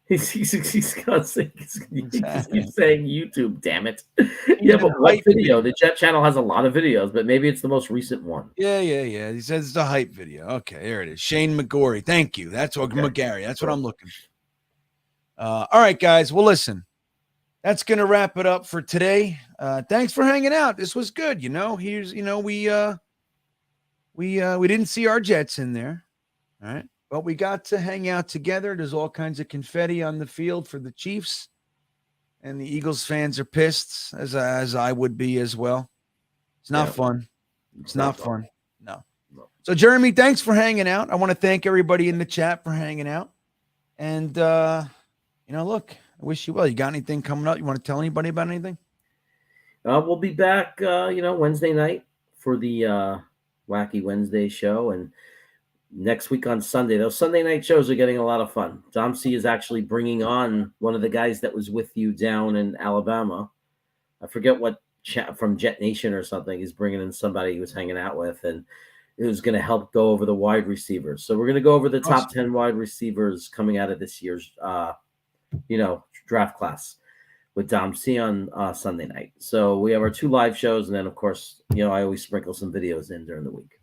He's gonna say, he's saying YouTube, damn it. Yeah, but what video? The Jet channel has a lot of videos, but maybe it's the most recent one. Yeah. He says it's a hype video. Okay, there it is. Shane McGorry. Thank you. That's what McGarry. That's what I'm looking for. All right, guys. Well, listen. That's gonna wrap it up for today. Thanks for hanging out. This was good. We didn't see our Jets in there, all right, but we got to hang out together. There's all kinds of confetti on the field for the Chiefs, and the Eagles fans are pissed, as I would be as well. It's not fun. It's not fun. No. So, Jeremy, thanks for hanging out. I want to thank everybody in the chat for hanging out. And, look, I wish you well. You got anything coming up? You want to tell anybody about anything? We'll be back, Wednesday night for the Wacky Wednesday show. And next week on Sunday. Those Sunday night shows are getting a lot of fun. Dom C is actually bringing on one of the guys that was with you down in Alabama. I forget what from Jetnation or something. He's bringing in somebody he was hanging out with, and it was going to help go over the wide receivers. So we're going to go over the top 10 wide receivers coming out of this year's, draft class with Dom C on Sunday night. So we have our 2 live shows, and then, of course, I always sprinkle some videos in during the week.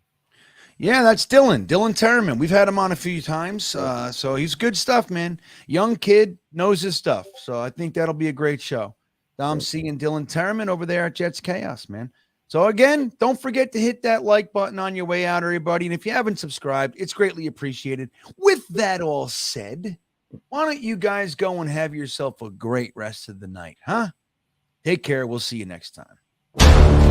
Yeah, that's Dylan Terman. We've had him on a few times. So he's good stuff, man. Young kid, knows his stuff. So I think that'll be a great show. Dom C and Dylan Terman over there at Jets Chaos, man. So again, don't forget to hit that like button on your way out, everybody. And if you haven't subscribed, it's greatly appreciated. With that all said, why don't you guys go and have yourself a great rest of the night, huh? Take care. We'll see you next time.